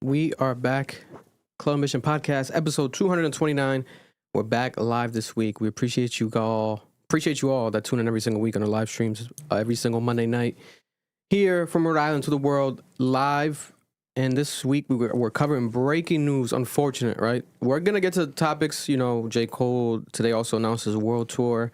We are back. Club Mission Podcast, episode 229. We're back live this week. We appreciate you all. Appreciate you all that tune in every single week on our live streams, every single Monday night. Here from Rhode Island to the world, live. And this week we're covering breaking news. Unfortunate, right? We're gonna get to the topics. You know, J. Cole today also announced his world tour.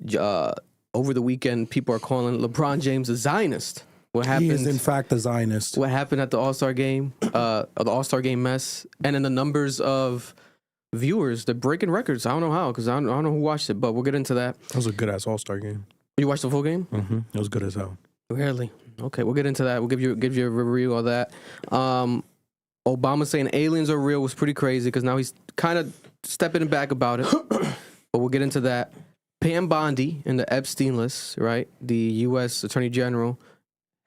Over the weekend, people are calling LeBron James a Zionist. What happened? He is in fact a Zionist. What happened at the All-Star game? The All-Star game mess, and then the numbers of viewers, they're breaking records. I don't know how, because I don't know who watched it, but we'll get into that. That was a good ass All-Star game. You watched the full game? Mm-hmm. It was good as hell. Really? Okay, we'll get into that. We'll give you a review of that. Obama saying aliens are real was pretty crazy because now he's kind of stepping back about it. But we'll get into that. Pam Bondi in the Epstein list, right? The U.S. Attorney General.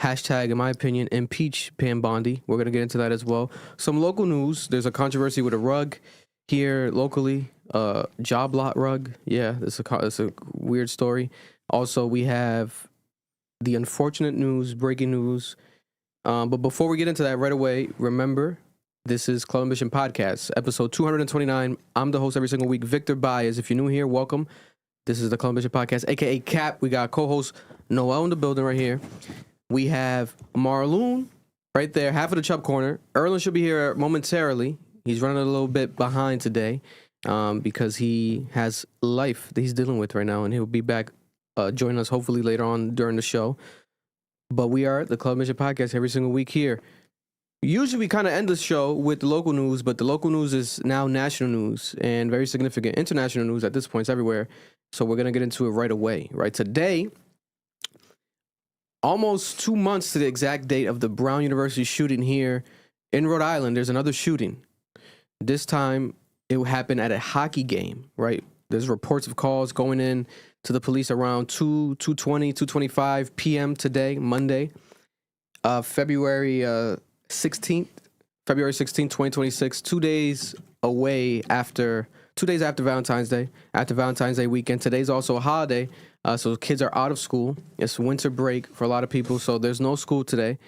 Hashtag, in my opinion, impeach Pam Bondi. We're going to get into that as well. Some local news. There's a controversy with a rug here locally. Job lot rug. Yeah, it's a weird story. Also, we have the unfortunate news, breaking news. But before we get into that right away, remember, this is Club Mission Podcast, episode 229. I'm the host every single week, Victor Baez. If you're new here, welcome. This is the Club Mission Podcast, a.k.a. Cap. We got co-host Noel in the building right here. We have Marloon right there, half of the Chubb corner. Erlen should be here momentarily. He's running a little bit behind today because he has life that he's dealing with right now, and he'll be back joining us hopefully later on during the show. But we are the Club Mission Podcast every single week here. Usually we kind of end the show with the local news, but the local news is now national news and very significant international news at this point. It's everywhere. So we're going to get into it right away. Right today, almost 2 months to the exact date of the Brown University shooting here in Rhode Island, there's another shooting. This time, it happened at a hockey game, right? There's reports of calls going in to the police around 2:25 p.m. today, Monday, February 16th, 2026, 2 days after Valentine's Day, after Valentine's Day weekend. Today's also a holiday. So kids are out of school. It's winter break for a lot of people, so there's no school today.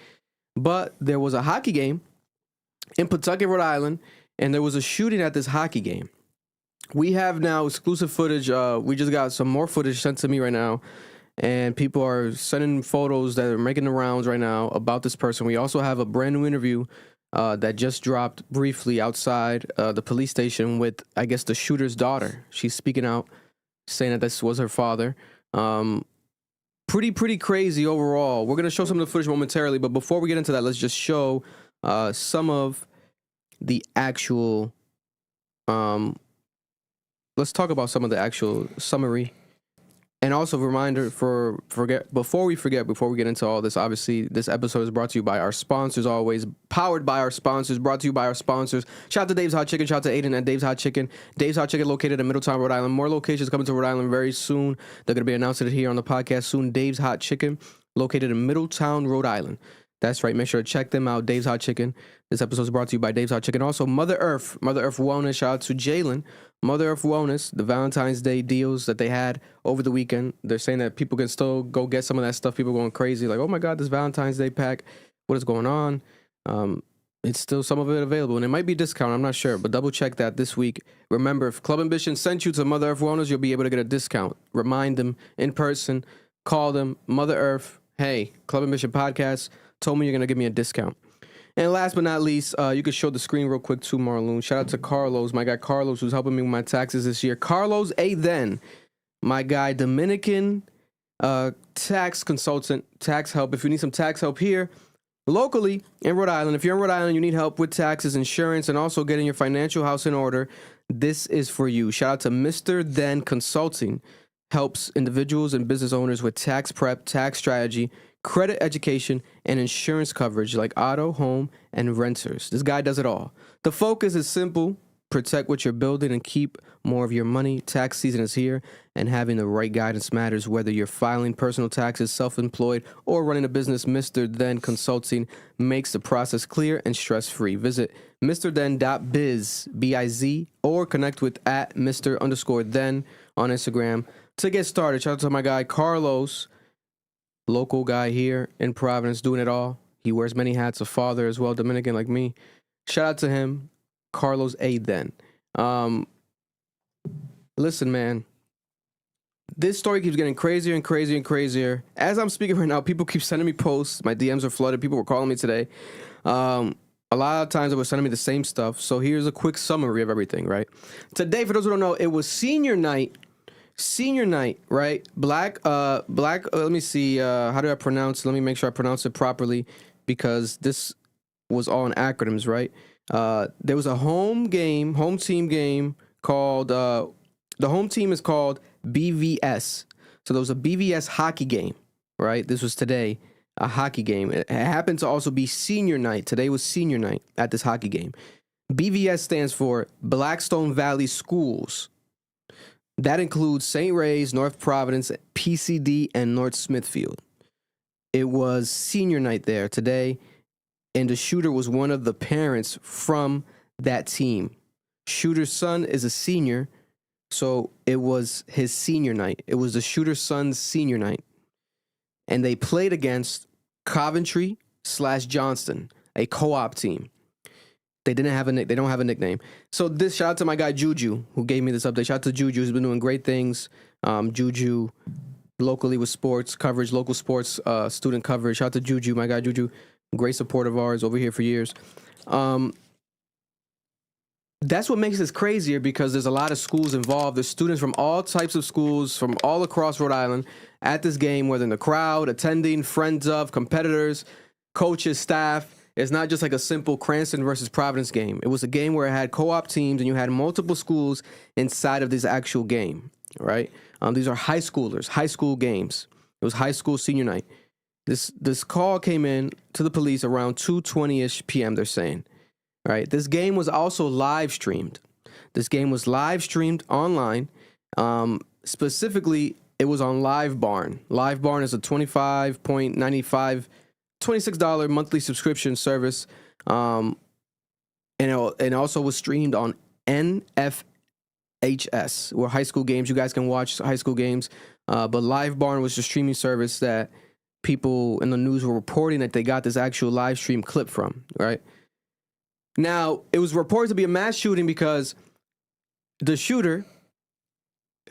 But there was a hockey game in Pawtucket, Rhode Island, and there was a shooting at this hockey game. We have now exclusive footage. We just got some more footage sent to me right now, and people are sending photos that are making the rounds right now about this person. We also have a brand new interview that just dropped briefly outside the police station with, I guess, the shooter's daughter. She's speaking out, saying that this was her father. Pretty crazy overall. We're going to show some of the footage momentarily, but before we get into that, let's just show some of the actual, let's talk about some of the actual summary. And also a reminder before we get into all this, obviously this episode is brought to you by our sponsors, always powered by our sponsors, brought to you by our sponsors. Shout out to Dave's Hot Chicken, shout out to Aiden at Dave's Hot Chicken. Dave's Hot Chicken located in Middletown, Rhode Island. More locations coming to Rhode Island very soon. They're going to be announcing it here on the podcast soon. Dave's Hot Chicken located in Middletown, Rhode Island. That's right. Make sure to check them out. Dave's Hot Chicken. This episode is brought to you by Dave's Hot Chicken. Also, Mother Earth Wellness. Shout out to Jalen. Mother Earth Wellness, the Valentine's Day deals that they had over the weekend. They're saying that people can still go get some of that stuff. People going crazy. Like, oh my God, this Valentine's Day pack. What is going on? It's still some of it available. And it might be discount. I'm not sure. But double check that this week. Remember, if Club Ambition sent you to Mother Earth Wellness, you'll be able to get a discount. Remind them in person. Call them. Mother Earth. Hey, Club Ambition Podcast told me you're going to give me a discount. And last but not least, you can show the screen real quick too, Marloon. Shout out to Carlos, my guy Carlos, who's helping me with my taxes this year. Carlos A. Then, my guy, Dominican tax consultant, tax help. If you need some tax help here, locally in Rhode Island, if you're in Rhode Island, you need help with taxes, insurance, and also getting your financial house in order, this is for you. Shout out to Mr. Then Consulting. Helps individuals and business owners with tax prep, tax strategy, credit education, and insurance coverage like auto, home, and renters. This guy does it all. The focus is simple. Protect what you're building and keep more of your money. Tax season is here, and having the right guidance matters whether you're filing personal taxes, self-employed, or running a business. Mr. Then Consulting makes the process clear and stress-free. Visit mrthen.biz, B-I-Z, or connect with at Mr_then on Instagram. To get started, shout out to my guy Carlos, local guy here in Providence, doing it all. He wears many hats, a father as well, Dominican like me. Shout out to him, Carlos A. Then. Listen, man. This story keeps getting crazier and crazier and crazier. As I'm speaking right now, people keep sending me posts. My DMs are flooded. People were calling me today. A lot of times they were sending me the same stuff. So here's a quick summary of everything, right? Today, for those who don't know, it was senior night. Senior night, right? Black, let me see, how do I pronounce it? Let me make sure I pronounce it properly because this was all in acronyms, right? There was a home team game called, the home team is called BVS. So there was a BVS hockey game, right? This was today, a hockey game. It happened to also be senior night. Today was senior night at this hockey game. BVS stands for Blackstone Valley Schools. That includes St. Ray's, North Providence, PCD, and North Smithfield. It was senior night there today, and the shooter was one of the parents from that team. Shooter's son is a senior, so it was his senior night. It was the shooter's son's senior night. And they played against Coventry/Johnston, a co-op team. They don't have a nickname. So this, shout out to my guy Juju, who gave me this update. Shout out to Juju, who's been doing great things. Juju, locally with sports coverage, local sports student coverage. Shout out to Juju, my guy Juju, great support of ours over here for years. That's what makes this crazier because there's a lot of schools involved. There's students from all types of schools from all across Rhode Island at this game, whether in the crowd, attending, friends of, competitors, coaches, staff. It's not just like a simple Cranston versus Providence game. It was a game where it had co-op teams and you had multiple schools inside of this actual game, right? These are high schoolers, high school games. It was high school senior night. This call came in to the police around 2:20-ish p.m., they're saying, right? This game was also live streamed. This game was live streamed online. Specifically, it was on Live Barn. Live Barn is a $25.95 $26 monthly subscription service, and it also was streamed on NFHS, where high school games, you guys can watch high school games, but Live Barn was the streaming service that people in the news were reporting that they got this actual live stream clip from, right? Now, it was reported to be a mass shooting because the shooter,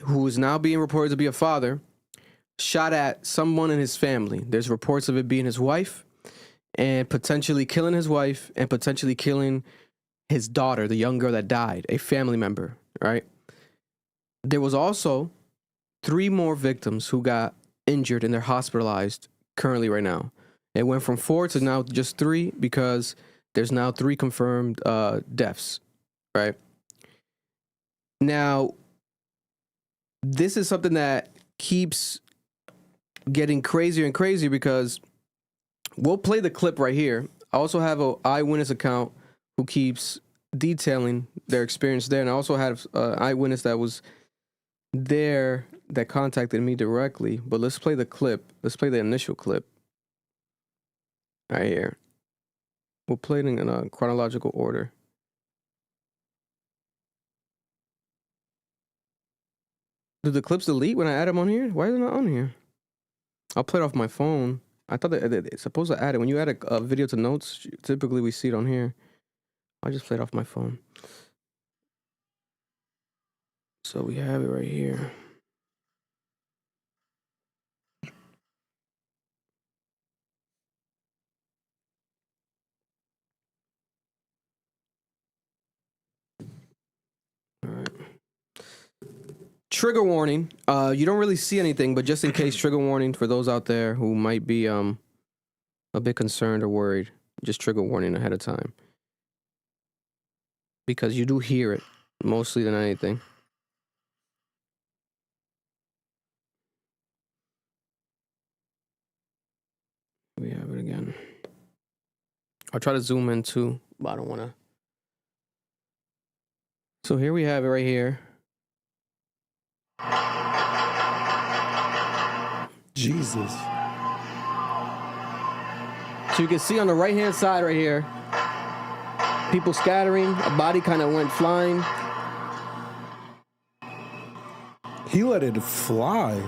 who is now being reported to be a father, shot at someone in his family. There's reports of it being his wife and potentially killing his wife and potentially killing his daughter, the young girl that died, a family member, right? There was also 3 more victims who got injured and they're hospitalized currently right now. It went from 4 to now just 3 because there's now 3 confirmed deaths, right? Now, this is something that keeps getting crazier and crazier because we'll play the clip right here. I also have an eyewitness account who keeps detailing their experience there, and I also had an eyewitness that was there that contacted me directly. But let's play the clip. Let's play the initial clip right here. We'll play it in a chronological order. Did the clips delete when I add them on here? Why is it not on here? I'll play it off my phone. I thought that it's supposed to add it. When you add a video to notes, typically we see it on here. I just played off my phone. So we have it right here. All right. Trigger warning. You don't really see anything, but just in case, trigger warning for those out there who might be a bit concerned or worried. Just trigger warning ahead of time. Because you do hear it, mostly than anything. We have it again. I'll try to zoom in too, but I don't want to. So here we have it right here. Jesus. So you can see on the right-hand side right here, people scattering, a body kind of went flying. He let it fly.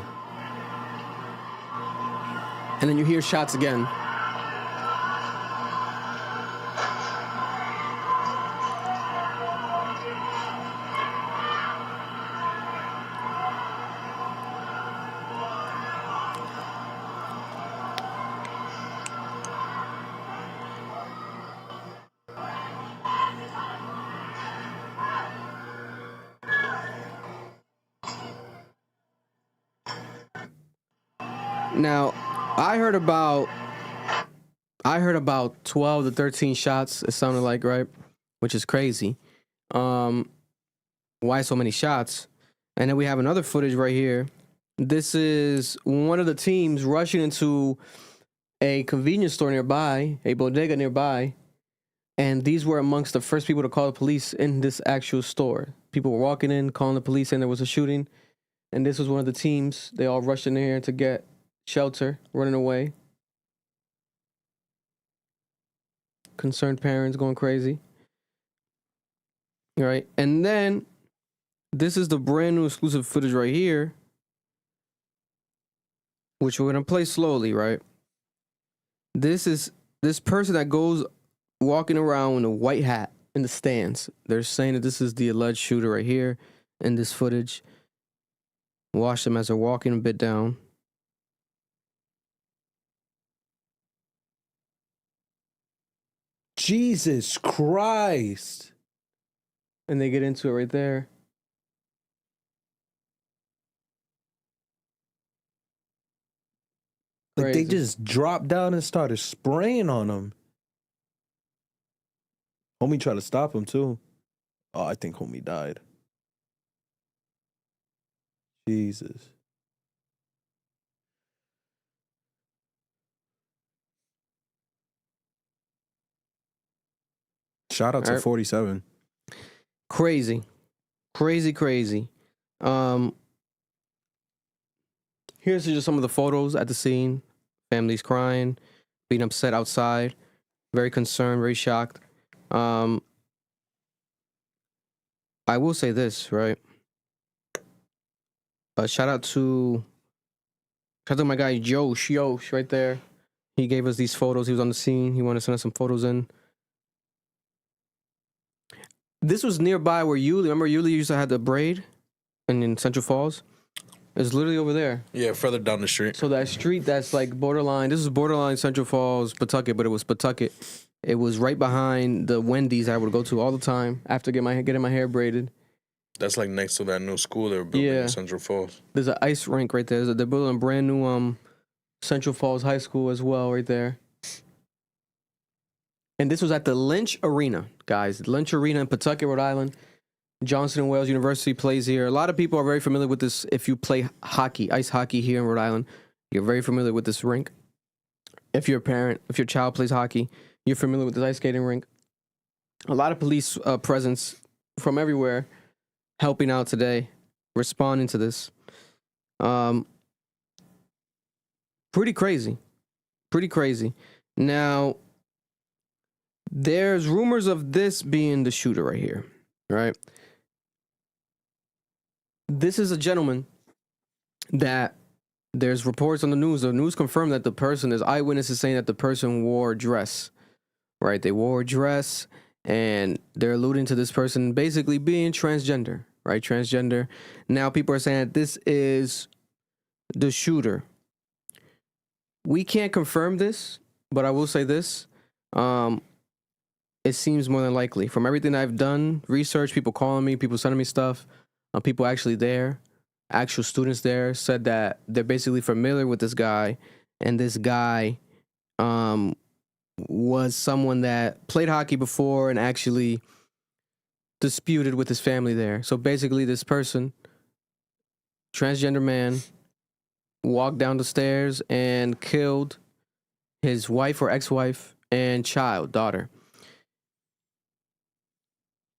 And then you hear shots again. Now, I heard about 12 to 13 shots, it sounded like, right? Which is crazy. Why so many shots? And then we have another footage right here. This is one of the teams rushing into a convenience store nearby, a bodega nearby. And these were amongst the first people to call the police in this actual store. People were walking in, calling the police, saying there was a shooting. And this was one of the teams. They all rushed in here to get shelter, running away. Concerned parents going crazy. All right. And then this is the brand new exclusive footage right here, which we're going to play slowly, right? This is this person that goes walking around in a white hat in the stands. They're saying that this is the alleged shooter right here in this footage. Watch them as they're walking a bit down. Jesus Christ. And they get into it right there. Like Crazy. they just dropped down and started spraying on him. Homie tried to stop him too. Oh, I think homie died. Jesus. Shout out to 47. Crazy. Here's just some of the photos at the scene. Families crying, being upset outside, very concerned, very shocked. I will say this, right? Shout out to my guy Yosh right there. He gave us these photos. He was on the scene. He wanted to send us some photos in. This was nearby where Yuli, remember Yuli used to have the braid in Central Falls? It's literally over there. Yeah, further down the street. So that street that's like borderline, this is borderline Central Falls, Pawtucket, but it was Pawtucket. It was right behind the Wendy's I would go to all the time after getting my hair braided. That's like next to that new school they were building in Central Falls. There's an ice rink right there. They're building a brand new Central Falls High School as well right there. And this was at the Lynch Arena, guys. Lynch Arena in Pawtucket, Rhode Island. Johnson & Wales University plays here. A lot of people are very familiar with this. If you play hockey, ice hockey here in Rhode Island, you're very familiar with this rink. If you're a parent, if your child plays hockey, you're familiar with this ice skating rink. A lot of police presence from everywhere helping out today, responding to this. Pretty crazy. Now, there's rumors of this being the shooter right here, right? This is a gentleman that there's reports on the news. The news confirmed that the person, there's eyewitnesses saying that the person wore a dress, right? They wore a dress, and they're alluding to this person basically being transgender, right? Transgender. Now people are saying that this is the shooter. We can't confirm this, but I will say this. It seems more than likely. From everything I've done, research, people calling me, people sending me stuff, people actually there, actual students there, said that they're basically familiar with this guy, and this guy was someone that played hockey before and actually disputed with his family there. So basically this person, transgender man, walked down the stairs and killed his wife or ex-wife and daughter.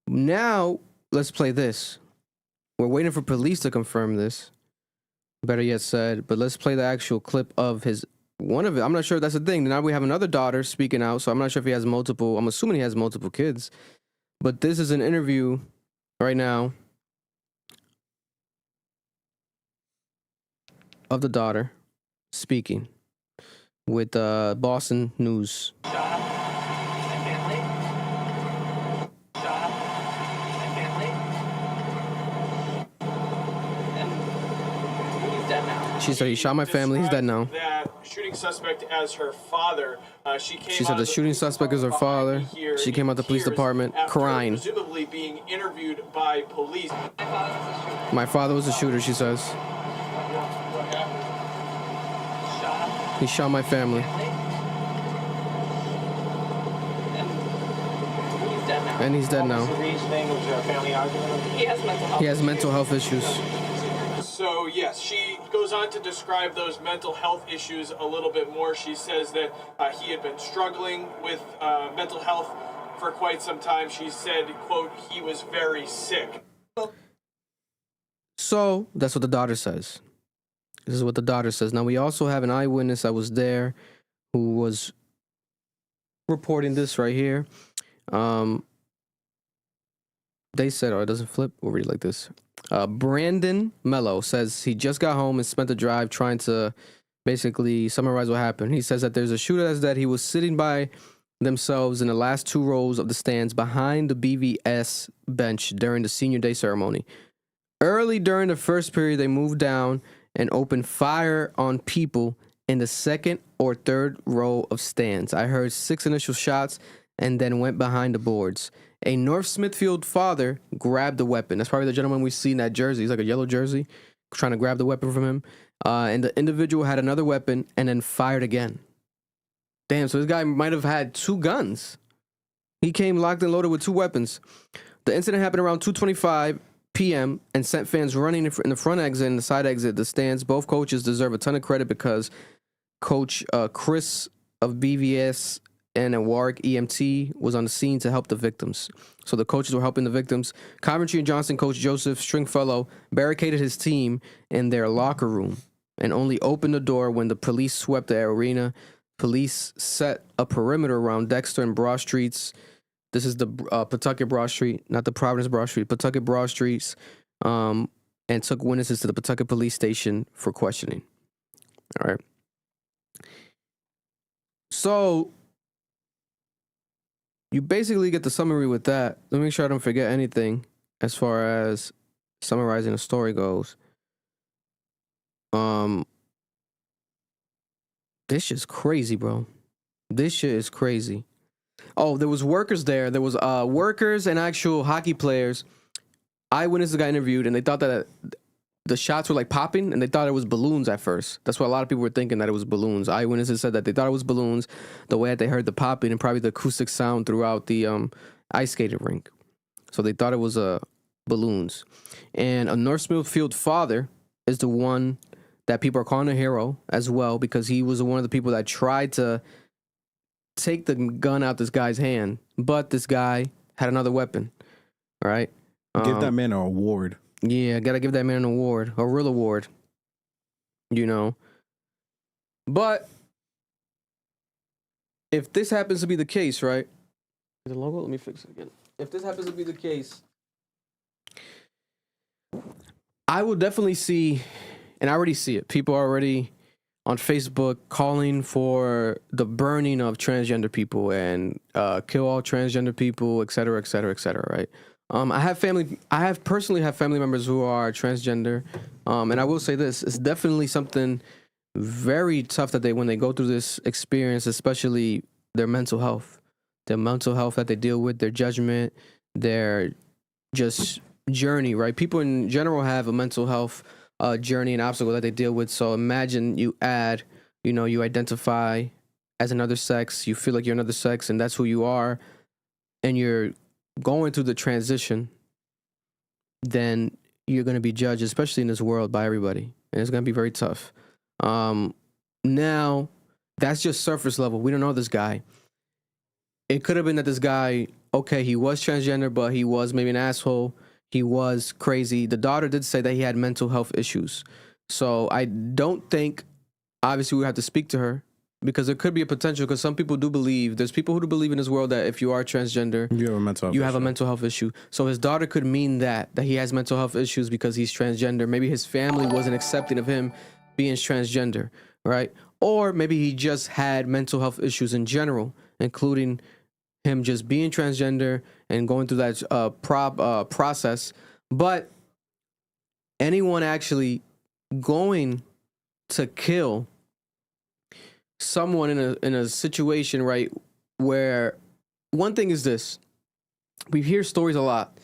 Now, let's play this. We're waiting for police to confirm this. Better yet said, but let's play the actual clip of one of it. I'm not sure if that's the thing. Now we have another daughter speaking out, so I'm not sure if he has multiple. I'm assuming he has multiple kids. But this is an interview right now of the daughter speaking with Boston News. She said he shot my family. He's dead now. That shooting suspect as her father. She said the shooting suspect is her father. She came out the police department crying. Presumably being interviewed by police. My father was the shooter, she says. He shot my family. And he's dead now. What's the reasoning? Was there a family argument? He has mental health. He has mental health issues. So, yes, she goes on to describe those mental health issues a little bit more. She says that he had been struggling with mental health for quite some time. She said, quote, he was very sick. So that's what the daughter says. This is what the daughter says. Now, we also have an eyewitness that was there who was reporting this right here. They said, oh, it doesn't flip. We'll read it like this. Brandon Mello says he just got home and spent the drive trying to basically summarize what happened. He says that there's a shooter that's dead. He was sitting by themselves in the last two rows of the stands behind the BVS bench during the senior day ceremony. Early during the first period, they moved down and opened fire on people in the second or third row of stands. I heard 6 initial shots and then went behind the boards. A North Smithfield father grabbed the weapon. That's probably the gentleman we see in that jersey. He's like a yellow jersey, trying to grab the weapon from him. And the individual had another weapon and then fired again. Damn, so this guy might have had 2 guns. He came locked and loaded with 2 weapons. The incident happened around 2:25 p.m. and sent fans running in the front exit and the side exit, the stands. Both coaches deserve a ton of credit because Coach Chris of BVS and a Warwick EMT was on the scene to help the victims. So the coaches were helping the victims. Coventry and Johnson coach Joseph Stringfellow barricaded his team in their locker room and only opened the door when the police swept the arena. Police set a perimeter around Dexter and Broad Streets. This is the Pawtucket Broad Street, not the Providence Broad Street, Pawtucket Broad Streets, and took witnesses to the Pawtucket police station for questioning. All right. So you basically get the summary with that. Let me make sure I don't forget anything as far as summarizing the story goes. This shit's crazy, bro. This shit is crazy. Oh, there was workers there. There was workers and actual hockey players. Eyewitnesses got interviewed, and they thought that the shots were like popping, and they thought it was balloons at first. That's why a lot of people were thinking that it was balloons. Eyewitnesses said that they thought it was balloons, the way that they heard the popping and probably the acoustic sound throughout the ice skating rink. So they thought it was balloons. And a North Smithfield father is the one that people are calling a hero as well, because he was one of the people that tried to take the gun out this guy's hand, but this guy had another weapon. All right. Give that man an award. Yeah, gotta give that man an award, a real award. You know. But if this happens to be the case, right? The logo, let me fix it again. If this happens to be the case, I will definitely see, and I already see it. People are already on Facebook calling for the burning of transgender people and kill all transgender people, et cetera, et cetera, et cetera, right? I personally have family members who are transgender, and I will say this, it's definitely something very tough that when they go through this experience, especially their mental health that they deal with, their judgment, their just journey, right? People in general have a mental health journey and obstacle that they deal with. So imagine you add, you identify as another sex, you feel like you're another sex, and that's who you are, and you're going through the transition, then you're going to be judged, especially in this world, by everybody. And it's going to be very tough. Now, that's just surface level. We don't know this guy. It could have been that this guy, okay, he was transgender, but he was maybe an asshole. He was crazy. The daughter did say that he had mental health issues. So I don't think, obviously we have to speak to her, because there could be a potential, because some people do believe, there's people who do believe in this world that if you are transgender, you have a mental health issue. So his daughter could mean that he has mental health issues because he's transgender. Maybe his family wasn't accepting of him being transgender, right? Or maybe he just had mental health issues in general, including him just being transgender and going through that process. But anyone actually going to kill someone in a situation, right, where one thing is this, we hear stories a lot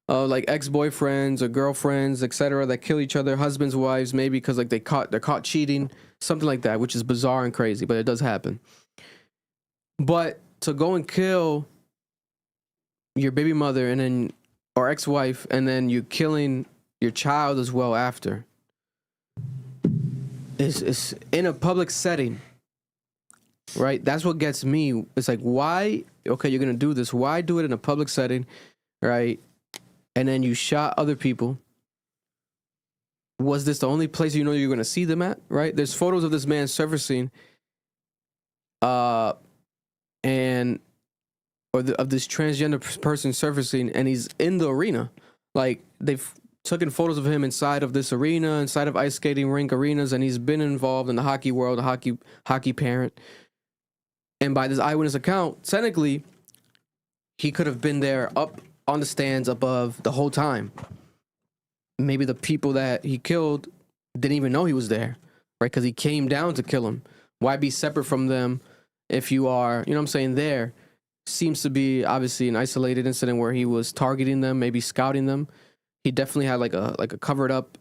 like ex-boyfriends or girlfriends, etc., that kill each other, husbands, wives, maybe because like they're caught cheating, something like that, which is bizarre and crazy, but it does happen. But to go and kill your baby mother and then or ex-wife, and then you're killing your child as well after, it's in a public setting, right? That's what gets me. It's like, why? Okay, you're gonna do this. Why do it in a public setting, right? And then you shot other people. Was this the only place you know you're gonna see them at? Right? There's photos of this man surfacing, of this transgender person surfacing, and he's in the arena. Like, they've taken photos of him inside of this arena, inside of ice skating rink arenas, and he's been involved in the hockey world, a hockey parent. And by this eyewitness account, technically, he could have been there up on the stands above the whole time. Maybe the people that he killed didn't even know he was there, right? Because he came down to kill him. Why be separate from them if you are, you know what I'm saying, there? Seems to be obviously an isolated incident where he was targeting them, maybe scouting them. He definitely had like a covered up.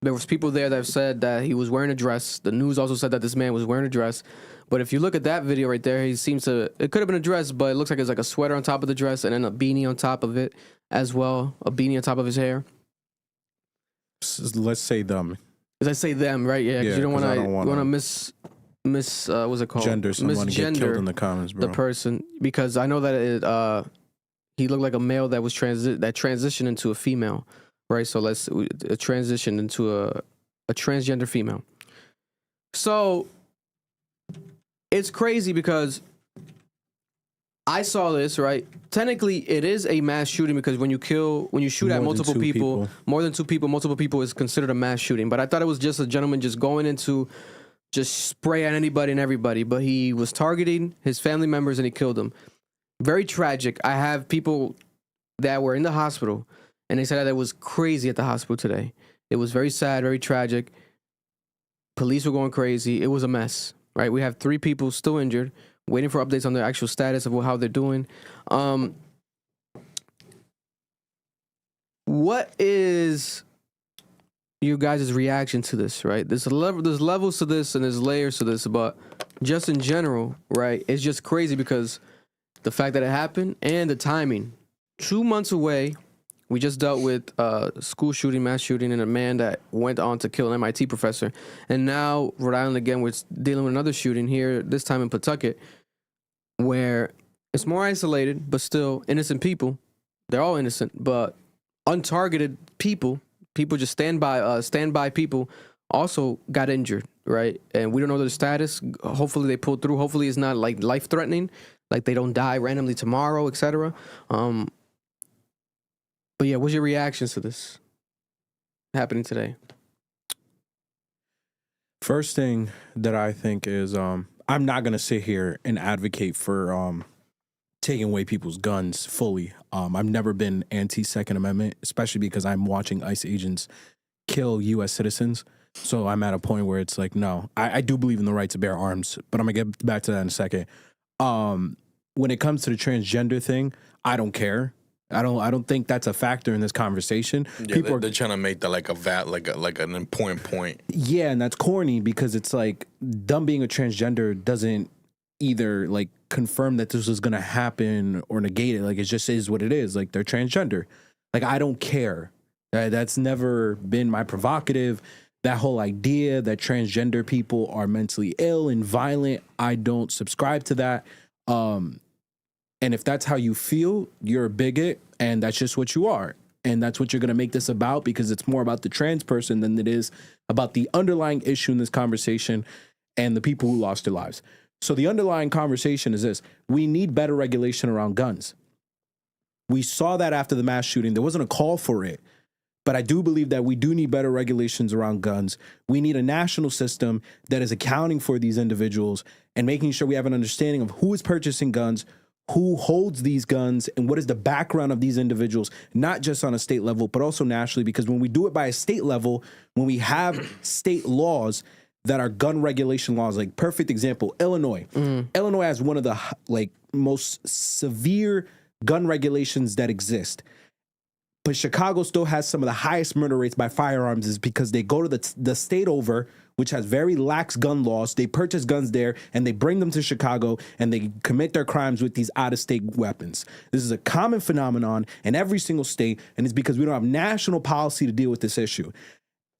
There was people there that said that he was wearing a dress. The news also said that this man was wearing a dress. But if you look at that video right there, it could have been a dress, but it looks like it's like a sweater on top of the dress and then a beanie on top of it as well. A beanie on top of his hair. Let's say them. As I say them, right? Yeah, because you don't want to what's it called? Gender someone get killed in the comments, bro. The person, because I know that he looked like a male that was transitioned into a female, right? So transition into a transgender female. So it's crazy because I saw this, right? Technically, it is a mass shooting because when you shoot at multiple people, more than two people, multiple people is considered a mass shooting. But I thought it was just a gentleman just going into just spray at anybody and everybody. But he was targeting his family members and he killed them. Very tragic. I have people that were in the hospital and they said that it was crazy at the hospital today. It was very sad, very tragic. Police were going crazy. It was a mess, right? We have 3 people still injured, waiting for updates on their actual status of how they're doing. What is your guys' reaction to this, right? There's levels to this and there's layers to this, but just in general, right? It's just crazy because the fact that it happened and the timing. 2 months away, we just dealt with school shooting, mass shooting, and a man that went on to kill an MIT professor. And now, Rhode Island again, we're dealing with another shooting here, this time in Pawtucket, where it's more isolated, but still innocent people. They're all innocent, but untargeted people just standby people also got injured, right? And we don't know their status. Hopefully they pulled through. Hopefully it's not like life-threatening, like they don't die randomly tomorrow, etc. But yeah, what's your reactions to this happening today? First thing that I think is I'm not going to sit here and advocate for taking away people's guns fully. I've never been anti-Second Amendment, especially because I'm watching ICE agents kill U.S. citizens. So I'm at a point where it's like, no, I do believe in the right to bear arms, but I'm going to get back to that in a second. When it comes to the transgender thing, I don't care. I don't think that's a factor in this conversation. Yeah, they're trying to make that like an important point. Yeah, and that's corny because it's like them being a transgender doesn't either like confirm that this was gonna happen or negate it. Like it just is what it is. Like they're transgender. Like I don't care. That's never been my provocative. That whole idea that transgender people are mentally ill and violent, I don't subscribe to that. And if that's how you feel, you're a bigot, and that's just what you are. And that's what you're going to make this about because it's more about the trans person than it is about the underlying issue in this conversation and the people who lost their lives. So the underlying conversation is this. We need better regulation around guns. We saw that after the mass shooting. There wasn't a call for it. But I do believe that we do need better regulations around guns. We need a national system that is accounting for these individuals and making sure we have an understanding of who is purchasing guns, who holds these guns, and what is the background of these individuals, not just on a state level, but also nationally, because when we do it by a state level, when we have state laws that are gun regulation laws, like perfect example, Illinois. Illinois has one of the most severe gun regulations that exist. but Chicago still has some of the highest murder rates by firearms is because they go to the state over, which has very lax gun laws. They purchase guns there and they bring them to Chicago and they commit their crimes with these out-of-state weapons. This is a common phenomenon in every single state, and it's because we don't have national policy to deal with this issue.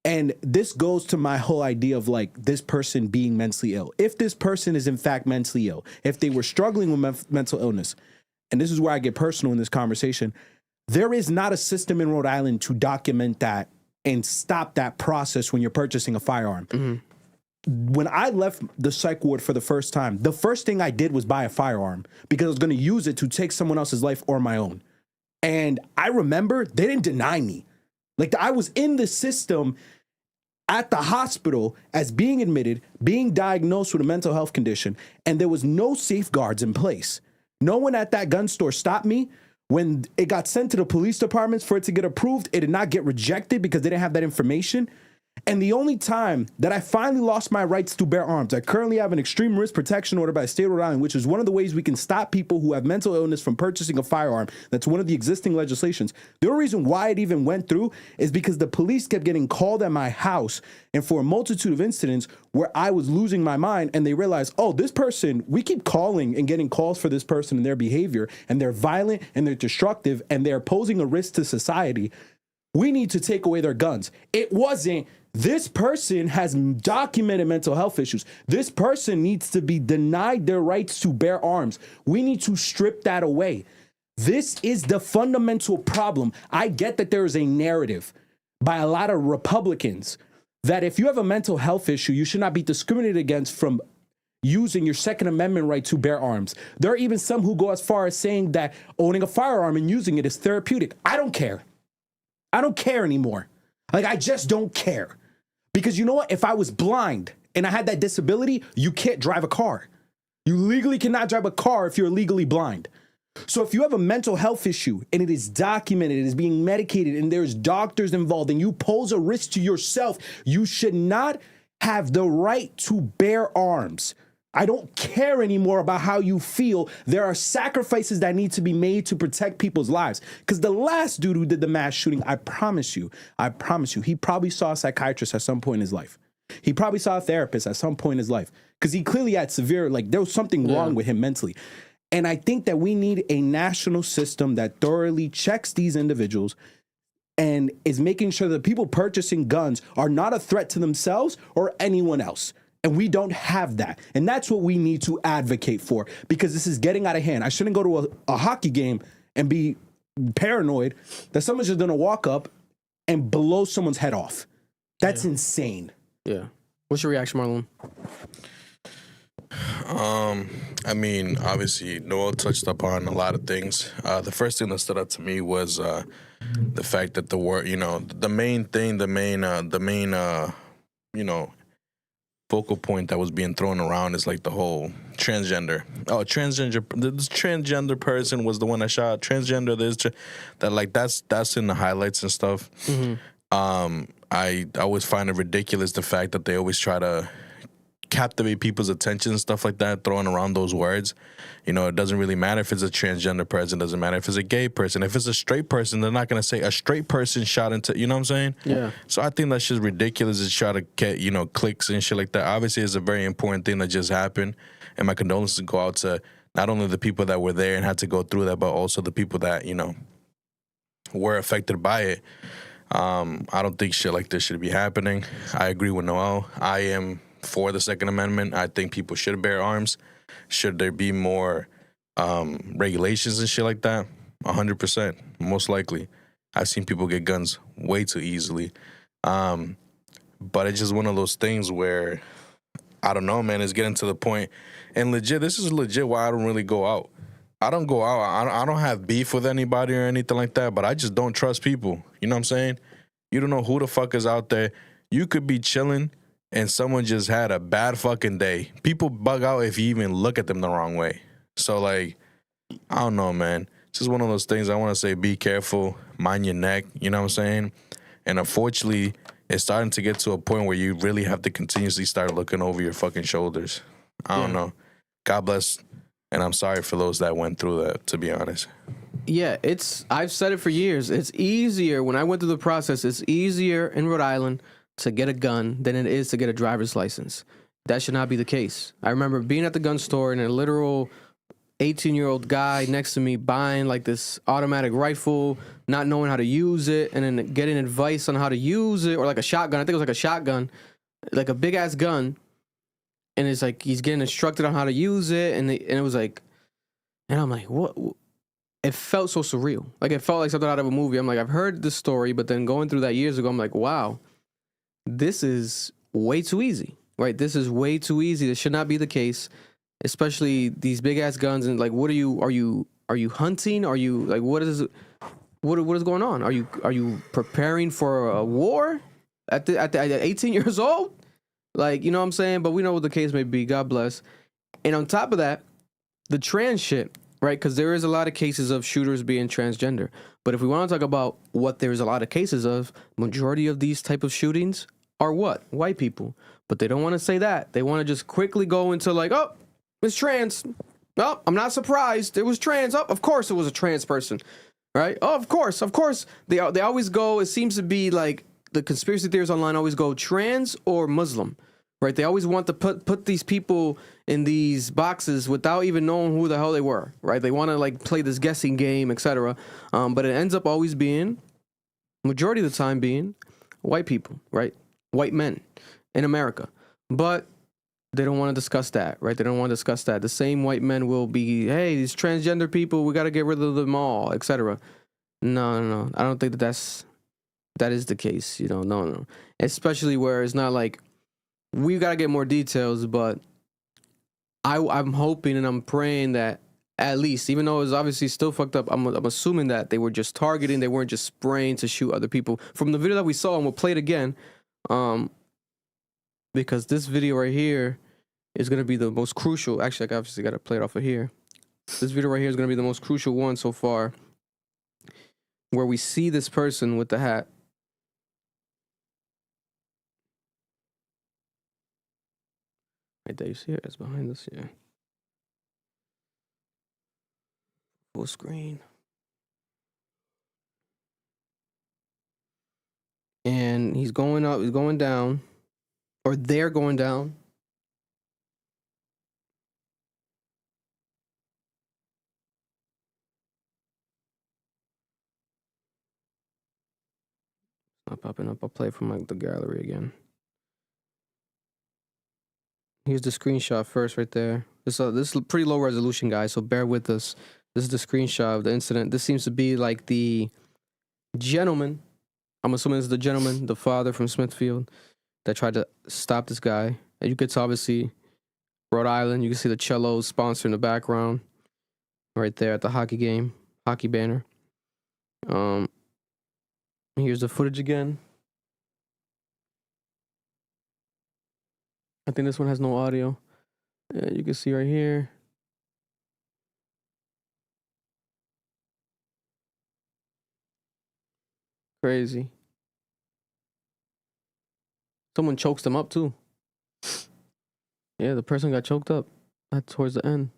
And this goes to my whole idea of like this person being mentally ill. If this person is in fact mentally ill, if they were struggling with mental illness, and this is where I get personal in this conversation, there is not a system in Rhode Island to document that and stop that process when you're purchasing a firearm. Mm-hmm. When I left the psych ward for the first time, the first thing I did was buy a firearm because I was going to use it to take someone else's life or my own. And I remember they didn't deny me. Like I was in the system at the hospital as being admitted, being diagnosed with a mental health condition, and there was no safeguards in place. No one at that gun store stopped me. When it got sent to the police departments for it to get approved, it did not get rejected because they didn't have that information. And the only time that I finally lost my rights to bear arms, I currently have an extreme risk protection order by the state of Rhode Island, which is one of the ways we can stop people who have mental illness from purchasing a firearm. That's one of the existing legislations. The only reason why it even went through is because the police kept getting called at my house and for a multitude of incidents where I was losing my mind, and they realized, oh, this person, we keep calling and getting calls for this person and their behavior, and they're violent and they're destructive and they're posing a risk to society. We need to take away their guns. It wasn't, this person has documented mental health issues. This person needs to be denied their rights to bear arms. We need to strip that away. This is the fundamental problem. I get that there is a narrative by a lot of Republicans that if you have a mental health issue, you should not be discriminated against from using your Second Amendment right to bear arms. There are even some who go as far as saying that owning a firearm and using it is therapeutic. I don't care. I don't care anymore. Like, I just don't care. Because you know what? If I was blind and I had that disability, you can't drive a car. You legally cannot drive a car if you're legally blind. So if you have a mental health issue and it is documented, it is being medicated, and there's doctors involved, and you pose a risk to yourself, you should not have the right to bear arms. I don't care anymore about how you feel. There are sacrifices that need to be made to protect people's lives. Because the last dude who did the mass shooting, I promise you, he probably saw a psychiatrist at some point in his life. He probably saw a therapist at some point in his life. Because he clearly had severe, like, there was something wrong with him mentally. And I think that we need a national system that thoroughly checks these individuals and is making sure that people purchasing guns are not a threat to themselves or anyone else. And we don't have that. And that's what we need to advocate for, because this is getting out of hand. I shouldn't go to a hockey game and be paranoid that someone's just going to walk up and blow someone's head off. That's insane. Yeah. What's your reaction, Marlon? I mean, obviously, Noel touched upon a lot of things. The first thing that stood out to me was the fact that the word, the main focal point that was being thrown around is like the whole transgender. Oh, this transgender person was the one that shot. Transgender, that's in the highlights and stuff. Mm-hmm. I always find it ridiculous the fact that they always try to captivate people's attention and stuff like that, throwing around those words. It doesn't really matter if it's a transgender person. It doesn't matter if it's a gay person. If it's a straight person, they're not going to say a straight person shot into, you know what I'm saying? Yeah. So I think that's just ridiculous to try to get, clicks and shit like that. Obviously, it's a very important thing that just happened. And my condolences go out to not only the people that were there and had to go through that, but also the people that, were affected by it. I don't think shit like this should be happening. I agree with Noel. I am for the Second Amendment. I think people should bear arms. Should there be more regulations and shit like that? 100%, most likely. I've seen people get guns way too easily. But it's just one of those things where, I don't know, man, it's getting to the point. And this is legit why I don't really go out. I don't go out. I don't have beef with anybody or anything like that, but I just don't trust people. You know what I'm saying? You don't know who the fuck is out there. You could be chilling and someone just had a bad fucking day. People bug out if you even look at them the wrong way. So, I don't know, man. It's just one of those things. I want to say be careful, mind your neck, you know what I'm saying? And unfortunately, it's starting to get to a point where you really have to continuously start looking over your fucking shoulders. I don't know. God bless, and I'm sorry for those that went through that, to be honest. Yeah, I've said it for years. It's easier when I went through the process. It's easier in Rhode Island to get a gun than it is to get a driver's license. That should not be the case. I remember being at the gun store and a literal 18-year-old guy next to me buying like this automatic rifle, not knowing how to use it, and then getting advice on how to use it, or like a shotgun. I think it was like a shotgun, like a big ass gun. And it's like he's getting instructed on how to use it, and it was like, and I'm like, what? It felt so surreal. Like it felt like something out of a movie. I'm like, I've heard this story, but then going through that years ago, I'm like, wow, this is way too easy, right? This is way too easy. This should not be the case, especially these big ass guns. And like, what are you hunting? Are you like, what is going on? Are you preparing for a war at 18 years old? Like, you know what I'm saying? But we know what the case may be. God bless. And on top of that, the trans shit, right? Because there is a lot of cases of shooters being transgender. But if we want to talk about what there's a lot of cases of, majority of these type of shootings are what? White people. But they don't want to say that. They want to just quickly go into like, oh, it's trans. Oh, I'm not surprised. It was trans. Oh, of course it was a trans person. Right? Oh, of course. Of course. They always go, it seems to be like the conspiracy theories online always go trans or Muslim. Right, they always want to put these people in these boxes without even knowing who the hell they were. Right, they want to like play this guessing game, etc. But it ends up always being, majority of the time, being white people, right, white men in America. But they don't want to discuss that, right? They don't want to discuss that. The same white men will be, hey, these transgender people, we got to get rid of them all, etc. No. I don't think that is the case. You know, no. Especially where it's not like. We've got to get more details, but I'm hoping and I'm praying that at least, even though it's obviously still fucked up, I'm assuming that they were just targeting, they weren't just spraying to shoot other people. From the video that we saw, and we'll play it again, because this video right here is going to be the most crucial. Actually, I obviously got to play it off of here. This video right here is going to be the most crucial one so far, where we see this person with the hat. Right there, you see it? It's behind us here. Full screen. And he's going up, he's going down. Or they're going down. It's not popping up. I'll play from like the gallery again. Here's the screenshot first right there. This is pretty low resolution, guys, so bear with us. This is the screenshot of the incident. This seems to be like the gentleman. I'm assuming this is the gentleman, the father from Smithfield, that tried to stop this guy. And you could obviously Rhode Island. You can see the cello sponsor in the background right there at the hockey game, hockey banner. Here's the footage again. I think this one has no audio. Yeah, you can see right here. Crazy. Someone chokes them up too. Yeah, the person got choked up towards the end.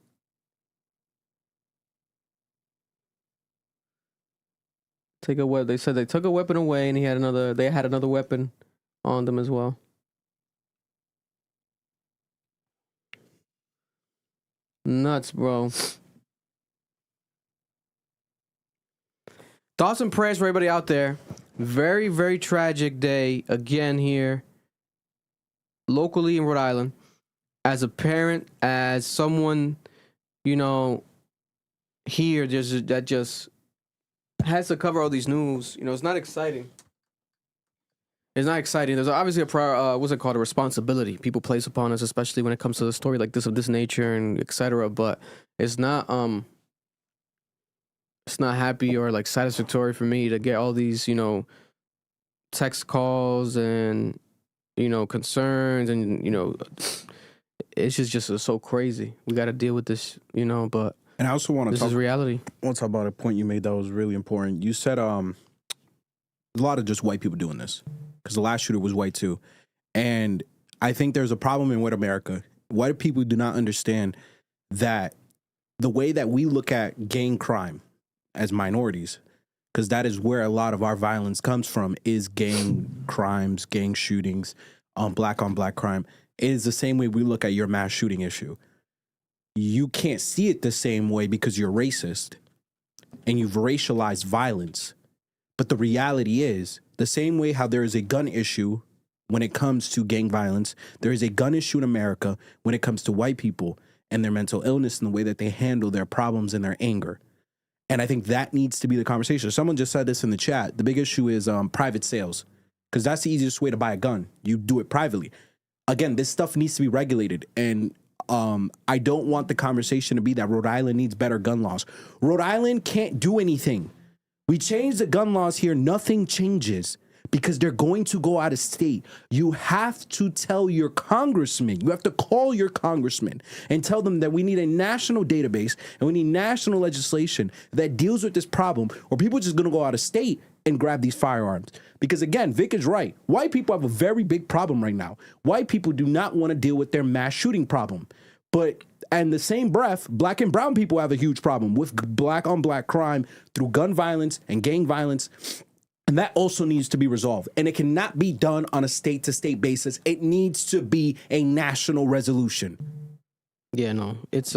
They said they took a weapon away, and they had another weapon on them as well. Nuts, bro. Thoughts and prayers for everybody out there. Very, very tragic day again here locally in Rhode Island. As a parent, as someone, you know, here that just has to cover all these news. You know, it's not exciting. It's not exciting. There's obviously a responsibility people place upon us, especially when it comes to a story like this of this nature and etc. But it's not happy or like satisfactory for me to get all these, you know, text calls and, you know, concerns and, you know, it's just so crazy. We got to deal with this, you know, but and I also want to this is reality. I want to talk about a point you made that was really important. You said a lot of just white people doing this because the last shooter was white too. And I think there's a problem in white America. White people do not understand that the way that we look at gang crime as minorities, because that is where a lot of our violence comes from, is gang crimes, gang shootings, black on black crime. It is the same way we look at your mass shooting issue. You can't see it the same way because you're racist and you've racialized violence. But the reality is, the same way how there is a gun issue when it comes to gang violence, there is a gun issue in America when it comes to white people and their mental illness and the way that they handle their problems and their anger. And I think that needs to be the conversation. Someone just said this in the chat. The big issue is private sales, because that's the easiest way to buy a gun. You do it privately. Again, this stuff needs to be regulated. And I don't want the conversation to be that Rhode Island needs better gun laws. Rhode Island can't do anything. We change the gun laws here, nothing changes, because they're going to go out of state. You have to tell your congressman, you have to call your congressman and tell them that we need a national database and we need national legislation that deals with this problem, or people are just going to go out of state and grab these firearms. Because again, Vic is right. White people have a very big problem right now. White people do not want to deal with their mass shooting problem. But in the same breath, black and brown people have a huge problem with black on black crime through gun violence and gang violence. And that also needs to be resolved. And it cannot be done on a state to state basis. It needs to be a national resolution. Yeah, no, it's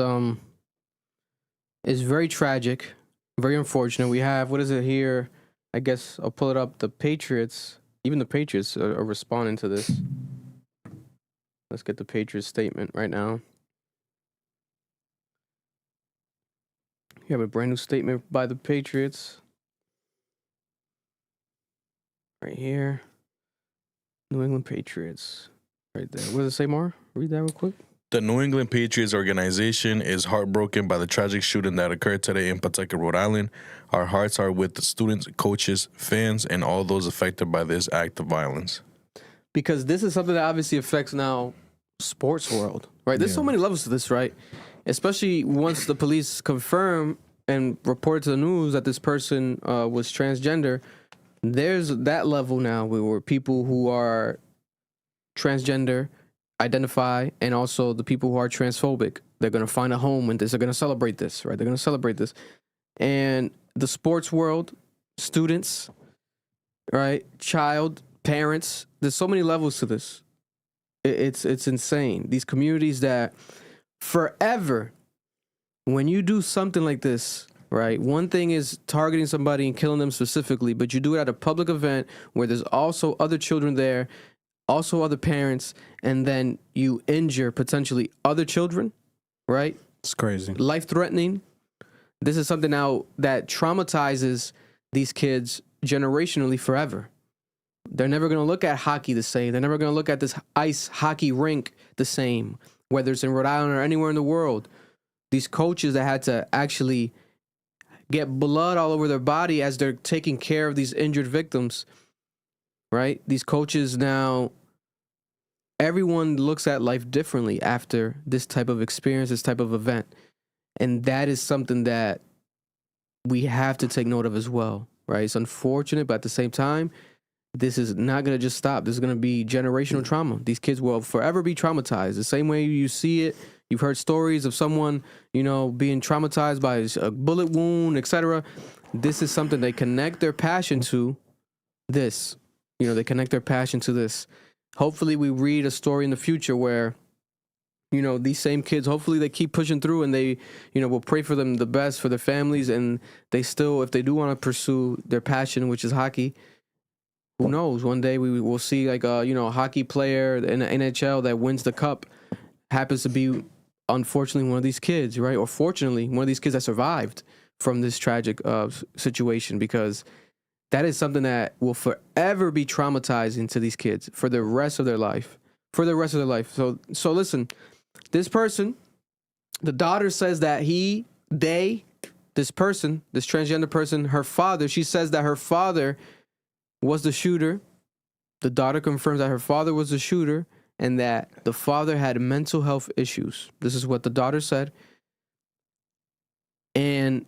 very tragic, very unfortunate. We have, what is it here? I guess I'll pull it up. The Patriots, even the Patriots are responding to this. Let's get the Patriots statement right now. You have a brand new statement by the Patriots. Right here. New England Patriots. Right there. What does it say more? Read that real quick. The New England Patriots organization is heartbroken by the tragic shooting that occurred today in Pawtucket, Rhode Island. Our hearts are with the students, coaches, fans, and all those affected by this act of violence. Because this is something that obviously affects now sports world, right? There's so many levels to this, right? Especially once the police confirm and report to the news that this person was transgender. There's that level now where people who are transgender identify, and also the people who are transphobic, they're going to find a home in this. They're going to celebrate this, right? They're going to celebrate this. And the sports world, students, right? Child, parents, there's so many levels to this. It's insane. These communities that forever, when you do something like this, right? One thing is targeting somebody and killing them specifically, but you do it at a public event where there's also other children there, also other parents, and then you injure potentially other children, right? It's crazy. Life-threatening. This is something now that traumatizes these kids generationally forever. They're never going to look at hockey the same. They're never going to look at this ice hockey rink the same, whether it's in Rhode Island or anywhere in the world. These coaches that had to actually get blood all over their body as they're taking care of these injured victims, right? These coaches now, everyone looks at life differently after this type of experience, this type of event. And that is something that we have to take note of as well, right? It's unfortunate, but at the same time, this is not going to just stop. This is going to be generational trauma. These kids will forever be traumatized. The same way you see it, you've heard stories of someone, being traumatized by a bullet wound, etc. This is something they connect their passion to this. They connect their passion to this. Hopefully we read a story in the future where, these same kids, hopefully they keep pushing through, and they, will pray for them the best, for their families, and they still, if they do want to pursue their passion, which is hockey, who knows? One day we will see like a hockey player in the NHL that wins the cup happens to be, unfortunately, one of these kids, right? Or fortunately, one of these kids that survived from this tragic situation, because that is something that will forever be traumatizing to these kids for the rest of their life. So listen, this person, the daughter says that this transgender person, her father, she says that her father was the shooter. The daughter confirms that her father was the shooter and that the father had mental health issues. This is what the daughter said. And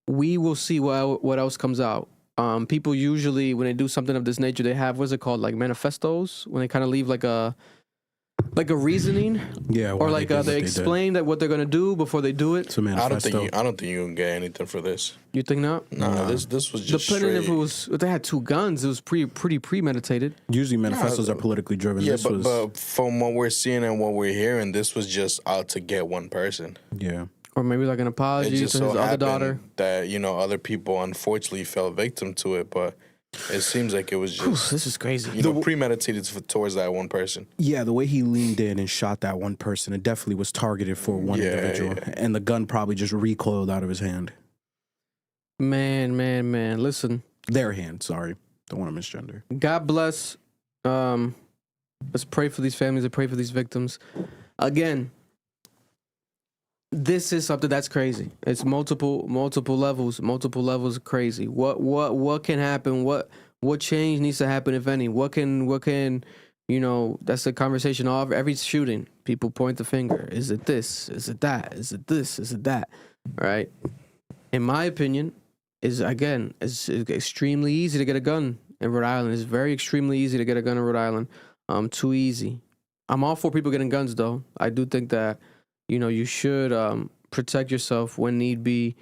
we will see what else comes out. People usually, when they do something of this nature, they have, what's it called, like manifestos, when they kind of leave like Like a reasoning, Yeah, why or like did what they did. explain that what they're gonna do before they do it. It's a I don't manifesto. think you can get anything for this. You think not? Nah, this was just Depending straight. if it was, if they had two guns, it was pretty premeditated. Usually manifestos are politically driven. Yeah, This was, but from what we're seeing and what we're hearing, this was just out to get one person. yeah. Or maybe like an It apology to just his so other happened daughter. that other people unfortunately fell victim to it, but it seems like it was just This is crazy. premeditated towards that one person. Yeah, the way he leaned in and shot that one person, it definitely was targeted for one Yeah, individual. yeah. And the gun probably just recoiled out of his hand. Man. Listen, Their hand, sorry. Don't want to misgender. God bless. Let's pray for these families and pray for these victims. Again, this is something that's crazy. It's multiple levels of crazy. What can happen? What change needs to happen, if any? What can that's the conversation of every shooting. People point the finger. Is it this? Is it that? Is it this? Is it that? Right? In my opinion, it's extremely easy to get a gun in Rhode Island. It's very extremely easy to get a gun in Rhode Island. Too easy. I'm all for people getting guns, though. I do think that you should protect yourself when need be,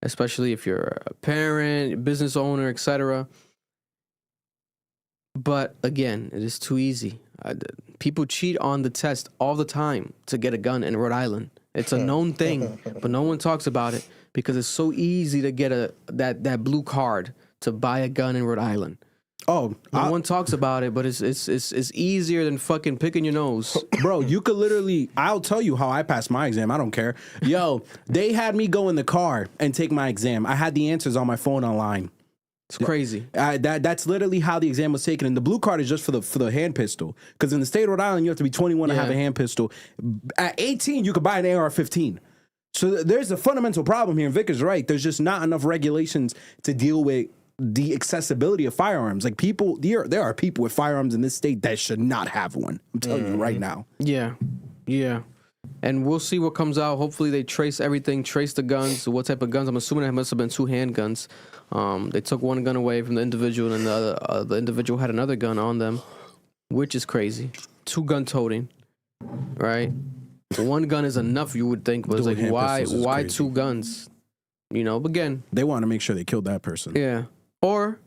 especially if you're a parent, business owner, etc. But again, it is too easy. People cheat on the test all the time to get a gun in Rhode Island. It's a known thing, but no one talks about it because it's so easy to get that blue card to buy a gun in Rhode Island. Oh, No one talks about it, but it's easier than fucking picking your nose. bro, you could literally, I'll tell you how I passed my exam. I don't care. Yo, they had me go in the car and take my exam. I had the answers on my phone online. It's crazy. That's literally how the exam was taken. And the blue card is just for the hand pistol. Because in the state of Rhode Island, you have to be 21 to have a hand pistol. At 18, you could buy an AR-15. So there's a fundamental problem here. And Vic is right. There's just not enough regulations to deal with the accessibility of firearms. Like there are people with firearms in this state that should not have one. I'm telling you right now. Yeah. And we'll see what comes out. Hopefully they trace everything, trace the guns, what type of guns. I'm assuming it must have been 2 handguns. They took one gun away from the individual, and the individual had another gun on them, which is crazy. 2 gun toting, right? 1 gun is enough, you would think, but it's Dual like hand pistols is why crazy. 2 guns? But again, They want to make sure they killed that person. yeah. Or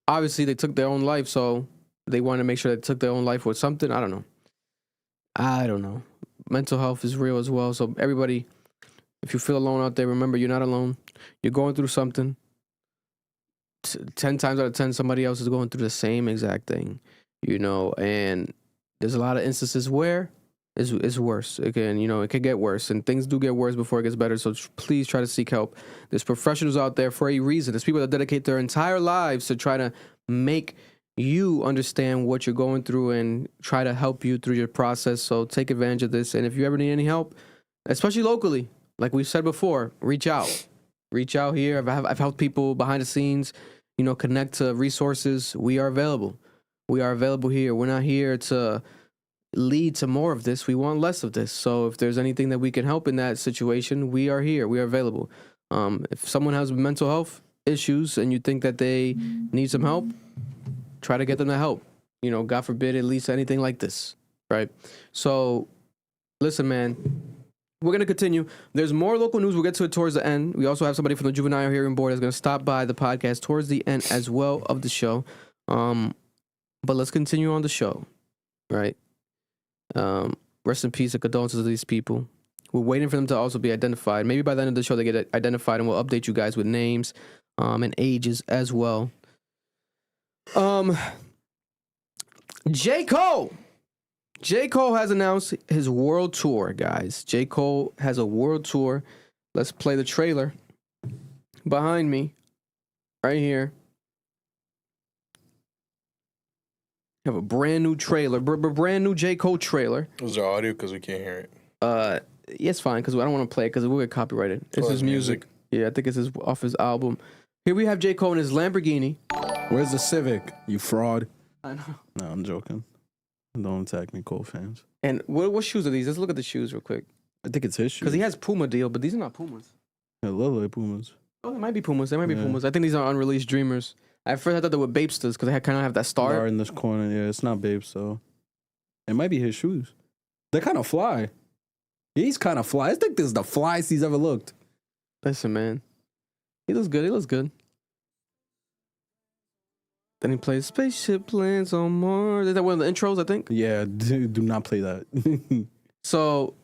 obviously they took their own life, so they want to make sure they took their own life with something. I don't know. Mental health is real as well. So everybody, if you feel alone out there, remember you're not alone. You're going through something. 10 times out of 10, somebody else is going through the same exact thing, and there's a lot of instances where it's worse. It can get worse, and things do get worse before it gets better. So please try to seek help. There's professionals out there for a reason. There's people that dedicate their entire lives to try to make you understand what you're going through and try to help you through your process. So take advantage of this. And if you ever need any help, especially locally, like we said before, reach out. Reach out here. I've helped people behind the scenes, connect to resources. We are available. We are available here. We're not here to lead to more of this. We want less of this. So if there's anything that we can help in that situation, we are here. We are available. If someone has mental health issues and you think that they need some help, try to get them the help. God forbid at least anything like this, right? So listen, man, we're going to continue. There's more local news. We'll get to it towards the end. We also have somebody from the Juvenile Hearing Board that's going to stop by the podcast towards the end as well of the show. But let's continue on the show, right? Rest in peace and condolences to these people. We're waiting for them to also be identified. Maybe by the end of the show they get identified, and we'll update you guys with names and ages as well. J. Cole has announced his world tour, guys. J. Cole has a world tour. Let's play the trailer behind me right here. Have a brand new trailer, brand new J. Cole trailer. Was there audio? Because we can't hear it. Yeah, it's fine because I don't want to play it because we'll get copyrighted. It's his music. Yeah, I think it's off his album. Here we have J. Cole in his Lamborghini. Where's the Civic, you fraud? I know. No, I'm joking. Don't attack me, Cole fans. And what shoes are these? Let's look at the shoes real quick. I think it's his shoes. Because he has Puma deal, but these are not Pumas. I love like Pumas. Oh, they might be Pumas. They might be Pumas. I think these are unreleased Dreamers. At first I thought they were Bapesters because they kind of have that star. Star in this corner. Yeah, it's not Babe, so it might be his shoes. They're kind of fly. He's kind of fly. I think this is the flyest he's ever looked. Listen, man. He looks good. He looks good. Then he plays Spaceship Plans on Mars. Is that one of the intros, I think? Yeah, do not play that. So,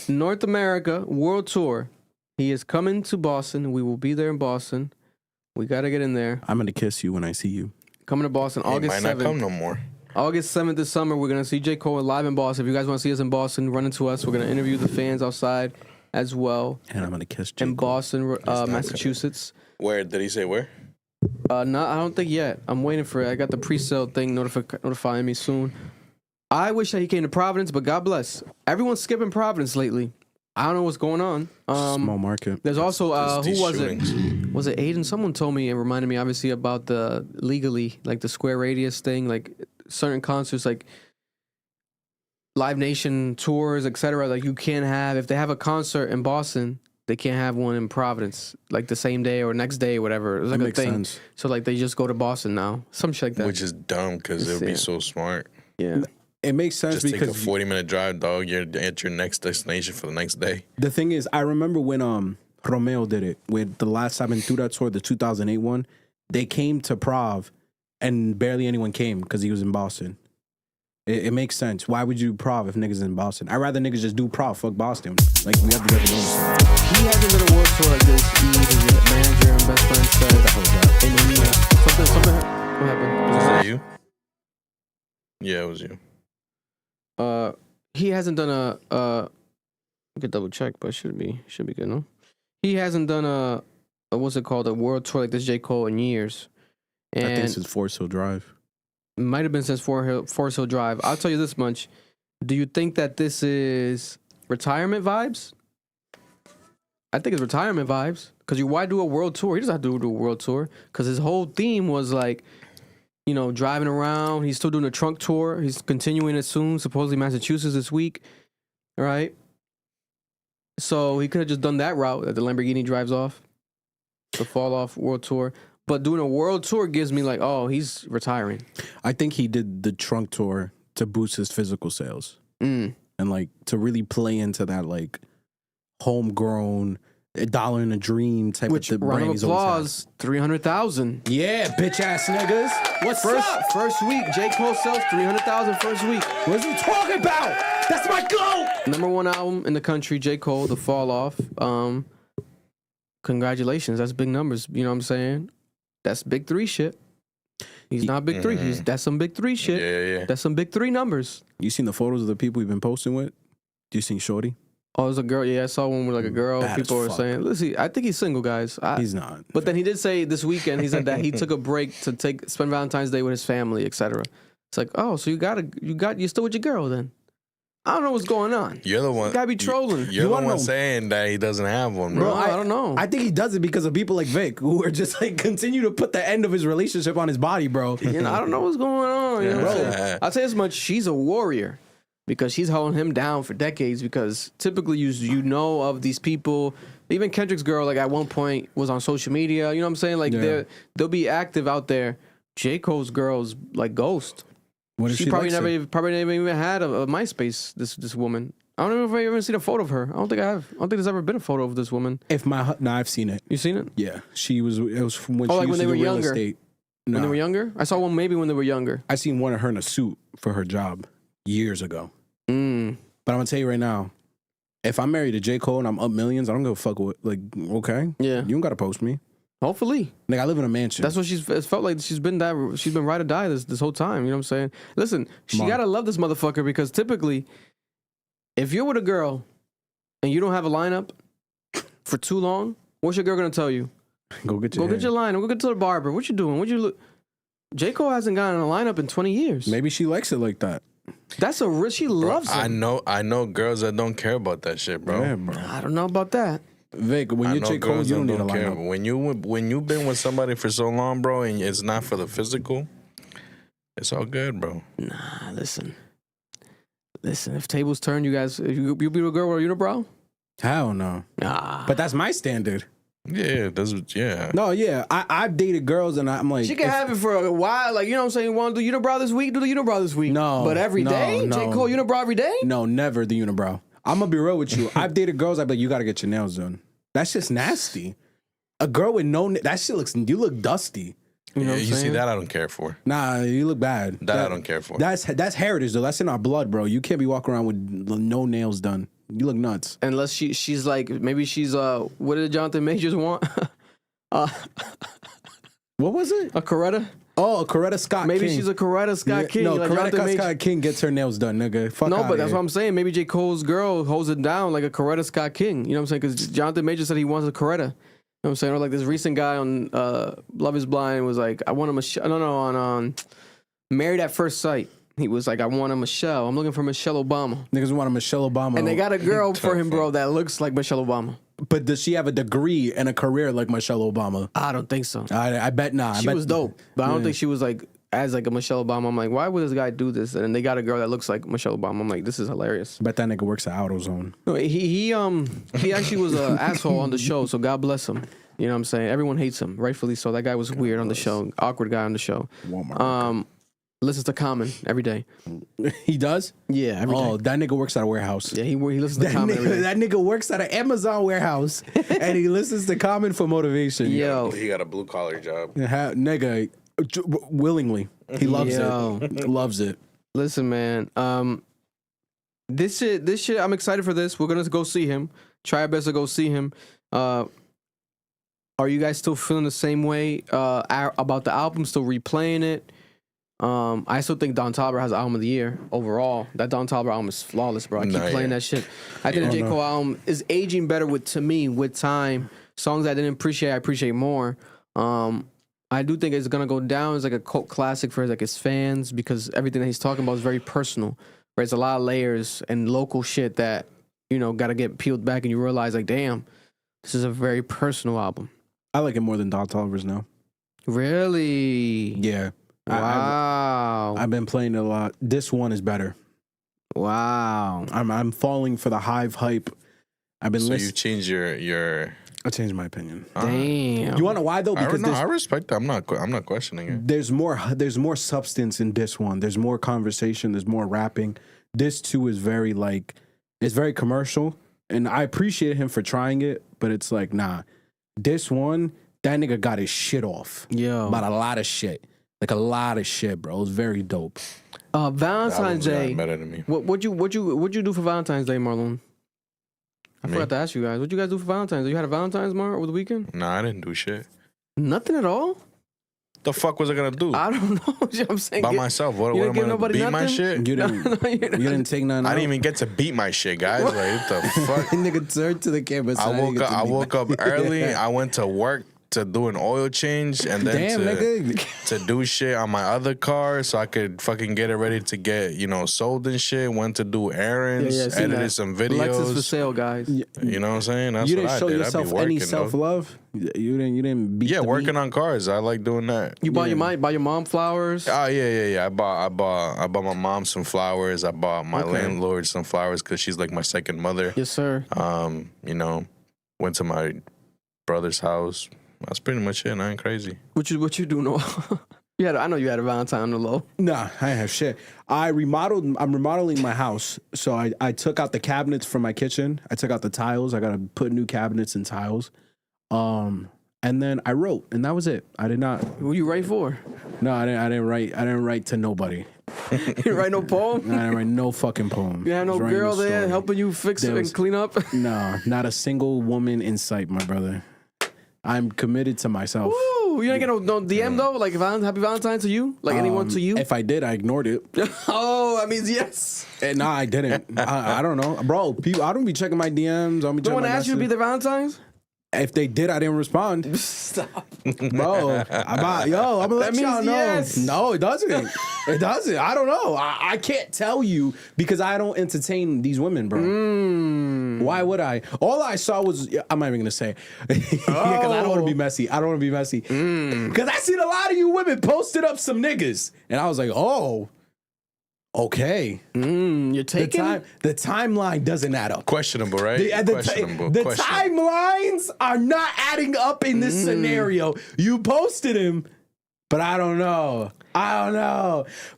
North America World Tour. He is coming to Boston. We will be there in Boston. We got to get in there. I'm going to kiss you when I see you. Coming to Boston August 7th. Might not come no more. August 7th this summer, we're going to see J. Cole live in Boston. If you guys want to see us in Boston, run into us. We're going to interview the fans outside as well. And I'm going to kiss J. In Cole. Boston, Massachusetts. Where? Did he say where? No, I don't think yet. I'm waiting for it. I got the pre-sale thing notifying me soon. I wish that he came to Providence, but God bless. Everyone's skipping Providence lately. I don't know what's going on. Small market. There's also, who was shootings. it? Was it Aiden? Someone told me and reminded me, obviously, about the legally, like the square radius thing, like certain concerts, like Live Nation tours, etc. Like you can't have, if they have a concert in Boston, they can't have one in Providence, like the same day or next day or whatever. It was like That a makes thing. sense. So like they just go to Boston now. Some shit like that. Which is dumb because it would be so smart. Yeah. It makes sense Just take a because 40-minute drive, dog. You're at your next destination for the next day. the thing is, I remember when Romeo did it with the last Aventura tour, the 2008 one. They came to Prov, and barely anyone came because he was in Boston. It makes sense. Why would you Prov if niggas in Boston? I'd rather niggas just do Prov. Fuck Boston. Like we have to get the He hasn't been a world tour like this. He is a manager and best friend said. What the hell is that? And then something. What happened? Was that you? Yeah, it was you. He hasn't done a I could double check, but should be good, no? He hasn't done a what's it called, a world tour like this J. Cole in years. And I think since Forest Hill Drive. might have been since Forest Hill Drive. I'll tell you this much. Do you think that this is retirement vibes? I think it's retirement vibes. Because why do a world tour? He doesn't have to do a world tour. Because his whole theme was like, you know, driving around. He's still doing a trunk tour. He's continuing it soon. Supposedly Massachusetts this week. Right? So he could have just done that route that the Lamborghini drives off. The fall off world tour. But doing a world tour gives me like, oh, he's retiring. I think he did the trunk tour to boost his physical sales. And like to really play into that like homegrown $1 in a dream type Which, of the round brand of he's always had. applause, 300,000. Yeah, bitch ass niggas. What's up? First week, J. Cole sells 300,000 first week. What's he talking about? That's my goal. Number one album in the country, J. Cole, The Fall Off. Congratulations, that's big numbers. You know what I'm saying? That's big three shit. He's not big three. That's some big three shit. Yeah. That's some big three numbers. You seen the photos of the people we've been posting with? Do you seen Shorty? Oh, there's a girl. Yeah, I saw one with like a girl. Bad People as were fuck. saying, listen, I think he's single, guys. He's not. But then he did say this weekend, he said that he took a break to spend Valentine's Day with his family, etc. It's like, oh, so you're still with your girl then? I don't know what's going on. You're the one. You gotta be trolling. You're the wanna one know- saying that he doesn't have one, bro. Bro, I don't know. I think he does it because of people like Vic who are just like continue to put the end of his relationship on his body, bro. You know, I don't know what's going on. You know what I'm saying? I'll say as much, she's a warrior because she's holding him down for decades because typically you know of these people. Even Kendrick's girl, like at one point was on social media. You know what I'm saying? Like they'll be active out there. J. Cole's girl's like ghost. What if She she probably likes it? never even had a MySpace. This woman. I don't know if I ever seen a photo of her. I don't think I have. I don't think there's ever been a photo of this woman. I've seen it. You seen it? Yeah, it was from when Oh, she like used when to they do were real younger? estate. When they No. were younger? I saw one maybe when they were younger. I seen one of her in a suit for her job years ago. Mm. But I'm gonna tell you right now, if I'm married to J. Cole and I'm up millions, I don't give a fuck with like. Okay, Yeah. you don't gotta post me. Hopefully. Like I live in a mansion. That's what it felt like. She's been ride or die this whole time. You know what I'm saying? Listen, she Mom. gotta love this motherfucker because typically, if you're with a girl and you don't have a lineup for too long, what's your girl gonna tell you? Go get your lineup. Go get to the barber. What you doing? What you look? J. Cole hasn't gotten a lineup in 20 years. Maybe she likes it like that. That's a risk. She loves it. I know girls that don't care about that shit, bro. Yeah, bro. I don't know about that. Vic, when I you're know J. Cole, girls you that don't need a care. lineup. When you've been with somebody for so long, bro, and it's not for the physical, it's all good, bro. Nah, listen. If tables turn, you guys, you be with a girl with a unibrow? Hell no. Nah. But that's my standard. Yeah, that's yeah. No, yeah. I've dated girls and I'm like, She can have it for a while. Like, you know what I'm saying? You want to do unibrow this week? Do the unibrow this week. No, But every day? no. J. Cole unibrow every day? no, never the unibrow. I'm gonna be real with you. I've dated girls. I'd be like, you gotta get your nails done. That's just nasty. A girl with no that shit looks. You look dusty. You know what I'm You see saying? that I don't care for. Nah, you look bad. That I don't care for. That's heritage though. That's in our blood, bro. You can't be walking around with no nails done. You look nuts. Unless she's like, maybe she's, what did Jonathan Majors want? What was it? A Coretta? Oh, Coretta Scott Maybe King. she's a Coretta Scott King. No, like Coretta Jonathan Majors. Scott King gets her nails done, nigga. Fuck No, outta but that's here. what I'm saying. Maybe J. Cole's girl holds it down like a Coretta Scott King. You know what I'm saying? Because Jonathan Major said he wants a Coretta. You know what I'm saying? Or like this recent guy on Love is Blind was like, I want a Michelle. No, on Married at First Sight. He was like, I want a Michelle. I'm looking for Michelle Obama. Niggas want a Michelle Obama. And they got a girl for him, bro, that looks like Michelle Obama. But does she have a degree and a career like Michelle Obama? I don't think so. I bet not. She was dope, but I don't think she was like as like a Michelle Obama. I'm like, why would this guy do this? And they got a girl that looks like Michelle Obama. I'm like, this is hilarious. I bet that nigga works at AutoZone. No, he actually was an asshole on the show, so God bless him. You know what I'm saying? Everyone hates him, rightfully so. That guy was weird on the show, awkward guy on the show. Walmart. Listens to Common every day. He does? Yeah, every day. Oh, that nigga works at a warehouse. Yeah, he listens to That Common every day. nigga works at an Amazon warehouse and he listens to Common for motivation. Yo, He got a blue collar job. Nigga, willingly. He loves Yo. it. Loves it. listen, man. This shit. I'm excited for this. We're gonna go see him. Try our best to go see him. Are you guys still feeling the same way about the album? Still replaying it? I still think Don Toliver has the album of the year overall. That Don Toliver album is flawless, bro. I keep playing that shit. I think the J. Cole album is aging better to me with time. Songs I didn't appreciate, I appreciate more. I do think it's gonna go down as like a cult classic for his fans because everything that he's talking about is very personal. Right? It's a lot of layers and local shit that gotta get peeled back, and you realize like, damn, this is a very personal album. I like it more than Don Toliver's now. Really? Yeah. Wow. I've been playing it a lot. This one is better. Wow. I'm falling for the Hive hype. I've been So listening. you changed your. I changed my opinion. Damn. You want to know why though? Because I respect that. I'm not questioning it. there's more substance in this one. There's more conversation. There's more rapping. This too is very it's very commercial, and I appreciate him for trying it, but it's like, nah. This one, that nigga got his shit off. Yo. About a lot of shit. Like a lot of shit, bro. It was very dope. Valentine's Day. Better than me. What'd you do for Valentine's Day, Marlon? I Me? forgot to ask you guys. What'd you guys do for Valentine's Day? You had a Valentine's Mar over the weekend? Nah, I didn't do shit. Nothing at all? The fuck was I gonna do? I don't know. I'm saying By myself. What you am didn't give I gonna nobody beat my nothing? shit? You didn't. You didn't take none. I didn't even get to beat my shit, guys. Like what the fuck? Nigga turned to the camera. I woke up early. I went to work to do an oil change and then to do shit on my other car so I could fucking get it ready to get sold and shit. Went to do errands, seen edited that. some videos. Lexus for sale, guys. You know what I'm saying? That's You what didn't I show did. yourself I be working, any self love. You didn't beat. Yeah, the working beat? on cars. I like doing that. You bought your mom flowers? Oh yeah. I bought my mom some flowers. I bought my landlord some flowers because she's like my second mother. Yes, sir. Went to my brother's house. That's pretty much it. Nothing crazy. What you do, Noah? I know you had a Valentine on the low. Nah, I didn't have shit. I'm remodeling my house. So I took out the cabinets from my kitchen. I took out the tiles. I gotta put new cabinets and tiles. And then I wrote, and that was it. I did not. What you write for? No, I didn't write. I didn't write to nobody. You didn't write no poem? I didn't write no fucking poem. You had no I was writing girl a there story. helping you fix There it was- and clean up? No, not a single woman in sight, my brother. I'm committed to myself. Ooh, you didn't get no DM though? Like happy Valentine to you? Like anyone to you? If I did, I ignored it. Oh, that means yes. And nah, I didn't. I don't know, bro. People, I don't be checking my DMs. I don't be No checking one my asked you to be messages. their Valentine's? If they did, I didn't respond. Stop. Bro, I'm gonna let That y'all means know. yes. No, it doesn't. It doesn't. I don't know. I can't tell you because I don't entertain these women, bro. Why would I? All I saw was I'm not even gonna say because I don't want to be messy. Because I seen a lot of you women posted up some niggas, and I was like, oh, Okay. You're taking The timeline doesn't add up. Questionable, right? Questionable. The Questionable. timelines are not adding up in this scenario. You posted him, but I don't know.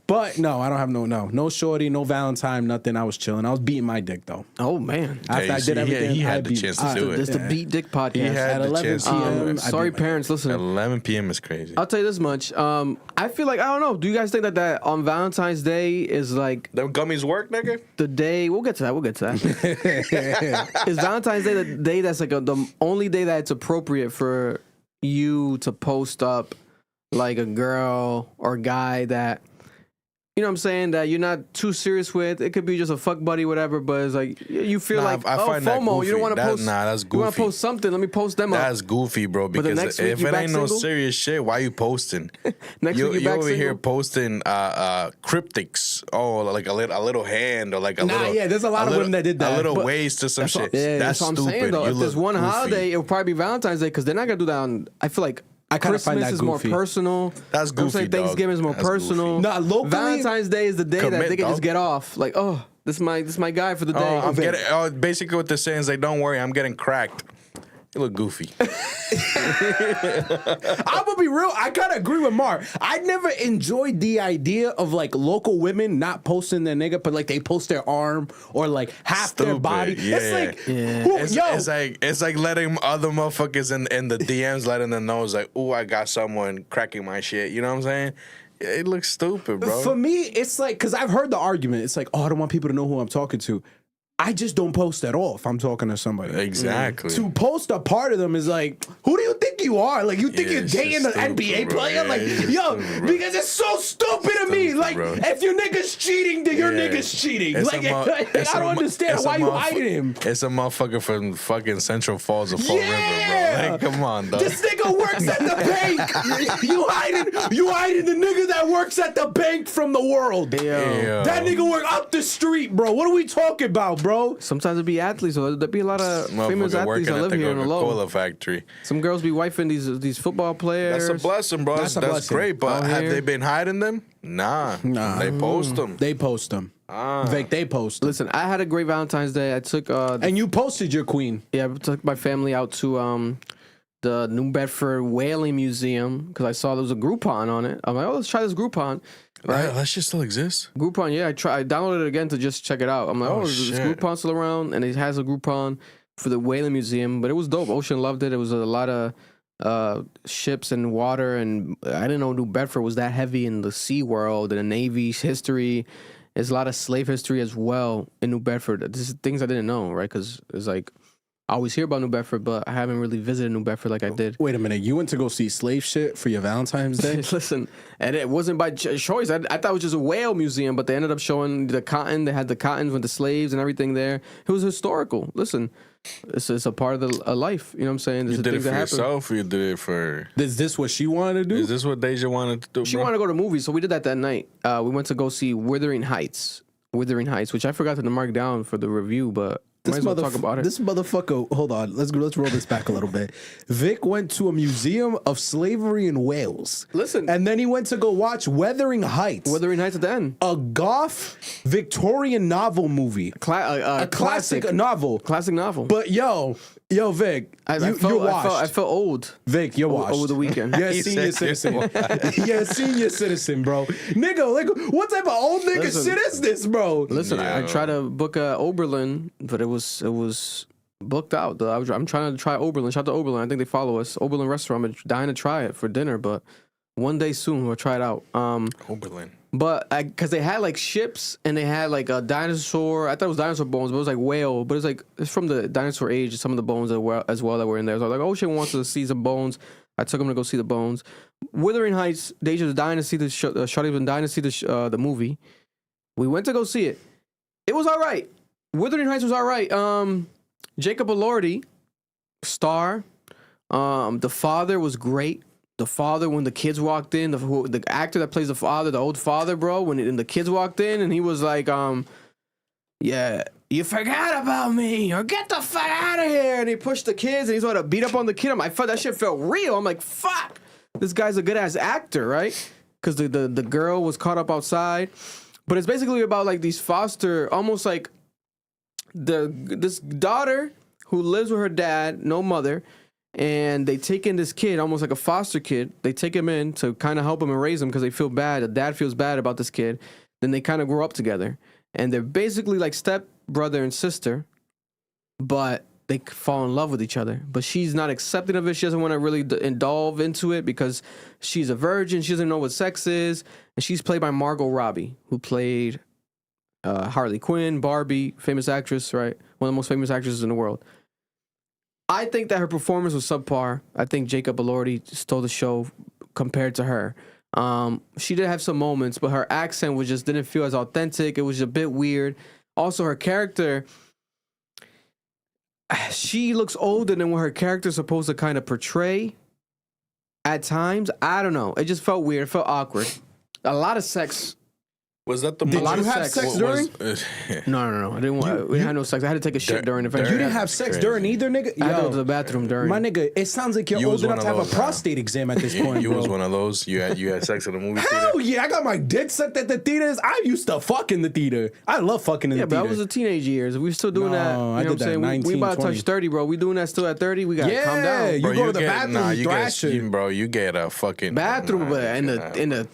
But no, I don't have no shorty, no Valentine, nothing. I was chilling. I was beating my dick though. Oh man. After I did everything, he I had the chance to do it. This is the Beat Dick podcast. He had At the 11 chance to do p.m. it. Sorry, parents, listen. 11 p.m. is crazy. I'll tell you this much. I feel like, I don't know. Do you guys think that on Valentine's Day is like Them gummies work, nigga? the day? We'll get to that. Is Valentine's Day the day that's like the only day that it's appropriate for you to post up like a girl or guy that, you know what I'm saying, that you're not too serious with? It could be just a fuck buddy, whatever, but it's like you feel like, I find that FOMO. goofy. You don't want to post. Nah, that's You want to goofy. post something? Let me post them up. That's goofy, bro. the Because next week if you it back ain't no single? serious shit, why you posting? Next you week you back over here single? posting cryptics. Oh, like a little hand or like a Nah, little. yeah, there's a lot of women that did that, A little but waist or some shit. Yeah, that's what I'm stupid. saying, though. You If there's look one goofy. holiday, it'll probably be Valentine's Day because they're not gonna do that on. I feel like I kinda Christmas find that is more goofy. personal. That's You know what I'm saying? goofy, dog. Thanksgiving is more That's personal. goofy. Nah, locally- Valentine's Day is the day that Commit, they can just dog. get off. Like, oh, this is my guy for the day. I'm getting. Basically, what they're saying is like, don't worry, I'm getting cracked. You look goofy. I'm gonna be real. I kind of agree with Mark. I never enjoyed the idea of like local women not posting their nigga, but like they post their arm or like half their Stupid. body. Yeah. It's like, Yeah. who- It's, yo, it's like letting other motherfuckers in the DMs letting them know it's like, oh, I got someone cracking my shit. You know what I'm saying? It looks stupid, bro. for me, it's like, because I've heard the argument. It's like, oh, I don't want people to know who I'm talking to. I just don't post at all if I'm talking to somebody. Exactly. To post a part of them is like, who do you think you are? Like, you think Yeah, you're it's dating an just stupid, NBA bro. player? Yeah, Like, it's just yo, stupid, bro. because it's so stupid to me. Stupid, Like, bro. if your nigga's cheating, then your Yeah. nigga's cheating. It's Like, a mo- I it's a don't mo- understand it's a why you motherfucker- hiding him. It's a motherfucker from fucking Central Falls or Fall River, bro. Like, come on, dog. This nigga works at the bank. You hiding the nigga that works at the bank from the world. Yeah. That nigga work up the street, bro. What are we talking about, bro? Sometimes it'd be athletes, or there'd be a lot of famous Motherfucker athletes working that at live the here in the low. Coca-Cola factory. Some girls be wifing these football players. That's a blessing, bro. That's That's, a blessing. great. But Out have here. they been hiding them? Nah. They post them. They post them. Vic, they post them. Listen, I had a great Valentine's Day. I took And you posted your queen. I took my family out to the New Bedford Whaling Museum because I saw there was a Groupon on it. I'm like, oh, let's try this Groupon. That shit still exists? Groupon, yeah. I downloaded it again to just check it out. I'm like, Oh, is this shit. Groupon still around? And it has a Groupon for the Whaling Museum, but it was dope. Ocean loved it. It was a lot of ships and water, and I didn't know New Bedford was that heavy in the sea world and the Navy's history. There's a lot of slave history as well in New Bedford. This is things I didn't know, right? Because it's like I always hear about New Bedford, but I haven't really visited New Bedford like I did. Wait a minute. You went to go see slave shit for your Valentine's Day? Listen, and it wasn't by choice. I thought it was just a whale museum, but they ended up showing the cotton. They had the cottons with the slaves and everything there. It was historical. Listen, it's a part of the life. You know what I'm saying? There's You the did it things for that happen. yourself or you did it for... Is this what she wanted to do? Is this what Deja wanted to do, She bro? wanted to go to movies, so we did that night. We went to go see Wuthering Heights, which I forgot to mark down for the review, but might as well talk about it. This motherfucker, hold on, let's roll this back a little bit. Vic went to a museum of slavery in Wales. Listen. And then he went to go watch Wuthering Heights, Wuthering Heights at the end. a goth Victorian novel movie. A Classic novel. Classic novel. But yo, Vic, you're washed. I felt old. Vic, you're washed. Over the weekend. You're a He senior said citizen. you're You're a senior citizen, bro. Nigga, like, what type of old nigga Listen. shit is this, bro? Listen, I Yeah. tried to book Oberlin, but it was booked out. I'm trying to try Oberlin. Shout out to Oberlin. I think they follow us. Oberlin restaurant. I'm dying to try it for dinner, but one day soon we'll try it out. Oberlin. But because they had like ships and they had like a dinosaur. I thought it was dinosaur bones, but it was like whale. But it's from the dinosaur age. Some of the bones as well that were in there. So I was like, oh shit, wants to see some bones. I took him to go see the bones. Wuthering Heights. Deja's dying to see the Shawty's been dying to see the movie. We went to go see it. It was all right. Wuthering Heights was all right. Jacob Elordi, star. The father was great. The father, when the kids walked in, the actor that plays the father, the old father, bro, when the kids walked in and he was like, yeah, you forgot about me, or get the fuck out of here. And he pushed the kids and he's going to beat up on the kid. I felt that shit felt real. I'm like, fuck, this guy's a good ass actor, right? Because the girl was caught up outside. But it's basically about like these foster, almost like this daughter who lives with her dad, no mother, and they take in this kid, almost like a foster kid. They take him in to kind of help him and raise him because they feel bad. The dad feels bad about this kid. Then they kind of grow up together, and they're basically like step brother and sister, but they fall in love with each other. But she's not accepting of it. She doesn't want to really delve into it because she's a virgin. She doesn't know what sex is, and she's played by Margot Robbie, who played Harley Quinn, Barbie, famous actress, right? One of the most famous actresses in the world. I think that her performance was subpar. I think Jacob Elordi stole the show compared to her. She did have some moments, but her accent didn't feel as authentic. It was a bit weird. Also, her character, she looks older than what her character is supposed to kind of portray at times. I don't know. It just felt weird. It felt awkward. A lot of sex. Was that the Did most? you have sex during? No. I didn't want. We didn't have no sex. I had to take a shit during the event. You didn't have sex during either, nigga? I had to go to the bathroom during. My nigga, it sounds like you're You old was enough one to of have a those, prostate exam at this point, You bro. was one of those. You had sex in the movie theater. Hell yeah, I got my dick sucked at the theaters. I used to fuck in the theater. I love fucking in the Yeah, but theater. that was the teenage years. We still doing that. You know I what did I'm that saying? at 19, We about to 20. touch 30, bro. We doing that still at 30? We got to calm Yeah, down. you Bro, go to the get- bathroom, nah, you thrash it. bro. You get a fucking Bathroom, but in the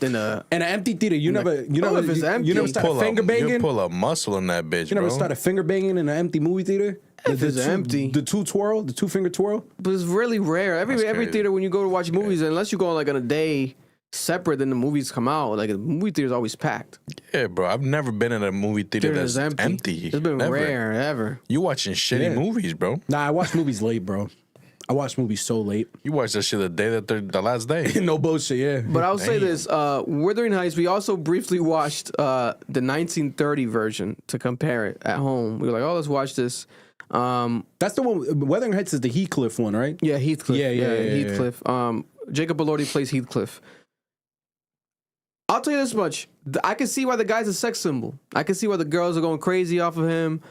In an empty theater, you never if it's empty. you never started finger you banging. pull a muscle in that bitch, You never bro. started finger banging in an empty movie theater. If it's empty. the two finger twirl. But it's really rare. Every crazy. theater when you go to watch movies, unless you go like on a day separate than the movies come out, like the movie theater's always packed. Yeah, bro. I've never been in a movie theater Theater's that's empty. It's been Never. rare ever. You watching shitty Yeah. movies, bro. Nah, I watch movies late, bro. I watch movies so late. You watch that shit the day that they're the last day. No bullshit, yeah. But I'll say this: Wuthering Heights. We also briefly watched the 1930 version to compare it at home. We were like, "Oh, let's watch this." That's the one. Wuthering Heights is the Heathcliff one, right? Yeah, Heathcliff. Yeah. Heathcliff. Jacob Elordi plays Heathcliff. I'll tell you this much: I can see why the guy's a sex symbol. I can see why the girls are going crazy off of him.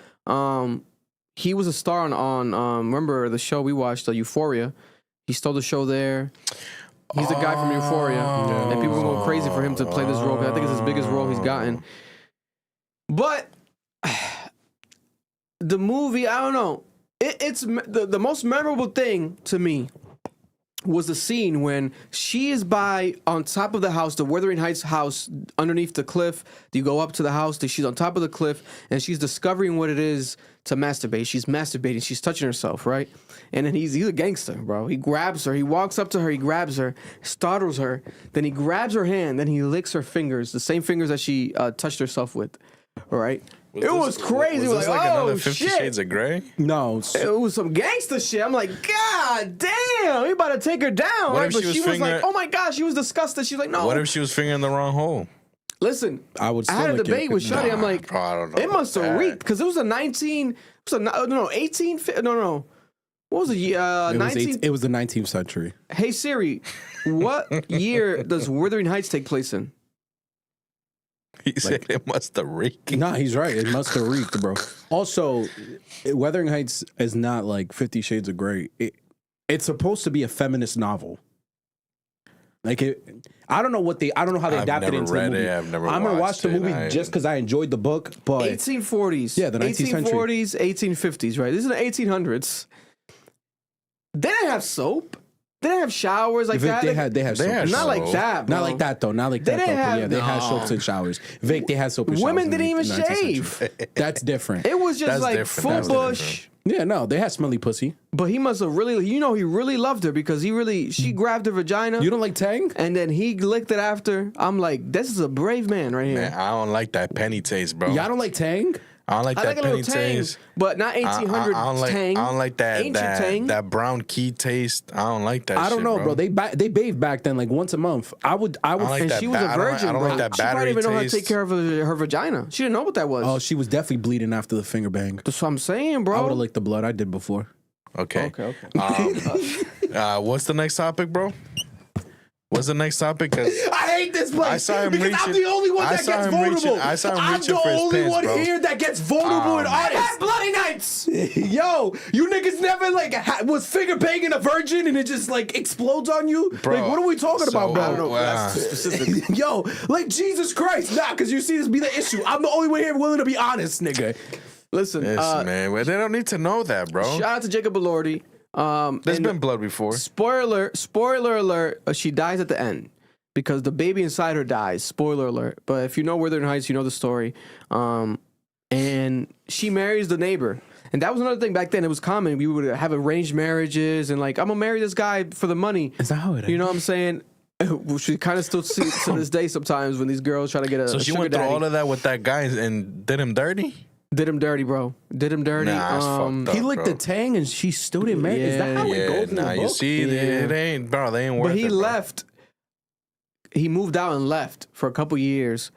He was a star on remember the show we watched, Euphoria. He stole the show there. He's the guy from Euphoria, and people were going crazy for him to play this role. 'Cause I think it's his biggest role he's gotten. But the movie, I don't know. It's the most memorable thing to me was the scene when she is on top of the house, the Wuthering Heights house, underneath the cliff. You go up to the house, she's on top of the cliff, and she's discovering what it is to masturbate. She's masturbating, she's touching herself, right? And then he's a gangster, bro. He grabs her, he walks up to her, he grabs her, startles her, then he grabs her hand, then he licks her fingers, the same fingers that she touched herself with, all right? It was crazy. Was It this was like like, oh, another 50 shit. Shades of Grey? No. It was some gangster shit. I'm like, God damn, we about to take her down. What Right? if But she was she was like, fingering- oh my God, she was disgusted. She's like, no. What if she was fingering the wrong hole? Listen, I would I had still a lick debate it. with Shuddy. I'm Nah, like, bro, I don't know it must have about reeked because it was a 18. No. What was it? 19. It was the 19th century. Hey Siri, what year does Wuthering Heights take place in? He said it must have reeked. Nah, he's right. It must have reeked, bro. Also, Wuthering Heights is not like 50 Shades of Grey. It's supposed to be a feminist novel. Like I don't know how they I've adapted it never into read the movie. it. I've never I'm gonna watch watched the it. movie just because I enjoyed the book. But 1840s. Yeah, the 19th century. 1840s, 1850s, right? This is the 1800s. They didn't have soap. They didn't have showers like that. they had They soap. had Not like soap. that, bro. Not like that though. Not like They that didn't though. But have- yeah, they had no. soaps and showers. Vic, they had soap and showers. Women in didn't the even 19th shave. century. That's different. It was just That's like different. full That's bush. Yeah, no, they had smelly pussy. But he must have really, he really loved her because she grabbed her vagina. You don't like Tang? And then he licked it after. I'm like, this is a brave man right here. Man, I don't like that penny taste, bro. Y'all don't like Tang? I don't like I that like a penny little tang, taste. but not 1800 I don't like, tang. I don't like that Ancient tang. that brown key taste. I don't like that. I don't shit, know, bro. They bathed back then like once a month. I would. like And that she was a I don't like- virgin, I don't bro. like that She probably battery didn't even know how to taste. take care of her vagina. She didn't know what that was. Oh, she was definitely bleeding after the finger bang. That's what I'm saying, I would bro. have licked the blood. I did before. Okay. Okay. What's the next topic, bro? What's the next topic? 'Cause I hate this place. I saw him because I'm the only one I that saw gets him vulnerable. I saw him I'm reaching the for his only pants, one bro. here that gets vulnerable and honest. Bloody Nights. Yo, you niggas never like was finger banging a virgin and it just like explodes on you. Bro, like, what are we talking about, bro? I don't know. That's too specific. Yo, like Jesus Christ, nah, because you see this be the issue. I'm the only one here willing to be honest, nigga. Listen, Yes, man. Well, they don't need to know that, bro. shout out to Jacob Elordi. There's and been blood before. spoiler alert. She dies at the end because the baby inside her dies. Spoiler alert. But if you know Wuthering Heights, you know the story. And she marries the neighbor. And that was another thing back then. It was common. We would have arranged marriages and like, I'm gonna marry this guy for the money. Is that how it is? You know what I'm saying? Which we kind of still see to this day sometimes when these girls try to get a So she sugar went through daddy. all of that with that guy and did him dirty? Did him dirty, bro. Did him dirty. Nah, it's fucked up. He licked bro. the tang and she still didn't marry. Is that how it goes in the book? you see, it ain't, bro. They ain't worth But it. he bro. left. He moved out and left for a couple years,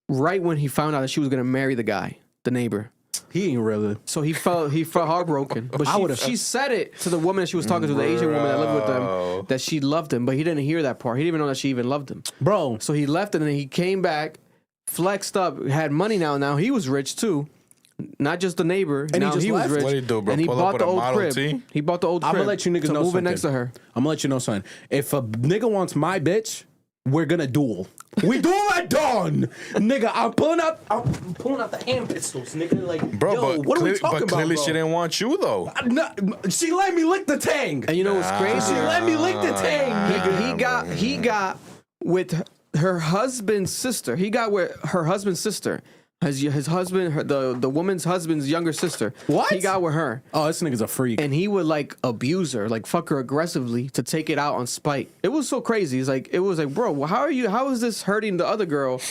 right when he found out that she was gonna marry the guy, the neighbor. He ain't really. So he felt heartbroken. But she said it to the woman that she was talking to, the Asian woman that lived with them, that she loved him. But he didn't hear that part. He didn't even know that she even loved him. Bro, So he left and then he came back, flexed up, had money now. Now he was rich too. Not just the neighbor. And he now just he was left? rich. What'd he do, bro? And he Pull up bought with the a old Model crib. T? He bought the old crib. I'm gonna let you niggas to know move something. it next to her. I'm gonna let you know something. If a nigga wants my bitch, we're gonna duel. We duel at dawn, nigga. I'm pulling out the hand pistols, nigga. Like, Bro, yo, but, what are we clearly, talking but clearly about, she bro? didn't want you, though. She let me lick the tang. And you know what's crazy? She let me lick the tang. He got with her husband's sister. He got with her husband's sister. His husband, the woman's husband's younger sister. What? He got with her. Oh, this nigga's a freak. And he would like abuse her, like fuck her aggressively to take it out on spite. It was so crazy. It was like, bro, how is this hurting the other girl?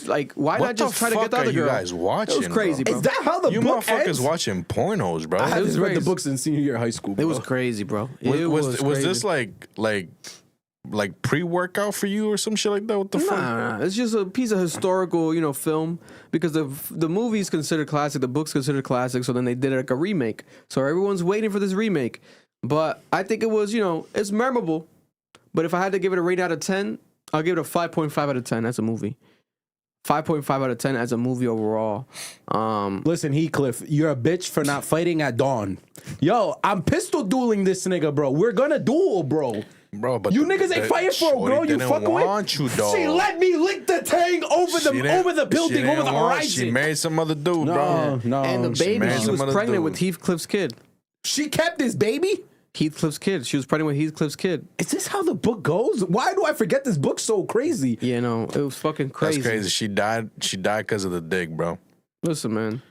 Like, why What not just the try to get the fuck other are you girl? guys watching, It was crazy, bro? bro. Is that how the You book motherfuckers ends? watching pornos, bro. I haven't was read the crazy. books in senior year of high school. Bro. It was crazy, bro. Was crazy. this like pre-workout for you or some shit like that? What the fuck? Nah, it's just a piece of historical, film because the movie's considered classic, the book's considered classic, so then they did like a remake. So everyone's waiting for this remake. But I think it was, it's memorable. But if I had to give it a rate out of 10, I'll give it a 5.5 out of 10 as a movie. 5.5 out of 10 as a movie overall. Listen, Heathcliff, you're a bitch for not fighting at dawn. Yo, I'm pistol dueling this nigga, bro. We're gonna duel, bro. Bro, but You niggas ain't fighting for a shorty girl you didn't fucking with. want you, dog. She let me lick the tang over She didn't- the building, she over the didn't want- horizon. She married some other dude, bro. No, and the she baby, married she some was other pregnant dude. with Heathcliff's kid. She kept this baby? Heathcliff's kid. She was pregnant with Heathcliff's kid. Is this how the book goes? Why do I forget this book so crazy? Yeah, no, it was fucking crazy. That's crazy. She died because of the dick, bro. Listen, man.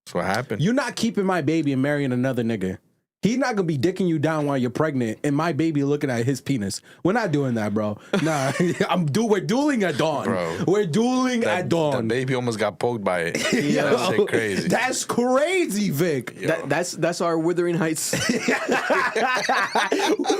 That's what happened. You're not keeping my baby and marrying another nigga. He's not gonna be dicking you down while you're pregnant and my baby looking at his penis. We're not doing that, bro. Nah, we're dueling at dawn. Bro. We're dueling at That dawn. baby almost got poked by it. Yo, That shit crazy. That's crazy, Vic. That's our Wuthering Heights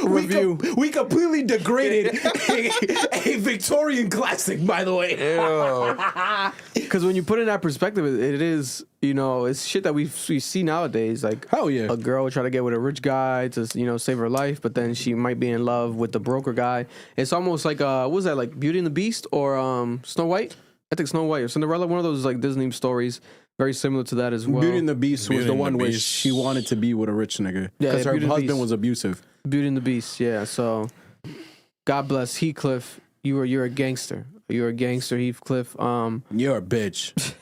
We review. we completely degraded a Victorian classic, by the way. Ew. Because when you put it in that perspective, it is, it's shit that we see nowadays. Like, Hell yeah. a girl try to get with a rich guy to, save her life, but then she might be in love with the broker guy. It's almost like, what was that, like Beauty and the Beast or Snow White? I think Snow White or Cinderella, one of those like Disney stories, very similar to that as well. Beauty and the Beast was Beauty the and the one where Beast. she wanted to be with a rich nigga Yeah, because her Beauty and the husband Beast. was abusive. Beauty and the Beast, yeah. So, God bless Heathcliff. You're a gangster. You're a gangster, Heathcliff. You're a bitch.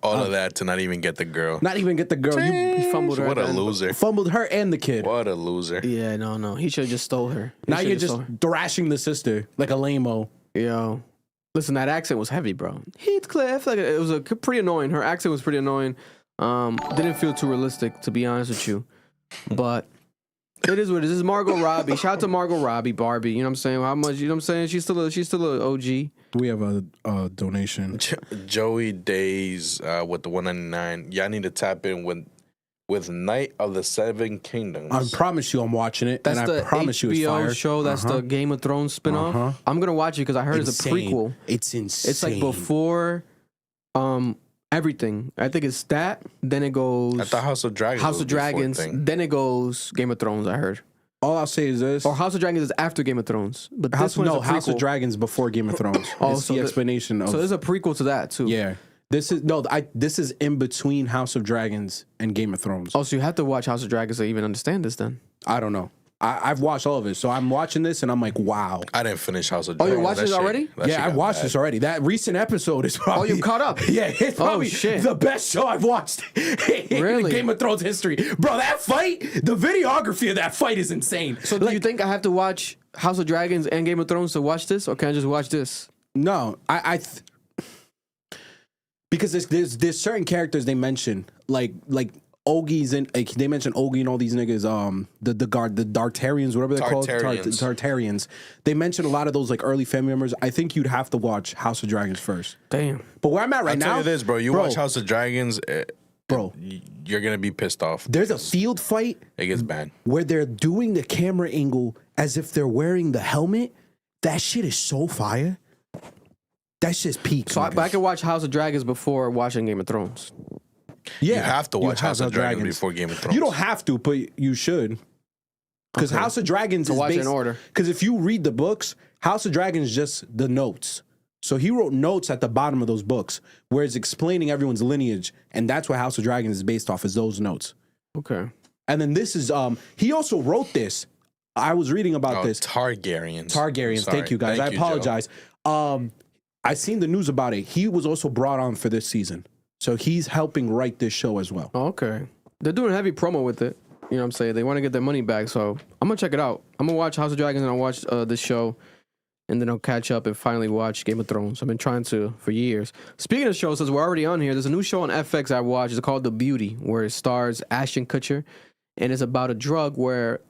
All of that to not even get the girl. Not even get the girl. You He fumbled her. What at a the end. loser. fumbled her and the kid. What a loser. Yeah, no. He should have just stole her. He Now shoulda you're just stole her. thrashing the sister like a lame-o. Yo, listen, that accent was heavy, bro. Heathcliff, like it was pretty annoying. Her accent was pretty annoying. Didn't feel too realistic, to be honest with you. But it is what it is. This is Margot Robbie. Shout out to Margot Robbie, Barbie. You know what I'm saying? How much? You know what I'm saying? She's still an OG. We have a donation. Joey Days with the 199. Y'all need to tap in with Night of the Seven Kingdoms. I promise you I'm watching it, That's and the I promise you it's HBO fire. show. That's the Game of Thrones spinoff. Uh-huh. I'm gonna watch it because I heard it's a Insane. prequel. It's insane. It's like before everything. I think it's that. Then it goes I thought House of Dragons. House was of before Dragons. thing. Then it goes Game of Thrones. I heard. All I'll say is this. Or House of Dragons is after Game of Thrones, but this House, one is no, a House of prequel. Dragons before Game of Thrones. Oh, It's so the the- explanation of. So there's a prequel to that too. yeah. This is in between House of Dragons and Game of Thrones. Oh, so you have to watch House of Dragons to even understand this then. I don't know. I've watched all of it, so I'm watching this and I'm like, wow. I didn't finish House of Oh, Dragons. you're watching That it shit- already? that shit Yeah, I got watched bad. this already. That recent episode is probably. Oh, you caught up? Yeah, it's probably shit. the best show I've watched in Really? Game of Thrones history. Bro, that fight, the videography of that fight is insane. So do you think I have to watch House of Dragons and Game of Thrones to watch this, or can I just watch this? No, because there's certain characters they mention, like Ogie's and like, they mention Ogie and all these niggas, the Dartarians, whatever they're called, Tartarians. They mention a lot of those like early family members. I think you'd have to watch House of Dragons first. Damn. But where I'm at right I'll now, tell you this, bro. You watch House of Dragons, bro. you're gonna be pissed off. There's a field fight It gets bad. where they're doing the camera angle as if they're wearing the helmet. That shit is so fire. That shit's peak. So but I can watch House of Dragons before watching Game of Thrones. yeah, You have to watch House of Dragons before Game of Thrones. You don't have to, but you should. Because House of Dragons is watch it in based, order. Because if you read the books, House of Dragons is just the notes. So he wrote notes at the bottom of those books where it's explaining everyone's lineage, and that's what House of Dragons is based off, is those notes. Okay. And then this is he also wrote this. I was reading about this. Targaryens. Targaryens. Sorry. Thank you guys. Thank I you, Joe. apologize. I seen the news about it. He was also brought on for this season. So he's helping write this show as well. Okay. They're doing heavy promo with it. You know what I'm saying? They want to get their money back. So I'm going to check it out. I'm going to watch House of Dragons and I'll watch this show. And then I'll catch up and finally watch Game of Thrones. I've been trying to for years. Speaking of shows, since we're already on here, there's a new show on FX I watched. It's called The Beauty, where it stars Ashton Kutcher. And it's about a drug where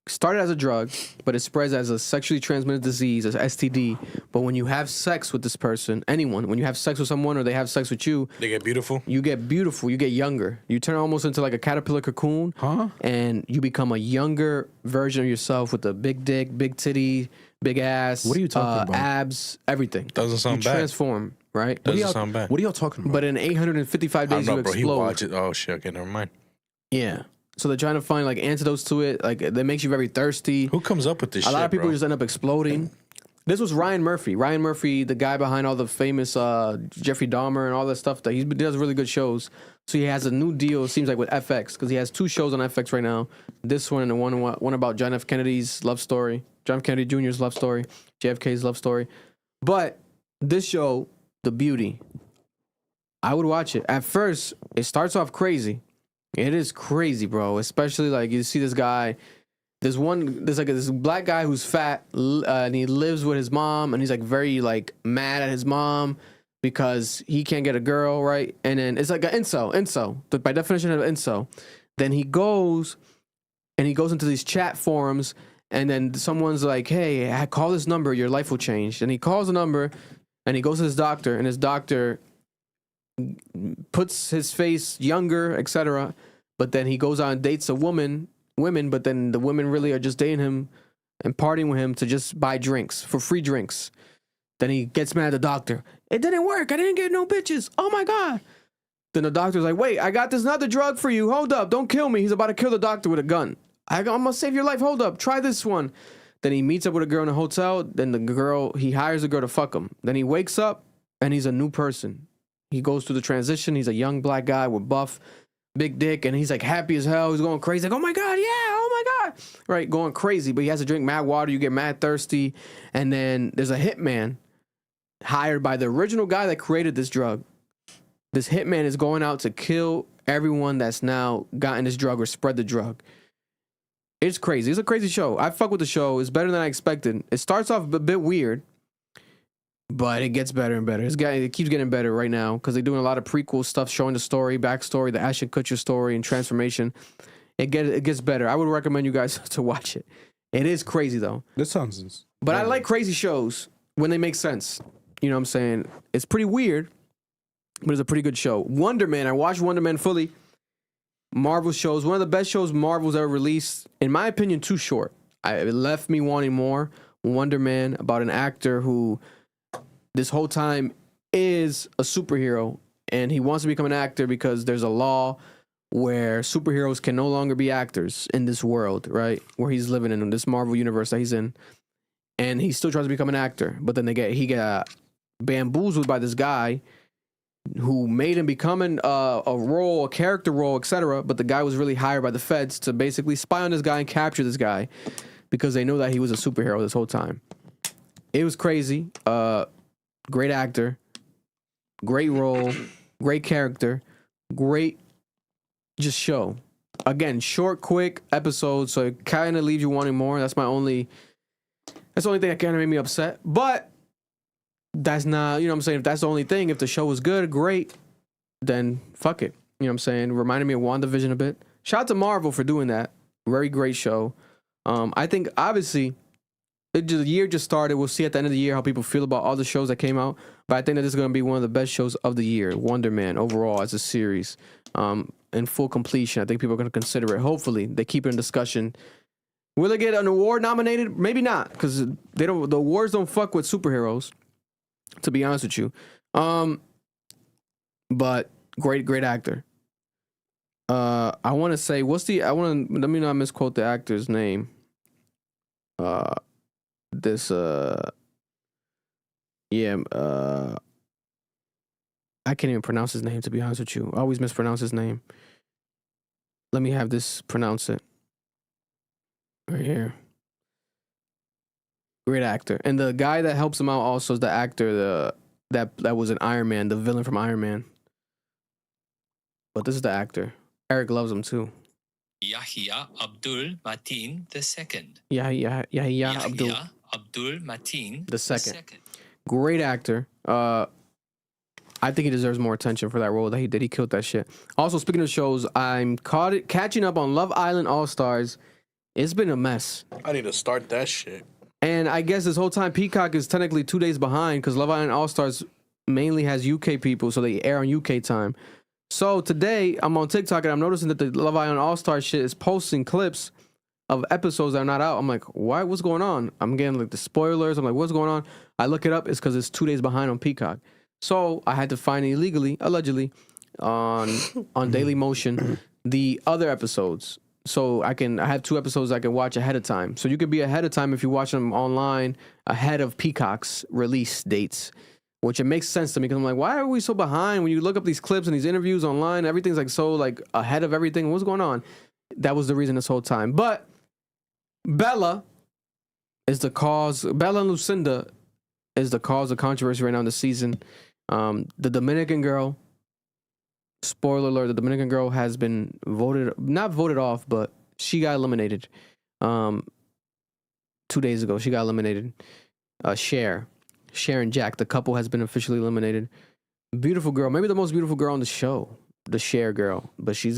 started as a drug, but it spreads as a sexually transmitted disease, as STD. But when you have sex with this person, when you have sex with someone or they have sex with you, They get beautiful. you get beautiful, you get younger. You turn almost into like a caterpillar cocoon, and you become a younger version of yourself with a big dick, big titty, big ass. What are you talking about? Abs, everything. Doesn't sound you bad. transform, right? Doesn't sound bad. What are y'all talking about? But in 855 I days, don't you know, bro. He explode. watched it. Oh shit. Okay, never mind. Yeah. So they're trying to find like antidotes to it. Like that makes you very thirsty. Who comes up with this A shit, lot of people bro? just end up exploding. This was Ryan Murphy. Ryan Murphy, the guy behind all the famous Jeffrey Dahmer and all that stuff. That he does really good shows. So he has a new deal. It seems like with FX, because he has 2 shows on FX right now. This one and the one about John F. Kennedy's love story, John F. Kennedy Jr.'s love story, JFK's love story. But this show, The Beauty, I would watch it. At first, it starts off crazy. It is crazy, bro. Especially like you see this guy. There's this black guy who's fat, and he lives with his mom, and he's like very like mad at his mom because he can't get a girl, right? And then it's like an incel, by definition of an incel. Then he goes into these chat forums, and then someone's like, "Hey, call this number, your life will change." And he calls the number, and he goes to his doctor, and his doctor puts his face younger, etc. But then he goes on and dates women, but then the women really are just dating him and partying with him to just buy drinks for free drinks. Then he gets mad at the doctor. It didn't work. I didn't get no bitches. Oh my God. Then the doctor's like, wait, I got this another drug for you. Hold up. Don't kill me. He's about to kill the doctor with a gun. I'm going to save your life. Hold up. Try this one. Then he meets up with a girl in a hotel. Then he hires a girl to fuck him. Then he wakes up and he's a new person. He goes through the transition. He's a young black guy with buff, big dick, and he's like happy as hell. He's going crazy. Like, oh my God, yeah, oh my God. Right, going crazy. But he has to drink mad water. You get mad thirsty. And then there's a hitman hired by the original guy that created this drug. This hitman is going out to kill everyone that's now gotten this drug or spread the drug. It's crazy. It's a crazy show. I fuck with the show. It's better than I expected. It starts off a bit weird, but it gets better and better. It keeps getting better right now because they're doing a lot of prequel stuff, showing the story, backstory, the Ashton Kutcher story, and transformation. It gets better. I would recommend you guys to watch it. It is crazy though. This sounds. But I like crazy shows when they make sense. You know what I'm saying? It's pretty weird, but it's a pretty good show. Wonder Man. I watched Wonder Man fully. Marvel shows. One of the best shows Marvel's ever released. In my opinion, too short. It left me wanting more. Wonder Man, about an actor who this whole time is a superhero, and he wants to become an actor because there's a law where superheroes can no longer be actors in this world, right? Where he's living in this Marvel universe that he's in, and he still tries to become an actor, but then he got bamboozled by this guy who made him become a character role, etc. But the guy was really hired by the feds to basically spy on this guy and capture this guy because they know that he was a superhero this whole time. It was crazy. Great actor, great role, great character, great just show. Again, short, quick episodes, so it kind of leaves you wanting more. That's the only thing that kind of made me upset. But that's not, you know what I'm saying? If that's the only thing, if the show was good, great, then fuck it. You know what I'm saying? Reminded me of WandaVision a bit. Shout out to Marvel for doing that. Very great show. I think, obviously, the year just started. We'll see at the end of the year how people feel about all the shows that came out. But I think that this is going to be one of the best shows of the year. Wonder Man, overall, as a series. In full completion. I think people are going to consider it. Hopefully, they keep it in discussion. Will it get an award nominated? Maybe not, because the awards don't fuck with superheroes, to be honest with you. But great actor. I want to say, let me not misquote the actor's name. I can't even pronounce his name, to be honest with you. I always mispronounce his name. Let me have this pronounce it. Right here. Great actor. And the guy that helps him out also is the actor that was in Iron Man, the villain from Iron Man. But this is the actor. Eric loves him too. Yahya Abdul Mateen II. Yahya Abdul Mateen II. Great actor. I think he deserves more attention for that role that he did. He killed that shit. Also, speaking of shows, I'm catching up on Love Island All-Stars. It's been a mess. I need to start that shit. And I guess this whole time, Peacock is technically 2 days behind because Love Island All-Stars mainly has UK people, so they air on UK time. So today, I'm on TikTok and I'm noticing that the Love Island All-Stars shit is posting clips of episodes that are not out. I'm like, why? What's going on? I'm getting like the spoilers. I'm like, what's going on? I look it up. It's because it's 2 days behind on Peacock. So I had to find illegally, allegedly, on Dailymotion, the other episodes. So I have 2 episodes I can watch ahead of time. So you could be ahead of time if you watch them online ahead of Peacock's release dates, which it makes sense to me because I'm like, why are we so behind? When you look up these clips and these interviews online, everything's like so like ahead of everything. What's going on? That was the reason this whole time. But Bella is the cause. Bella and Lucinda is the cause of controversy right now in the season. The Dominican girl, spoiler alert, the Dominican girl has been not voted off, but she got eliminated. 2 days ago, she got eliminated. Cher and Jack, the couple, has been officially eliminated. Beautiful girl, maybe the most beautiful girl on the show, the Cher girl, but she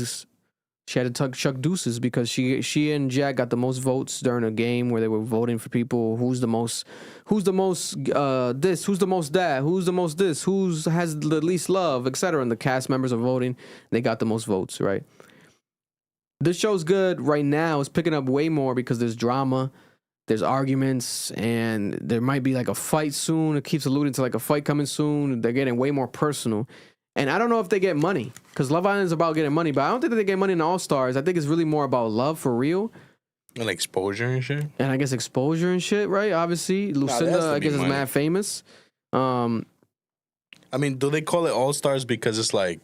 had to chuck deuces because she and Jack got the most votes during a game where they were voting for people who's the most this, who's the most that, who's the most this, who has the least love, etc. And the cast members are voting. They got the most votes, right? This show's good right now. It's picking up way more because there's drama, there's arguments, and there might be like a fight soon. It keeps alluding to like a fight coming soon. They're getting way more personal. And I don't know if they get money, because Love Island is about getting money, but I don't think that they get money in All-Stars. I think it's really more about love for real. And exposure and shit. And I guess exposure and shit, right? Obviously. Lucinda, I guess, is mad famous. I mean, do they call it All-Stars because it's like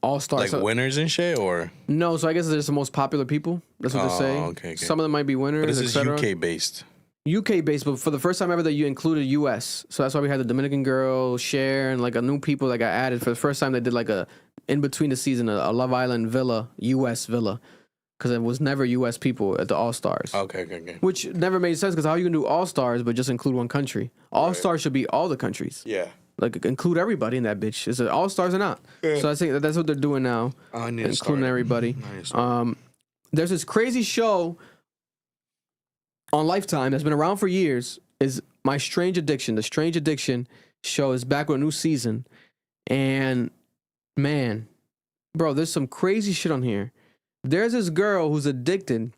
All-Stars, like winners and shit, or? No, so I guess there's the most popular people. That's what they're saying. Okay. Some of them might be winners, but this is etc. UK-based. UK-based, but for the first time ever, that you included US. So that's why we had the Dominican girl, Cher, and like a new people that got added. For the first time, they did like in between the season, a Love Island villa, US villa. Because it was never US people at the All-Stars. Okay. Which never made sense, because how you can do All-Stars but just include one country? All-Stars should be all the countries. Yeah. Like, include everybody in that bitch. Is it All-Stars or not? Yeah. So I think that's what they're doing now. Including everybody. There's this crazy show on Lifetime that's been around for years, is My Strange Addiction. The Strange Addiction show is back with a new season. And, man, bro, there's some crazy shit on here. There's this girl who's addicted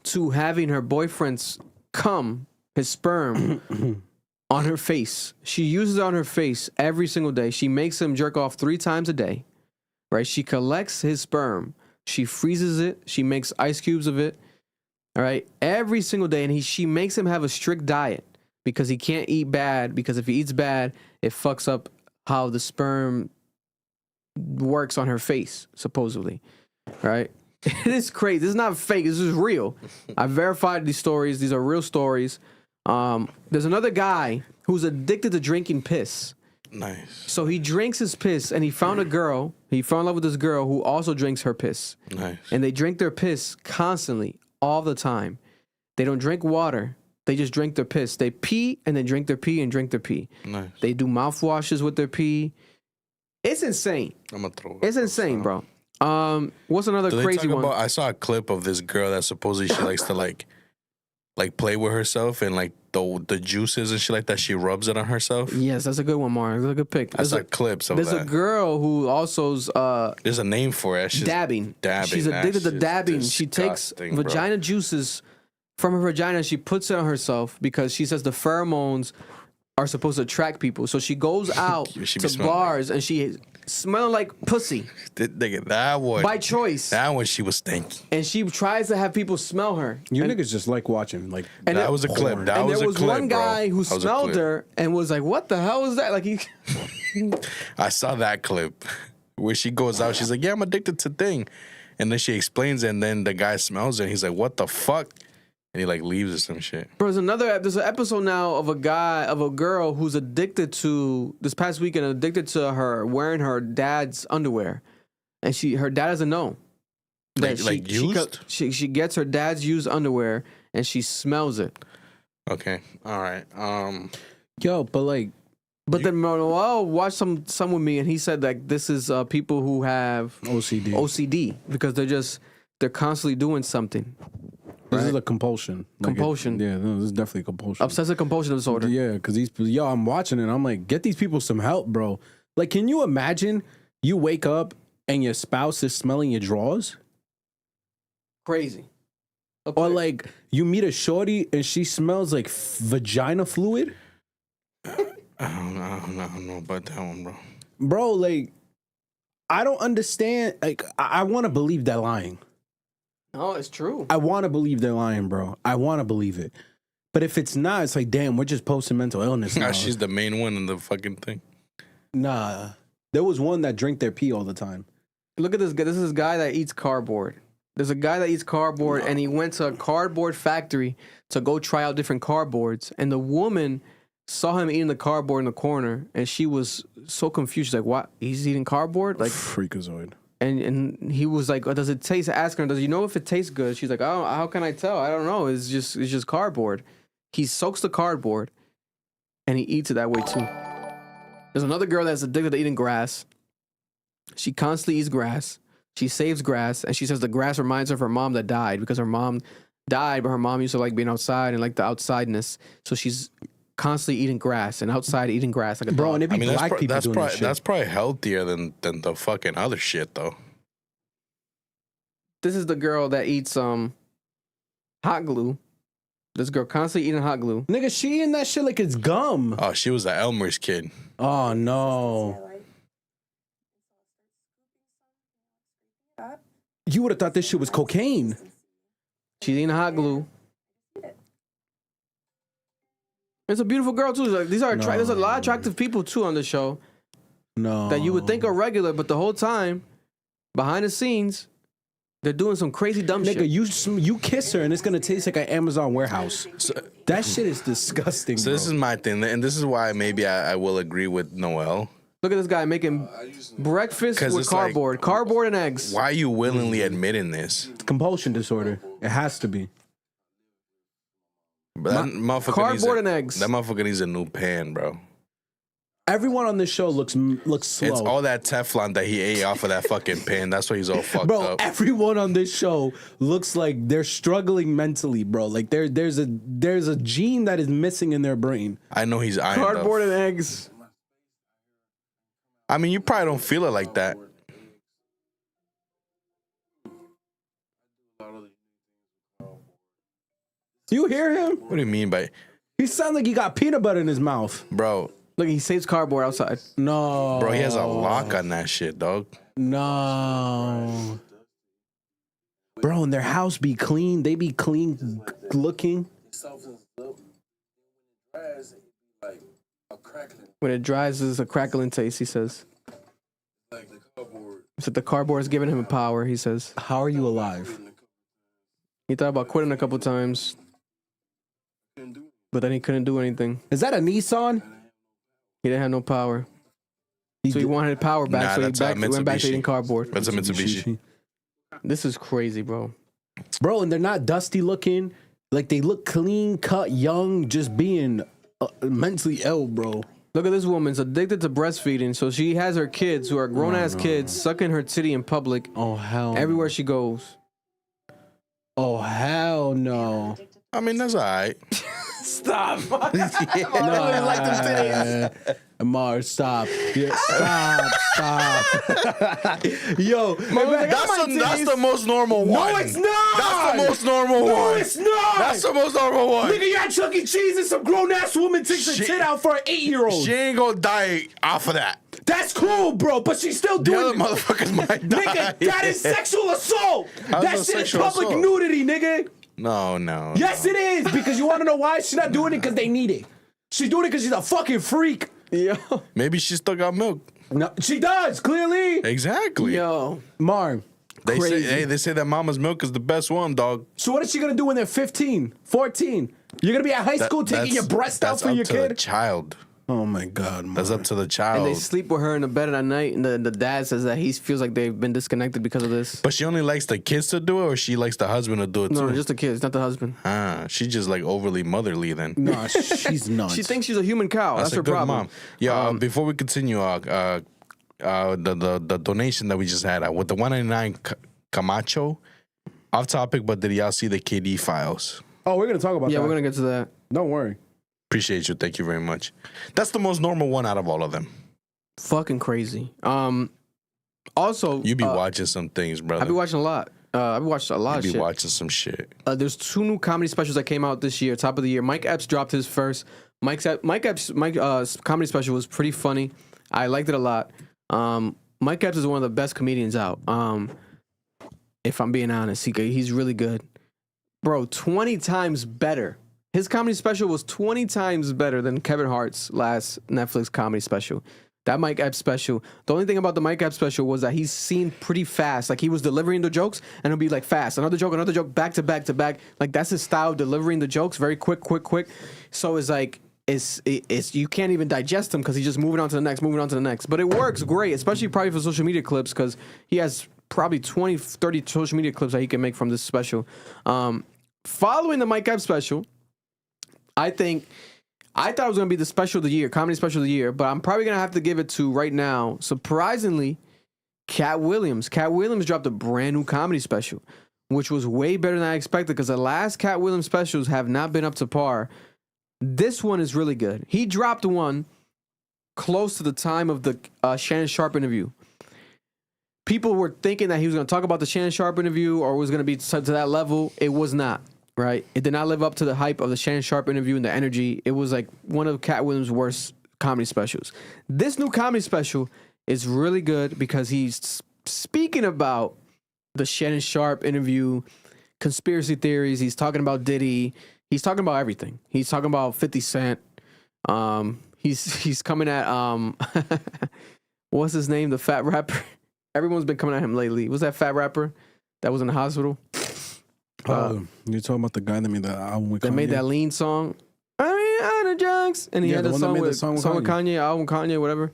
to having her boyfriend's cum, his sperm, on her face. She uses it on her face every single day. She makes him jerk off 3 times a day. right? She collects his sperm. She freezes it. She makes ice cubes of it. All right, every single day, and she makes him have a strict diet because he can't eat bad. Because if he eats bad, it fucks up how the sperm works on her face, supposedly. Right? It is crazy. This is not fake. This is real. I verified these stories. These are real stories. There's another guy who's addicted to drinking piss. Nice. So he drinks his piss, and he found a girl. He fell in love with this girl who also drinks her piss. Nice. And they drink their piss constantly, all the time. They don't drink water. They just drink their piss. They pee, and then drink their pee, and drink their pee. Nice. They do mouthwashes with their pee. It's insane. I'm gonna throw it. It's insane, bro. What's another Do they crazy talk one? about, I saw a clip of this girl that supposedly she likes to like play with herself and like the juices and shit like that. She rubs it on herself. Yes, that's a good one, Mark. That's a good pick. That's like clips of There's that. a girl who also's There's a name for it. She's dabbing. Dabbing. She's addicted to That dabbing. shit's She takes disgusting, bro. vagina juices from her vagina. She puts it on herself because she says the pheromones are supposed to attract people. So she goes out She be to smelling bars and she smelling like pussy Nigga, that one. by choice. That one she was stinky. And she tries to have people smell her. You and, niggas just like watching like and That it- was a clip. porn. That and was there a was clip, one guy bro. who That was a smelled clip. her and was like, "What the hell is that?" Like he. I saw that clip where she goes out. She's like, "Yeah, I'm addicted to thing," and then she explains it, and then the guy smells it. And he's like, "What the fuck?" And he like leaves or some shit. Bro, there's an episode now of a girl who's addicted to, this past weekend, addicted to her wearing her dad's underwear. And her dad doesn't know. Like used? She gets her dad's used underwear and she smells it. Okay, all right. yo, but like But then Manuel watched some with me and he said like this is people who have OCD because they're constantly doing something. this right? is a compulsion. Compulsion. Yeah, no, this is definitely a compulsion. Obsessive compulsion disorder. Yeah, because I'm watching it. I'm like, get these people some help, bro. Like, can you imagine you wake up and your spouse is smelling your drawers? Crazy. Or like you meet a shorty and she smells like vagina fluid? I don't know about that one, bro. Bro, like, I don't understand. Like, I want to believe they're lying. No, it's true. I want to believe they're lying, bro. I want to believe it. But if it's not, it's like, damn, we're just posting mental illness now. She's the main one in the fucking thing. Nah. There was one that drank their pee all the time. Look at this guy. This is a guy that eats cardboard. There's a guy that eats cardboard, and he went to a cardboard factory to go try out different cardboards. And the woman saw him eating the cardboard in the corner, and she was so confused. She's like, "What? He's eating cardboard?" Like, freakazoid. and he was like, "Does it taste?" Asking her, "Does you know if it tastes good?" She's like, "Oh, how can I tell? I don't know. It's just cardboard." He soaks the cardboard, and he eats it that way too. There's another girl that's addicted to eating grass. She constantly eats grass. She saves grass, and she says the grass reminds her of her mom that died because her mom died, but her mom used to like being outside and like the outsideness. So she's constantly eating grass and outside eating grass like a Bro, dog. and it be black people doing that shit. That's probably healthier than the fucking other shit, though. This is the girl that eats hot glue. This girl constantly eating hot glue. Nigga, she eating that shit like it's gum. Oh, she was an Elmer's kid. Oh, no. You would have thought this shit was cocaine. She's eating hot glue. It's a beautiful girl too. Like, there's a lot of attractive people too on the show No. that you would think are regular, but the whole time, behind the scenes, they're doing some crazy dumb shit. Nigga, you kiss her and it's gonna taste like an Amazon warehouse. That shit is disgusting. So this is my thing, and this is why maybe I will agree with Noel. Look at this guy making breakfast 'Cause with it's like- cardboard and eggs. Why are you willingly admitting this? compulsion disorder. It has to be. But that motherfucker Cardboard and eggs. That motherfucker needs a new pan, bro. Everyone on this show looks slow. It's all that Teflon that he ate off of that fucking pan. That's why he's all fucked Bro, up. everyone on this show looks like they're struggling mentally, bro. Like there's a gene that is missing in their brain. I know he's ironed Cardboard up. and eggs. I mean, you probably don't feel it like that. You hear him? What do you mean by, He sounds like he got peanut butter in his mouth. bro? Look, he saves cardboard outside. No. Bro, he has a lock on that shit, dog. No. Bro, and their house be clean. They be clean looking. When it dries, there's a crackling taste, he says. He said the cardboard is giving him power, he says. How are you alive? He thought about quitting a couple times, but then he couldn't do anything. Is that a Nissan? He didn't have no power. So he wanted power back, Nah, so that's a he went back to Mitsubishi. eating cardboard. That's a Mitsubishi. This is crazy, bro. Bro, and they're not dusty looking. Like, they look clean, cut, young, just being mentally ill, bro. Look at this woman's addicted to breastfeeding, so she has her kids, who are grown-ass kids, sucking her titty in public Oh, hell everywhere she goes. Oh, hell no. I mean, that's all right. Stop. Amar, stop. Yeah, stop. Yo, That's the most normal one. no, it's not. That's the most normal No, one. it's not. That's the most normal one. Nigga, you're at Chuck E. Cheese and some grown-ass woman takes her Shit. tit out for an 8-year-old. She ain't gonna die off of that. That's cool, bro, but she's still The doing other it. motherfuckers might die. Nigga, that is sexual assault. How's That that shit is sexual public assault? nudity, nigga. No. Yes, it is, because you want to know why? She's not doing it because they need it. She's doing it because she's a fucking freak. Yo. Maybe she still got milk. No, she does, clearly. Exactly. Yo. Marv, They Crazy. say, they say that mama's milk is the best one, dog. so what is she going to do when they're 15, 14? You're going to be at high school taking your breast out for your That's up to the kid? child. Oh, my God, Marv. That's up to the And child. they sleep with her in the bed at night, and the dad says that he feels like they've been disconnected because of this. But she only likes the kids to do it, or she likes the husband to do it No, too? just the kids, not the husband. She's just like overly motherly then. Nah, she's nuts. She thinks she's a human cow. That's a her good problem. mom. Yeah. Before we continue, the donation that we just had with the 199 Camacho, off topic, but did y'all see the KD files? Oh, we're going to talk about that. Yeah, we're gonna get to that. Don't worry. Appreciate you. Thank you very much. That's the most normal one out of all of them. Fucking crazy. Also, You be watching some things, brother. I be watching a lot. I be watching a lot You of be shit. watching some shit. There's 2 new comedy specials that came out this year, top of the year. Mike Epps dropped his first. Mike Epps' comedy special was pretty funny. I liked it a lot. Mike Epps is one of the best comedians out. If I'm being honest, he's really good. Bro, 20 times better. His comedy special was 20 times better than Kevin Hart's last Netflix comedy special. That Mike Epps special. The only thing about the Mike Epps special was that he's seen pretty fast. Like, he was delivering the jokes, and it'll be like fast. Another joke, back to back to back. Like, that's his style of delivering the jokes. Very quick. So it's like, it's you can't even digest them because he's just moving on to the next. But it works great, especially probably for social media clips, because he has probably 20, 30 social media clips that he can make from this special. Following the Mike Epps special, I thought it was going to be the special of the year, comedy special of the year, but I'm probably going to have to give it to, right now, surprisingly, Katt Williams. Katt Williams dropped a brand new comedy special, which was way better than I expected, because the last Katt Williams specials have not been up to par. This one is really good. He dropped one close to the time of the Shannon Sharpe interview. People were thinking that he was going to talk about the Shannon Sharpe interview, or was going to be to that level. It was not. Right? It did not live up to the hype of the Shannon Sharpe interview and the energy. It was like one of Katt Williams' worst comedy specials. This new comedy special is really good because he's speaking about the Shannon Sharpe interview, conspiracy theories. He's talking about Diddy. He's talking about everything. He's talking about 50 Cent. He's coming at what's his name? The fat rapper. Everyone's been coming at him lately. Was that fat rapper that was in the hospital? You're talking about the guy that made that album with Kanye? That made that lean song. I mean, on the drugs, and he had the song with Kanye, album Kanye, whatever.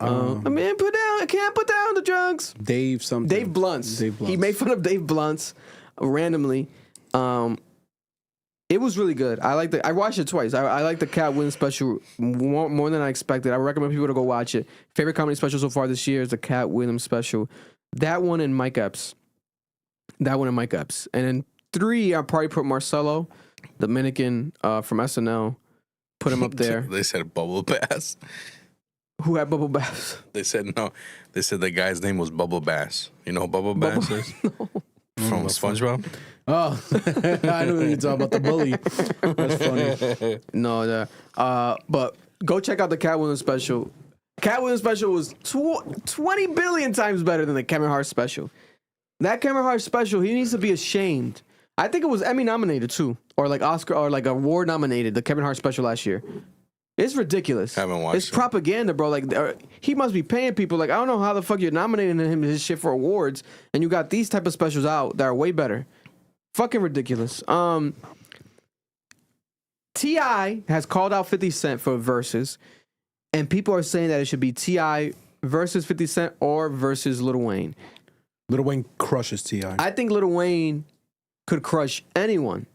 I can't put down the drugs. Dave something. Dave Blunts. He made fun of Dave Blunts randomly. It was really good. I watched it twice. I like the Katt Williams special more than I expected. I recommend people to go watch it. Favorite comedy special so far this year is the Katt Williams special. That one and Mike Epps. And then 3, I'll probably put Marcelo, Dominican from SNL. Put him up there. They said Bubble Bass. Who had Bubble Bass? They said no. They said the guy's name was Bubble Bass. You know who Bubble Bass is? From SpongeBob? Oh, I know what you're talking about, the bully. That's funny. No, but Go check out the Katt Williams special. Katt Williams special was 20 billion times better than the Kevin Hart special. That Kevin Hart special, he needs to be ashamed. I think it was Emmy nominated too, or like Oscar or like award nominated. The Kevin Hart special last year. It's ridiculous. Haven't watched It's it. propaganda, bro. Like he must be paying people. Like I don't know how the fuck you're nominating him his shit for awards, and you got these type of specials out that are way better. Fucking ridiculous. T.I. has called out 50 Cent for Verzuz, and people are saying that it should be T.I. versus 50 Cent or versus Lil Wayne. Lil Wayne crushes T.I. I think Lil Wayne could crush anyone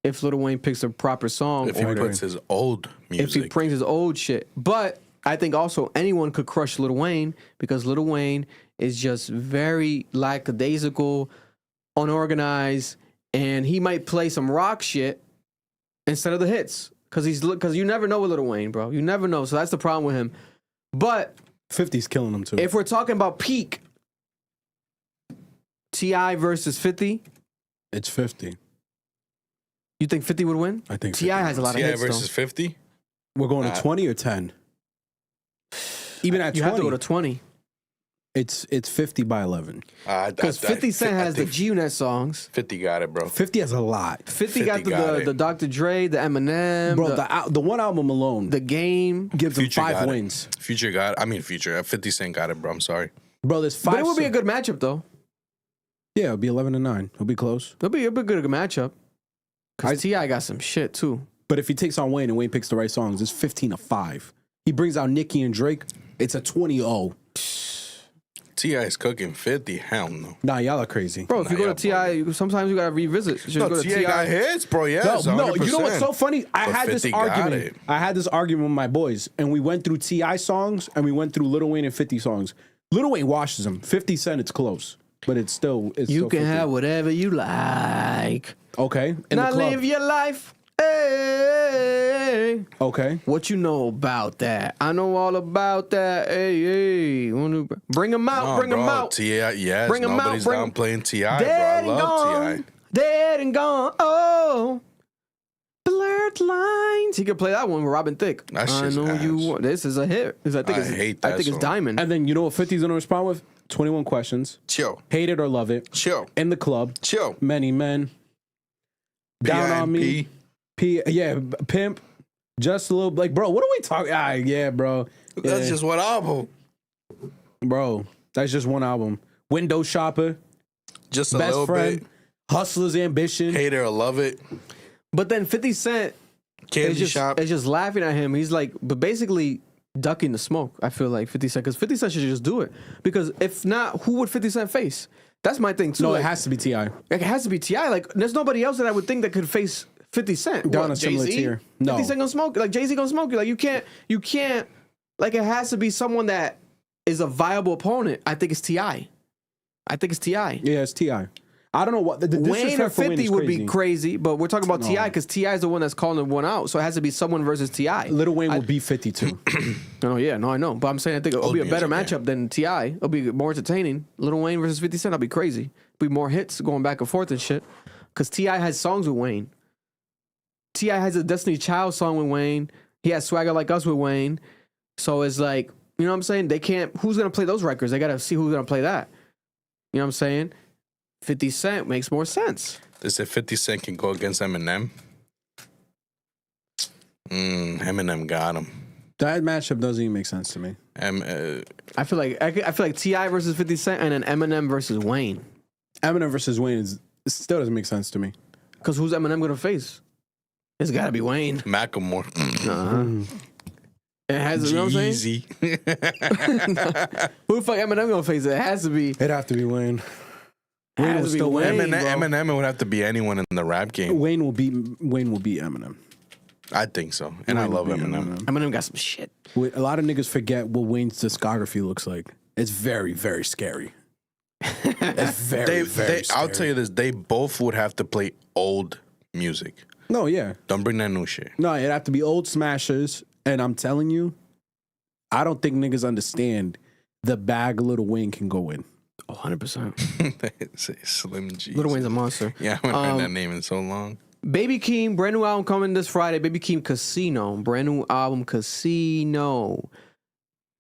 if Lil Wayne picks a proper song. If he order. puts his old music. If he brings his old shit. But I think also anyone could crush Lil Wayne because Lil Wayne is just very lackadaisical, unorganized, and he might play some rock shit instead of the hits. Because you never know with Lil Wayne, bro. You never know. So that's the problem with him. But 50's killing him too. if we're talking about peak, T.I. versus 50, It's 50. you think 50 would win? I think T.I. 50. has a lot of T.I. hits, versus though. 50? We're going to 20 or 10? Even at You 20, have to go to 20. it's 50 by 11. Because 50 Cent has the G-Unit songs. 50 got it, bro. 50 has a lot. 50 got 50 got it. the Dr. Dre, the Eminem, Bro, the the one album alone Game. gives him Future 5 got it. wins. Future got it. I mean, Future. 50 Cent got it, bro. I'm sorry. Bro, there's 5. But it would be a good matchup, though. Yeah, it'll be 11-9. It'll be close. It'll be a good matchup. Because T.I. got some shit, too. But if he takes on Wayne and Wayne picks the right songs, it's 15-5. He brings out Nicki and Drake, it's a 20-0. T.I. is cooking 50. Hell no. Nah, y'all are crazy. Bro, if you Nah, go to T.I., sometimes you got to revisit. You should No, go to T.I. got hits, bro. Yes, No, you know 100%. what's so funny? I But had this 50 got argument. it. I had this argument with my boys, and we went through T.I. songs, and we went through Lil Wayne and 50 songs. Lil Wayne washes them. 50 Cent, it's close. But it's still... You still can 50. have whatever you like. Okay. In Now the club. live your life. Hey. Okay. What you know about that? I know all about that. Hey. Bring them out. No, bring them bro, out. T.I. Yes, Bring 'em out, nobody's bring 'em- downplaying T.I., bro. I Dead and love gone. T.I. Dead and gone. Oh. Blurred lines. He could play that one with Robin Thicke. That I shit's know ass. you want. This is a hit. I think I it's, hate that I think it's song. Diamond. And then you know what 50's going to respond with? 21 questions. Chill. Hate it or love it. Chill. In the club. Chill. Many men. Down on me. Pimp. Just a little, like, bro, what are we talking? Yeah, bro. That's Yeah. just one album. Bro, that's just one album. Window Shopper. Just a Best little Friend. bit. Hustler's Ambition. Hate it or love it. But then 50 Cent Candy Shop. is just laughing at him. He's like, but basically ducking the smoke. I feel like 50 Cent, because 50 Cent should just do it. Because if not, who would 50 Cent face? That's my thing too. No, like, it has to be T.I. it has to be T.I. Like, there's nobody else that I would think that could face 50 Cent. They're What, on a similar Jay-Z? tier. No. 50 Cent gonna smoke. Like, Jay-Z gonna smoke you. Like, you can't, like, it has to be someone that is a viable opponent. I think it's T.I. Yeah, it's T.I. I don't know what. The Wayne or disrespect for Wayne 50 is would crazy. be crazy, but we're talking about No. T.I. because T.I. is the one that's calling the one out. So it has to be someone versus T.I. Lil Wayne will be 52. Oh, yeah, no, I know. But I'm saying I think it'll Old be a better music, matchup than T.I. It'll be more entertaining. Lil Wayne versus 50 Cent, that'll be crazy. Be more hits going back and forth and shit. Because T.I. has songs with Wayne. T.I. has a Destiny Child song with Wayne. He has Swagger Like Us with Wayne. So it's like, you know what I'm saying? They can't, who's going to play those records? They got to see who's going to play that. You know what I'm saying? 50 Cent makes more sense. They said 50 Cent can go against Eminem. Eminem got him. That matchup doesn't even make sense to me. I feel like T.I. versus 50 Cent and then Eminem versus Wayne. Eminem versus Wayne it still doesn't make sense to me. Because who's Eminem going to face? It's got to be Wayne. Macklemore. It has, you know what I'm saying? Jeezy. Who the fuck Eminem gonna face? It has to be. It'd have to be Wayne. Wayne Wayne will will still still win. win. Eminem would have to be anyone in the rap game. Wayne will beat Eminem. I think so. And I Wayne love will beat Eminem. Eminem got some shit. A lot of niggas forget what Wayne's discography looks like. It's very, very scary. It's very, very scary. I'll tell you this. They both would have to play old music. No, yeah. Don't bring that new shit. No, it'd have to be old smashers. And I'm telling you, I don't think niggas understand the bag Lil Wayne can go in. Oh, 100%. Slim G. Lil Wayne's a monster. Yeah, I haven't heard that name in so long. Baby Keem, brand new album coming this Friday. Baby Keem Casino, brand new album Casino.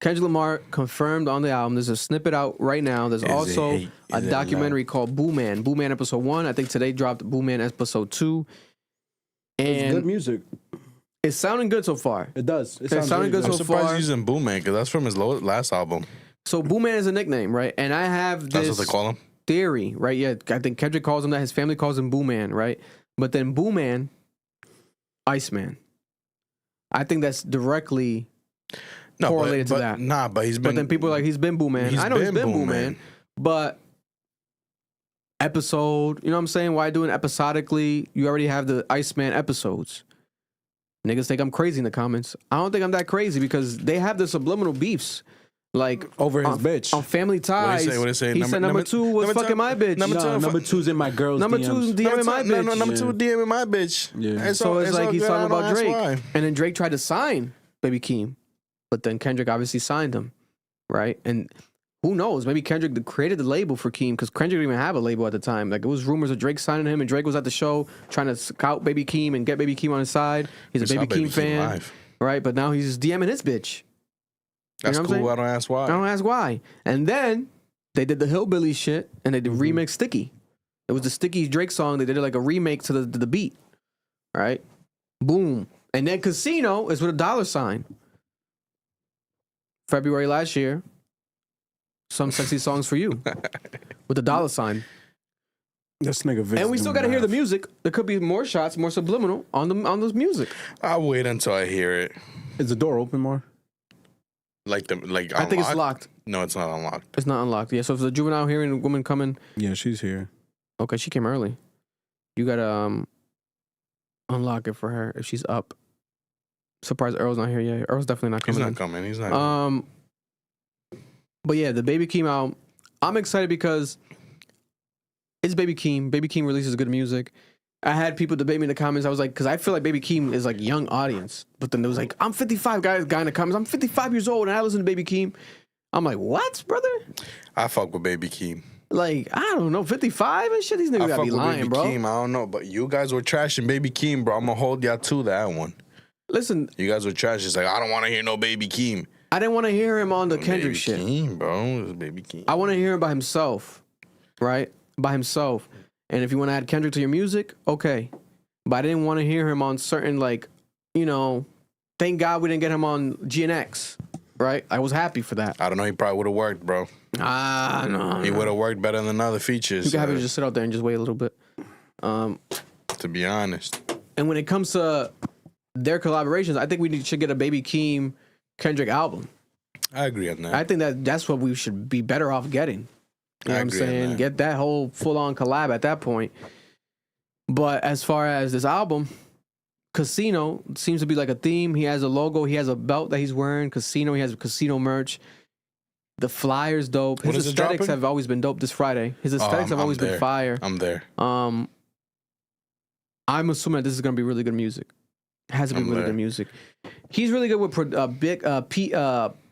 Kendrick Lamar confirmed on the album. There's a snippet out right now. There's also a documentary called Booman. Booman episode 1. I think today dropped Booman episode 2. And It's good music. it's sounding good so far. It does. It It's sounding good I'm so surprised far. he's using Booman because that's from his last album. So Booman is a nickname, right? And I have That's this what they call him. theory, right? Yeah, I think Kendrick calls him that. His family calls him Booman, right? But then Booman, Iceman. I think that's directly correlated to that. Nah, but he's been. But then people are like, he's been Booman. I know he's been Booman, but episode, you know what I'm saying? Why doing episodically? You already have the Iceman episodes. Niggas think I'm crazy in the comments. I don't think I'm that crazy because they have the subliminal beefs. Like Over his bitch. on Family Ties, What did he say? he said number 2 was number fucking two- my bitch. Number two's in my girl's Number DMs. 2's DMing my bitch. Number two DMing my bitch. Yeah. So it's like he's all talking good. I about don't Drake. ask why. And then Drake tried to sign Baby Keem. But then Kendrick obviously signed him. Right? And who knows? Maybe Kendrick created the label for Keem because Kendrick didn't even have a label at the time. Like it was rumors of Drake signing him and Drake was at the show trying to scout Baby Keem and get Baby Keem on his side. He's a We Baby saw Keem fan. live. Right? But now he's DMing his bitch. That's know what I'm cool. saying? I don't ask why. I don't ask why. And then they did the Hillbilly shit and they did remix Sticky. It was the Sticky Drake song. They did it like a remake to the beat. Right? Boom. And then Casino is with a dollar sign. February last year. Some sexy songs for you. With a dollar sign. This nigga Vince And we still do gotta hear the math. music. There could be more shots, more subliminal on this music. I'll wait until I hear it. Is the door open more? I think it's locked. No, it's not unlocked. It's not unlocked. Yeah, so if the juvenile hearing woman coming, Yeah, she's here. okay, she came early. You gotta unlock it for her if she's up. Surprised Earl's not here yet. Earl's definitely not He's coming. not coming. He's not coming. But yeah, the Baby Keem album. I'm excited because it's Baby Keem. Baby Keem releases good music. I had people debate me in the comments. I was like, because I feel like Baby Keem is like young audience. But then there was like, I'm 55, guy in the comments. I'm 55 years old and I listen to Baby Keem. I'm like, what, brother? I fuck with Baby Keem. Like, I don't know, 55 and shit. These niggas I gotta fuck be with lying, Baby bro. Keem. I don't know, but you guys were trashing Baby Keem, bro. I'm gonna hold y'all to that one. Listen, You guys were trash. It's like I don't want to hear no Baby Keem. I didn't want to hear him on the Kendrick Baby shit. Keem, bro. It's Baby Keem. I want to hear him by himself, right? By himself. And if you want to add Kendrick to your music, okay. But I didn't want to hear him on certain, like, you know, thank God we didn't get him on GNX, right? I was happy for that. I don't know. He probably would have worked, bro. No. He would have worked better than other features. You can have him just sit out there and just wait a little bit. To be honest. And when it comes to their collaborations, I think we should get a Baby Keem Kendrick album. I agree on that. I think that's what we should be better off getting. You know what I'm agree on saying? that. Get that whole full-on collab at that point. But as far as this album, Casino seems to be like a theme. He has a logo. He has a belt that he's wearing. Casino. He has casino merch. The flyer's dope. When His is it aesthetics dropping? have always been dope this Friday. His aesthetics have always been there. fire. I'm there. I'm assuming that this is going to be really good music. It has to be I'm really there. good music. He's really good with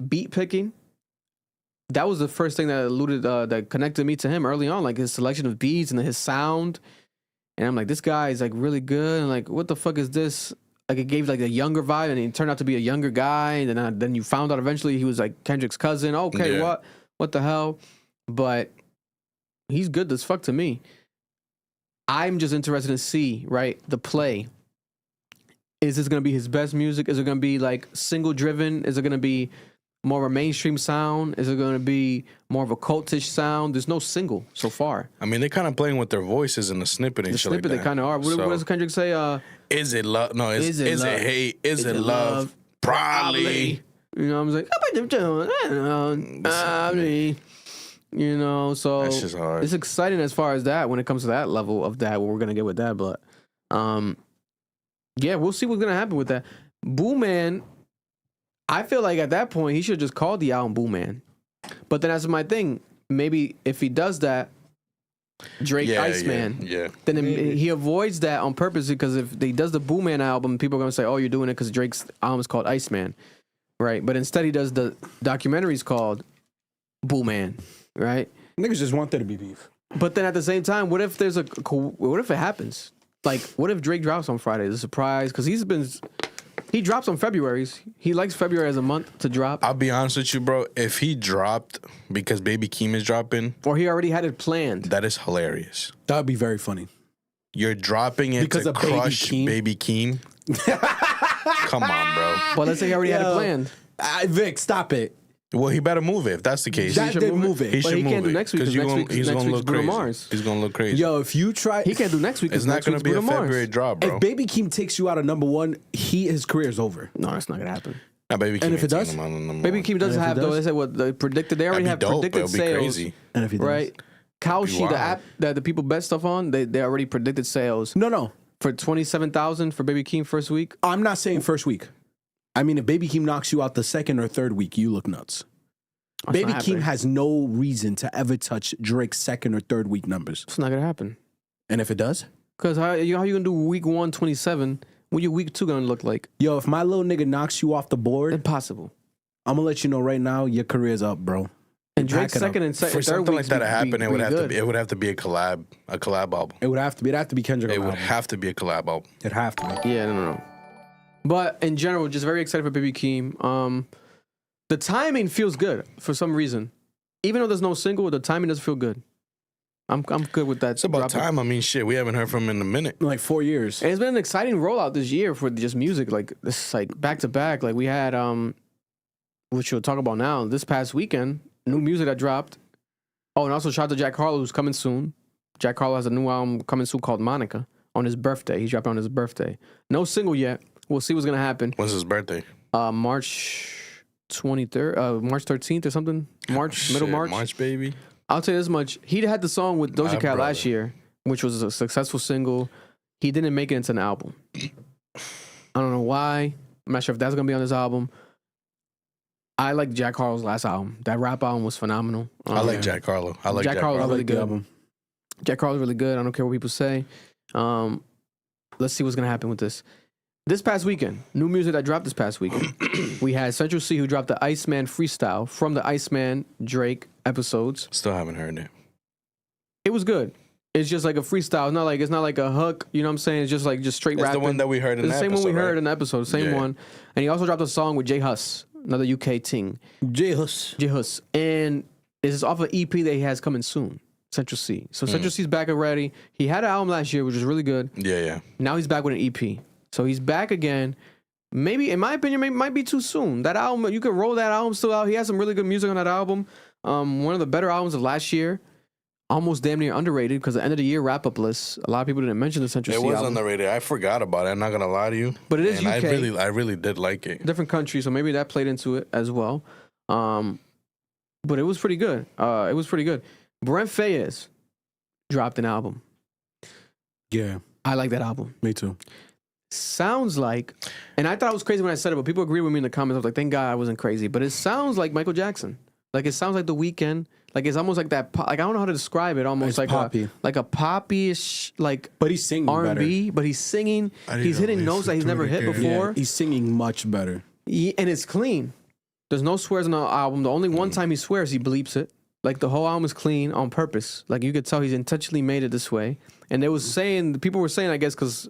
beat picking. That was the first thing that that connected me to him early on, like his selection of beats and his sound. And I'm like, this guy is like really good. And like, what the fuck is this? Like, it gave like a younger vibe, and he turned out to be a younger guy. And then you found out eventually he was like Kendrick's cousin. Okay, Yeah. what the hell? But he's good as fuck to me. I'm just interested to see, right, the play. Is this going to be his best music? Is it going to be like single driven? Is it going to be more of a mainstream sound? Is it going to be more of a cultish sound? There's no single so far. I mean, they're kind of playing with their voices in the snippet and The shit snippet, like they that. kind of are. What does Kendrick say? Is it love? No, is it love? hate? Is it love? Probably. You know what I'm saying? You know, so That's just hard. it's exciting as far as that when it comes to that level of that, what we're going to get with that. But yeah, we'll see what's going to happen with that. Booman, I feel like at that point, he should just call the album Booman. But then that's my thing. Maybe if he does that, Drake Iceman, Yeah. then he avoids that on purpose, because if he does the Booman album, people are going to say, oh, you're doing it because Drake's album is called Iceman. Right? But instead, he does the documentaries called Booman. Right? Niggas just want there to be beef. But then at the same time, what if it happens? Like, what if Drake drops on Friday? It's a surprise because he drops on February's. He likes February as a month to drop. I'll be honest with you, bro. If he dropped because Baby Keem is dropping, Or he already had it planned. that is hilarious. That would be very funny. You're dropping it Because to of Baby crush Keem? Baby Keem. Come on, bro. But let's say he already had it Yo. planned. Vic, stop it. Well, he better move it if that's the case. That did move it. He But should he move can't do it, next week 'cause because next week he's next gonna week's look Bruno crazy. Mars. He's gonna look crazy. Yo, if you try, He can't do next week It's because not next gonna week's be a Bruno February Mars. drop, bro. if Baby Keem takes you out of number one, his career is over. No, that's not gonna happen. Nah, Baby Keem And if it ain't taking does? him out of number Baby one. Keem doesn't if it have though. does? They said what they predicted. They already have That'd be dope. predicted It'll be sales, crazy. And if he does, right? Kalshi, the wild. app that the people bet stuff on, they already predicted sales No. for 27,000 for Baby Keem first week. I'm not saying first week. I mean, if Baby Keem knocks you out the second or third week, you look nuts. That's Baby not Keem happening. has no reason to ever touch Drake's second or third week numbers. It's not gonna happen. And if it does, Because how you gonna do week 1 27? What your week 2 gonna look like? yo, if my little nigga knocks you off the board, Impossible. I'm gonna let you know right now, your career's up, bro. And Drake's Pack it up. second and For third something like weeks that to be- happen, be it would have to good. be. It would have to be a collab album. It would have to be. It'd have to be Kendrick. It Lamar would album. have to be a collab album. It'd have to be. Yeah, no. But in general, just very excited for Baby Keem. The timing feels good for some reason. Even though there's no single, the timing doesn't feel good. I'm good with that. It's about dropping. time. I mean, shit, we haven't heard from him in a minute. In like 4 years. And it's been an exciting rollout this year for just music. Like this, like back to back. Like we had, which we'll talk about now. This past weekend, new music that dropped. Oh, and also shout out to Jack Harlow, who's coming soon. Jack Harlow has a new album coming soon called Monica on his birthday. He's dropping on his birthday. No single yet. We'll see what's gonna happen. When's his birthday? March 23rd, March 13th or something. Middle Shit, March. March, baby. I'll tell you this much. He had the song with Doja My Cat last brother. year, which was a successful single. He didn't make it into an album. I don't know why. I'm not sure if that's going to be on this album. I like Jack Harlow's last album. That rap album was phenomenal. I like Jack Harlow. I like Jack Harlow's Harlow. really the good. album. Jack Harlow's really good. I don't care what people say. Let's see what's going to happen with this. This past weekend, new music that dropped this past weekend. We had Central C, who dropped the Iceman freestyle from the Iceman Drake episodes. Still haven't heard it. It was good. It's just like a freestyle. It's not like a hook. You know what I'm saying? It's just straight It's rapping. the one that we heard in It's the the same episode, one we heard right? in the episode. Same Yeah. one. And he also dropped a song with J Hus, another UK ting. J-Hus. J Hus. And this is off an EP that he has coming soon. Central C. So Central C's back already. He had an album last year, which was really good. Yeah. Now he's back with an EP. So he's back again. Maybe, in my opinion, maybe might be too soon. That album, you could roll that album still out. He has some really good music on that album. One of the better albums of last year. Almost damn near underrated because the end of the year wrap up list. A lot of people didn't mention the Central It C was album. underrated. I forgot about it. I'm not gonna lie to you. But it is and UK. I really did like it. Different country, so maybe that played into it as well. But it was pretty good. Brent Faiyaz dropped an album. Yeah, I like that album. me too. Sounds like, and I thought it was crazy when I said it, but people agreed with me in the comments. I was like, thank God I wasn't crazy. But it sounds like Michael Jackson. Like it sounds like The Weeknd. Like it's almost like that. Like I don't know how to describe it. Almost It's like poppy. a poppy-ish, like But he's singing R&B. But he's singing. I need He's to hitting notes that he's listen to never it hit again. before. Yeah, he's singing much better. And it's clean. There's no swears on the album. The only one time he swears, he bleeps it. Like the whole album is clean on purpose. Like you could tell he's intentionally made it this way. And they was saying, people were saying, I guess, because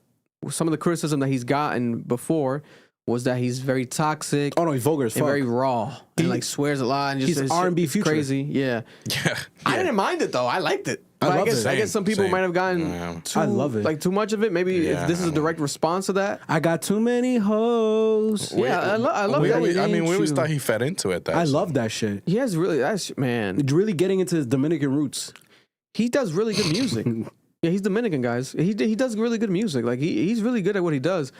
some of the criticism that he's gotten before was that he's very toxic Oh no, he's vulgar as and fuck. very raw and He- like swears a lot. And just he's his R&B shit is Future. crazy. Yeah. Yeah. I didn't mind it though. I liked it. I But love guess, it. I guess some people Same. might have gotten Yeah. too, I love it. like too much of it. Maybe Yeah, if this is a I direct response to that. I got too many hoes. Yeah, I love we that. always, I mean, we always you. thought he fed into it. I love that shit. He has really, that's, man. It's really getting into his Dominican roots. He does really good music. Yeah, he's Dominican, guys. He does really good music. Like he's really good at what he does.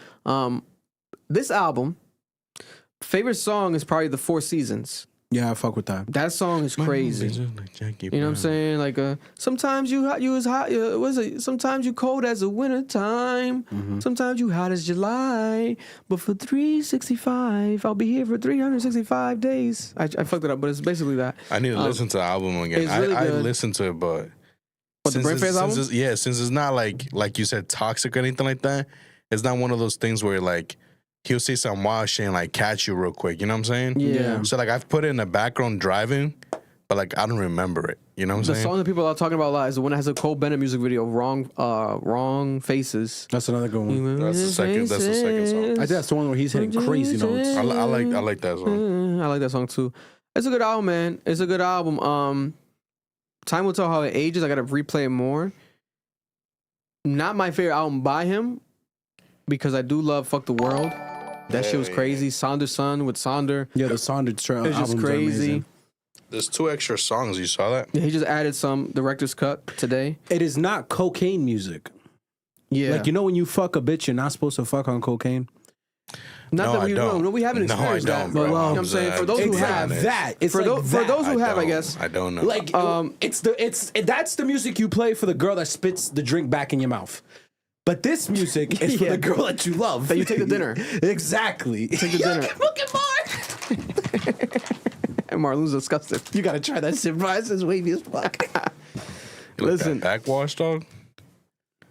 This album, favorite song is probably The Four Seasons. Yeah, I fuck with that. That song is crazy. You know what I'm saying? Like sometimes you as hot. What is it? Sometimes you cold as a winter time. Sometimes you hot as July. But for 365, I'll be here for 365 days. I fucked it up, but it's basically that. I need to listen to the album again. it's really I good. listened to it, but What, the Brent Faiyaz album? Since it's not like you said, toxic or anything like that. It's not one of those things where like he'll say some wild shit and like catch you real quick. You know what I'm saying? Yeah. So like I've put it in the background driving, but like I don't remember it. You know what I'm The saying? song that people are talking about a lot is the one that has a Cole Bennett music video, Wrong Faces. That's another good one. That's the second song. I think that's the one where he's hitting crazy notes. I like that song. I like that song too. It's a good album, man. It's a good album. Time will tell how it ages. I gotta replay it more. Not my favorite album by him, because I do love Fuck the World. That shit was crazy. Saunders Son with Sonder. Yeah, the Saunders album. It's just crazy. There's 2 extra songs. You saw that? Yeah, he just added some director's cut today. It is not cocaine music. Yeah. Like, you know when you fuck a bitch, you're not supposed to fuck on cocaine? Not No, that I we don't. know. No, we haven't No, experienced I that. don't, But, bro. you know what I'm saying? For those who have that. It's for, like for those who have, I don't. guess. I don't know. Like, that's the music you play for the girl that spits the drink back in your mouth. But this music is for Yeah. the girl that you love. That you take to dinner. Exactly. Take the dinner. Looking more. And Marlon's disgusted. You gotta try that shit, bro. This is wavy as fuck. Listen. That backwash, dog.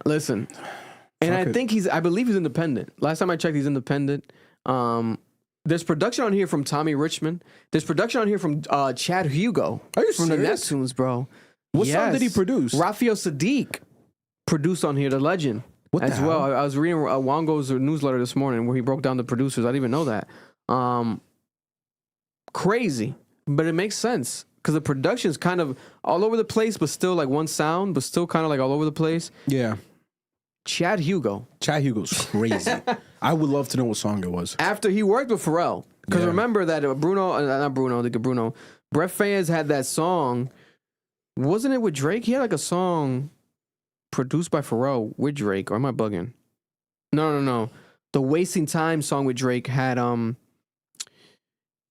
Listen. And I Fuck it. think I believe he's independent. Last time I checked, he's independent. There's production on here from Tommy Richmond. There's production on here from Chad Hugo. Are you from the serious? Neptunes, bro. What song did he produce? Raphael Sadiq produced on here, the legend. What the as well. hell? I was reading Wango's newsletter this morning where he broke down the producers. I didn't even know that. Crazy, but it makes sense because the production's kind of all over the place, but still like one sound, but still kind of like all over the place. Yeah. Chad Hugo. Chad Hugo's crazy. I would love to know what song it was. After he worked with Pharrell, because Yeah. remember that Brent Faiyaz had that song. Wasn't it with Drake? He had like a song produced by Pharrell with Drake, or am I bugging? No. The Wasting Time song with Drake had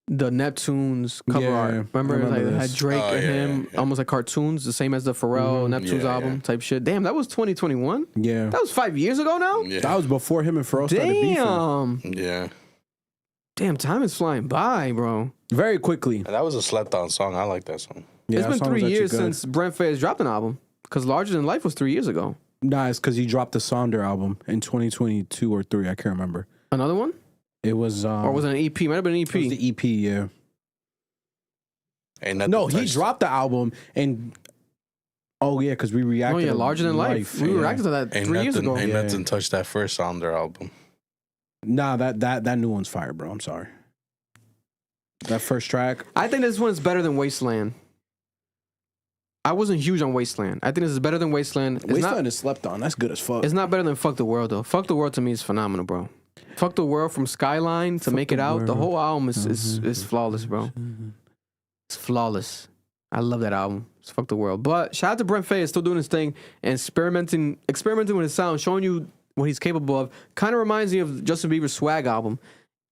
the Neptunes cover Yeah, art. Remember, I remember it had this. Drake Oh, and yeah, him, yeah. almost like cartoons, the same as the Pharrell Neptunes Yeah, album yeah. type shit. Damn, that was 2021. Yeah. That was 5 years ago now. Yeah. That was before him and Pharrell started beefing. Damn, Yeah. damn, time is flying by, bro. Very quickly. And that was a slept on song. I like that song. Yeah, It's that been song 3 was actually years good. since Brent Faiyaz dropped an album. Because Larger Than Life was 3 years ago. Nah, it's because he dropped the Sonder album in 2022 or 3. I can't remember. Another one? It was. Or was it an EP? Might have been an EP. It was the EP, yeah. Ain't nothing No, he touched- dropped the album and. Oh, yeah, because we reacted. Oh, yeah, to Larger Than Life. We yeah. reacted to that Ain't 3 years nothing, ago. ain't Yeah. nothing touched that first Sounder album. Nah, that new one's fire, bro. I'm sorry. That first track. I think this one is better than Wasteland. I wasn't huge on Wasteland. I think this is better than Wasteland. It's Wasteland not, is slept on. That's good as fuck. it's not better than Fuck the World, though. Fuck the World to me is phenomenal, bro. Fuck the World from Skyline to Fuck Make It the Out. The World. whole album is flawless, bro. It's flawless. I love that album. It's Fuck the World. But shout out to Brent Faiyaz, still doing his thing and experimenting with his sound, showing you what he's capable of. Kind of reminds me of Justin Bieber's Swag album.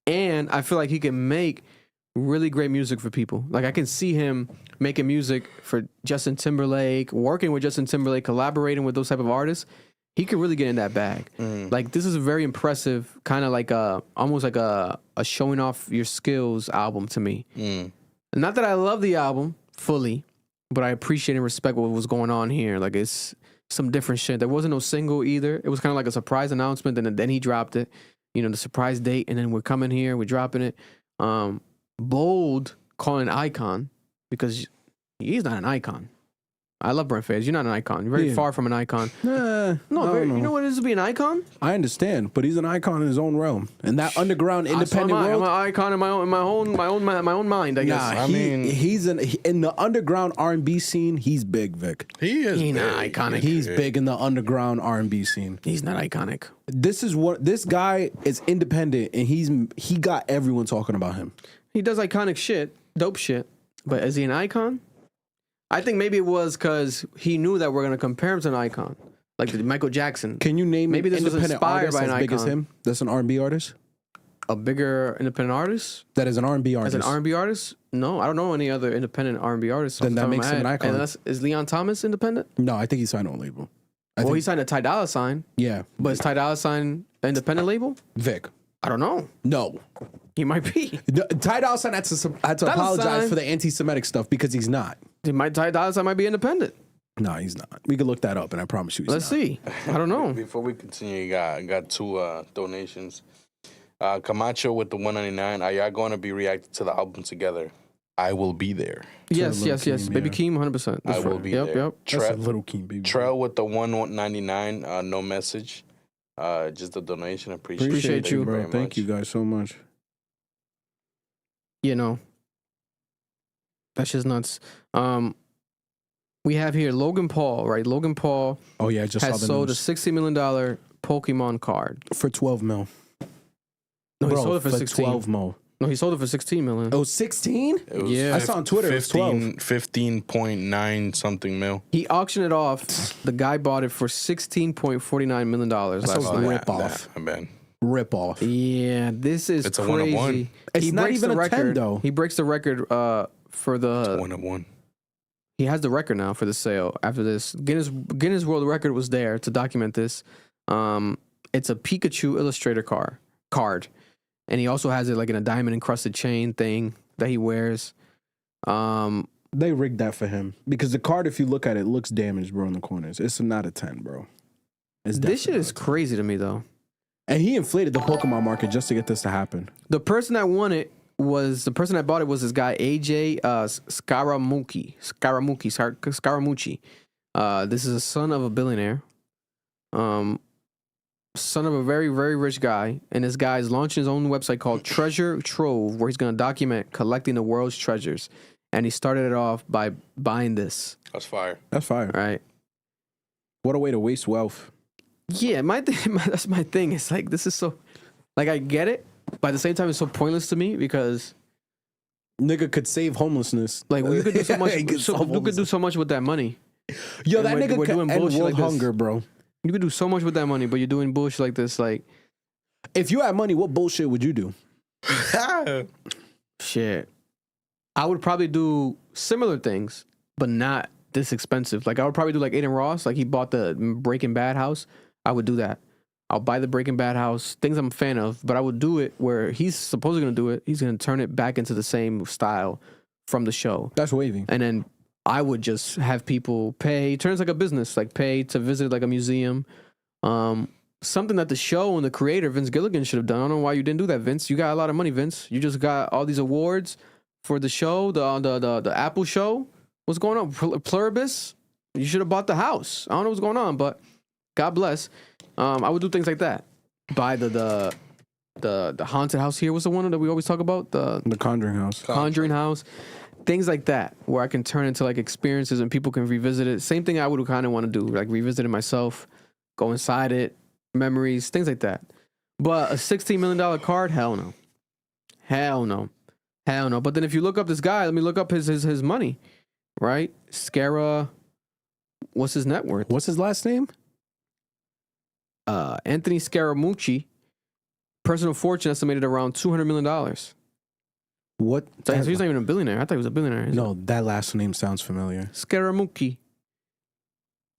And I feel like he can make really great music for people. Like I can see him making music for Justin Timberlake, working with Justin Timberlake, collaborating with those type of artists. He could really get in that bag. Like this is a very impressive, kind of like almost like a showing off your skills album to me. Not that I love the album fully, but I appreciate and respect what was going on here. Like it's some different shit. There wasn't no single either. It was kind of like a surprise announcement, and then he dropped it. You know, the surprise date, and then we're coming here, we're dropping it. Bold calling an icon because he's not an icon. I love Brent Faiyaz. You're not an icon. You're very Yeah. far from an icon. No, You know what it is to be an icon? I understand, but he's an icon in his own realm. And that underground independent I'm world. an icon in my own mind. I guess. Nah, I mean- he's in the underground R&B scene. He's big, Vic. He is He not big. iconic. He's big in the underground R&B scene. He's not iconic. This guy is independent, and he got everyone talking about him. He does iconic shit, dope shit. But is he an icon? I think maybe it was because he knew that we're gonna compare him to an icon, like Michael Jackson. Can you name Maybe this was independent inspired artist by an as big as icon. him? That's an R&B artist. A bigger independent artist? That is an R&B artist. As an R&B artist? No, I don't know any other independent R&B artists. Then that makes him an icon. And is Leon Thomas independent? No, I think he signed on a label. Well, he signed a Ty Dolla $ign, Yeah, but is Ty Dolla $ign an independent label? Vic. I don't know. No. He might be. No, Ty Dolla $ign had to apologize $ign. for the anti-Semitic stuff because he's not. Ty Dolla $ign might be independent. No, he's not. We can look that up, and I promise you he's Let's not. see. I don't know. Before we continue, got two donations. Camacho with the $1.99. Are y'all going to be reacting to the album together? I will be there. Yes, Little yes, yes. Keem, Baby yeah. Keem, 100%. I will be there. Yep. That's a little Keem, baby. Trell with the 199, no message. Just a donation. Appreciate it you. very Bro, thank much. you guys so much. You know, that's just nuts. We have here Logan Paul, right? Logan Paul Oh yeah, I just saw has the sold news. a $60 million Pokemon card. For 12 mil. No, he Bro, sold it for 16. 12 mil. No, he sold it for 16 million. Oh, 16? It was Yeah. I saw on Twitter it was 15.9 something mil. He auctioned it off. The guy bought it for $16.49 million last That's a night. rip off. My bad. Rip off. Yeah, this is It's a crazy. 1-of-1. It's He not breaks even the a record. 10 though. He breaks the record for the. 1-of-1. He has the record now for the sale. After this, Guinness World Record was there to document this. It's a Pikachu Illustrator card, and he also has it like in a diamond encrusted chain thing that he wears. They rigged that for him because the card, if you look at it, looks damaged, bro, in the corners. It's not a 10, bro. It's This shit definitely is not a 10. crazy to me though. And he inflated the Pokemon market just to get this to happen. The person that won it was the person that bought it was this guy AJ Scaramucci. This is a son of a billionaire, son of a very, very rich guy, and this guy is launching his own website called Treasure Trove, where he's going to document collecting the world's treasures. And he started it off by buying this, That's fire. That's fire. right? What a way to waste wealth. Yeah, that's my thing. It's like this is so, like I get it, but at the same time it's so pointless to me because Nigga could save homelessness. like we could do so much. He could solve You could do homelessness. so much with that money. Yo, and that we're nigga could doing end bullshit world like this. hunger, bro. You could do so much with that money, but you're doing bullshit like this. Like If you had money, what bullshit would you do? shit, I would probably do similar things, but not this expensive. Like I would probably do like Aiden Ross. Like he bought the Breaking Bad house. I would do that. I'll buy the Breaking Bad house, things I'm a fan of, but I would do it where he's supposedly going to do it. He's going to turn it back into the same style from the show. That's wavy. And then I would just have people pay. It turns like a business, like pay to visit like a museum. Something that the show and the creator, Vince Gilligan, should have done. I don't know why you didn't do that, Vince. You got a lot of money, Vince. You just got all these awards for the show, the Apple show. What's going on? Pluribus? You should have bought the house. I don't know what's going on, but God bless. I would do things like that. Buy the haunted house here. What's the one that we always talk about? The The Conjuring House. Conjuring house. Things like that, where I can turn into like experiences and people can revisit it. Same thing I would kind of want to do, like revisit it myself, go inside it, memories, things like that. But a $16 million card, hell no. Hell no. Hell no. But then if you look up this guy, let me look up his money, right? What's his net worth? What's his last name? Anthony Scaramucci, personal fortune estimated around $200 million. What? So he's not even a billionaire. I thought he was a billionaire. No, that last name sounds familiar. Scaramucci.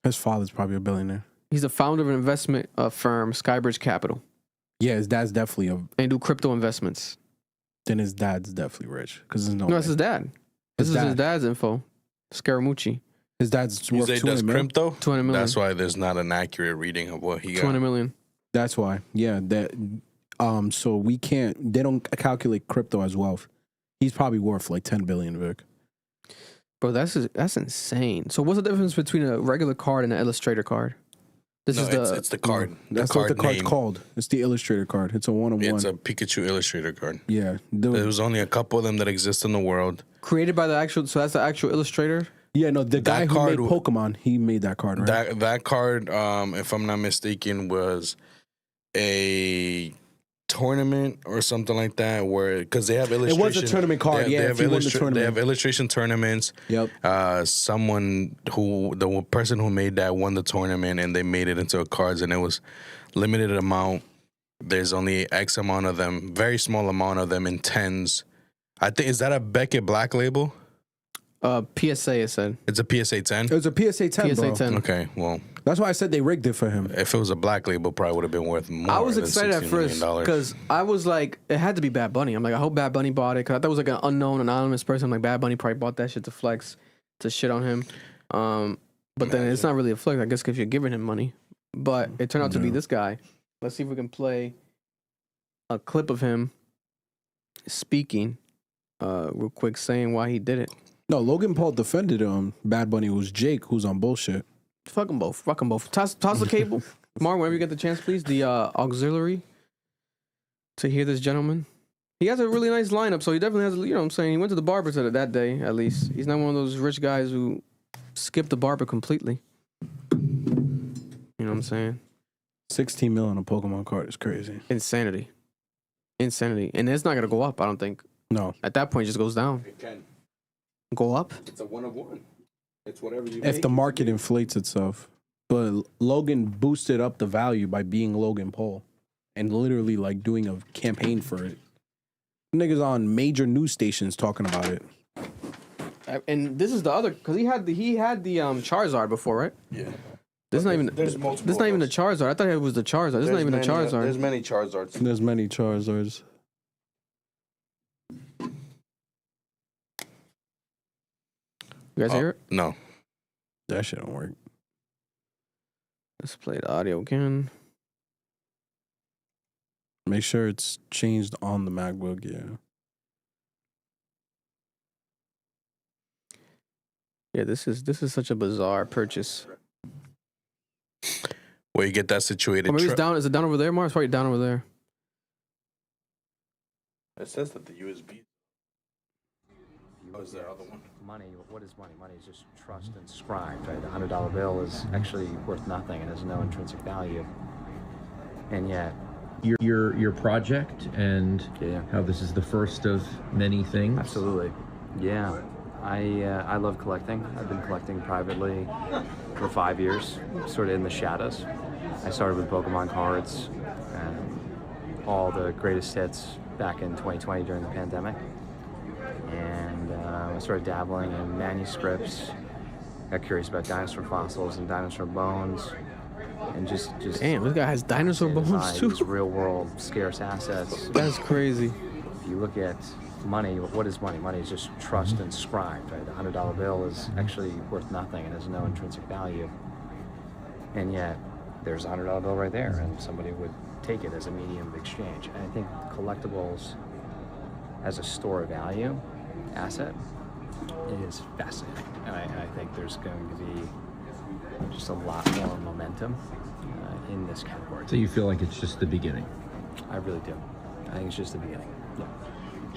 His father's probably a billionaire. He's the founder of an investment firm, Skybridge Capital. Yeah, his dad's definitely a. And do crypto investments. Then his dad's definitely rich because there's no. No, way. that's his dad. This is his dad's info. Scaramucci. His dad's You worth say 200 does million. crypto? 200 million. That's why there's not an accurate reading of what he got. 200 million. That's why. Yeah. That. So we can't. They don't calculate crypto as wealth. He's probably worth like 10 billion, Vic. Bro, that's insane. So what's the difference between a regular card and an illustrator card? This No, is it's the card. That's the what card the card's name. called. It's the illustrator card. It's a one-on-one. It's a Pikachu illustrator card. Yeah. There was only a couple of them that exist in the world. created by the actual, so that's the actual illustrator? Yeah, no, the guy who card made Pokemon, he made that card, right? That card, if I'm not mistaken, was a tournament or something like that, where because they have illustration. was a tournament card, They yeah, have if you won the They tournament. have illustration tournaments. Yep. The person who made that won the tournament, and they made it into a cards, and it was limited amount. There's only X amount of them, very small amount of them in tens. I think, is that a Beckett Black label? PSA, it said. It's a PSA 10. It was a PSA 10, PSA bro. 10. Okay, well, That's why I said they rigged it for him. if it was a black label, probably would have been worth more. I was than excited at $16 first million. because I was like, it had to be Bad Bunny. I'm like, I hope Bad Bunny bought it because I thought it was like an unknown, anonymous person. I'm like, Bad Bunny probably bought that shit to flex, to shit on him. But then it's not really a flex, I guess, because you're giving him money. But it turned out to be this guy. Let's see if we can play a clip of him speaking real quick saying why he did it. No, Logan Paul defended him. Bad Bunny was Jake, who's on bullshit. Fuck them both. Fuck them both. Toss the cable. Mark, whenever you get the chance, please. The auxiliary to hear this gentleman. He has a really nice lineup, so he definitely has, you know what I'm saying? He went to the barber today that day, at least. He's not one of those rich guys who skip the barber completely. You know what I'm saying? 16 mil on a Pokemon card is crazy. Insanity. And it's not going to go up, I don't think. No. At that point, it just goes down. It can. Go up? It's a one of one. It's whatever you. If the market inflates itself. But Logan boosted up the value by being Logan Paul and literally like doing a campaign for it. Niggas on major news stations talking about it. And this is the other, because he had the Charizard before, right? Yeah. This is not even. There's multiple. This is not even the Charizard. I thought it was the Charizard. This is not even the Charizard. There's many Charizards. There's many Charizards. You guys hear it? No. That shit don't work. Let's play the audio again. Make sure it's changed on the MacBook, yeah. Yeah, this is such a bizarre purchase. Where you get that situated. Or maybe it's down. Is it down over there, Mark? It's probably down over there. It says that the USB. Oh, is there other one? Money, what is money? Money is just trust inscribed, right? A $100 bill is actually worth nothing and has no intrinsic value. And yet, your project and Yeah. how this is the first of many things. absolutely, yeah. I love collecting. I've been collecting privately for 5 years, sort of in the shadows. I started with Pokemon cards and all the greatest hits back in 2020 during the pandemic. And I started dabbling in manuscripts, got curious about dinosaur fossils and dinosaur bones, and just Damn, this guy has dinosaur bones inside too. these real world scarce assets. That's crazy. If you look at money, what is money? Money is just trust inscribed, right? A $100 bill is actually worth nothing and has no intrinsic value. And yet, there's a $100 bill right there, and somebody would take it as a medium of exchange. And I think collectibles as a store of value asset is fascinating. And I think there's going to be just a lot more momentum in this category. So you feel like it's just the beginning. I really do. I think it's just the beginning. Yeah.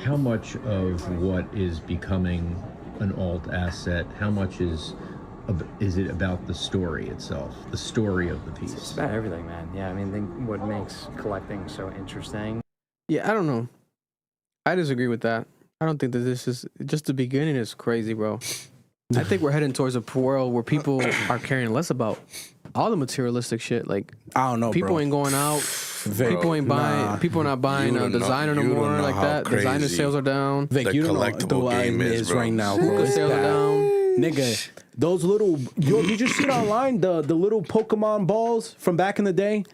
How much of what is becoming an alt asset, how much is it about the story itself, the story of the It's piece? about everything, man. Yeah, I mean, think what makes collecting so interesting. Yeah, I don't know. I disagree with that. I don't think that this is just the beginning. Is crazy, bro. I think we're heading towards a world where people are caring less about all the materialistic shit. Like, I don't know, people bro. ain't going out. Vic, People ain't buying. nah. People are not buying You don't designer know- no you don't more know like how that. Designer crazy sales are down. Vic, the you don't know what collectible the game is, bro. right now, Hookah bro. It's sales are bad. down. Nigga, those little, did you see it online? The little Pokemon balls from back in the day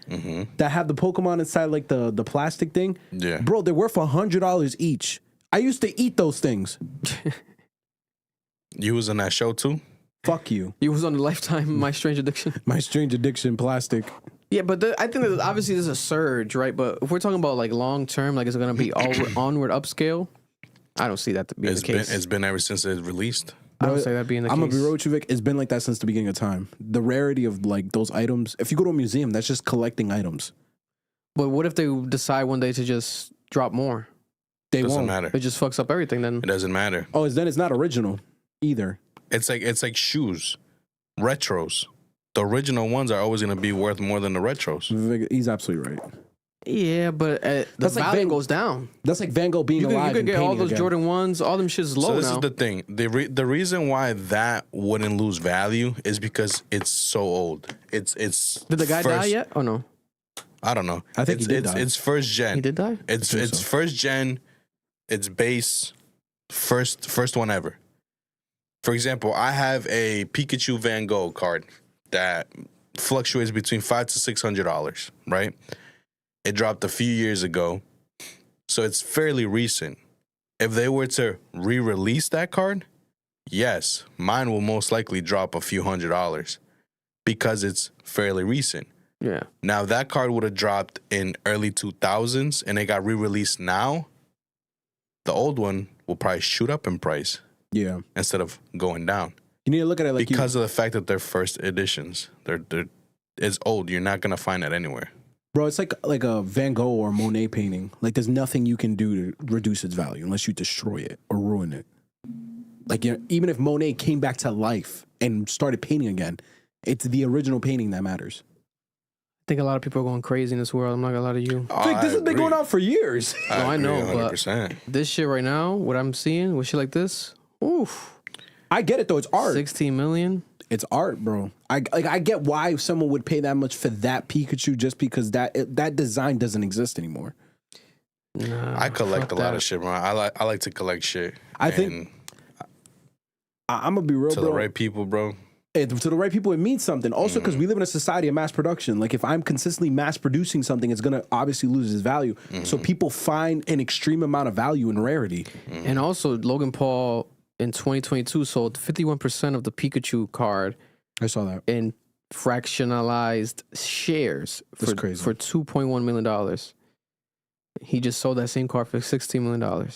that have the Pokemon inside, like the plastic thing? Yeah. Bro, they're worth $100 each. I used to eat those things. You was in that show too? Fuck you. You was on the Lifetime My Strange Addiction. My strange addiction, plastic. Yeah, but I think that obviously there's a surge, right? But if we're talking about like long term, like it's gonna be all onward upscale, I don't see that to be the case. It's been ever since it released. I don't say that being the I'm case. gonna be real with you, Vic. It's been like that since the beginning of time. The rarity of like those items. If you go to a museum, that's just collecting items. But what if they decide one day to just drop more? They Doesn't won't. matter. It just fucks up everything. Then It doesn't matter. Oh, then it's not original either. It's like shoes, retros. The original ones are always gonna be worth more than the retros. Vic, he's absolutely right. yeah, but the That's like value Van- goes down. That's like Van Gogh being You alive. could and get all painting those again. Jordan ones. All them shit's low So this now. is the thing. The reason why that wouldn't lose value is because it's so old. It's Did the guy die yet? Oh no, I don't know. I think it's he did it's, die. it's first gen. he did die. It's I think it's so. first gen. It's base. First one ever. For example, I have a Pikachu Van Gogh card that fluctuates between $500 to $600. Right? It dropped a few years ago, so it's fairly recent. If they were to re-release that card, yes, mine will most likely drop a few $100s because it's fairly recent. Yeah, Now, if that card would have dropped in early 2000s and it got re-released now, the old one will probably shoot up in price Yeah. instead of going down You need to look at it like because of the fact that they're first editions. They're it's old. You're not gonna find that anywhere. bro, it's like a Van Gogh or Monet painting. Like there's nothing you can do to reduce its value unless you destroy it or ruin it. Like even if Monet came back to life and started painting again, it's the original painting that matters. I think a lot of people are going crazy in this world. I'm not gonna lie to you. Like, this has been going on for years. I know, but 100%. this shit right now, what I'm seeing with shit like this, oof, I get it though. It's art. 16 million. It's art, bro. I get why someone would pay that much for that Pikachu just because that design doesn't exist anymore. Nah, I collect a fuck lot that. of shit, man. I like to collect shit. I think I'm gonna be real, to bro. the right people, bro. To the right people, it means something. Also, because we live in a society of mass production. Like, if I'm consistently mass producing something, it's gonna obviously lose its value. So people find an extreme amount of value in rarity. And also, Logan Paul in 2022 sold 51% of the Pikachu card I saw that. in fractionalized shares That's crazy. for $2.1 million. He just sold that same card for $16 million.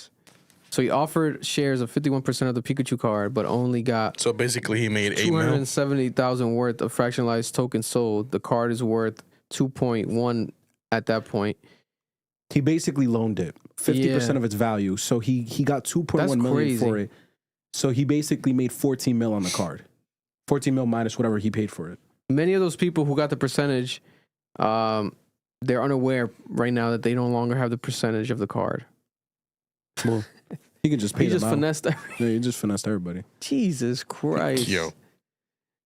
So he offered shares of 51% of the Pikachu card, but only got So basically, he made 8 mil. 270,000 worth of fractionalized tokens sold. The card is worth 2.1 at that point. He basically loaned it 50% Yeah. of its value. So he got 2.1 That's million crazy. for it. So he basically made 14 mil on the card. 14 mil minus whatever he paid for it. Many of those people who got the percentage, they're unaware right now that they no longer have the percentage of the card. Well, he can just pay He them just out. finessed Yeah, he just finessed everybody. Jesus Christ. Yo,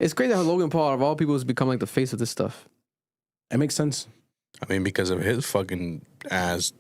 It's crazy how Logan Paul, of all people, has become like the face of this stuff. It makes sense. I mean, because of his fucking ass,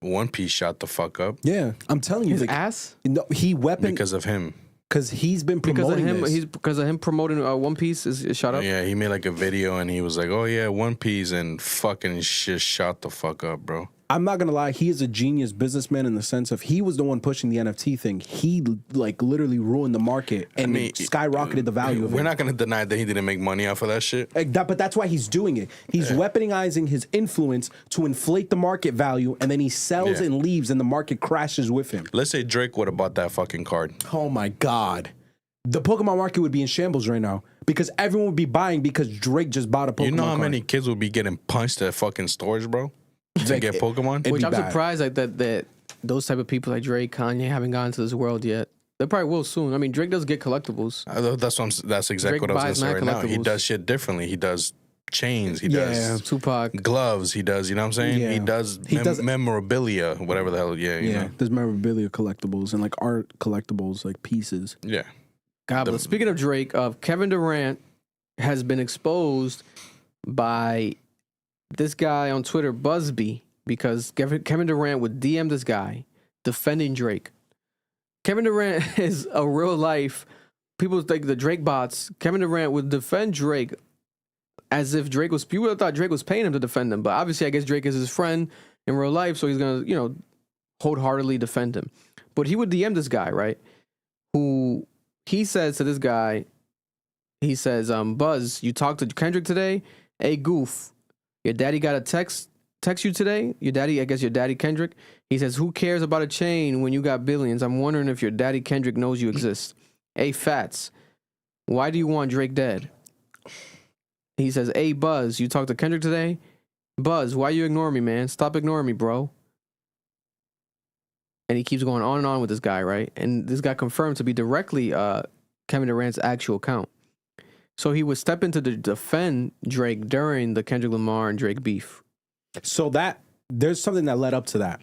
One Piece shot the fuck up Yeah, I'm telling you. His like, ass? no, he weapon because of him. because he's been Because of promoting him, this. because of him promoting One Piece is shot up. Yeah, he made like a video and he was like, "Oh yeah, One Piece," and fucking shit shot the fuck up, bro. I'm not gonna lie, he is a genius businessman in the sense of he was the one pushing the NFT thing. He like literally ruined the market and it skyrocketed the value of it. We're not gonna deny that he didn't make money off of that shit. But that's why he's doing it. He's weaponizing his influence to inflate the market value, and then he sells Yeah. and leaves, and the market crashes with him. Let's say Drake would have bought that fucking card. Oh my God. The Pokemon market would be in shambles right now because everyone would be buying because Drake just bought a Pokemon You know how card. many kids would be getting punched at fucking stores, bro, to Like, get Pokemon? it'd Which be I'm bad. surprised like that those type of people like Drake, Kanye haven't gotten to this world yet. They probably will soon. I mean, Drake does get collectibles. That's exactly Drake what I was buys gonna say right mad now. He collectibles. does shit differently. He does chains. He Yeah. does Tupac. gloves. He does. You know what I'm saying? Yeah. He does. He does- memorabilia, whatever the hell. Yeah. You know? There's memorabilia collectibles and like art collectibles, like pieces. Yeah. God, but speaking of Drake, Kevin Durant has been exposed by this guy on Twitter, Busby, because Kevin Durant would DM this guy defending Drake. Kevin Durant is a real life. People think the Drake bots. Kevin Durant would defend Drake as if Drake was. People thought Drake was paying him to defend him, but obviously, I guess Drake is his friend in real life, so he's gonna, wholeheartedly defend him. But he would DM this guy, right? Who he says to this guy, he says, Buzz, you talked to Kendrick today? Hey, goof, your daddy got a text you today? Your daddy, I guess your daddy Kendrick. He says, who cares about a chain when you got billions? I'm wondering if your daddy Kendrick knows you exist. Hey, Fats, why do you want Drake dead? He says, hey, Buzz, you talked to Kendrick today? Buzz, why you ignoring me, man? Stop ignoring me, bro. And he keeps going on and on with this guy, right? And this got confirmed to be directly Kevin Durant's actual account. So he would step in to defend Drake during the Kendrick Lamar and Drake beef. So there's something that led up to that.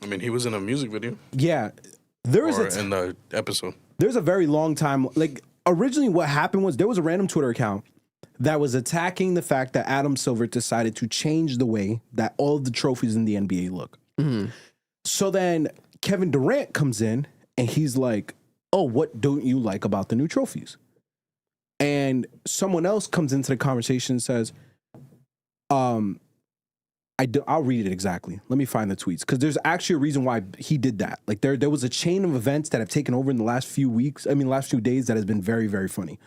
I mean, he was in a music video. Yeah. There was in the episode. There's a very long time. Like, originally what happened was there was a random Twitter account that was attacking the fact that Adam Silver decided to change the way that all of the trophies in the NBA look. Mm-hmm. So then Kevin Durant comes in and he's like, oh, what don't you like about the new trophies? And someone else comes into the conversation and says, I'll read it exactly. Let me find the tweets. Because there's actually a reason why he did that. Like there was a chain of events that have taken over in the last few days that has been very, very funny.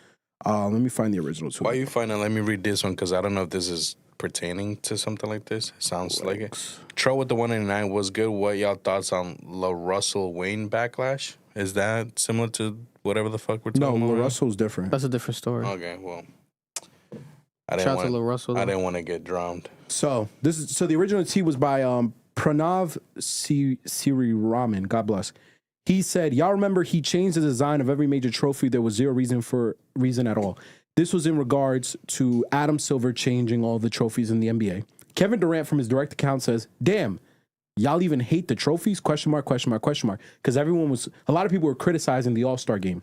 Let me find the original tweet. Why you finding? Let me read this one because I don't know if this is pertaining to something like this. It sounds like it. Tro with the 189 was good. What y'all thoughts on La Russell Wayne backlash? Is that similar to whatever the fuck we're talking about? No, Russell's different. That's a different story. Okay, well, Shout out to Lil Russell. I though. didn't want to get drowned. So the original tweet was by Pranav Siriraman. God bless. He said, "Y'all remember he changed the design of every major trophy. There was zero reason at all. This was in regards to Adam Silver changing all the trophies in the NBA. Kevin Durant from his direct account says, "Damn, y'all even hate the trophies?" Question mark, question mark, question mark. Because a lot of people were criticizing the All-Star game.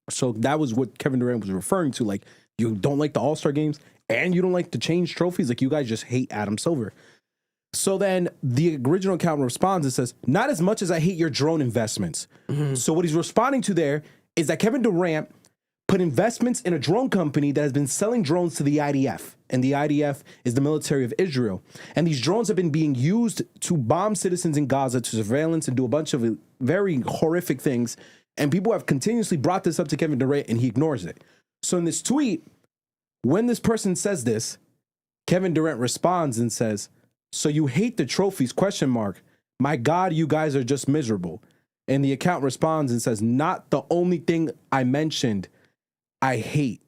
So that was what Kevin Durant was referring to. Like, you don't like the All-Star games and you don't like to change trophies. Like, you guys just hate Adam Silver. So then the original account responds and says, "Not as much as I hate your drone investments." So what he's responding to there is that Kevin Durant put investments in a drone company that has been selling drones to the IDF. And the IDF is the military of Israel. And these drones have been being used to bomb citizens in Gaza, to surveillance, and do a bunch of very horrific things. And people have continuously brought this up to Kevin Durant, and he ignores it. So in this tweet, when this person says this, Kevin Durant responds and says, "So you hate the trophies, question mark. My God, you guys are just miserable." And the account responds and says, "Not the only thing I mentioned I hate.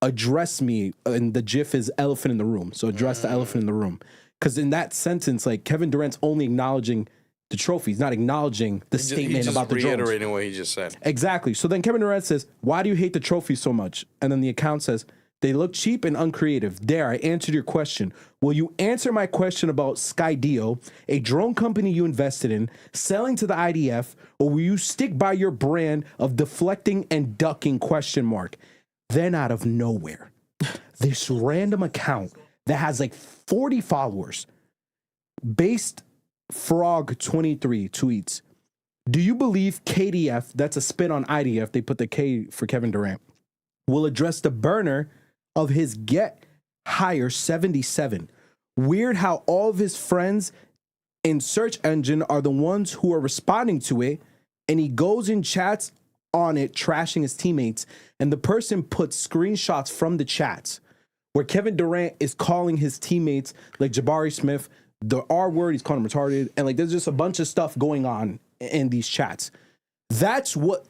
Address me." And the GIF is elephant in the room. So address the elephant in the room. Because in that sentence, like, Kevin Durant's only acknowledging the trophies, not acknowledging the statement about the drones. Reiterating what he just said. Exactly. So then Kevin Durant says, "Why do you hate the trophies so much?" And then the account says, "They look cheap and uncreative. There, I answered your question. Will you answer my question about Skydio, a drone company you invested in, selling to the IDF, or will you stick by your brand of deflecting and ducking, question mark?" Then out of nowhere, this random account that has like 40 followers, Based Frog 23 tweets, "Do you believe KDF," that's a spin on IDF, they put the K for Kevin Durant, "will address the burner of his Get Higher 77. Weird how all of his friends in search engine are the ones who are responding to it, and he goes and chats on it, trashing his teammates, and the person puts screenshots from the chats where Kevin Durant is calling his teammates like Jabari Smith the R word, he's calling him retarded, and like there's just a bunch of stuff going on in these chats. That's what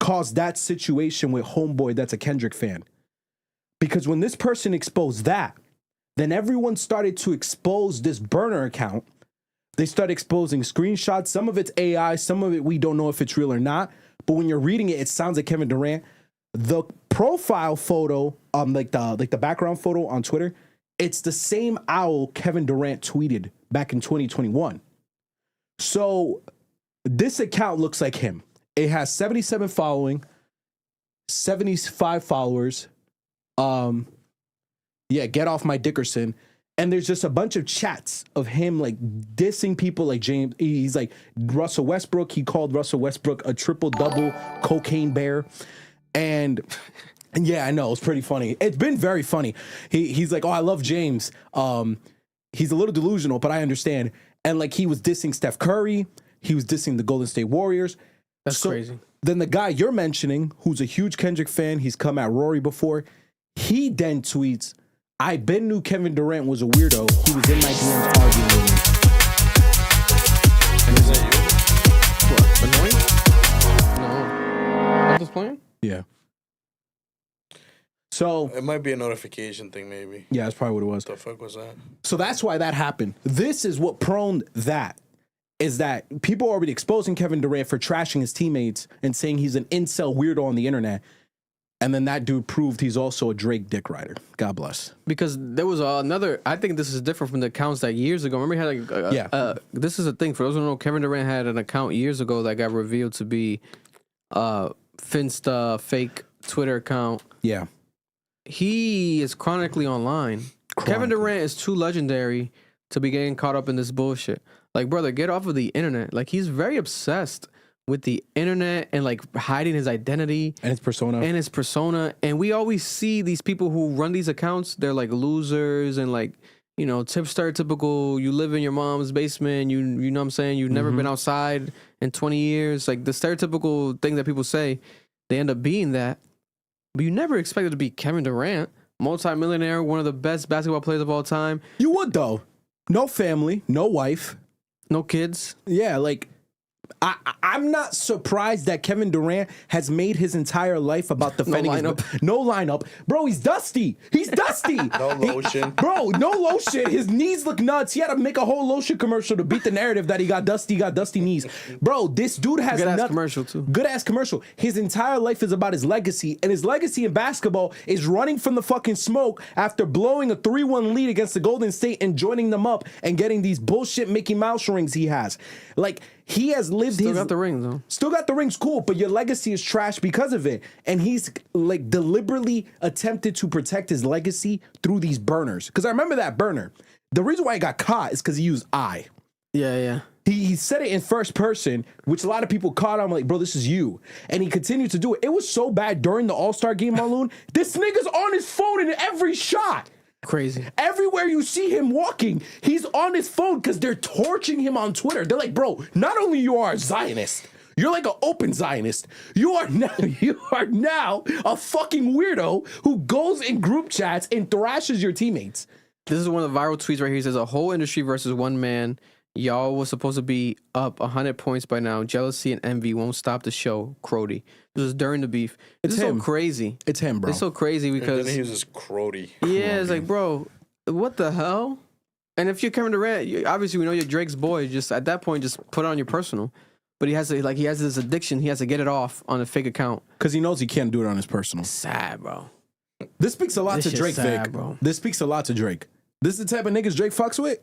caused that situation with Homeboy that's a Kendrick fan. Because when this person exposed that, then everyone started to expose this burner account. They started exposing screenshots. Some of it's AI, some of it we don't know if it's real or not. But when you're reading it, it sounds like Kevin Durant. The profile photo, like the background photo on Twitter, it's the same owl Kevin Durant tweeted back in 2021. So this account looks like him. It has 77 following, 75 followers. Get off my Dickerson. And there's just a bunch of chats of him like dissing people like James. He's like Russell Westbrook. He called Russell Westbrook a triple-double cocaine bear. And yeah, I know. It's pretty funny. It's been very funny. He's like, "Oh, I love James. He's a little delusional, but I understand." And like he was dissing Steph Curry. He was dissing the Golden State Warriors. That's crazy. Then the guy you're mentioning, who's a huge Kendrick fan, he's come at Rory before. He then tweets, "I been knew Kevin Durant was a weirdo. He was in my DMs arguing with me." And is that you? What? Annoying? No. That was playing? Yeah. So It might be a notification thing, maybe. yeah, that's probably what it was. What the fuck was that? So that's why that happened. This is what proned that, is that people are already exposing Kevin Durant for trashing his teammates and saying he's an incel weirdo on the internet. And then that dude proved he's also a Drake dick rider. God bless. Because there was another, I think this is different from the accounts that years ago. Remember he had this is a thing. For those who don't know, Kevin Durant had an account years ago that got revealed to be Finsta fake Twitter account. Yeah. He is chronically online. Kevin Durant is too legendary to be getting caught up in this bullshit. Like, brother, get off of the internet. Like, he's very obsessed with the internet and like hiding his identity and his persona. And we always see these people who run these accounts, they're like losers and like, you know, stereotypical, you live in your mom's basement, you know what I'm saying, you've never been outside in 20 years. Like the stereotypical thing that people say, they end up being that. But you never expected to be Kevin Durant. multi-millionaire, one of the best basketball players of all time. You would though. No family, no wife. No kids. Yeah, like I'm not surprised that Kevin Durant has made his entire life about defending no lineup. Bro, he's dusty. He's dusty. No lotion. Bro, no lotion. His knees look nuts. He had to make a whole lotion commercial to beat the narrative that he got dusty knees. Bro, this dude has good ass commercial too. Good ass commercial. His entire life is about his legacy, and his legacy in basketball is running from the fucking smoke after blowing a 3-1 lead against the Golden State and joining them up and getting these bullshit Mickey Mouse rings he has. Like, he has lived Still got the rings though. Still got the rings, cool, but your legacy is trash because of it. And he's like deliberately attempted to protect his legacy through these burners. Because I remember that burner. The reason why he got caught is because he used I. Yeah. He said it in first person, which a lot of people caught on like, bro, this is you. And he continued to do it. It was so bad during the All-Star game, Marloon. This nigga's on his phone in every shot. Crazy. Everywhere you see him walking, he's on his phone because they're torching him on Twitter. They're like, bro, not only you are a Zionist, you're like an open Zionist. You are now a fucking weirdo who goes in group chats and thrashes your teammates. This is one of the viral tweets right here. He says, a whole industry versus one man. Y'all was supposed to be up 100 points by now. Jealousy and envy won't stop the show. Crody. This is during the beef. It's so crazy. It's him, bro. It's so crazy because... And then he uses Crody. Yeah, it's like, bro, what the hell? And if you're Kevin Durant, obviously we know you're Drake's boy. Just at that point, just put it on your personal. But he has this addiction. He has to get it off on a fake account. Because he knows he can't do it on his personal. Sad, bro. This speaks a lot to Drake, sad, Vic. bro. This speaks a lot to Drake. This is the type of niggas Drake fucks with.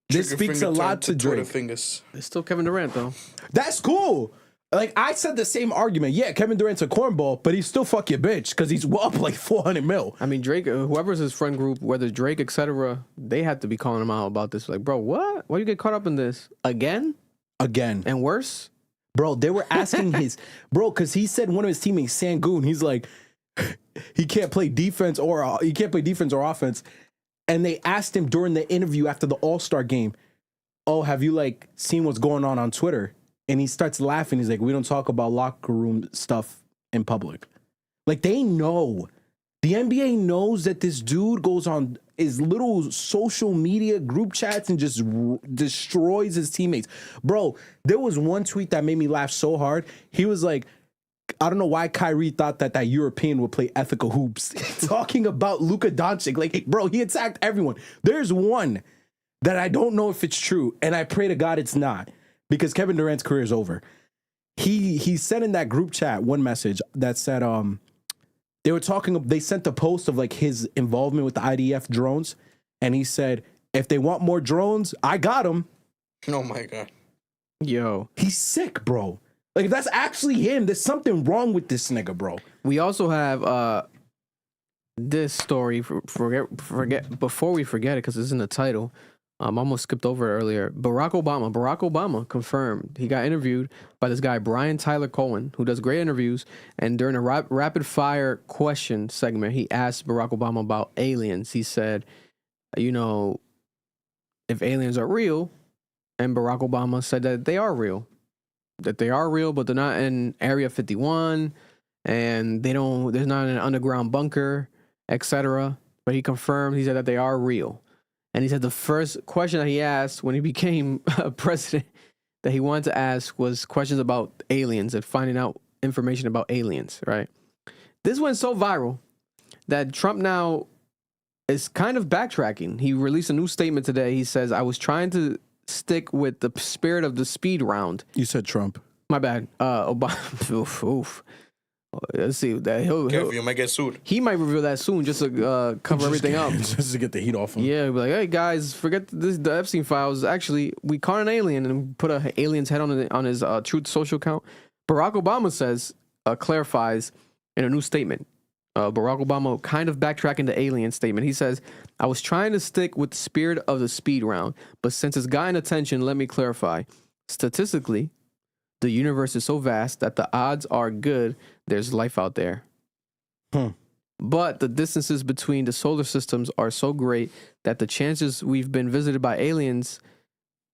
This speaks a lot to Drake. Fingers. It's still Kevin Durant, though. That's cool. Like, I said the same argument. Yeah, Kevin Durant's a cornball, but he still fuck your bitch because he's up like 400 mil. I mean, Drake, whoever's his friend group, whether Drake, etc., they had to be calling him out about this. Like, bro, what? Why you get caught up in this? Again? And worse? Bro, they were asking because he said one of his teammates, Sangoon, he's like, he can't play defense or offense. And they asked him during the interview after the All-Star game, oh, have you like seen what's going on Twitter? And he starts laughing. He's like, we don't talk about locker room stuff in public. Like, they know. The NBA knows that this dude goes on his little social media group chats and just destroys his teammates. Bro, there was one tweet that made me laugh so hard. He was like, I don't know why Kyrie thought that European would play ethical hoops. Talking about Luka Doncic. Like, bro, he attacked everyone. There's one that I don't know if it's true, and I pray to God it's not, because Kevin Durant's career is over. He said in that group chat one message that said they sent a post of like his involvement with the IDF drones, and he said, if they want more drones, I got them. Oh my God. Yo. He's sick, bro. Like, if that's actually him, there's something wrong with this nigga, bro. We also have this story, forget before we forget it, because it's in the title. I almost skipped over it earlier. Barack Obama confirmed. He got interviewed by this guy, Brian Tyler Cohen, who does great interviews. And during a rapid fire question segment, he asked Barack Obama about aliens. He said, you know, if aliens are real, and Barack Obama said that they are real. That they are real, but they're not in Area 51, and there's not an underground bunker, etc. But he confirmed, he said that they are real. And he said the first question that he asked when he became president that he wanted to ask was questions about aliens and finding out information about aliens, right? This went so viral that Trump now is kind of backtracking. He released a new statement today. He says, I was trying to stick with the spirit of the speed round. You said Trump. My bad. Obama. Oof. Let's see. Careful, you might get sued. He might reveal that soon just to cover everything up. Just to get the heat off him. Yeah, be like, hey guys, forget this. The Epstein files. Actually, we caught an alien and put an alien's head on his Truth Social account. Barack Obama clarifies in a new statement. Barack Obama kind of backtracking the alien statement. He says, I was trying to stick with the spirit of the speed round, but since it's gotten attention, let me clarify. Statistically, the universe is so vast that the odds are good there's life out there. But the distances between the solar systems are so great that the chances we've been visited by aliens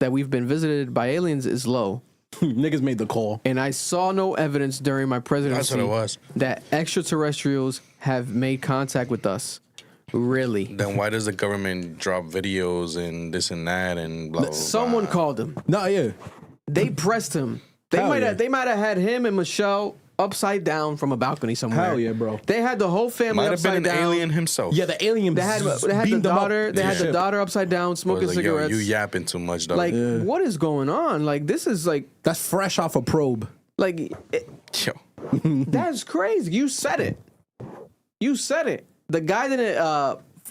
is low. Niggas made the call. And I saw no evidence during my presidency That's what it was. that extraterrestrials have made contact with us. Really? Then why does the government drop videos and this and that and blah blah blah? Someone called him. No, yeah. They pressed him. They Hell might yeah. have. They might have had him and Michelle upside down from a balcony somewhere. Hell yeah, bro. They had the whole family Might have upside been an down. alien himself. Yeah, the alien. They had the beamed them up. daughter. They had the daughter upside down I was smoking like, yo, cigarettes. you yapping too much, dog. Like, what is going on? Like, this is like, That's fresh off a probe. like, yo, that's crazy. You said it. You said it. The guy didn't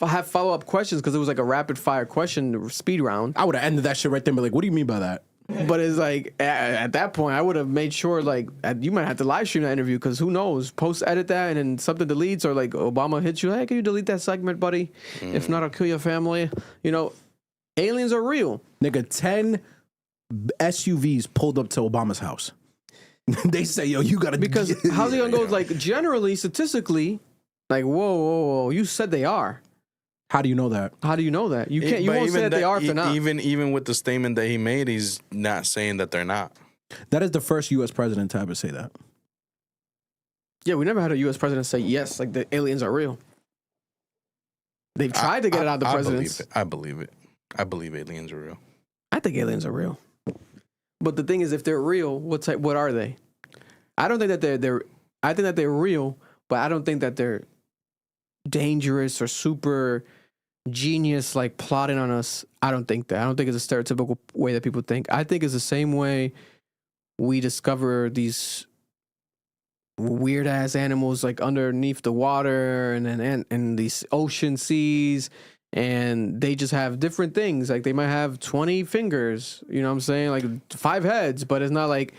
have follow up questions because it was like a rapid fire question speed round. I would have ended that shit right there and be like, what do you mean by that? But it's like at that point, I would have made sure like you might have to live stream that interview because who knows? Post edit that and then something deletes or like Obama hits you. Hey, can you delete that segment, buddy? If not, I'll kill your family. You know, aliens are real. Nigga, 10 SUVs pulled up to Obama's house. They say, yo, you gotta Because how's it gonna go? Like generally, statistically, like whoa, you said they are. How do you know that? How do you know that? You can't. You But won't say even that they are if they're not. Even with the statement that he made, he's not saying that they're not. That is the first U.S. president to ever say that. Yeah, we never had a U.S. president say yes, like the aliens are real. They've tried to get it out of the presidents. I believe it. I believe aliens are real. I think aliens are real. But the thing is, if they're real, what are they? I don't think that they're. I think that they're real, but I don't think that they're dangerous or super genius, like plotting on us. I don't think that. I don't think it's a stereotypical way that people think. I think it's the same way we discover these weird ass animals like underneath the water and these ocean seas, and they just have different things. Like they might have 20 fingers, you know what I'm saying? Like 5 heads, but it's not like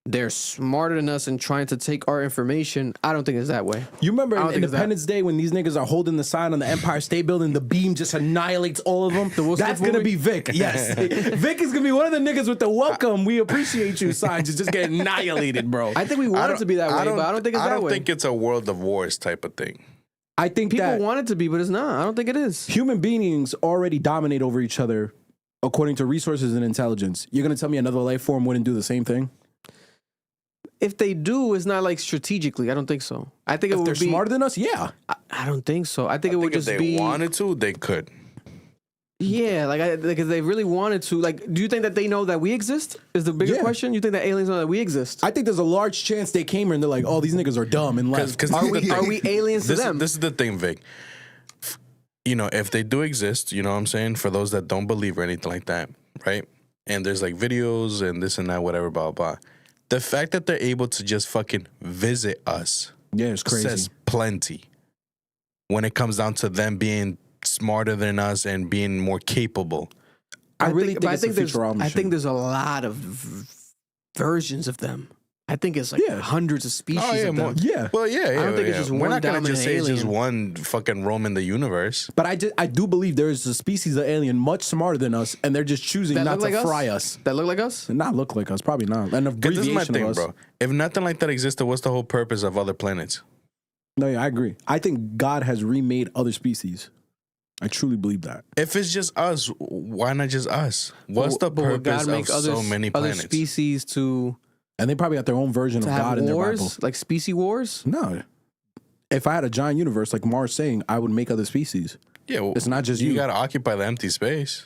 they're smarter than us and trying to take our information. I don't think it's that way. You remember I don't think it's Independence Day when these niggas are holding the sign on the Empire State Building, the beam just annihilates all of them? That's going to be Vic. Yes. Vic is going to be one of the niggas with the welcome, we appreciate you signs. Just get annihilated, bro. I think we want it to be that way, but I don't think it's that way. I don't think it's a World of Wars type of thing. I think People that want it to be, but it's not. I don't think it is. human beings already dominate over each other according to resources and intelligence. You're going to tell me another life form wouldn't do the same thing? If they do, it's not like strategically. I don't think so. I think If it they're would be smarter than us, yeah. I don't think so. I think it would if just they be. wanted to, they could. Yeah, like if they really wanted to. Like, do you think that they know that we exist? Is the bigger Yeah. question? You think that aliens know that we exist? I think there's a large chance they came here and they're like, oh, these niggas are dumb and left. Because Are we aliens to them? This is the thing, Vic. You know, if they do exist, you know what I'm saying? For those that don't believe or anything like that, right? And there's like videos and this and that, whatever, blah, blah. The fact that they're able to just fucking visit us Yeah, it's crazy. says plenty when it comes down to them being smarter than us and being more capable. I really think but it's a there's Futurama I shit. think there's a lot of versions of them. I think it's like Yeah. hundreds of species Oh, yeah, of them. more. Yeah. Well, yeah, yeah. don't think it's just We're one not gonna dominant just say it's just alien. one fucking roaming the universe. But I do believe there is a species of alien much smarter than us, and they're just choosing That not look to like fry us? us. That look like us? Not look like us, probably not. An Because this is my abbreviation thing, of us. bro. If nothing like that existed, what's the whole purpose of other planets? No, yeah, I agree. I think God has remade other species. I truly believe that. If it's just us, why not just us? What's the But would purpose God make of so many other planets? species to And they probably got their own version of have God in their Bible. wars? Like species wars? No. If I had a giant universe like Mars saying, I would make other species. Yeah, well, It's not just you you. gotta occupy the empty space.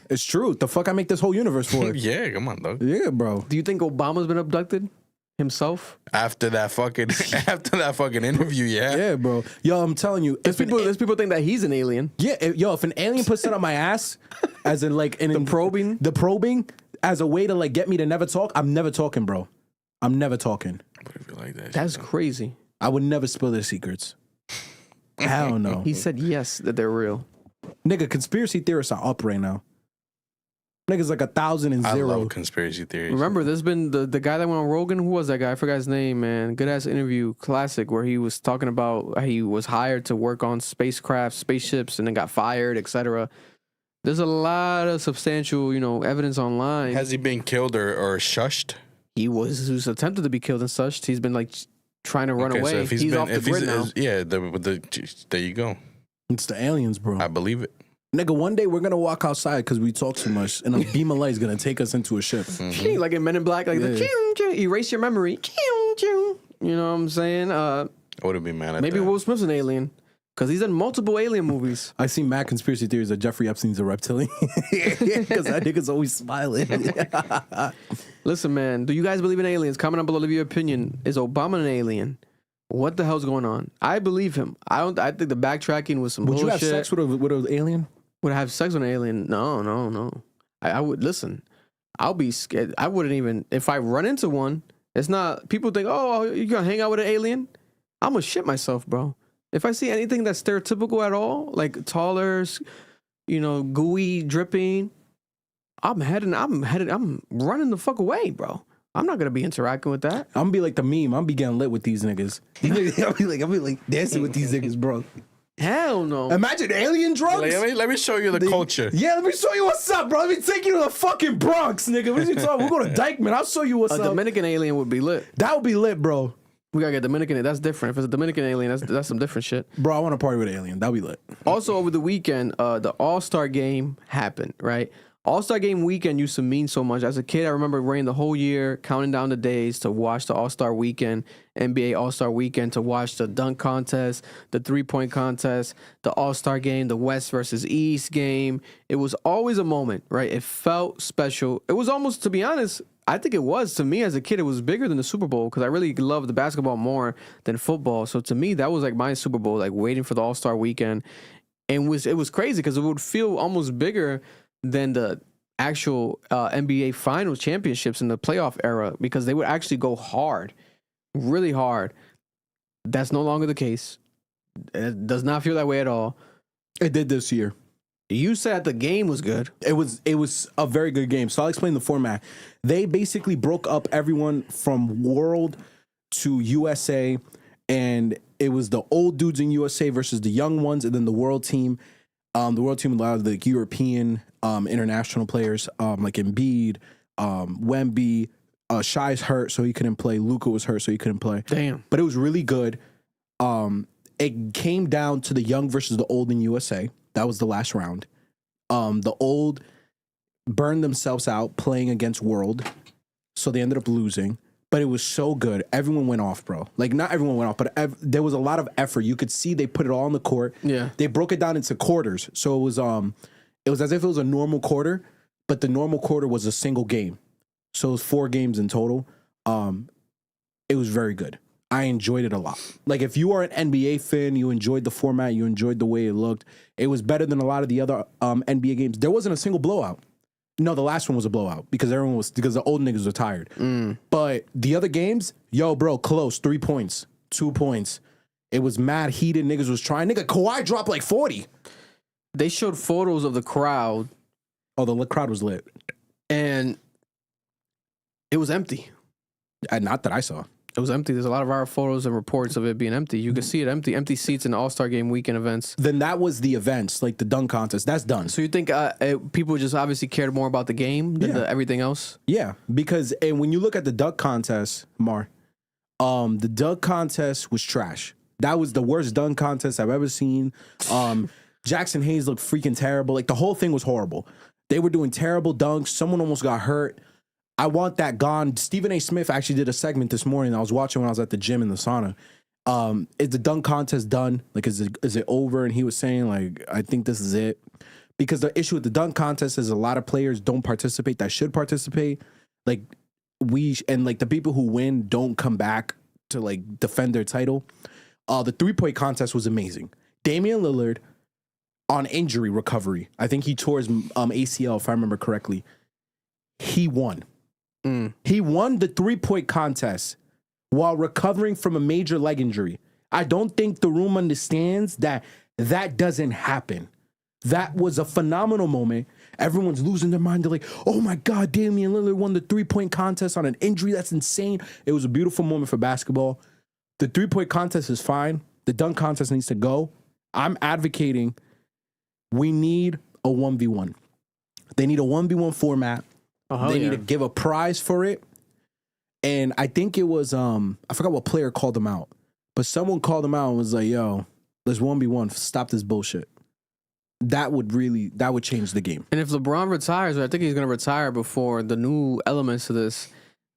It's true. The fuck I make this whole universe for? Yeah, come on, dog. Yeah, bro. Do you think Obama's been abducted himself? After that fucking interview, yeah. Yeah, bro. Yo, I'm telling you. There's people think that he's an alien. Yeah, if an alien puts it on my ass, as in like the probing, as a way to like get me to never talk, I'm never talking, bro. I'm never talking. What if you like that? That's shit, though? crazy. I would never spill their secrets. Hell no. He said yes, that they're real. Nigga, conspiracy theorists are up right now. Niggas like 1,000 I and 0. love conspiracy theories. Remember, there's been the guy that went on Rogan. Who was that guy? I forgot his name, man. Good ass interview, classic, where he was talking about how he was hired to work on spacecraft, spaceships, and then got fired, etc. There's a lot of substantial, evidence online. Has he been killed or shushed? He was attempted to be killed and such. He's been like trying to run Okay, away. so if he's off the grid now. Yeah, there you go. It's the aliens, bro. I believe it. Nigga, one day we're gonna walk outside because we talk too much, and a beam of light is gonna take us into a ship. Like in Men in Black, like the ching, ching, erase your memory. Ching, ching. You know what I'm saying? I wouldn't be mad at Maybe that. Will Smith's an alien. Because he's in multiple alien movies. I seen mad conspiracy theories that Jeffrey Epstein's a reptilian because that nigga's always smiling. Listen, man, do you guys believe in aliens? Comment down below, leave your opinion. Is Obama an alien? What the hell's going on? I believe him. I think the backtracking was some Would bullshit. you have sex with an alien? Would I have sex with an alien? No. I would, listen, I'll be scared. I wouldn't even, if I run into one, it's not, people think, oh, you're going to hang out with an alien? I'm going to shit myself, bro. If I see anything that's stereotypical at all, like taller, gooey, dripping, I'm running the fuck away, bro. I'm not gonna be interacting with that. I'm gonna be like the meme. I'm gonna be getting lit with these niggas. I'll be like dancing with these niggas, bro. Hell no. Imagine alien drugs. Let me show you the culture. Yeah, let me show you what's up, bro. Let me take you to the fucking Bronx, nigga. What are you talking? We'll go to Dykeman. I'll show you what's up. A Dominican alien would be lit. That would be lit, bro. We gotta get Dominican. That's different. If it's a Dominican alien, that's some different shit. Bro, I want to party with an alien. That'll be lit. Also, over the weekend, the All-Star game happened, right? All-Star game weekend used to mean so much. As a kid, I remember waiting the whole year, counting down the days to watch the All-Star weekend, NBA All-Star weekend, to watch the dunk contest, the three-point contest, the All-Star game, the West versus East game. It was always a moment, right? It felt special. It was almost, to be honest, I think it was, to me as a kid, it was bigger than the Super Bowl because I really loved the basketball more than football. So to me, that was like my Super Bowl, like waiting for the All-Star weekend. And it was crazy because it would feel almost bigger than the actual NBA Finals championships in the playoff era because they would actually go hard, really hard. That's no longer the case. It does not feel that way at all. It did this year. You said the game was good. It was a very good game. So I'll explain the format. They basically broke up everyone from World to USA, and it was the old dudes in USA versus the young ones, and then the World team. The World team allowed the European international players like Embiid, Wemby. Shai's hurt, so he couldn't play. Luka was hurt, so he couldn't play. Damn. But it was really good. It came down to the young versus the old in USA. That was the last round. The old burned themselves out playing against World, so they ended up losing. But it was so good. Everyone went off, bro. Like, not everyone went off, but there was a lot of effort. You could see they put it all on the court. Yeah. They broke it down into quarters. So it was as if it was a normal quarter, but the normal quarter was a single game. So it was 4 games in total. It was very good. I enjoyed it a lot. Like, if you are an NBA fan, you enjoyed the format, you enjoyed the way it looked. It was better than a lot of the other NBA games. There wasn't a single blowout. No, the last one was a blowout because the old niggas were tired. But the other games, yo, bro, close. 3 points, 2 points. It was mad heated. Niggas was trying. Nigga, Kawhi dropped like 40. They showed photos of the crowd. Oh, the crowd was lit. And it was empty. Not that I saw. It was empty. There's a lot of our photos and reports of it being empty. You can see it empty seats in the All-Star Game weekend events. Then that was the events, like the dunk contest. That's done. So you think people just obviously cared more about the game than everything else? Yeah, because and when you look at the dunk contest, Mar, the dunk contest was trash. That was the worst dunk contest I've ever seen. Jackson Hayes looked freaking terrible. Like, the whole thing was horrible. They were doing terrible dunks. Someone almost got hurt. I want that gone. Stephen A. Smith actually did a segment this morning. I was watching when I was at the gym in the sauna. Is the dunk contest done? Like, is it over? And he was saying, like, I think this is it. Because the issue with the dunk contest is a lot of players don't participate that should participate. Like, the people who win don't come back to, like, defend their title. The 3-point contest was amazing. Damian Lillard, on injury recovery, I think he tore his ACL, if I remember correctly. He won. He won the 3-point contest while recovering from a major leg injury. I don't think the room understands that doesn't happen. That was a phenomenal moment. Everyone's losing their mind. They're like, oh my God, Damian Lillard won the 3-point contest on an injury. That's insane. It was a beautiful moment for basketball. The 3-point contest is fine. The dunk contest needs to go. I'm advocating we need a 1v1. They need a 1v1 format. They need to give a prize for it. And I think it was, I forgot what player called them out, but someone called them out and was like, yo, let's 1v1, stop this bullshit. That would change the game. And if LeBron retires, I think he's going to retire before the new elements to this,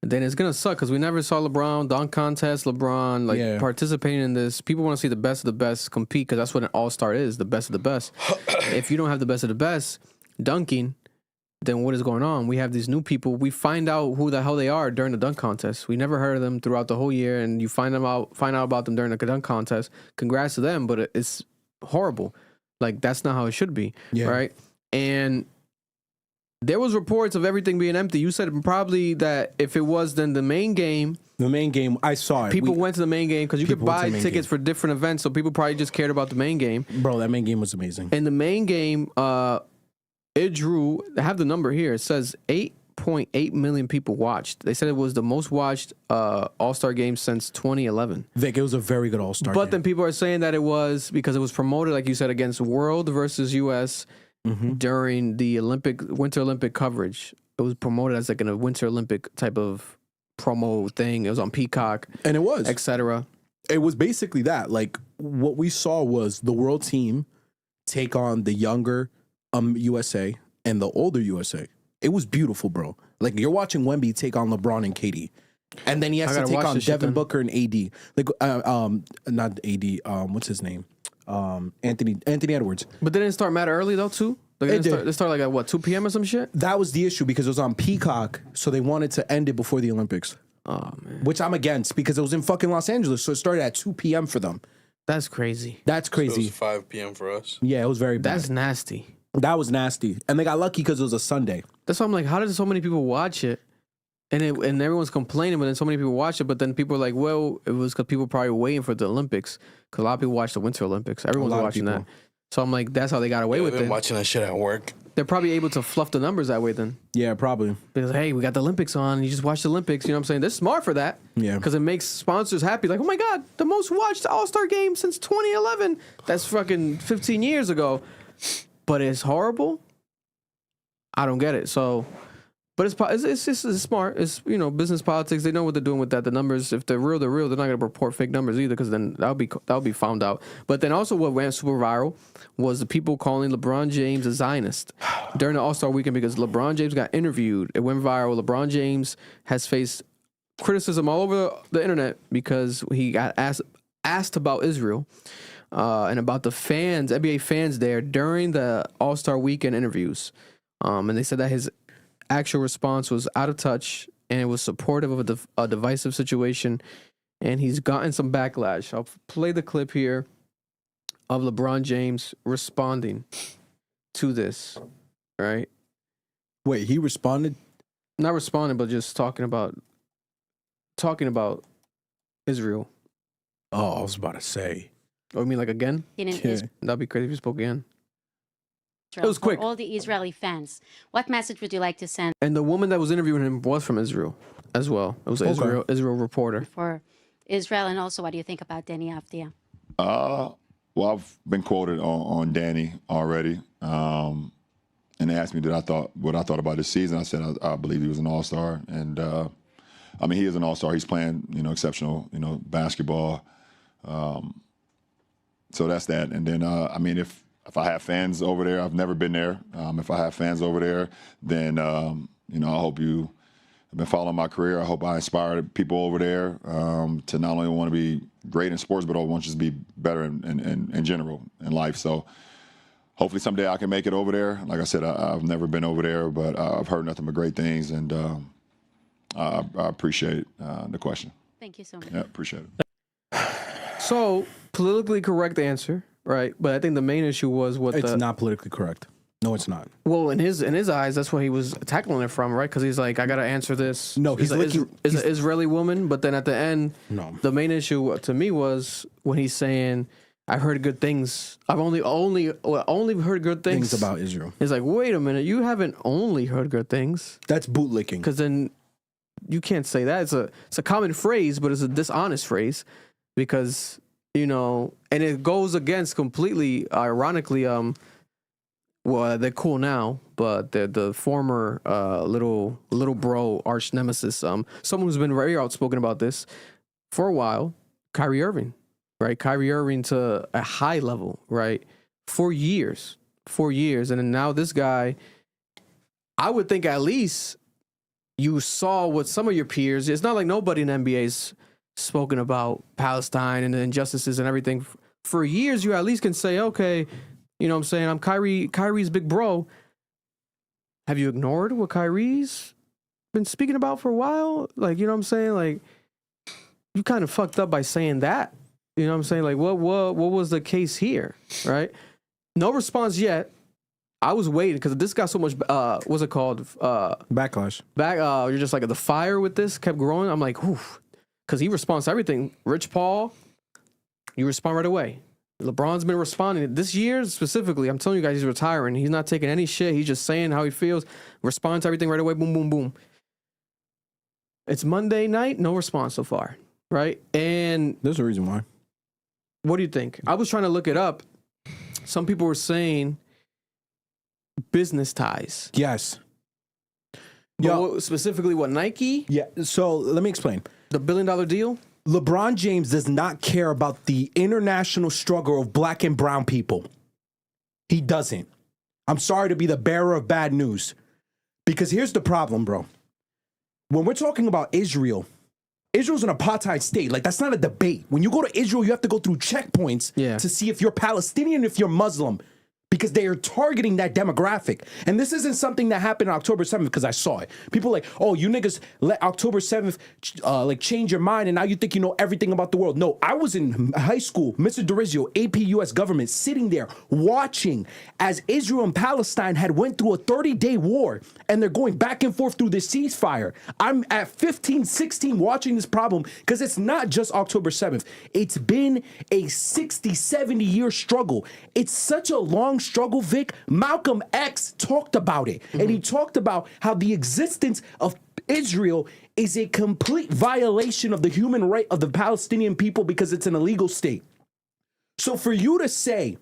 then it's gonna suck because we never saw LeBron dunk contest. LeBron participating in this. People want to see the best of the best compete because that's what an all-star is, the best of the best. If you don't have the best of the best dunking, then what is going on? We have these new people. We find out who the hell they are during the dunk contest. We never heard of them throughout the whole year, and you find out about them during the dunk contest. Congrats to them, but it's horrible. Like that's not how it should be, right? And there was reports of everything being empty. You said probably that if it was then the main game. The main game, I saw it. People went to the main game because you could buy tickets for different events. So people probably just cared about the main game. Bro, that main game was amazing. And the main game, it drew, I have the number here. It says 8.8 million people watched. They said it was the most watched All-Star game since 2011. Vic, it was a very good All-Star game. But then people are saying that it was because it was promoted, like you said, against World versus U.S., during the Winter Olympic coverage. It was promoted as like a Winter Olympic type of promo thing. It was on Peacock. And it was. Etc. It was basically that. Like, what we saw was the world team take on the younger USA and the older USA. It was beautiful, bro. Like, you're watching Wemby take on LeBron and KD. And then he has to take on Devin Booker and AD. Like, not AD, what's his name? Anthony Edwards. But didn't it start mad early though too? They started like at what, 2 p.m. or some shit? That was the issue because it was on Peacock, so they wanted to end it before the Olympics. Oh man. Which I'm against because it was in fucking Los Angeles, so it started at 2 p.m. for them. That's crazy. That's crazy. So it was 5 p.m. for us. Yeah, it was very bad. That's nasty. That was nasty. And they got lucky because it was a Sunday. That's why I'm like, how did so many people watch it? And everyone's complaining, but then so many people watch it. But then people are like, well, it was because people probably waiting for the Olympics. Because a lot of people watch the Winter Olympics. Everyone's watching that. So I'm like, that's how they got away with it. Been watching that shit at work. They're probably able to fluff the numbers that way then. Yeah, probably. Because, hey, we got the Olympics on. And you just watch the Olympics. You know what I'm saying? They're smart for that. Yeah. Because it makes sponsors happy. Like, oh my God, the most watched All-Star game since 2011. That's fucking 15 years ago. But it's horrible. I don't get it. So... But it's smart. It's, you know, business politics. They know what they're doing with that. The numbers, if they're real, they're real. They're not going to report fake numbers either because then that'll be found out. But then also what went super viral was the people calling LeBron James a Zionist during the All-Star weekend because LeBron James got interviewed. It went viral. LeBron James has faced criticism all over the internet because he got asked about Israel and about the fans, NBA fans there during the All-Star weekend interviews. And they said that his actual response was out of touch and it was supportive of a divisive situation, and he's gotten some backlash. I'll play the clip here of LeBron James responding to this, right? Wait, he responded? Not responding, but just talking about Israel. Oh, I was about to say. Oh, you mean like again? That'd be crazy if you spoke again. It was quick. For all the Israeli fans, what message would you like to send? And the woman that was interviewing him was from Israel as well. It was an Israel reporter. For Israel, and also what do you think about Danny Avdia? Well, I've been quoted on Danny already. And they asked me what I thought about this season. I said I believe he was an all-star. And, I mean, he is an all-star. He's playing, exceptional, basketball. So that's that. And then, I mean, if I have fans over there, I've never been there. If I have fans over there, then, I hope you have been following my career. I hope I inspire people over there to not only want to be great in sports, but I want to just be better in general in life. So hopefully someday I can make it over there. Like I said, I've never been over there, but I've heard nothing but great things, and I appreciate the question. Thank you so much. Yeah, appreciate it. So, politically correct answer. Right, but I think the main issue was it's not politically correct. No, it's not. Well, in his eyes, that's what he was tackling it from, right? Because he's like, I gotta answer this. No, he's an Israeli woman, but then at the end, no. The main issue to me was when he's saying, "I heard good things. I've only heard good things about Israel." He's like, wait a minute, you haven't only heard good things. That's bootlicking. Because then you can't say that. It's a common phrase, but it's a dishonest phrase because. And it goes against completely, ironically, well, they're cool now, but the former little bro arch nemesis, someone who's been very outspoken about this for a while, Kyrie Irving, right? Kyrie Irving to a high level, right? For years. And then now this guy, I would think at least, you saw what some of your peers. It's not like nobody in the NBA's spoken about Palestine and the injustices and everything. For years, you at least can say, okay, you know what I'm saying? I'm Kyrie's big bro. Have you ignored what Kyrie's been speaking about for a while? Like, you know what I'm saying? Like, you kind of fucked up by saying that. You know what I'm saying? Like, what was the case here, right? No response yet. I was waiting because this got so much, what's it called? Backlash. You're just like, the fire with this kept growing. I'm like, oof. Because he responds to everything. Rich Paul, you respond right away. LeBron's been responding. This year specifically, I'm telling you guys, he's retiring. He's not taking any shit. He's just saying how he feels. Responds to everything right away. Boom, boom, boom. It's Monday night. No response so far, right? And there's a reason why. What do you think? I was trying to look it up. Some people were saying business ties. Yes. Specifically what, Nike? Yeah. So let me explain. The $1 billion deal? LeBron James does not care about the international struggle of black and brown people. He doesn't. I'm sorry to be the bearer of bad news. Because here's the problem, bro. When we're talking about Israel's an apartheid state. Like, that's not a debate. When you go to Israel, you have to go through checkpoints to see if you're Palestinian, if you're Muslim. Because they are targeting that demographic. And this isn't something that happened on October 7th because I saw it. People like, oh, you niggas let October 7th change your mind and now you think you know everything about the world. No, I was in high school, Mr. D'Orizio, AP US government, sitting there watching as Israel and Palestine had went through a 30-day war and they're going back and forth through the ceasefire. I'm at 15, 16 watching this problem because it's not just October 7th. It's been a 60, 70-year struggle. It's such a long struggle, Vic. Malcolm X talked about it. And he talked about how the existence of Israel is a complete violation of the human right of the Palestinian people because it's an illegal state. So for you to say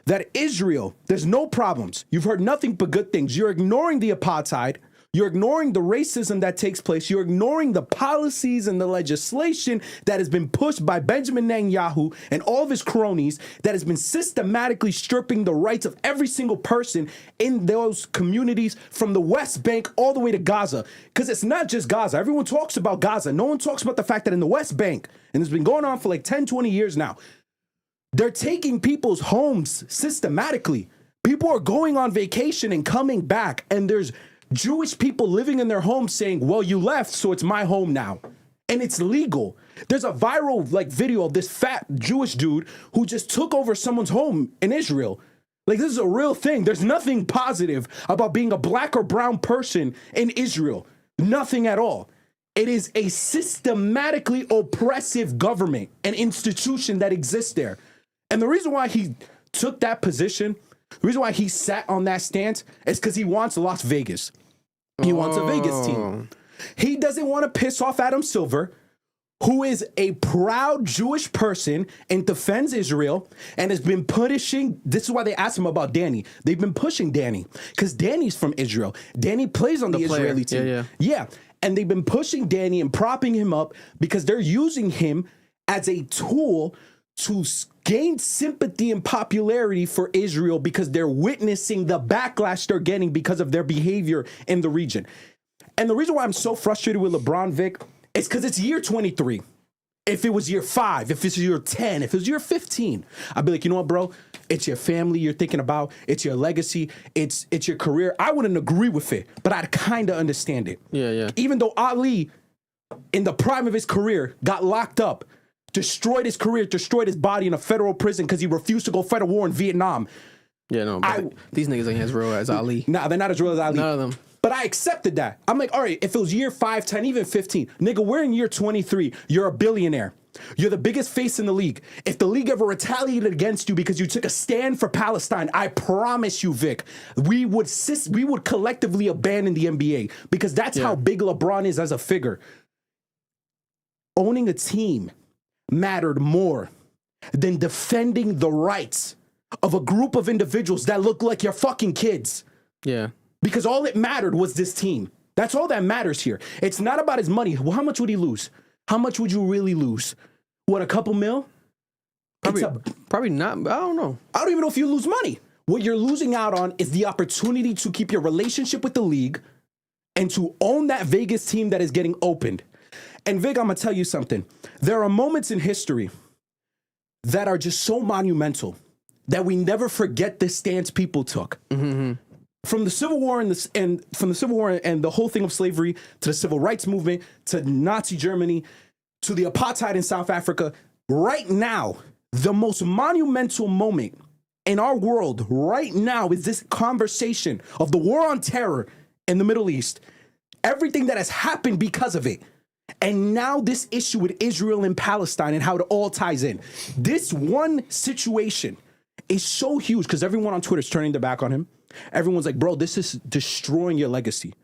that Israel, there's no problems, you've heard nothing but good things, you're ignoring the apartheid, you're ignoring the racism that takes place. You're ignoring the policies and the legislation that has been pushed by Benjamin Netanyahu and all of his cronies that has been systematically stripping the rights of every single person in those communities from the West Bank all the way to Gaza. Because it's not just Gaza. Everyone talks about Gaza. No one talks about the fact that in the West Bank, and it's been going on for like 10, 20 years now, they're taking people's homes systematically. People are going on vacation and coming back, and there's Jewish people living in their homes saying, well, you left, so it's my home now. And it's legal. There's a viral video of this fat Jewish dude who just took over someone's home in Israel. Like, this is a real thing. There's nothing positive about being a black or brown person in Israel. Nothing at all. It is a systematically oppressive government and institution that exists there. And the reason why he took that position, the reason why he sat on that stance is because he wants Las Vegas. He wants a Vegas team. He doesn't want to piss off Adam Silver, who is a proud Jewish person and defends Israel and has been pushing. This is why they asked him about Danny. They've been pushing Danny because Danny's from Israel. Danny plays on the Israeli team. Yeah. And they've been pushing Danny and propping him up because they're using him as a tool to gain sympathy and popularity for Israel because they're witnessing the backlash they're getting because of their behavior in the region. And the reason why I'm so frustrated with LeBron, Vic, is because it's year 23. If it was year 5, if it's year 10, if it was year 15, I'd be like, you know what, bro? It's your family you're thinking about. It's your legacy. It's your career. I wouldn't agree with it, but I'd kind of understand it. Yeah. Even though Ali, in the prime of his career, got locked up, destroyed his career, destroyed his body in a federal prison because he refused to go fight a war in Vietnam. Yeah, no, but these niggas ain't as real as Ali. Nah, they're not as real as Ali. None of them. But I accepted that. I'm like, all right, if it was year 5, 10, even 15, nigga, we're in year 23. You're a billionaire. You're the biggest face in the league. If the league ever retaliated against you because you took a stand for Palestine, I promise you, Vic, we would collectively abandon the NBA because that's how big LeBron is as a figure. Owning a team mattered more than defending the rights of a group of individuals that look like your fucking kids. Yeah. Because all it mattered was this team. That's all that matters here. It's not about his money. Well, how much would he lose? How much would you really lose? What, a couple mil? Probably not. I don't know. I don't even know if you lose money. What you're losing out on is the opportunity to keep your relationship with the league and to own that Vegas team that is getting opened. And Vic, I'm going to tell you something. There are moments in history that are just so monumental that we never forget the stance people took. From the Civil War and the whole thing of slavery to the Civil Rights Movement to Nazi Germany to the apartheid in South Africa, right now, the most monumental moment in our world right now is this conversation of the war on terror in the Middle East, everything that has happened because of it. And now this issue with Israel and Palestine and how it all ties in. This one situation is so huge because everyone on Twitter is turning their back on him. Everyone's like, bro, this is destroying your legacy.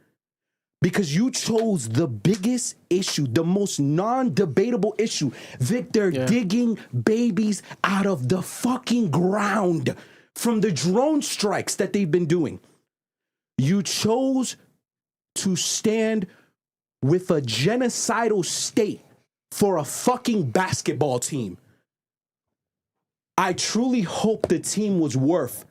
Because you chose the biggest issue, the most non-debatable issue. Vic, they're digging babies out of the fucking ground from the drone strikes that they've been doing. You chose to stand with a genocidal state for a fucking basketball team. I truly hope the team was worth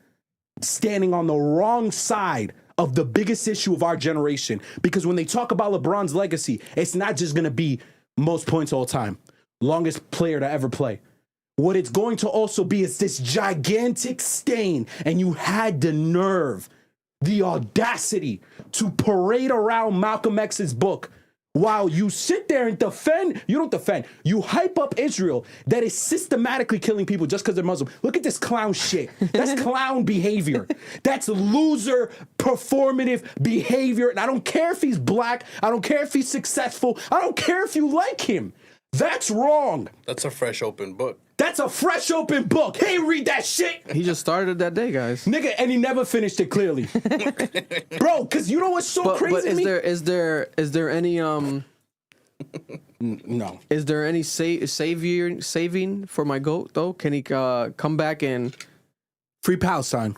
standing on the wrong side of the biggest issue of our generation. Because when they talk about LeBron's legacy, it's not just going to be most points all time, longest player to ever play. What it's going to also be is this gigantic stain, and you had the nerve, the audacity to parade around Malcolm X's book while you sit there and you hype up Israel that is systematically killing people just because they're Muslim. Look at this clown shit. That's clown behavior. That's loser performative behavior. And I don't care if he's black. I don't care if he's successful. I don't care if you like him. That's wrong. That's a fresh open book. That's a fresh open book. Hey, read that shit. He just started it that day, guys. Nigga, and he never finished it clearly. Bro, because you know what's so crazy but to me? is there any No. Is there any saving for my goat though? Can he come back and free Palestine?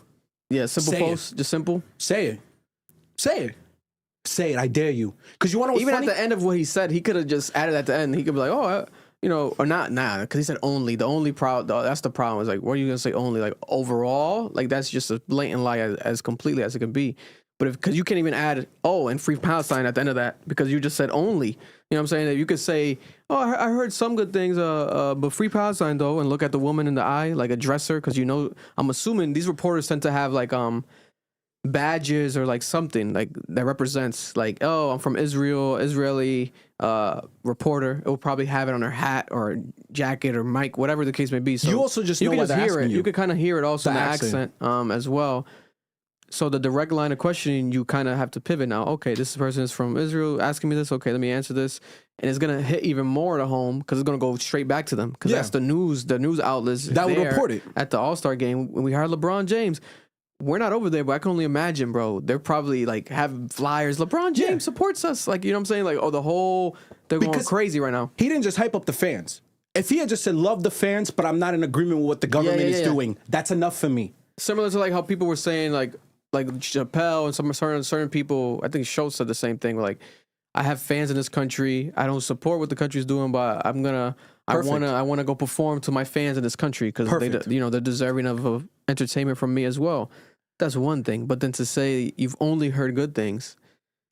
Yeah, simple post, just simple. Say it. Say it. Say it. I dare you. Because you want to know what's even funny? at the end of what he said, he could have just added at the end. He could be like, oh, or not, because he said only. The only that's the problem. Is like, what are you gonna say only? Like overall, like that's just a blatant lie as completely as it can be. But because you can't even add and free Palestine at the end of that because you just said only. You know what I'm saying? That you could say, I heard some good things, but free Palestine though, and look at the woman in the eye, like address her, because I'm assuming these reporters tend to have like badges or like something like that represents like, I'm from Israel, Israeli reporter. It will probably have it on her hat or jacket or mic, whatever the case may be. So you also just you know can why just they're hear it. asking you. You could kind of hear it also in the accent. as well. So the direct line of questioning, you kind of have to pivot now. Okay, this person is from Israel asking me this. Okay, let me answer this. And it's going to hit even more to home because it's going to go straight back to them because that's the news outlets that would report it. At the All-Star game when we heard LeBron James. We're not over there, but I can only imagine, bro. They're probably like have flyers. LeBron James supports us. Like, you know what I'm saying? Like, they're going crazy right now. He didn't just hype up the fans. If he had just said, love the fans, but I'm not in agreement with what the government is doing, that's enough for me. Similar to like how people were saying like Chappelle and some certain people, I think Schultz said the same thing. Like, I have fans in this country. I don't support what the country's doing, but I want to go perform to my fans in this country because they're deserving of entertainment from me as well. That's one thing. But then to say you've only heard good things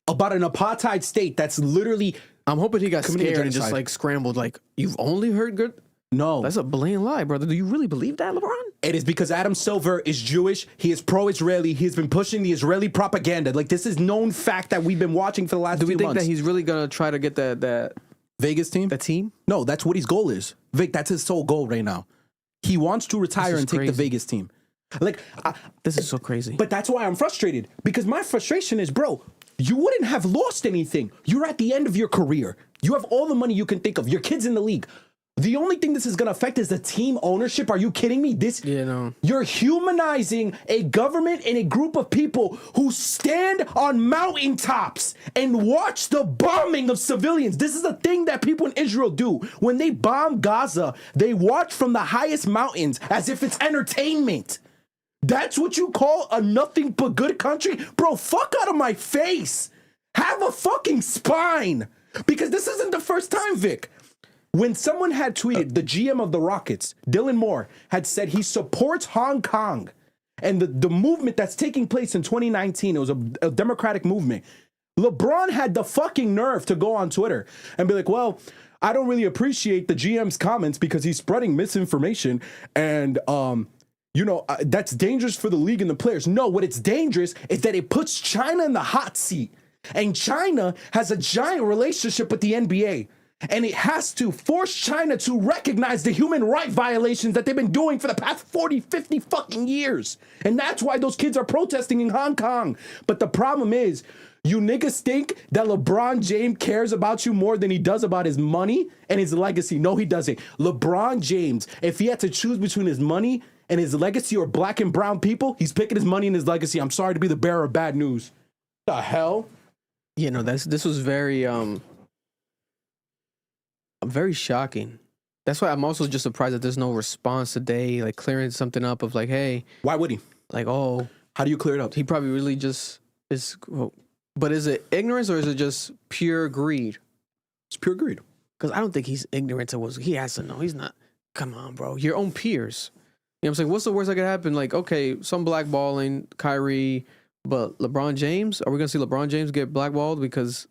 about an apartheid state that's literally, I'm hoping he got scared and just like scrambled. Like, you've only heard good. No, that's a blatant lie, brother. Do you really believe that, LeBron? It is because Adam Silver is Jewish. He is pro-Israeli. He's been pushing the Israeli propaganda. Like, this is known fact that we've been watching for the last few months. Do we think that he's really gonna try to get that Vegas team? That team? No, that's what his goal is. Vic, that's his sole goal right now. He wants to retire and take the Vegas team. Like, this is so crazy. But that's why I'm frustrated. Because my frustration is, bro, you wouldn't have lost anything. You're at the end of your career. You have all the money you can think of. Your kid's in the league. The only thing this is going to affect is the team ownership. Are you kidding me? You're humanizing a government and a group of people who stand on mountaintops and watch the bombing of civilians. This is the thing that people in Israel do. When they bomb Gaza, they watch from the highest mountains as if it's entertainment. That's what you call a nothing but good country? Bro, fuck out of my face. Have a fucking spine. Because this isn't the first time, Vic. When someone had tweeted, the GM of the Rockets, Dylan Moore, had said he supports Hong Kong and the movement that's taking place in 2019, it was a democratic movement. LeBron had the fucking nerve to go on Twitter and be like, well, I don't really appreciate the GM's comments because he's spreading misinformation and, that's dangerous for the league and the players. No, what it's dangerous is that it puts China in the hot seat. And China has a giant relationship with the NBA. And it has to force China to recognize the human rights violations that they've been doing for the past 40, 50 fucking years. And that's why those kids are protesting in Hong Kong. But the problem is, you niggas think that LeBron James cares about you more than he does about his money and his legacy. No, he doesn't. LeBron James, if he had to choose between his money and his legacy or black and brown people, he's picking his money and his legacy. I'm sorry to be the bearer of bad news. The hell? Yeah, no, this was very very shocking. That's why I'm also just surprised that there's no response today, like clearing something up of like, hey, why would he? Like, oh, how do you clear it up? He probably really just is. Well, but is it ignorance or is it just pure greed? It's pure greed. Because I don't think he's ignorant to what he has to know. He's not. Come on, bro. Your own peers. You know what I'm saying? What's the worst that could happen? Like, okay, some blackballing, Kyrie, but LeBron James? Are we going to see LeBron James get blackballed because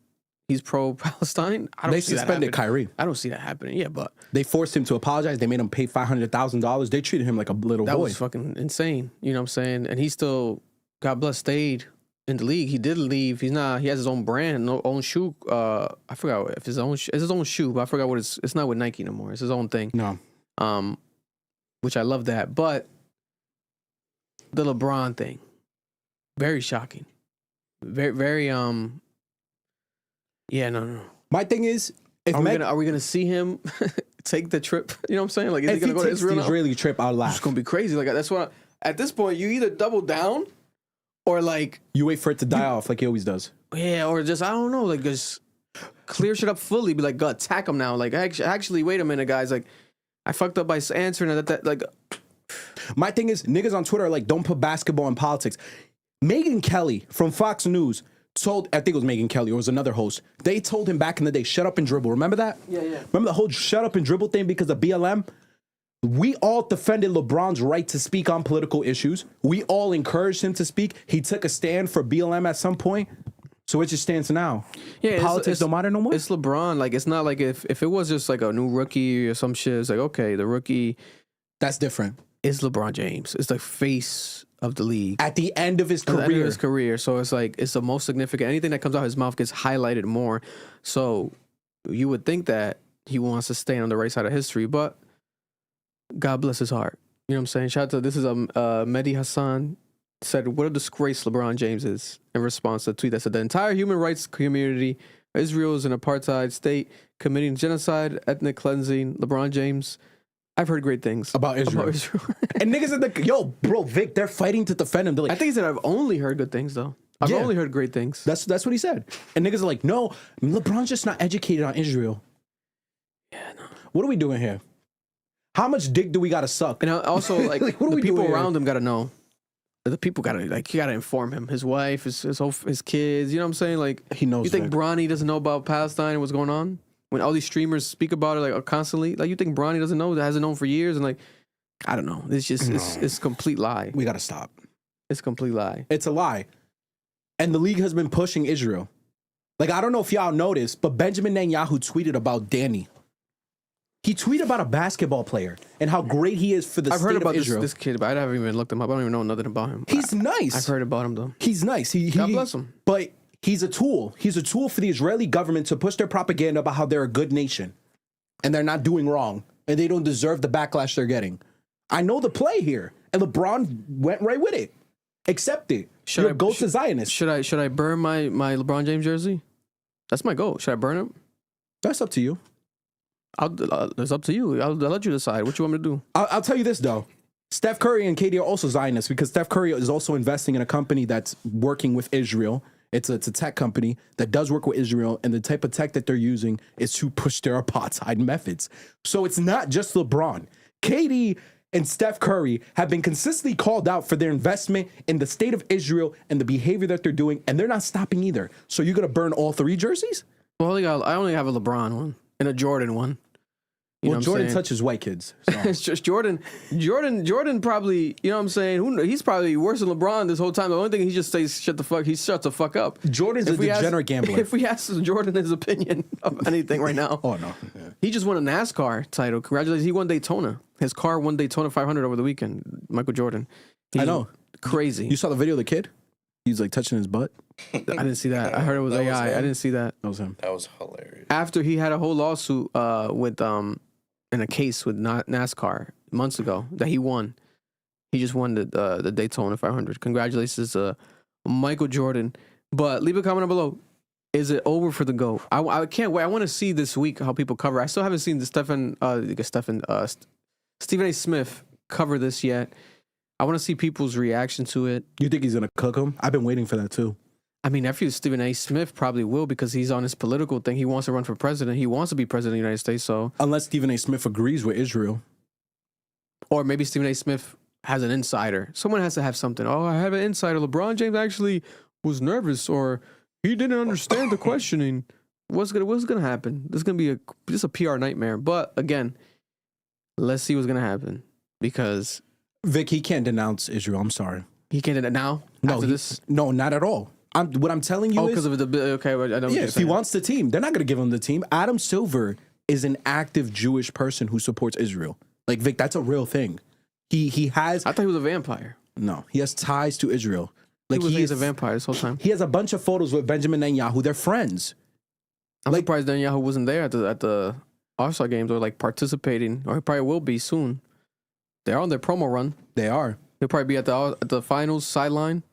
he's pro-Palestine? I don't They see that suspended happening. Kyrie. I don't see that happening. Yeah, but They forced him to apologize. They made him pay $500,000. They treated him like a little that boy. was fucking insane. You know what I'm saying? And he still, God bless, stayed in the league. He did leave. He's not. He has his own brand, own shoe. I forgot if it's his own shoe, but I forgot what it's not with Nike no more. It's his own thing. No. Which I love that. But the LeBron thing, very shocking. Very, very. Yeah, no. My thing is, if are we gonna see him take the trip? You know what I'm saying? Like, is he if gonna he go to takes Israel? the now? Israeli trip, I'll laugh. It's gonna be crazy. Like, that's what. At this point, you either double down, or like you wait for it to die off, like he always does. Yeah, or just I don't know, like just clear shit up fully. Be like, go attack him now. Like, actually, wait a minute, guys. Like, I fucked up by answering that. Like, my thing is, niggas on Twitter are like, don't put basketball in politics. Megyn Kelly from Fox News told, I think it was Megyn Kelly or it was another host. They told him back in the day, shut up and dribble. Remember that? Yeah. Remember the whole shut up and dribble thing because of BLM? We all defended LeBron's right to speak on political issues. We all encouraged him to speak. He took a stand for BLM at some point. So it just stands now. Yeah, politics don't matter no more. It's LeBron. Like, it's not like if it was just like a new rookie or some shit. It's like, okay, the rookie. That's different. It's LeBron James. It's the face of the league at the end of his career. At the end of his career. So it's like it's the most significant. Anything that comes out of his mouth gets highlighted more. So you would think that he wants to stay on the right side of history, but God bless his heart. You know what I'm saying? Shout out to this is Mehdi Hassan said, "What a disgrace LeBron James is." In response to a tweet that said, "The entire human rights community, Israel is an apartheid state committing genocide, ethnic cleansing. LeBron James." I've heard great things about Israel. And niggas in the bro, Vic, they're fighting to defend him. They're like, I think he said, I've only heard good things though. I've only heard great things. That's what he said. And niggas are like, no, LeBron's just not educated on Israel. Yeah, no. What are we doing here? How much dick do we gotta suck? And also, like, what are the we people doing around here? him gotta know. The people gotta you gotta inform him. His wife, his kids. You know what I'm saying? Like, he knows. You think Vic. Bronny doesn't know about Palestine and what's going on? When all these streamers speak about it like constantly, like you think Bronny doesn't know, that hasn't known for years, and like I don't know, it's just it's complete lie. We gotta stop. It's a complete lie. It's a lie, and the league has been pushing Israel. Like I don't know if y'all noticed, but Benjamin Netanyahu tweeted about Danny. He tweeted about a basketball player and how great he is for the I've state heard about of Israel. this kid, but I haven't even looked him up. I don't even know nothing about him. He's nice. I've heard about him though. He's nice. God bless him. But he's a tool. He's a tool for the Israeli government to push their propaganda about how they're a good nation and they're not doing wrong and they don't deserve the backlash they're getting. I know the play here, and LeBron went right with it. Accept it. You're a go to Zionist. Should I burn my LeBron James jersey? That's my goal. Should I burn it? That's up to you. It's up to you. I'll let you decide what you want me to do. I'll tell you this though. Steph Curry and KD are also Zionists because Steph Curry is also investing in a company that's working with Israel. It's a tech company that does work with Israel, and the type of tech that they're using is to push their apartheid methods. So it's not just LeBron. KD and Steph Curry have been consistently called out for their investment in the state of Israel and the behavior that they're doing, and they're not stopping either. So you're going to burn all three jerseys? Well, I only have a LeBron one and a Jordan one. You know Well, what I'm Jordan saying? touches white kids. So. It's just Jordan probably, you know what I'm saying? He's probably worse than LeBron this whole time. The only thing he just says, he shuts the fuck up. Jordan's a degenerate gambler. If we ask Jordan his opinion of anything right now. Oh, no. Yeah. He just won a NASCAR title. Congratulations. He won Daytona. His car won Daytona 500 over the weekend. Michael Jordan. I know. Crazy. You saw the video of the kid? He's like touching his butt. I didn't see that. I heard it was That was AI. him? I didn't see that. That was him. That was hilarious. After he had a whole lawsuit with in a case with NASCAR months ago that he won. He just won the Daytona 500. Congratulations to Michael Jordan. But leave a comment below. Is it over for the GOAT? I can't wait. I want to see this week how people cover. I still haven't seen the Stephen A. Smith cover this yet. I want to see people's reaction to it. You think he's going to cook him? I've been waiting for that too. I mean, nephew Stephen A. Smith probably will because he's on his political thing. He wants to run for president. He wants to be president of the United States. So unless Stephen A. Smith agrees with Israel. Or maybe Stephen A. Smith has an insider. Someone has to have something. Oh, I have an insider. LeBron James actually was nervous or he didn't understand the questioning. What's gonna happen? This is gonna be just a PR nightmare. But again, let's see what's gonna happen. Because Vic, he can't denounce Israel. I'm sorry. He can't do that now? No, after this? No, not at all. What I'm telling you is... because of the... Okay, I know yeah, if he wants the team, they're not going to give him the team. Adam Silver is an active Jewish person who supports Israel. Like, Vic, that's a real thing. He has... I thought he was a vampire. No, he has ties to Israel. Like he's a vampire this whole time. He has a bunch of photos with Benjamin Netanyahu. They're friends. I'm surprised Netanyahu wasn't there at the All-Star games or like participating, or he probably will be soon. They're on their promo run. They are. He'll probably be at the finals sideline.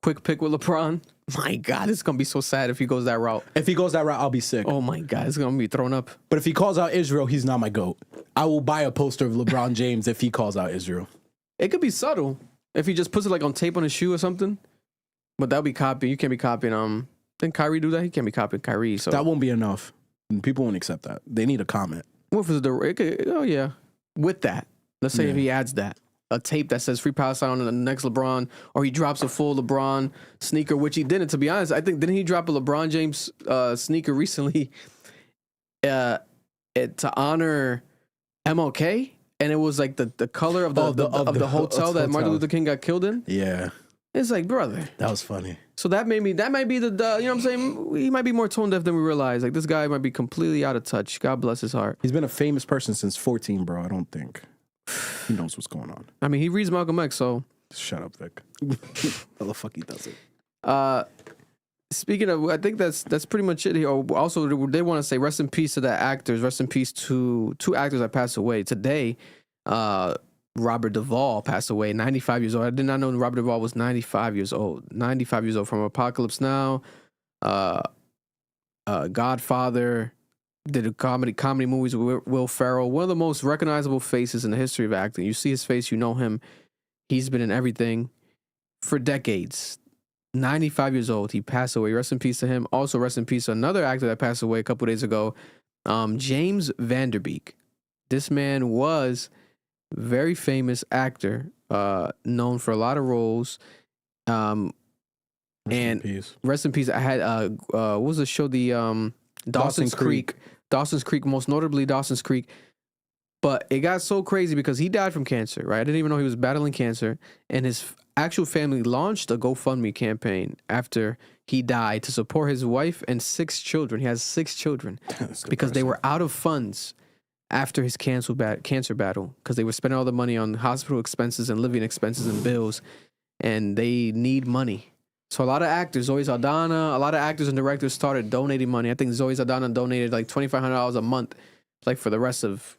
Quick pick with LeBron. My God, it's gonna be so sad if he goes that route. If he goes that route, I'll be sick. Oh my God, it's gonna be thrown up. But if he calls out Israel, he's not my GOAT. I will buy a poster of LeBron James if he calls out Israel. It could be subtle if he just puts it like on tape on his shoe or something. But that'll be copying. You can't be copying. Didn't Kyrie do that? He can't be copying Kyrie. So that won't be enough. People won't accept that. They need a comment. What if it's oh yeah, with that. Let's say if he adds that. A tape that says Free Palestine on the next LeBron, or he drops a full LeBron sneaker, which he didn't. To be honest, I think didn't he drop a LeBron James sneaker recently to honor MLK, and it was like the color of the hotel that Martin Luther King got killed in. Yeah, it's like, brother, that was funny. So that might be the you know what I'm saying? He might be more tone deaf than we realize. Like this guy might be completely out of touch. God bless his heart. He's been a famous person since 14, bro. I don't think he knows what's going on. I mean, he reads Malcolm X, so shut up, Vic. How the fuck he does it? Speaking of, I think that's pretty much it here. Also, they want to say rest in peace to the actors. Rest in peace to two actors that passed away today. Robert Duvall passed away, 95 years old. I did not know Robert Duvall was 95 years old. 95 years old from Apocalypse Now, Godfather. Did comedy movies with Will Ferrell. One of the most recognizable faces in the history of acting. You see his face, you know him. He's been in everything for decades. 95 years old. He passed away. Rest in peace to him. Also, rest in peace to another actor that passed away a couple days ago, James Van Der Beek. This man was a very famous actor, known for a lot of roles. Rest in peace. I had what was the show? The Dawson's Creek. Dawson's Creek, most notably Dawson's Creek. But it got so crazy because he died from cancer, right? I didn't even know he was battling cancer. And his actual family launched a GoFundMe campaign after he died to support his wife and 6 children. He has 6 children because they were out of funds after his cancer battle because they were spending all the money on hospital expenses and living expenses and bills. And they need money. So a lot of actors, Zoe Saldana, a lot of actors and directors started donating money. I think Zoe Saldana donated like $2,500 a month, like for the rest of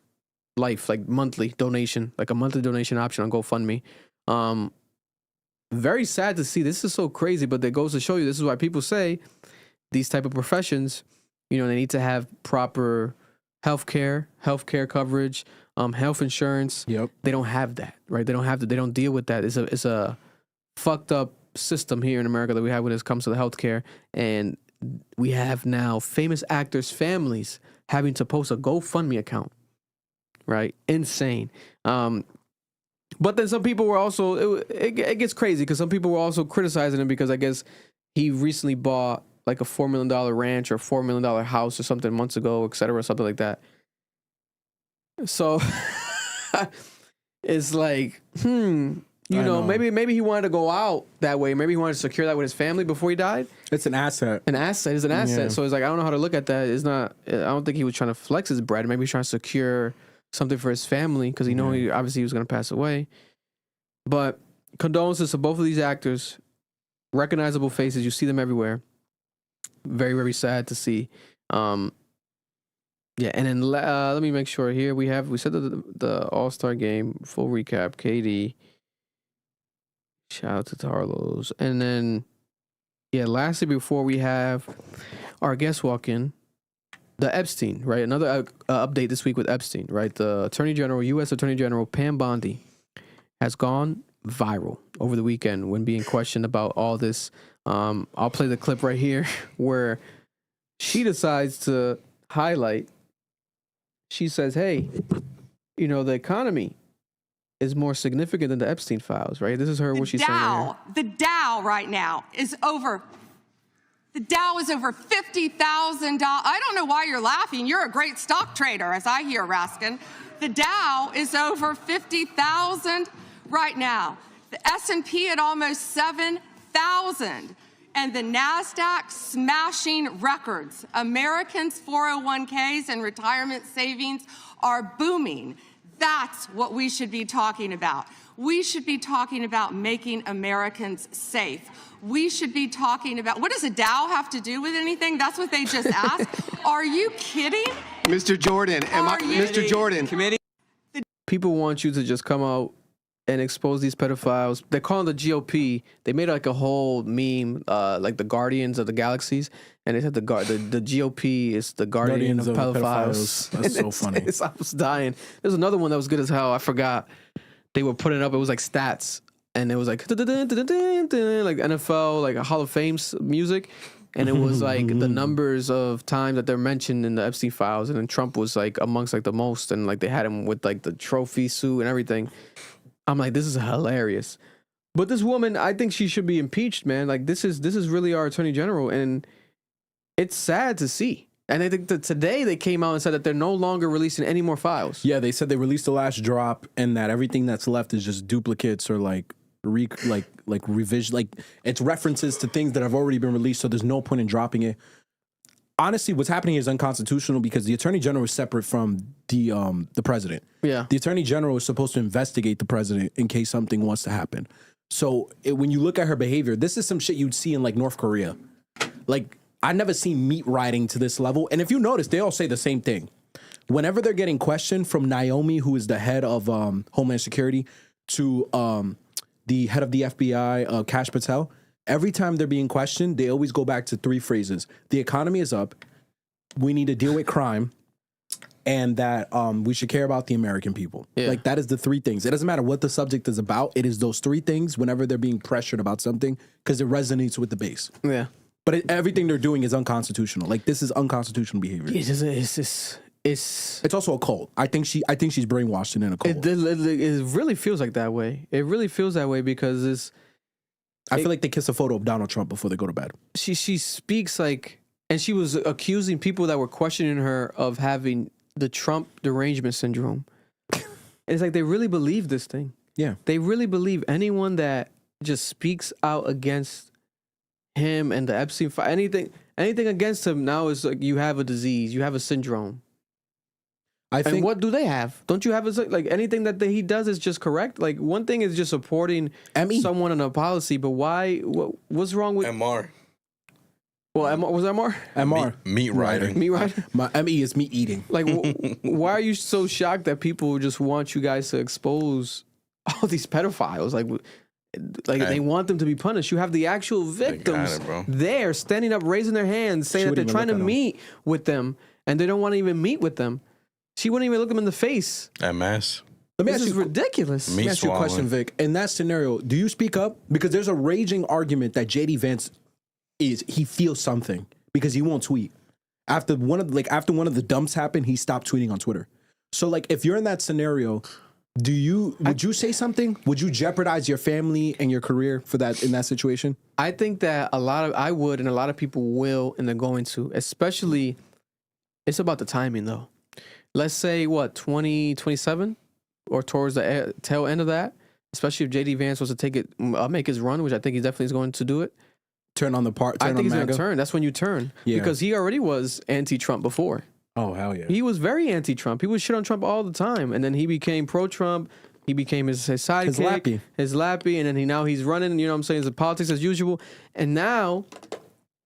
life, like monthly donation, like a monthly donation option on GoFundMe. Very sad to see. This is so crazy, but that goes to show you this is why people say these type of professions, you know, they need to have proper healthcare coverage, health insurance. Yep. They don't have that, right? They don't deal with that. It's a fucked up system here in America that we have when it comes to the healthcare, and we have now famous actors' families having to post a GoFundMe account, right? Insane. But then some people were also it gets crazy because some people were also criticizing him because I guess he recently bought like a $4 million ranch or $4 million house or something months ago, etc., something like that. So it's like, you know, maybe he wanted to go out that way. Maybe he wanted to secure that with his family before he died. It's an asset. An asset is an asset. Yeah. So it's like, I don't know how to look at that. It's not. I don't think he was trying to flex his bread. Maybe he's trying to secure something for his family because he know he obviously was going to pass away. But condolences to both of these actors. Recognizable faces. You see them everywhere. Very, very sad to see. Yeah, and then let me make sure here we said the All-Star game full recap. KD. Shout out to Harlow's. And then, yeah, lastly, before we have our guest walk in, the Epstein, right? Another update this week with Epstein, right? The Attorney General, U.S. Attorney General Pam Bondi, has gone viral over the weekend when being questioned about all this. I'll play the clip right here where she decides to highlight. She says, hey, you know, the economy is more significant than the Epstein files, right? This is her, what she's saying right here. The Dow right now is over, the Dow is over $50,000. I don't know why you're laughing. You're a great stock trader, as I hear, Raskin. The Dow is over 50,000 right now. The S&P at almost 7,000. And the NASDAQ smashing records. Americans' 401ks and retirement savings are booming. That's what we should be talking about. We should be talking about making Americans safe. We should be talking about, what does a Dow have to do with anything? That's what they just asked. Are you kidding? Mr. Jordan, Mr. Jordan. Committee. People want you to just come out and expose these pedophiles. They're calling the GOP. They made like a whole meme, like the Guardians of the Galaxies, and they said the GOP is the guardian of pedophiles. That's so funny. I was dying. There's another one that was good as hell. I forgot. They were putting up. It was like stats, and it was like like NFL, like a Hall of Fame music, and it was like the numbers of times that they're mentioned in the Epstein files, and then Trump was like amongst like the most, and like they had him with like the trophy suit and everything. I'm like, this is hilarious. But this woman, I think she should be impeached, man. Like, this is really our attorney general, and it's sad to see. And I think that today they came out and said that they're no longer releasing any more files. Yeah, they said they released the last drop, and that everything that's left is just duplicates or like revision, like it's references to things that have already been released. So there's no point in dropping it. Honestly, what's happening is unconstitutional because the attorney general is separate from the president. Yeah, the attorney general is supposed to investigate the president in case something wants to happen. So when you look at her behavior, this is some shit you'd see in like North Korea. Like, I never seen meat riding to this level. And if you notice, they all say the same thing. Whenever they're getting questioned, from Naomi, who is the head of Homeland Security, to the head of the FBI, Kash Patel, every time they're being questioned, they always go back to three phrases. The economy is up. We need to deal with crime. And that we should care about the American people. Yeah. Like, that is the three things. It doesn't matter what the subject is about. It is those three things whenever they're being pressured about something because it resonates with the base. Yeah. But everything they're doing is unconstitutional. Like, this is unconstitutional behavior. It's also a cult. I think she's brainwashed and in a cult. It really feels like that way. It really feels that way because I feel like they kiss a photo of Donald Trump before they go to bed. She speaks like, and she was accusing people that were questioning her of having the Trump derangement syndrome. It's like they really believe this thing. Yeah. They really believe anyone that just speaks out against him and the Epstein file, anything against him now is like you have a disease, you have a syndrome. And what do they have? Don't you have like anything that he does is just correct? Like, one thing is just supporting someone in a policy, but why? What's wrong with MR? Well, was MR? MR. Meat riding. Meat riding? My ME is meat eating. Like, why are you so shocked that people just want you guys to expose all these pedophiles? Like they want them to be punished. You have the actual victims there standing up, raising their hands, saying that they're trying to meet with them, and they don't want to even meet with them. She wouldn't even look them in the face. MS. This is ridiculous. Let me ask you a question, Vic. In that scenario, do you speak up? Because there's a raging argument that JD Vance he feels something because he won't tweet. After one of the dumps happened, he stopped tweeting on Twitter. So like, if you're in that scenario, would you say something? Would you jeopardize your family and your career for that in that situation? I think that I would, and a lot of people will, and they're going to. Especially, it's about the timing though. let's say, 2027 or towards the tail end of that, especially if JD Vance was to make his run, which I think he definitely is going to do it. Turn on the part. I think he's going to turn. That's when you turn. Yeah. Because he already was anti-Trump before. Oh, hell yeah. He was very anti-Trump. He was shit on Trump all the time. And then he became pro-Trump. He became his sidekick. His lappy. And then he's running, you know what I'm saying, it's politics as usual. And now,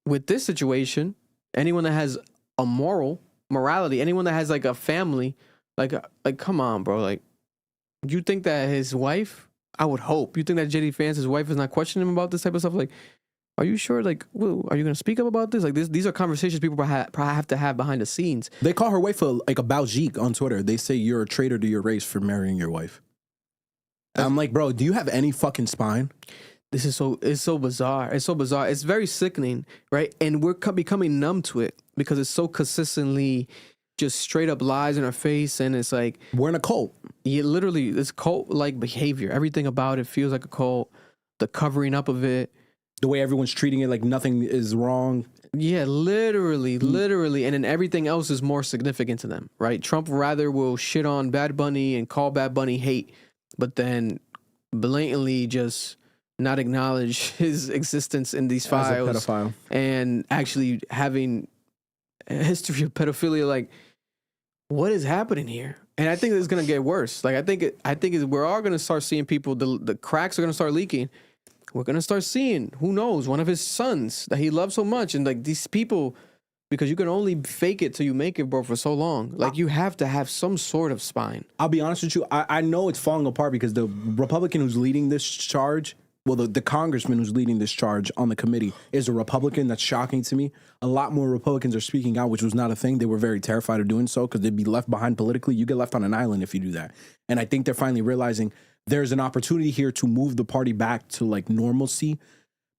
with this situation, anyone that has a morality, anyone that has like a family, like come on, bro. Like, you think that his wife, I would hope, you think that JD Vance's wife is not questioning him about this type of stuff? Like, are you sure? Like, are you going to speak up about this? Like, these are conversations people probably have to have behind the scenes. They call her wife like a Baljeek on Twitter. They say you're a traitor to your race for marrying your wife. And I'm like, bro, do you have any fucking spine? It's so bizarre. It's so bizarre. It's very sickening, right? And we're becoming numb to it because it's so consistently just straight up lies in our face. And it's like, we're in a cult. Yeah, literally, it's cult-like behavior. Everything about it feels like a cult. The covering up of it. The way everyone's treating it like nothing is wrong. Yeah, literally. And then everything else is more significant to them, right? Trump rather will shit on Bad Bunny and call Bad Bunny hate, but then blatantly just not acknowledge his existence in these files. As a pedophile. And actually having a history of pedophilia. Like, what is happening here? And I think it's going to get worse. Like, I think we're all going to start seeing people, the cracks are going to start leaking. We're going to start seeing, who knows, one of his sons that he loves so much. And like these people, because you can only fake it till you make it, bro, for so long. Like, you have to have some sort of spine. I'll be honest with you. I know it's falling apart because the Republican who's leading this charge, well, the congressman who's leading this charge on the committee is a Republican. That's shocking to me. A lot more Republicans are speaking out, which was not a thing. They were very terrified of doing so because they'd be left behind politically. You get left on an island if you do that. And I think they're finally realizing there's an opportunity here to move the party back to like normalcy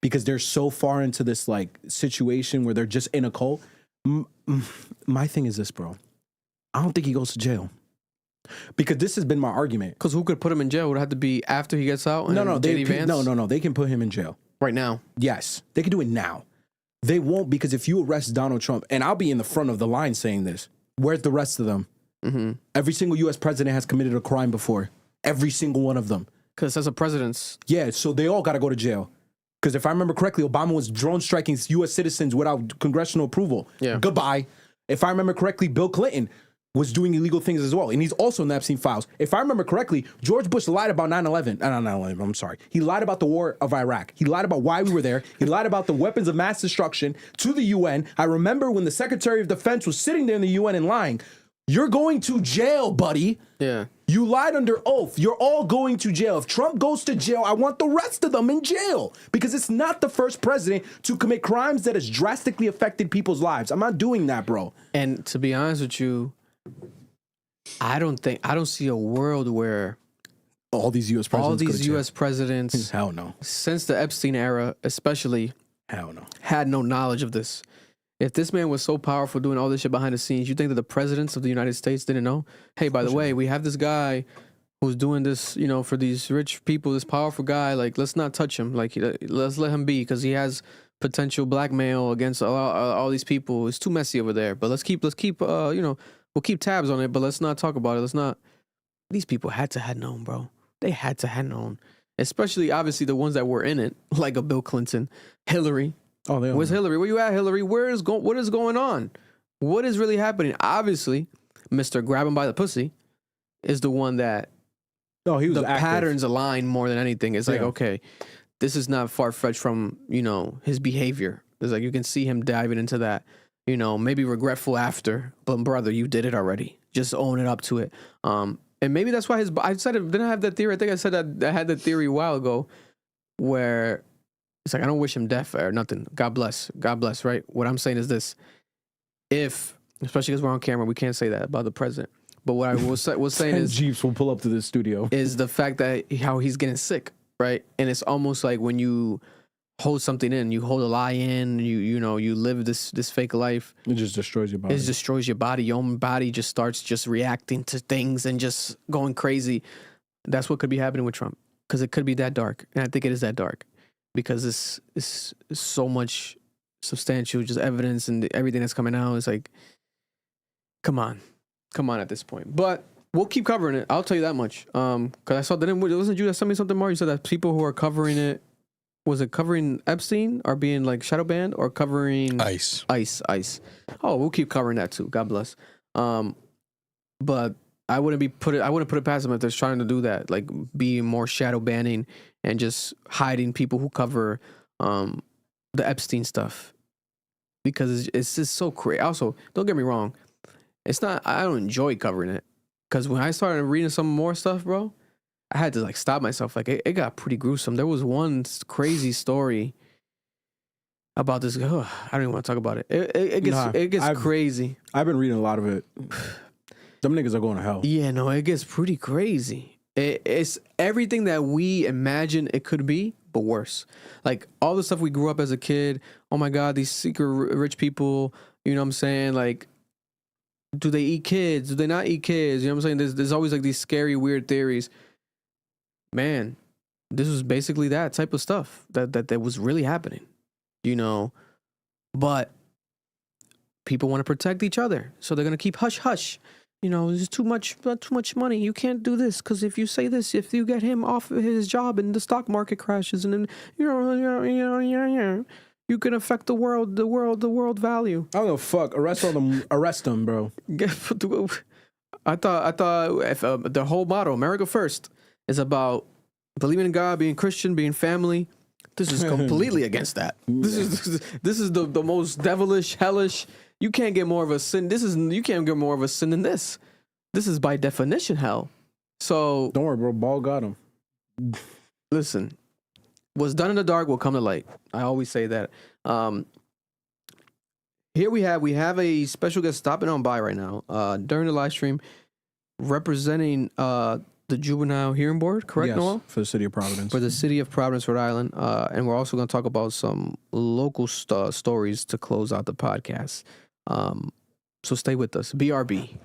because they're so far into this like situation where they're just in a cult. My thing is this, bro. I don't think he goes to jail. Because this has been my argument. Because who could put him in jail? Would it have to be after he gets out? No, they can put him in jail. Right now? Yes. They can do it now. They won't, because if you arrest Donald Trump, and I'll be in the front of the line saying this, where's the rest of them? Mm-hmm. Every single U.S. president has committed a crime before. Every single one of them. Because that's a president's. Yeah, so they all got to go to jail. Because if I remember correctly, Obama was drone striking U.S. citizens without congressional approval. Yeah. Goodbye. If I remember correctly, Bill Clinton was doing illegal things as well. And he's also in the Epstein files. If I remember correctly, George Bush lied about 9/11. Not 9/11, I'm sorry. He lied about the war of Iraq. He lied about why we were there. He lied about the weapons of mass destruction to the UN. I remember when the Secretary of Defense was sitting there in the UN and lying. You're going to jail, buddy. Yeah. You lied under oath. You're all going to jail. If Trump goes to jail, I want the rest of them in jail. Because it's not the first president to commit crimes that has drastically affected people's lives. I'm not doing that, bro. And to be honest with you, I don't see a world where all these U.S. presidents, hell no, since the Epstein era, especially, hell no, had no knowledge of this. If this man was so powerful doing all this shit behind the scenes, you think that the presidents of the United States didn't know? Hey, by the way, we have this guy who's doing this, you know, for these rich people, this powerful guy. Like, let's not touch him. Like, let's let him be because he has potential blackmail against all these people. It's too messy over there. But let's keep, you know, we'll keep tabs on it. But let's not talk about it. Let's not. These people had to have known, bro. They had to have known, especially obviously the ones that were in it, like a Bill Clinton, Hillary. Oh, where's Hillary? Where you at, Hillary? What is going on? What is really happening? Obviously, Mr. Grab him by the pussy is the one that the patterns align more than anything. It's like, okay, this is not far-fetched from, you know, his behavior. It's like you can see him diving into that, you know, maybe regretful after, but brother, you did it already. Just own it up to it. And maybe that's why didn't I have that theory? I think I said that I had that theory a while ago where it's like, I don't wish him death or nothing. God bless, right? What I'm saying is this. Especially because we're on camera, we can't say that about the president. But what I was saying is... Jeeps will pull up to the studio. Is the fact that how he's getting sick, right? And it's almost like when you hold something in, you hold a lie in, you know, you live this fake life. It just destroys your body. It destroys your body. Your own body just starts just reacting to things and just going crazy. That's what could be happening with Trump. Because it could be that dark. And I think it is that dark. Because this is so much substantial, just evidence and everything that's coming out. It's like, come on. come on at this point. But we'll keep covering it. I'll tell you that much. Because I saw that wasn't you that sent me something more? You said that people who are covering it, was it covering Epstein or being like shadow banned or covering ICE? Oh, we'll keep covering that too. God bless. But I wouldn't put it past them if they're trying to do that, like be more shadow banning and just hiding people who cover the Epstein stuff, because it's just so crazy. Also, don't get me wrong, it's not. I don't enjoy covering it, because when I started reading some more stuff, bro, I had to like stop myself. Like it got pretty gruesome. There was one crazy story about this. I don't even want to talk about it. It gets crazy. I've been reading a lot of it. Them niggas are going to hell. Yeah, no, it gets pretty crazy. It's everything that we imagine it could be, but worse. Like all the stuff we grew up as a kid. Oh my God, these secret rich people. You know what I'm saying? Like, do they eat kids? Do they not eat kids? You know what I'm saying? There's always like these scary, weird theories. Man, this was basically that type of stuff that was really happening. You know, but people want to protect each other, so they're gonna keep hush hush. You know, there's too much money. You can't do this because if you say this, if you get him off of his job and the stock market crashes, and then you can affect the world value. I don't know. Fuck, arrest them, bro. I thought if, the whole motto, America First, is about believing in God, being Christian, being family. This is completely against that. This is the most devilish, hellish. You can't get more of a sin. You can't get more of a sin than this. This is by definition hell. So don't worry, bro. Ball got him. Listen, what's done in the dark will come to light. I always say that. Here we have a special guest stopping on by right now during the live stream, representing the Juvenile Hearing Board, correct, yes, Noel? For the city of Providence. For the city of Providence, Rhode Island. And we're also going to talk about some local stories to close out the podcast. So stay with us. BRB.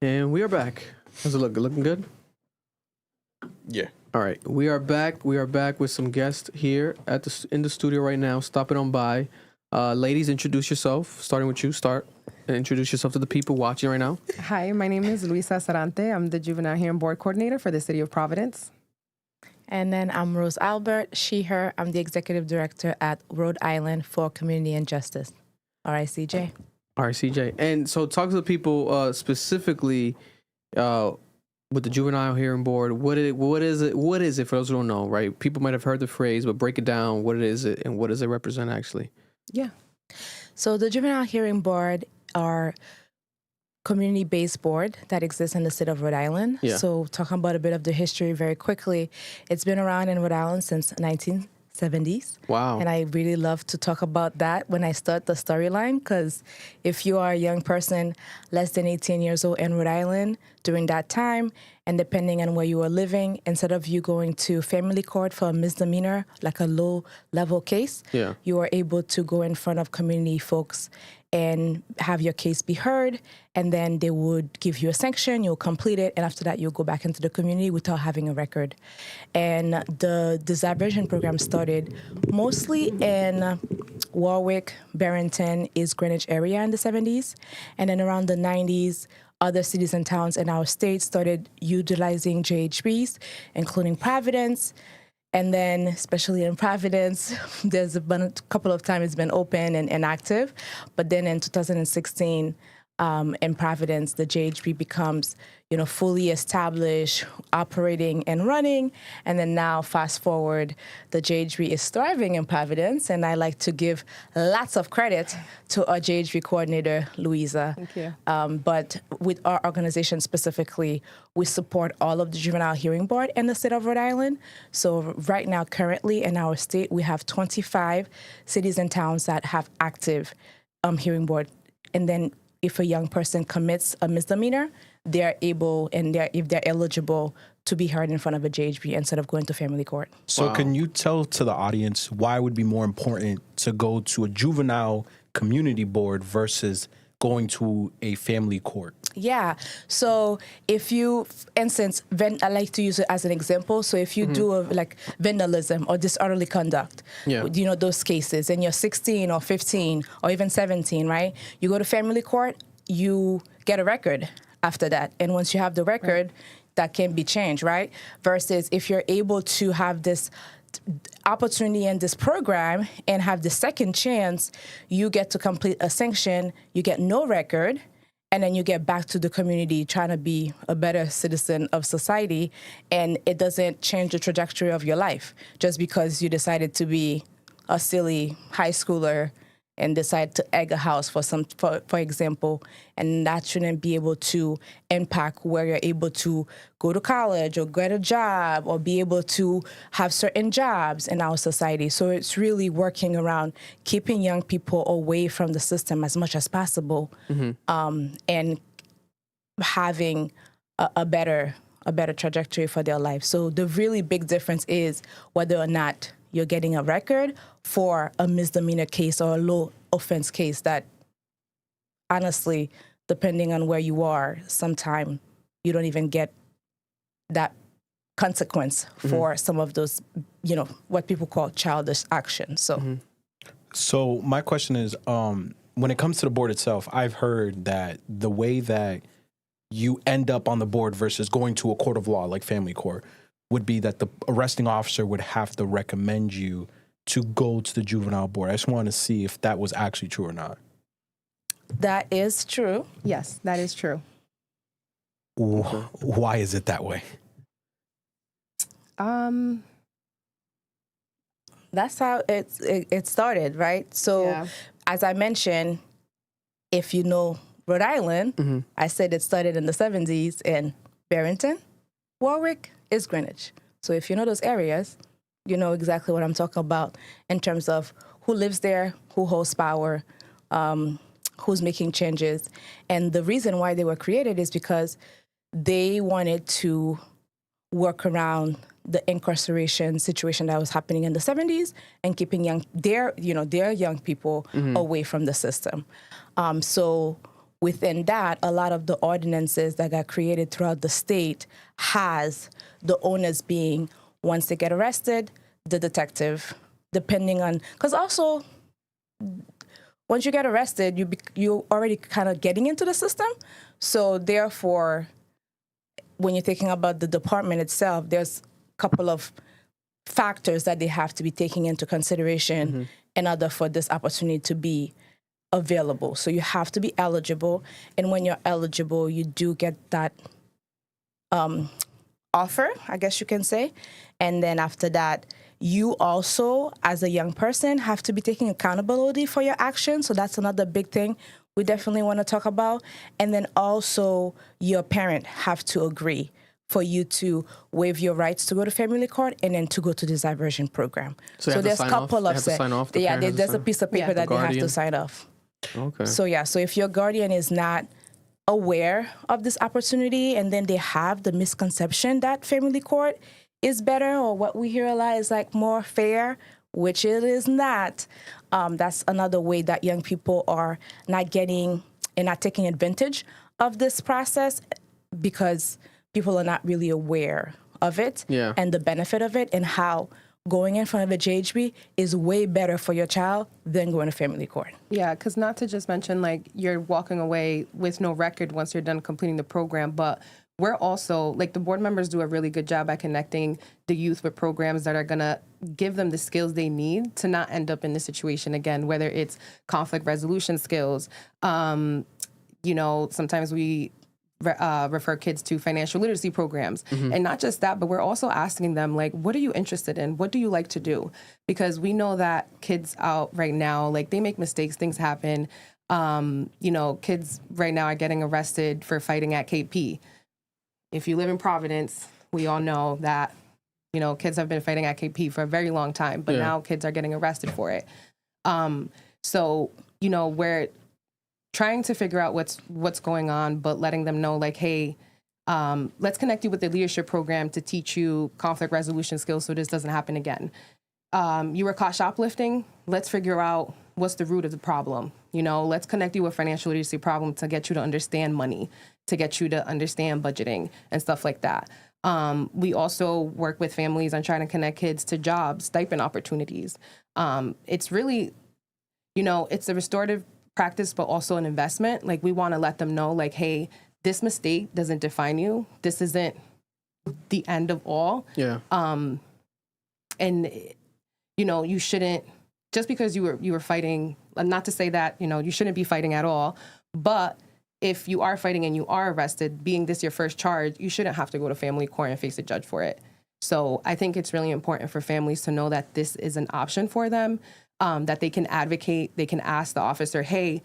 And we are back. How's it look? Looking good? Yeah. All right. We are back. We are back with some guests here in the studio right now, stopping on by. Ladies, introduce yourself. Starting with you. Start and introduce yourself to the people watching right now. Hi, my name is Luisa Sarante. I'm the Juvenile Hearing Board Coordinator for the City of Providence. And then I'm Rose Albert, she, her. I'm the Executive Director at Rhode Island for Community and Justice, RICJ. RICJ. And so talk to the people specifically, with the Juvenile Hearing Board. What is it? What is it for those who don't know? Right, people might have heard the phrase, but break it down. What is it, and what does it represent actually? Yeah. So the Juvenile Hearing Board are community-based board that exists in the state of Rhode Island. Yeah. So talking about a bit of the history very quickly, it's been around in Rhode Island since 1970s. Wow. And I really love to talk about that when I start the storyline, because if you are a young person less than 18 years old in Rhode Island during that time, and depending on where you are living, instead of you going to family court for a misdemeanor, like a low-level case, Yeah. you are able to go in front of community folks and have your case be heard, and then they would give you a sanction, you'll complete it, and after that, you'll go back into the community without having a record. And the diversion program started mostly in Warwick, Barrington, East Greenwich area in the 70s, and then around the 90s, other cities and towns in our state started utilizing JHBs, including Providence. And then, especially in Providence, there's been a couple of times it's been open and active. But then in 2016, in Providence, the JHB becomes, fully established, operating and running. And then now, fast forward, the JHB is thriving in Providence. And I like to give lots of credit to our JHB coordinator, Louisa. Thank you. But with our organization specifically, we support all of the Juvenile Hearing Board in the state of Rhode Island. So right now, currently in our state, we have 25 cities and towns that have active hearing board. And then if a young person commits a misdemeanor, they're able, and if they're eligible, to be heard in front of a JHB instead of going to family court. So can you tell to the audience why it would be more important to go to a juvenile community board versus going to a family court? Yeah. So if you, instance, I like to use it as an example. So if you do like vandalism or disorderly conduct, those cases, and you're 16 or 15 or even 17, right? You go to family court, you get a record after that. And once you have the record, that can be changed, right? Versus if you're able to have this opportunity in this program and have the second chance, you get to complete a sanction, you get no record, and then you get back to the community trying to be a better citizen of society, and it doesn't change the trajectory of your life just because you decided to be a silly high schooler and decide to egg a house for example, and that shouldn't be able to impact where you're able to go to college or get a job or be able to have certain jobs in our society. So it's really working around keeping young people away from the system as much as possible, and having a better trajectory for their life. So the really big difference is whether or not you're getting a record for a misdemeanor case or a low offense case that, honestly, depending on where you are, sometimes you don't even get that consequence for some of those, what people call childish actions. So my question is, when it comes to the board itself, I've heard that the way that you end up on the board versus going to a court of law like family court would be that the arresting officer would have to recommend you to go to the juvenile board. I just want to see if that was actually true or not. That is true. Yes, that is true. Why is it that way? That's how it started, right? So, as I mentioned, if you know Rhode Island, I said it started in the 70s in Barrington, Warwick, East Greenwich. So if you know those areas, you know exactly what I'm talking about in terms of who lives there, who holds power, who's making changes. And the reason why they were created is because they wanted to work around the incarceration situation that was happening in the 70s and keeping their young people away from the system. So within that, a lot of the ordinances that got created throughout the state has the onus being, once they get arrested, the detective, depending on, because also once you get arrested, you already kind of getting into the system. So therefore, when you're thinking about the department itself, there's a couple of factors that they have to be taking into consideration in order for this opportunity to be available. So you have to be eligible. And when you're eligible, you do get that offer, I guess you can say. And then after that, you also, as a young person, have to be taking accountability for your actions. So that's another big thing we definitely want to talk about. And then also your parent have to agree for you to waive your rights to go to family court and then to go to this diversion program. So there's a couple of there's a piece of paper that they have to sign off. Okay. So so if your guardian is not aware of this opportunity and then they have the misconception that family court is better, or what we hear a lot is like more fair, which it is not, that's another way that young people are not getting and not taking advantage of this process, because people are not really aware of it and the benefit of it, and how going in front of a JHB is way better for your child than going to family court. Yeah, because not to just mention, like, you're walking away with no record once you're done completing the program, but we're also, like, the board members do a really good job at connecting the youth with programs that are going to give them the skills they need to not end up in this situation again, whether it's conflict resolution skills. You know, sometimes we refer kids to financial literacy programs. And not just that, but we're also asking them, like, what are you interested in? What do you like to do? Because we know that kids out right now, like, they make mistakes, things happen. You know, kids right now are getting arrested for fighting at KP. If you live in Providence, we all know that, you know, kids have been fighting at KP for a very long time, but now kids are getting arrested for it. So, you know, we're trying to figure out what's going on, but letting them know, like, hey, let's connect you with the leadership program to teach you conflict resolution skills so this doesn't happen again. You were caught shoplifting. Let's figure out what's the root of the problem. You know, let's connect you with financial literacy problem to get you to understand money, to get you to understand budgeting and stuff like that. We also work with families on trying to connect kids to jobs, stipend opportunities. It's really, you know, it's a restorative practice, but also an investment. Like, we want to let them know, like, hey, this mistake doesn't define you. This isn't the end of all. And, you know, you shouldn't, just because you were fighting, not to say that, you know, you shouldn't be fighting at all, but if you are fighting and you are arrested, being this your first charge, you shouldn't have to go to family court and face a judge for it. So I think it's really important for families to know that this is an option for them, that they can advocate, they can ask the officer, hey,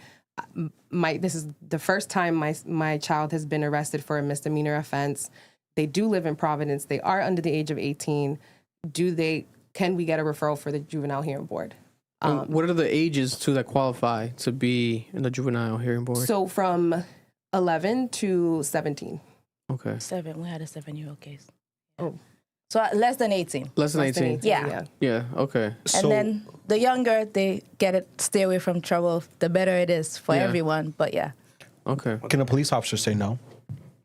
this is the first time my child has been arrested for a misdemeanor offense. They do live in Providence. They are under the age of 18. Can we get a referral for the Juvenile Hearing Board? What are the ages that qualify to be in the Juvenile Hearing Board? So from 11 to 17. Okay. 7. We had a 7-year-old case. Oh. So less than 18. Less than 18. Yeah. Okay. And then the younger they get it, stay away from trouble, the better it is for everyone. But Okay. Can a police officer say no?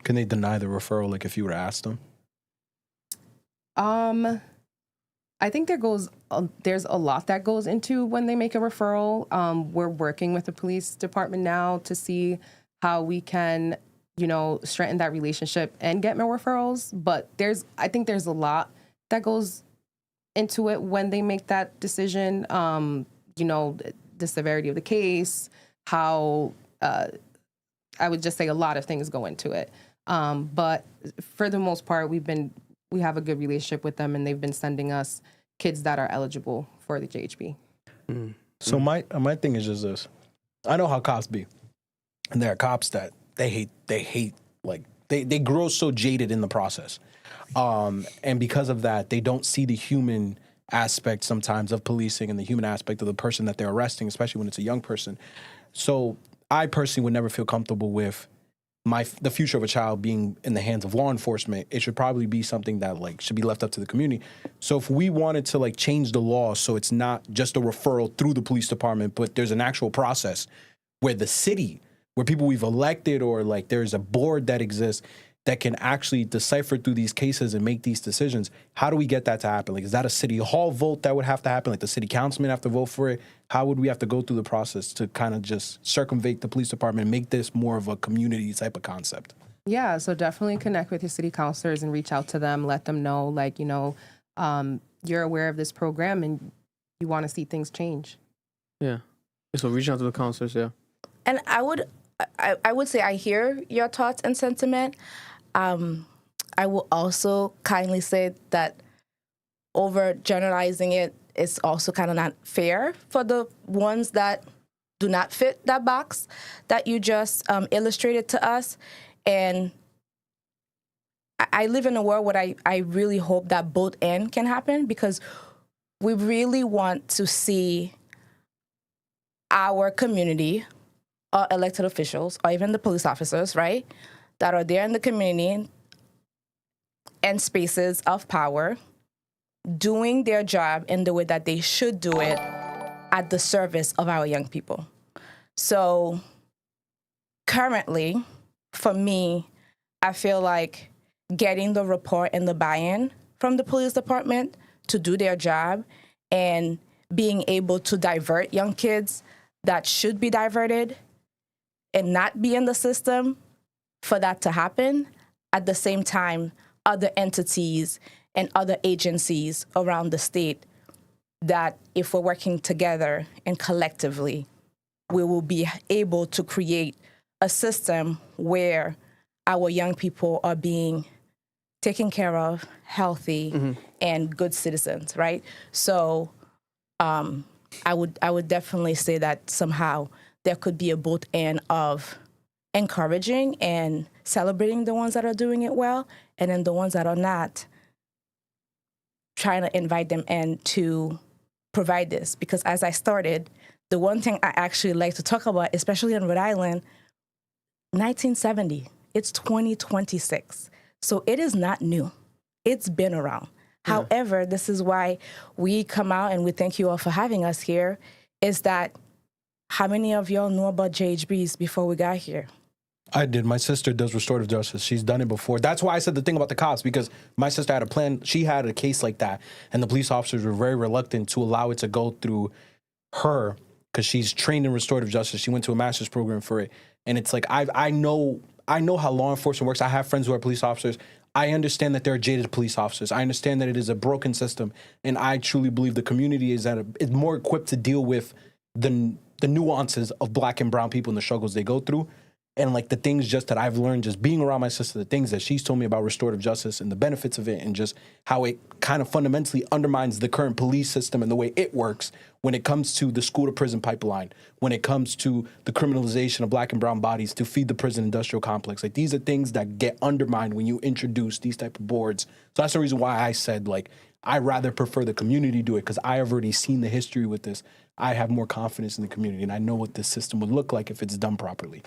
Can they deny the referral, like, if you were to ask them? I think there's a lot that goes into when they make a referral. We're working with the police department now to see how we can, you know, strengthen that relationship and get more referrals. But I think there's a lot that goes into it when they make that decision. You know, the severity of the case, how, I would just say a lot of things go into it. But for the most part, we have a good relationship with them, and they've been sending us kids that are eligible for the JHB. So my thing is just this. I know how cops be. And there are cops that they hate, like, they grow so jaded in the process. And because of that, they don't see the human aspect sometimes of policing and the human aspect of the person that they're arresting, especially when it's a young person. So I personally would never feel comfortable with the future of a child being in the hands of law enforcement. It should probably be something that, like, should be left up to the community. So if we wanted to, like, change the law so it's not just a referral through the police department, but there's an actual process where the city, where people we've elected, or, like, there's a board that exists that can actually decipher through these cases and make these decisions. How do we get that to happen? Like, is that a city hall vote that would have to happen? Like, the city councilman have to vote for it? How would we have to go through the process to kind of just circumvent the police department and make this more of a community type of concept? Yeah, so definitely connect with your city councilors and reach out to them. Let them know, like, you know, you're aware of this program and you want to see things change. Yeah. So reach out to the councilors, And I would say I hear your thoughts and sentiment. I will also kindly say that over generalizing it is also kind of not fair for the ones that do not fit that box that you just illustrated to us. And I live in a world where I really hope that both ends can happen, because we really want to see our community, or elected officials, or even the police officers, right, that are there in the community and spaces of power, doing their job in the way that they should do it at the service of our young people. So currently, for me, I feel like getting the report and the buy-in from the police department to do their job and being able to divert young kids that should be diverted and not be in the system for that to happen. At the same time, other entities and other agencies around the state, that if we're working together and collectively, we will be able to create a system where our young people are being taken care of, healthy, and good citizens, right? So I would definitely say that somehow there could be a both end of encouraging and celebrating the ones that are doing it well, and then the ones that are not, trying to invite them in to provide this. Because as I started, the one thing I actually like to talk about, especially in Rhode Island, 1970, it's 2026. So it is not new. It's been around. Yeah. However, this is why we come out, and we thank you all for having us here, is that how many of y'all knew about JHBs before we got here? I did. My sister does restorative justice. She's done it before. That's why I said the thing about the cops, because my sister had a plan. She had a case like that, and the police officers were very reluctant to allow it to go through her, because she's trained in restorative justice. She went to a master's program for it. And it's like, I know how law enforcement works. I have friends who are police officers. I understand that there are jaded police officers. I understand that it is a broken system. And I truly believe the community is more equipped to deal with the nuances of Black and brown people and the struggles they go through. And like the things just that I've learned just being around my sister, the things that she's told me about restorative justice and the benefits of it, and just how it kind of fundamentally undermines the current police system and the way it works when it comes to the school to prison pipeline, when it comes to the criminalization of Black and brown bodies to feed the prison industrial complex. Like, these are things that get undermined when you introduce these type of boards. So that's the reason why I said, like, I rather prefer the community do it, because I have already seen the history with this. I have more confidence in the community, and I know what this system would look like if it's done properly.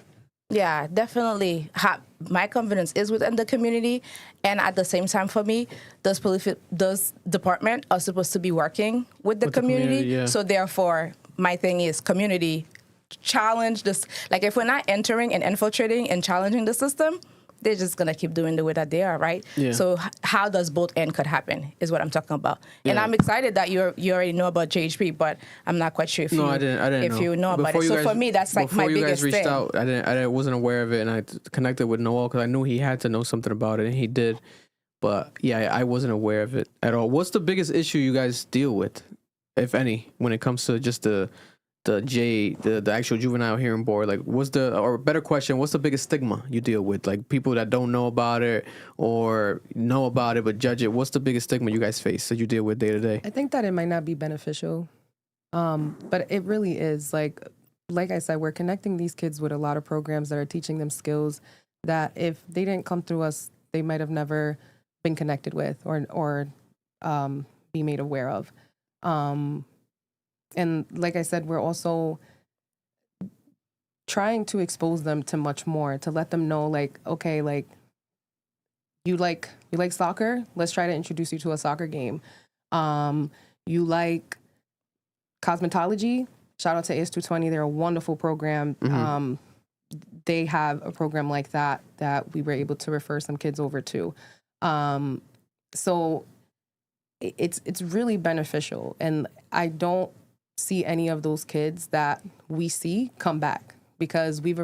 Yeah, definitely. My confidence is within the community, and at the same time, for me, those department are supposed to be working with the community. Yeah. So therefore, my thing is community challenge this. Like, if we're not entering and infiltrating and challenging the system, they're just gonna keep doing the way that they are, right? Yeah. So how does both end could happen is what I'm talking about. Yeah. And I'm excited that you already know about JHP, but I'm not quite sure if I didn't know. You know about it. So for me, that's like my biggest thing. Before you guys reached out, I wasn't aware of it, and I connected with Noel because I knew he had to know something about it, and he did. But yeah, I wasn't aware of it at all. What's the biggest issue you guys deal with, if any, when it comes to just the actual Juvenile Hearing Board? Like, or better question, what's the biggest stigma you deal with? Like, people that don't know about it or know about it but judge it. What's the biggest stigma you guys face that you deal with day to day? I think that it might not be beneficial, but it really is. Like I said, we're connecting these kids with a lot of programs that are teaching them skills that if they didn't come through us, they might have never been connected with or be made aware of. And like I said, we're also trying to expose them to much more, to let them know, like, okay, like, you like soccer? Let's try to introduce you to a soccer game. You like cosmetology? Shout out to AS220. They're a wonderful program. Mm-hmm. They have a program like that we were able to refer some kids over to. So it's really beneficial. And I don't see any of those kids that we see come back because we've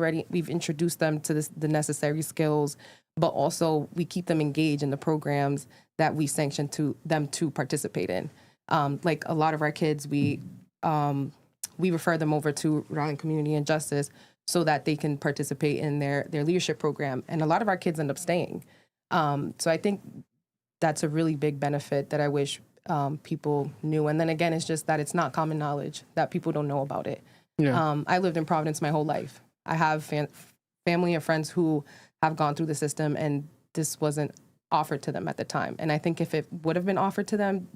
introduced them to the necessary skills, but also we keep them engaged in the programs that we sanction to them to participate in. Like a lot of our kids, we refer them over to Rhode Island Community and Justice so that they can participate in their leadership program. And a lot of our kids end up staying. So I think that's a really big benefit that I wish people knew. And then again, it's just that it's not common knowledge, that people don't know about it. Yeah. I lived in Providence my whole life. I have family and friends who have gone through the system, and this wasn't offered to them at the time. And I think if it would have been offered to them,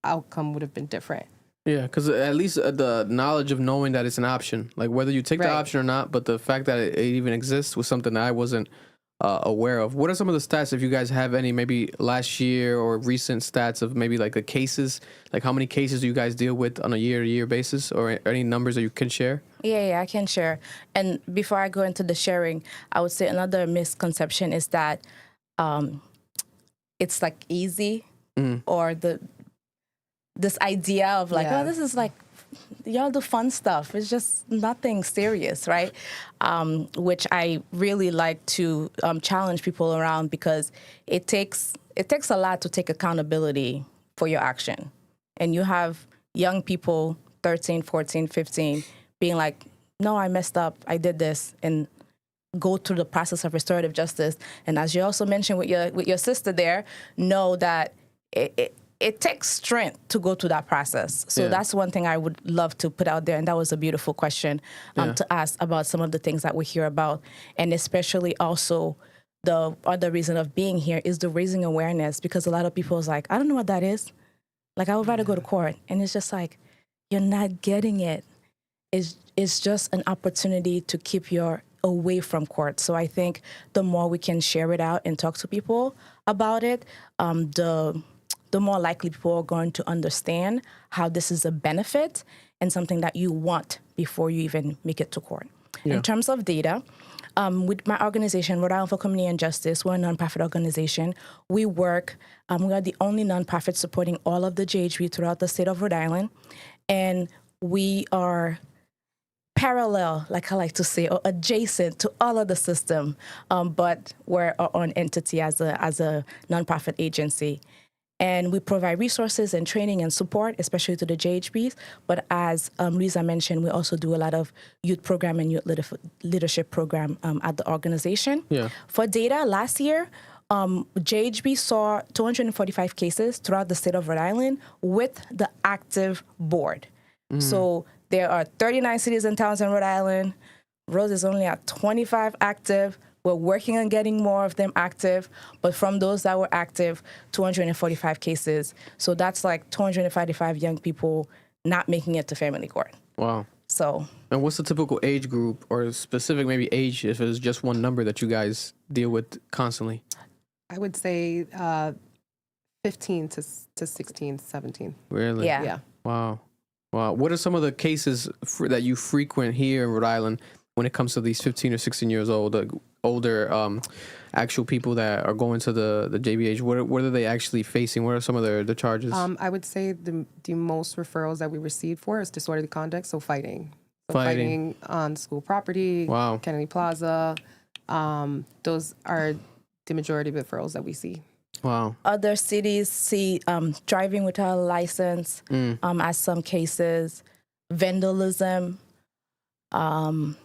outcome would have been different. Yeah, because at least the knowledge of knowing that it's an option, like whether you take the option or not, but the fact that it even exists was something that I wasn't aware of. What are some of the stats, if you guys have any, maybe last year or recent stats of maybe like the cases, like how many cases do you guys deal with on a year-to-year basis, or any numbers that you can share? Yeah, I can share. And before I go into the sharing, I would say another misconception is that it's like easy, or this idea of like, oh, this is like, y'all do fun stuff. It's just nothing serious, right? Which I really like to challenge people around, because it takes a lot to take accountability for your action. And you have young people, 13, 14, 15, being like, no, I messed up, I did this, and go through the process of restorative justice. And as you also mentioned with your sister there, know that it takes strength to go through that process. So that's one thing I would love to put out there. And that was a beautiful question to ask about some of the things that we hear about. And especially also the other reason of being here is the raising awareness, because a lot of people is like, I don't know what that is. Like, I would rather go to court. And it's just like, you're not getting it. It's just an opportunity to keep you away from court. So I think the more we can share it out and talk to people about it, the more likely people are going to understand how this is a benefit and something that you want before you even make it to court. Yeah. In terms of data, with my organization, Rhode Island for Community and Justice, we're a nonprofit organization. We work, we are the only nonprofit supporting all of the JHB throughout the state of Rhode Island. And we are parallel, like I like to say, or adjacent to all of the system, but we're our own entity as a nonprofit agency. And we provide resources and training and support, especially to the JHBs. But as Lisa mentioned, we also do a lot of youth program and youth leadership program at the organization. Yeah. For data, last year, JHB saw 245 cases throughout the state of Rhode Island with the active board. So there are 39 cities and towns in Rhode Island. Rhode is only at 25 active. We're working on getting more of them active, but from those that were active, 245 cases. So that's like 245 young people not making it to family court. Wow. So. And what's the typical age group, or specific maybe age, if it's just one number that you guys deal with constantly? I would say 15 to 16, 17. Really? Yeah. Wow. What are some of the cases that you frequent here in Rhode Island when it comes to these 15 or 16 years old, older actual people that are going to the JBH? What are they actually facing? What are some of the charges? I would say the most referrals that we receive for is disorderly conduct, so fighting. Fighting on school property, Kennedy Plaza. Those are the majority of referrals that we see. Wow. Other cities see driving without a license as some cases, vandalism, and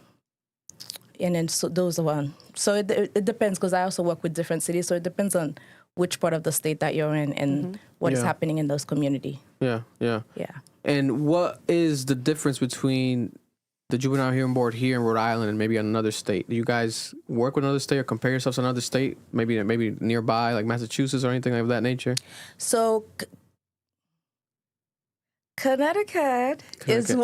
then so those are one. So it depends, because I also work with different cities, so it depends on which part of the state that you're in and what is happening in those community. Yeah. And what is the difference between the Juvenile Hearing Board here in Rhode Island and maybe another state? Do you guys work with another state or compare yourselves to another state, maybe nearby, like Massachusetts or anything of that nature? So Connecticut is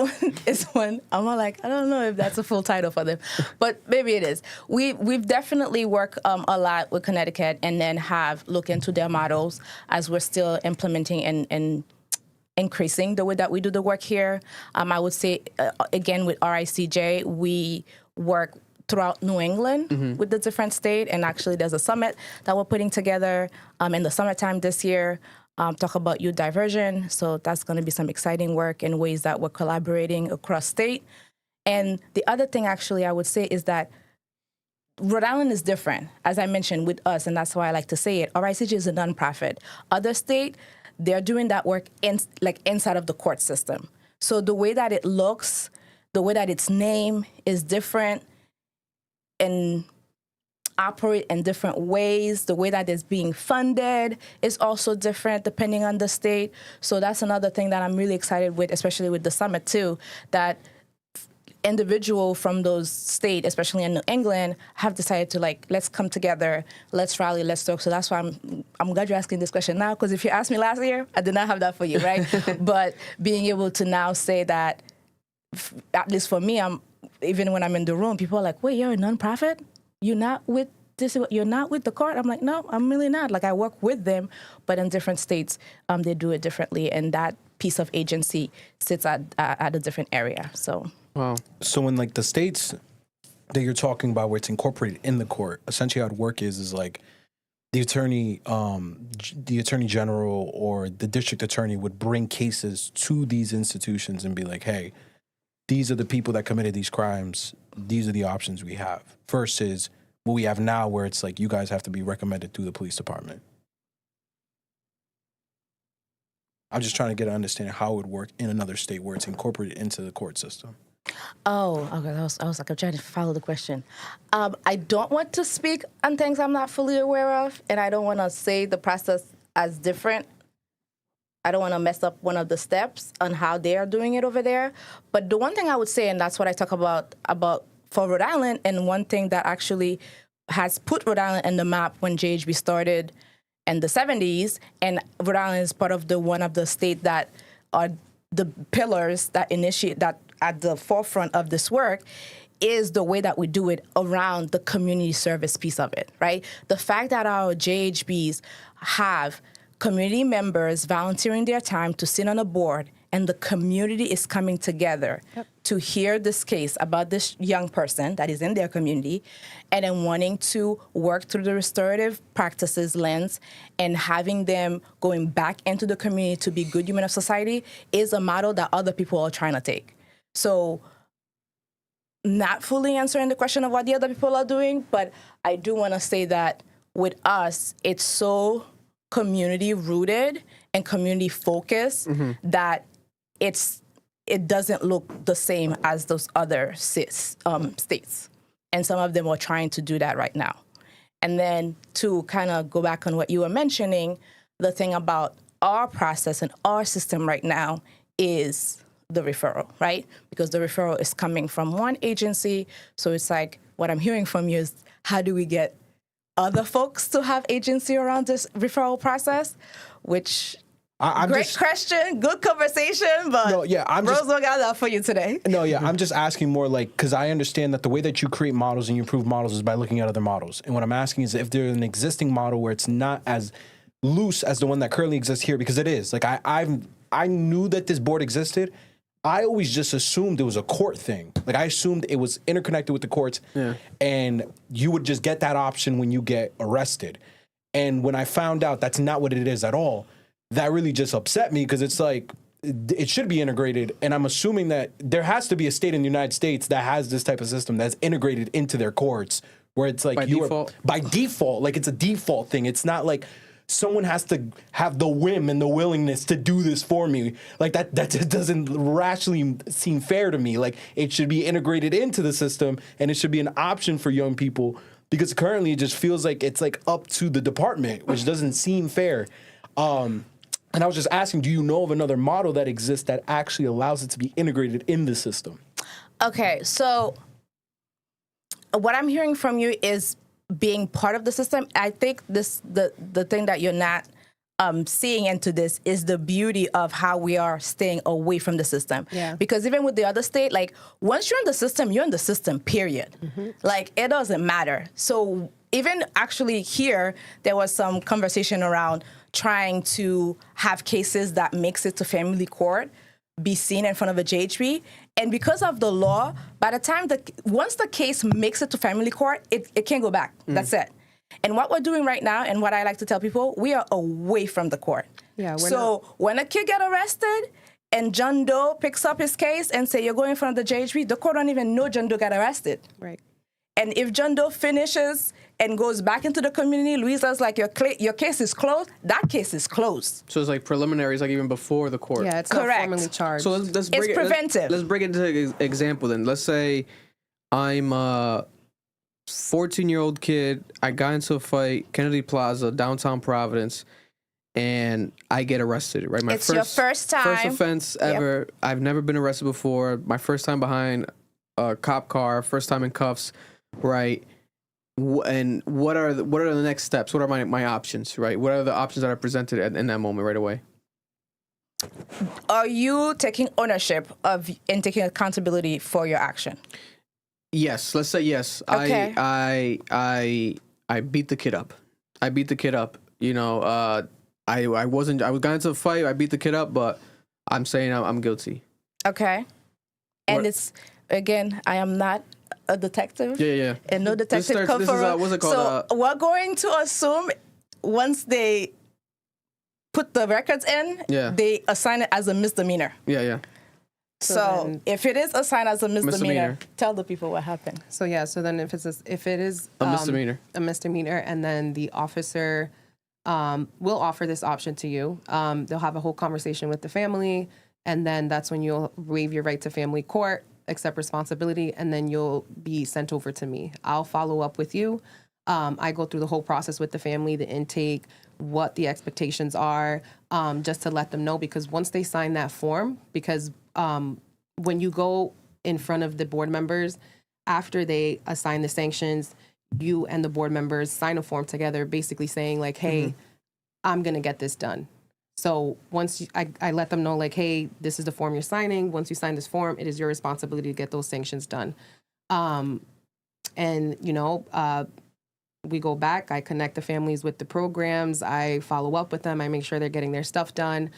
one. I'm like, I don't know if that's a full title for them, but maybe it is. We've definitely worked a lot with Connecticut, and then have looked into their models as we're still implementing and increasing the way that we do the work here. I would say, again, with RICJ, we work throughout New England with the different state, and actually there's a summit that we're putting together in the summertime this year, talk about youth diversion. So that's going to be some exciting work in ways that we're collaborating across state. And the other thing, actually, I would say is that Rhode Island is different, as I mentioned, with us, and that's why I like to say it. RICJ is a nonprofit. Other state, they're doing that work inside of the court system. So the way that it looks, the way that its name is different, and operate in different ways. The way that it's being funded is also different depending on the state. So that's another thing that I'm really excited with, especially with the summit too, that individual from those states, especially in New England, have decided to like, let's come together, let's rally, let's talk. So that's why I'm glad you're asking this question now, because if you asked me last year, I did not have that for you, right? But being able to now say that, at least for me, even when I'm in the room, people are like, wait, you're a nonprofit? You're not with this? You're not with the court? I'm like, no, I'm really not. Like, I work with them, but in different states, they do it differently, and that piece of agency sits at a different area. So. Wow. So in like the states that you're talking about where it's incorporated in the court, essentially how it work is like the attorney general or the district attorney would bring cases to these institutions and be like, hey, these are the people that committed these crimes. These are the options we have. Versus what we have now where it's like you guys have to be recommended through the police department. I'm just trying to get an understanding how it would work in another state where it's incorporated into the court system. Oh, okay. I was like, I'm trying to follow the question. I don't want to speak on things I'm not fully aware of, and I don't want to say the process as different. I don't want to mess up one of the steps on how they are doing it over there. But the one thing I would say, and that's what I talk about for Rhode Island, and one thing that actually has put Rhode Island in the map when JHB started in the 70s, and Rhode Island is part of one of the states that are the pillars that initiate that at the forefront of this work, is the way that we do it around the community service piece of it, right? The fact that our JHBs have community members volunteering their time to sit on a board, and the community is coming together to hear this case about this young person that is in their community, and then wanting to work through the restorative practices lens and having them going back into the community to be good human of society, is a model that other people are trying to take. So not fully answering the question of what the other people are doing, but I do want to say that with us, it's so community rooted and community focused that it doesn't look the same as those other states. And some of them are trying to do that right now. And then to kind of go back on what you were mentioning, the thing about our process and our system right now is the referral, right? Because the referral is coming from one agency. So it's like, what I'm hearing from you is, how do we get other folks to have agency around this referral process? Which, great question, good conversation, but no, yeah, Rose got that for you today. No, yeah, I'm just asking more like, because I understand that the way that you create models and you improve models is by looking at other models. And what I'm asking is if there's an existing model where it's not as loose as the one that currently exists here, because it is. Like, I knew that this board existed. I always just assumed it was a court thing. Like, I assumed it was interconnected with the courts, and you would just get that option when you get arrested. And when I found out that's not what it is at all, that really just upset me, because it's like, it should be integrated. And I'm assuming that there has to be a state in the United States that has this type of system that's integrated into their courts, where it's like by default, like it's a default thing. It's not like someone has to have the whim and the willingness to do this for me. Like that just doesn't rationally seem fair to me. Like, it should be integrated into the system, and it should be an option for young people, because currently it just feels like it's like up to the department, which doesn't seem fair. And I was just asking, do you know of another model that exists that actually allows it to be integrated in the system? Okay, so what I'm hearing from you is being part of the system. I think the thing that you're not seeing into this is the beauty of how we are staying away from the system. Yeah. Because even with the other state, like, once you're in the system, period. Like, it doesn't matter. So even actually here, there was some conversation around trying to have cases that makes it to family court be seen in front of a JHB. And because of the law, by the time once the case makes it to family court, it can't go back. That's it. And what we're doing right now, and what I like to tell people, we are away from the court. Yeah. When a kid get arrested and John Doe picks up his case and say, you're going in front of the JHB, the court don't even know John Doe got arrested. Right. And if John Doe finishes and goes back into the community, Louisa's like, your case is closed, that case is closed. So it's like preliminaries, like even before the court. Yeah, it's correct. Not formally charged. So let's bring preventive. Let's bring it to an example then. Let's say I'm 14-year-old kid. I got into a fight, Kennedy Plaza, downtown Providence, and I get arrested. Right, It's your first time. First offense ever. Yep. I've never been arrested before. My first time behind a cop car. First time in cuffs. Right. And what are the next steps? What are my options? Right. What are the options that are presented in that moment right away? Are you taking ownership of and taking accountability for your action? Yes. Let's say yes. Okay. I beat the kid up. You know, I got into a fight. I beat the kid up, but I'm saying I'm guilty. Okay. And it's, again, I am not a detective. Yeah. And no detective come from. What's it called? So we're going to assume once they put the records in, they assign it as a misdemeanor. Yeah. So if it is assigned as a misdemeanor, tell the people what happened. So then if it is a misdemeanor, and then the officer will offer this option to you. They'll have a whole conversation with the family, and then that's when you'll waive your right to family court, accept responsibility, and then you'll be sent over to me. I'll follow up with you. I go through the whole process with the family, the intake, what the expectations are, just to let them know, because once they sign that form, because when you go in front of the board members, after they assign the sanctions, you and the board members sign a form together, basically saying like, hey, I'm going to get this done. So once I let them know, like, hey, this is the form you're signing. Once you sign this form, it is your responsibility to get those sanctions done. And, you know, we go back. I connect the families with the programs. I follow up with them. I make sure they're getting their stuff done.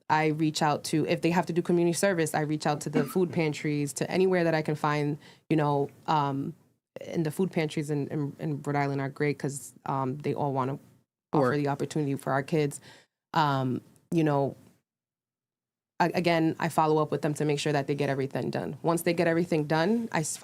I reach out to, if they have to do community service, I reach out to the food pantries, to anywhere that I can find, you know, and the food pantries in Rhode Island are great because they all want to offer the opportunity for our kids. You know, again, I follow up with them to make sure that they get everything done. Once they get everything done, once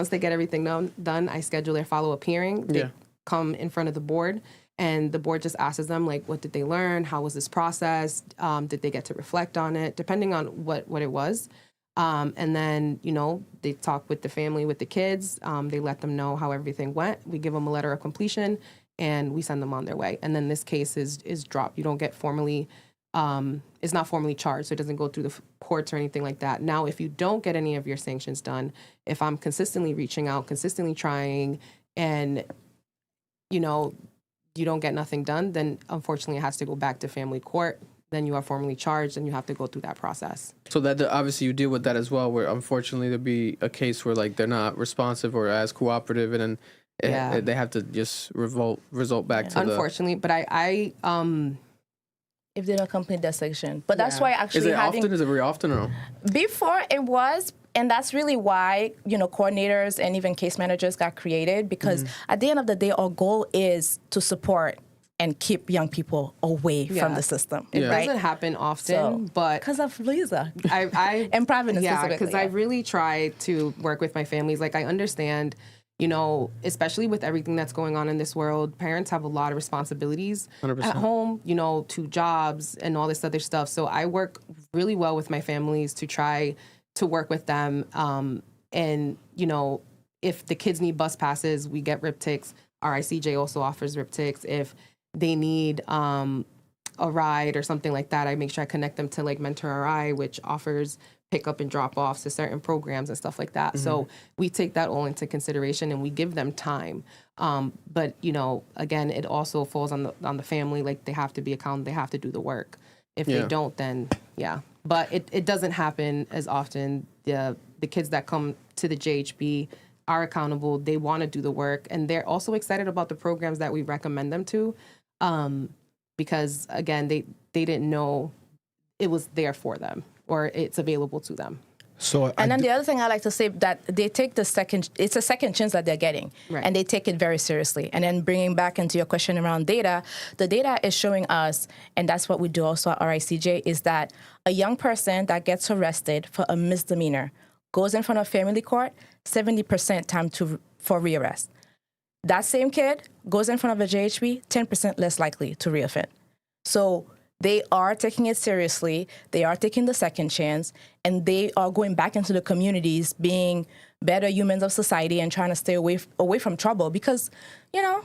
they get everything done, I schedule their follow-up hearing. They come in front of the board, and the board just asks them, like, what did they learn? How was this process? Did they get to reflect on it? Depending on what it was. And then, you know, they talk with the family, with the kids. They let them know how everything went. We give them a letter of completion, and we send them on their way. And then this case is dropped. You don't get formally, it's not formally charged, so it doesn't go through the courts or anything like that. Now, if you don't get any of your sanctions done, if I'm consistently reaching out, consistently trying, and, you know, you don't get nothing done, then unfortunately it has to go back to family court. Then you are formally charged, and you have to go through that process. So that obviously you deal with that as well, where unfortunately there'll be a case where like they're not responsive or as cooperative, and then they have to just result back to unfortunately. But I if they don't complete that section, but that's why actually is it very often or no? Before it was. And that's really why, you know, coordinators and even case managers got created, because at the end of the day, our goal is to support and keep young people away from the system. It doesn't happen often, but because of Lisa, I and Providence, because I really try to work with my families. Like, I understand, you know, especially with everything that's going on in this world, parents have a lot of responsibilities 100%. At home, you know, 2 jobs and all this other stuff. So I work really well with my families to try to work with them. And, you know, if the kids need bus passes, we get RIPTICs. RICJ also offers RIPTICs. If they need a ride or something like that, I make sure I connect them to like Mentor R.I, which offers pickup and drop offs to certain programs and stuff like that. So we take that all into consideration, and we give them time. But, you know, again, it also falls on the family. Like, they have to be accountable. They have to do the work. If they don't, then but it doesn't happen as often. The kids that come to the JHB are accountable. They want to do the work, and they're also excited about the programs that we recommend them to, because again, they didn't know it was there for them or it's available to them. So, and then the other thing I like to say, that they take it's a second chance that they're getting, and they take it very seriously. And then bringing back into your question around data, the data is showing us, and that's what we do also at RICJ, is that a young person that gets arrested for a misdemeanor goes in front of family court, 70% time for rearrest. That same kid goes in front of a JHB, 10% less likely to reoffend. So they are taking it seriously. They are taking the second chance, and they are going back into the communities, being better humans of society and trying to stay away from trouble. Because, you know,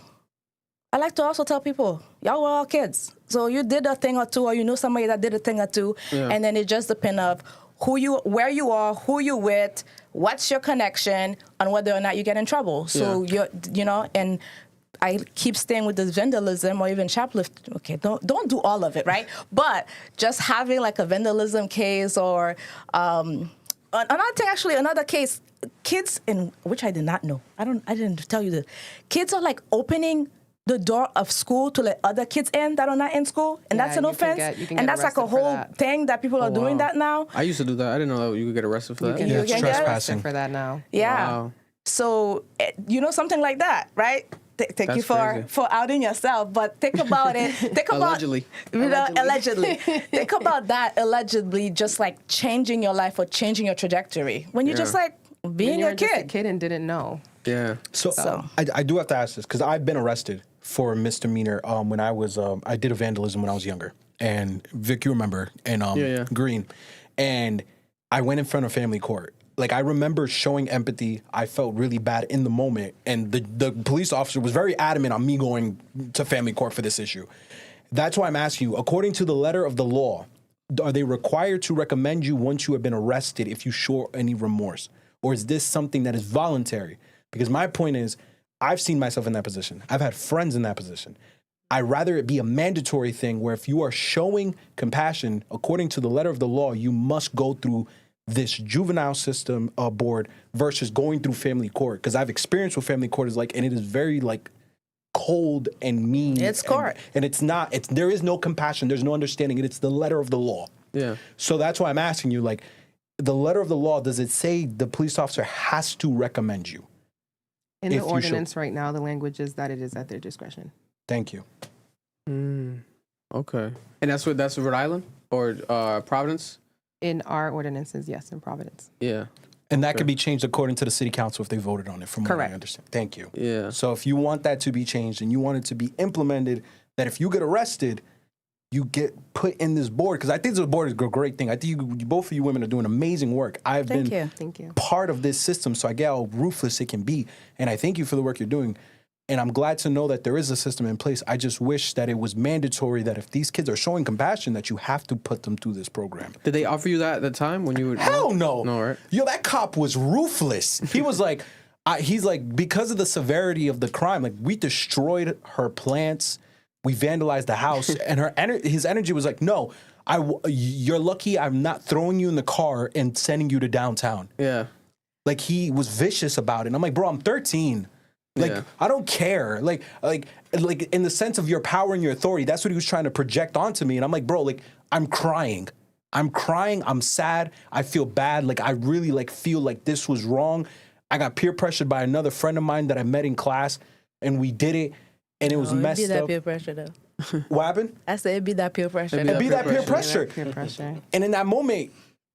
I like to also tell people, y'all were all kids. So you did a thing or two, or you know somebody that did a thing or two, and then it just depends of where you are, who you with, what's your connection, on whether or not you get in trouble. So you know, and I keep staying with this vandalism or even shoplift. Okay, don't do all of it, right? But just having like a vandalism case or another case, kids in which I did not know. I didn't tell you this. Kids are like opening the door of school to let other kids in that are not in school, and that's an offense. And that's like a whole thing that people are doing that now. I used to do that. I didn't know that you could get arrested for that. You can get arrested for that now. Yeah. Wow. So, you know, something like that, right? Thank you for outing yourself, but think about it. Think about allegedly. Allegedly. Think about that allegedly just like changing your life or changing your trajectory when you're just like being a kid and didn't know. Yeah. So. I do have to ask this because I've been arrested for a misdemeanor when I was I did a vandalism when I was younger, and Vic, you remember, and Green, and I went in front of family court. Like, I remember showing empathy. I felt really bad in the moment, and the police officer was very adamant on me going to family court for this issue. That's why I'm asking you, according to the letter of the law, are they required to recommend you once you have been arrested if you show any remorse? Or is this something that is voluntary? Because my point is, I've seen myself in that position. I've had friends in that position. I'd rather it be a mandatory thing where if you are showing compassion, according to the letter of the law, you must go through this juvenile system board versus going through family court. Because I've experienced what family court is like, and it is very like cold and mean. It's court. And it's not, there is no compassion. There's no understanding. It's the letter of the law. Yeah. So that's why I'm asking you, like, the letter of the law, does it say the police officer has to recommend you? In the ordinance right now, the language is that it is at their discretion. Thank you. Okay. And that's Rhode Island or Providence? In our ordinances, yes, in Providence. Yeah. And that could be changed according to the city council if they voted on it, from what I understand. Thank you. Yeah. So if you want that to be changed and you want it to be implemented, that if you get arrested, you get put in this board. Because I think this board is a great thing. I think both of you women are doing amazing work. I've been part of this system, so I get how ruthless it can be. And I thank you for the work you're doing. And I'm glad to know that there is a system in place. I just wish that it was mandatory that if these kids are showing compassion, that you have to put them through this program. Did they offer you that at the time when you were? Hell no. No, right? Yo, that cop was ruthless. He was like, he's like, because of the severity of the crime, like, we destroyed her plants, we vandalized the house, and his energy was like, no, you're lucky I'm not throwing you in the car and sending you to downtown. Yeah. Like, he was vicious about it. And I'm like, bro, I'm 13. Like, I don't care. Like in the sense of your power and your authority, that's what he was trying to project onto me. And I'm like, bro, like, I'm crying. I'm sad. I feel bad. Like, I really like feel like this was wrong. I got peer pressured by another friend of mine that I met in class, and we did it, and it was messed up. It'd be that peer pressure, though. What happened? I said it'd be that peer pressure. It'd be that peer pressure. And in that moment,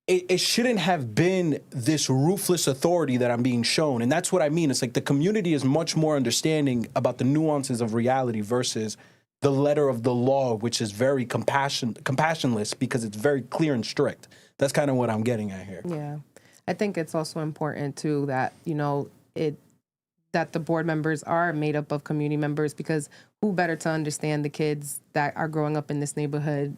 it shouldn't have been this ruthless authority that I'm being shown. And that's what I mean. It's like the community is much more understanding about the nuances of reality versus the letter of the law, which is very compassionless because it's very clear and strict. That's kind of what I'm getting at here. Yeah. I think it's also important, too, that, you know, that the board members are made up of community members, because who better to understand the kids that are growing up in this neighborhood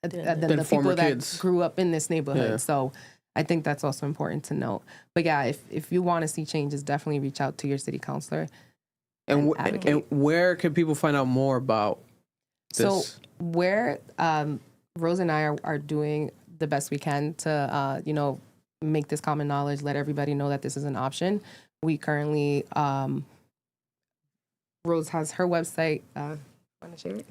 than the people that grew up in this neighborhood. Yeah. So I think that's also important to note. But yeah, if you want to see changes, definitely reach out to your city councilor. And where can people find out more about this? So where Rose and I are doing the best we can to, you know, make this common knowledge, let everybody know that this is an option. We currently, Rose has her website. Want to share it?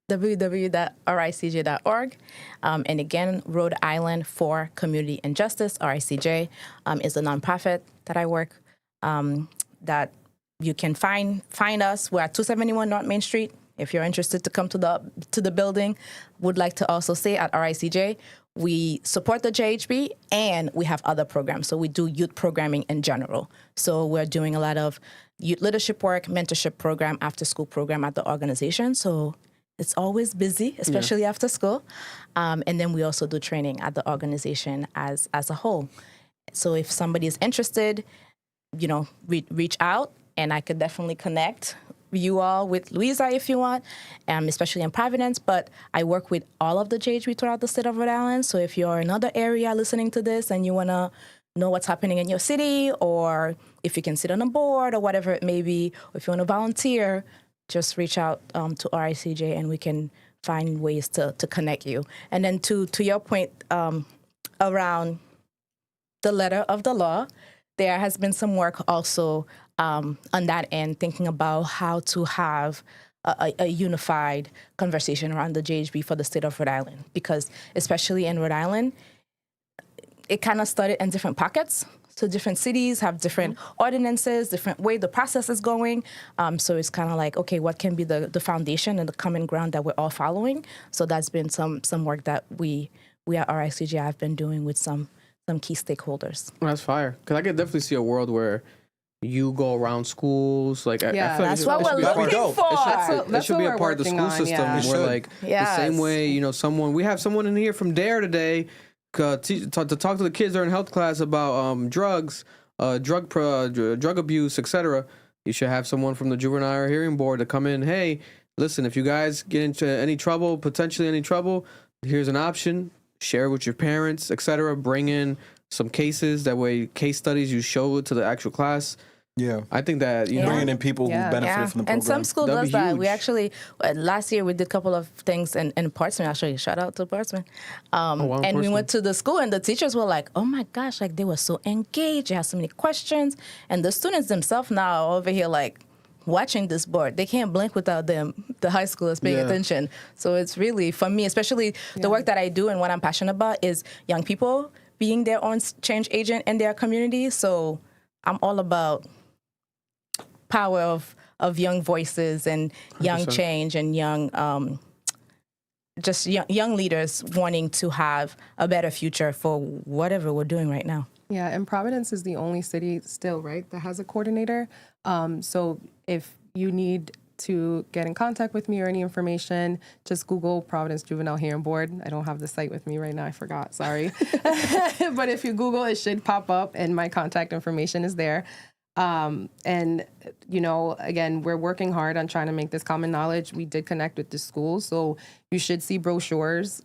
www.ricj.org. And again, Rhode Island for Community and Justice, RICJ, is a nonprofit that I work, that you can find us. We're at 271 North Main Street. If you're interested to come to the building, would like to also say at RICJ, we support the JHB and we have other programs. So we do youth programming in general. So we're doing a lot of youth leadership work, mentorship program, after school program at the organization. So it's always busy, especially after school. And then we also do training at the organization as a whole. So if somebody is interested, reach out, and I could definitely connect you all with Louisa if you want, especially in Providence. But I work with all of the JHB throughout the state of Rhode Island. So if you're in another area listening to this and you want to know what's happening in your city, or if you can sit on a board or whatever it may be, or if you want to volunteer, just reach out to RICJ and we can find ways to connect you. And then to your point around the letter of the law, there has been some work also on that end, thinking about how to have a unified conversation around the JHB for the state of Rhode Island. Because especially in Rhode Island, it kind of started in different pockets. So different cities have different ordinances, different way the process is going. So it's kind of like, okay, what can be the foundation and the common ground that we're all following? So that's been some work that we at RICJ have been doing with some key stakeholders. Well, that's fire. Because I could definitely see a world where you go around schools, like I feel like that's what we're looking for. That should be a part of the school system where, like, the same way, we have someone in here from DARE today to talk to the kids during health class about drugs, drug abuse, etc. You should have someone from the Juvenile Hearing Board to come in. Hey, listen, if you guys get into any trouble, potentially any trouble, here's an option. Share with your parents, etc. Bring in some cases. That way, case studies, you show it to the actual class. Yeah, I think that bringing in people who benefited from the program. And some school does that. We actually last year we did a couple of things in Portsmouth. Actually, shout out to Portsmouth. And we went to the school, and the teachers were like, "Oh my gosh!" Like they were so engaged. They had so many questions, and the students themselves now are over here like watching this board. They can't blink without them. The high schoolers paying attention. So it's really, for me, especially the work that I do and what I'm passionate about is young people being their own change agent in their community. So I'm all about power of young voices and young 100%. change and young young leaders wanting to have a better future for whatever we're doing right now. Yeah, and Providence is the only city still, right, that has a coordinator. So if you need to get in contact with me or any information, just Google Providence Juvenile Hearing Board. I don't have the site with me right now. I forgot. Sorry. But if you Google, it should pop up, and my contact information is there. And, again, we're working hard on trying to make this common knowledge. We did connect with the school, so you should see brochures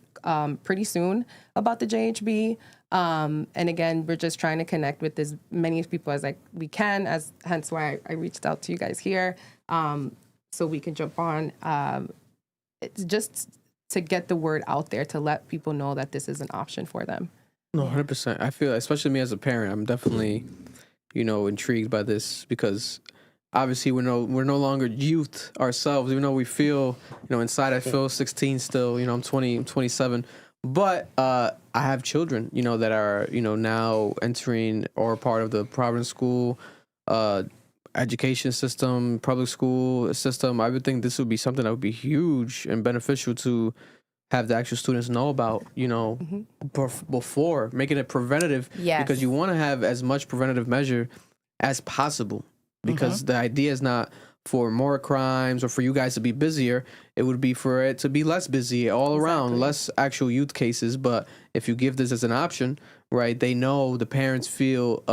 pretty soon about the JHB. And again, we're just trying to connect with as many people as we can, hence why I reached out to you guys here, so we can jump on. It's just to get the word out there, to let people know that this is an option for them. No, 100%. I feel, especially me as a parent, I'm definitely, intrigued by this, because obviously we're no longer youth ourselves, even though we feel, inside I feel 16 still. I'm 20, I'm 27. But I have children, that are, now entering or part of the Providence school education system, public school system. I would think this would be something that would be huge and beneficial to have the actual students know about, before, making it preventative. Yes. Because you want to have as much preventative measure as possible. Because the idea is not for more crimes or for you guys to be busier. It would be for it to be less busy all around, less actual youth cases. But if you give this as an option, right, they know, the parents feel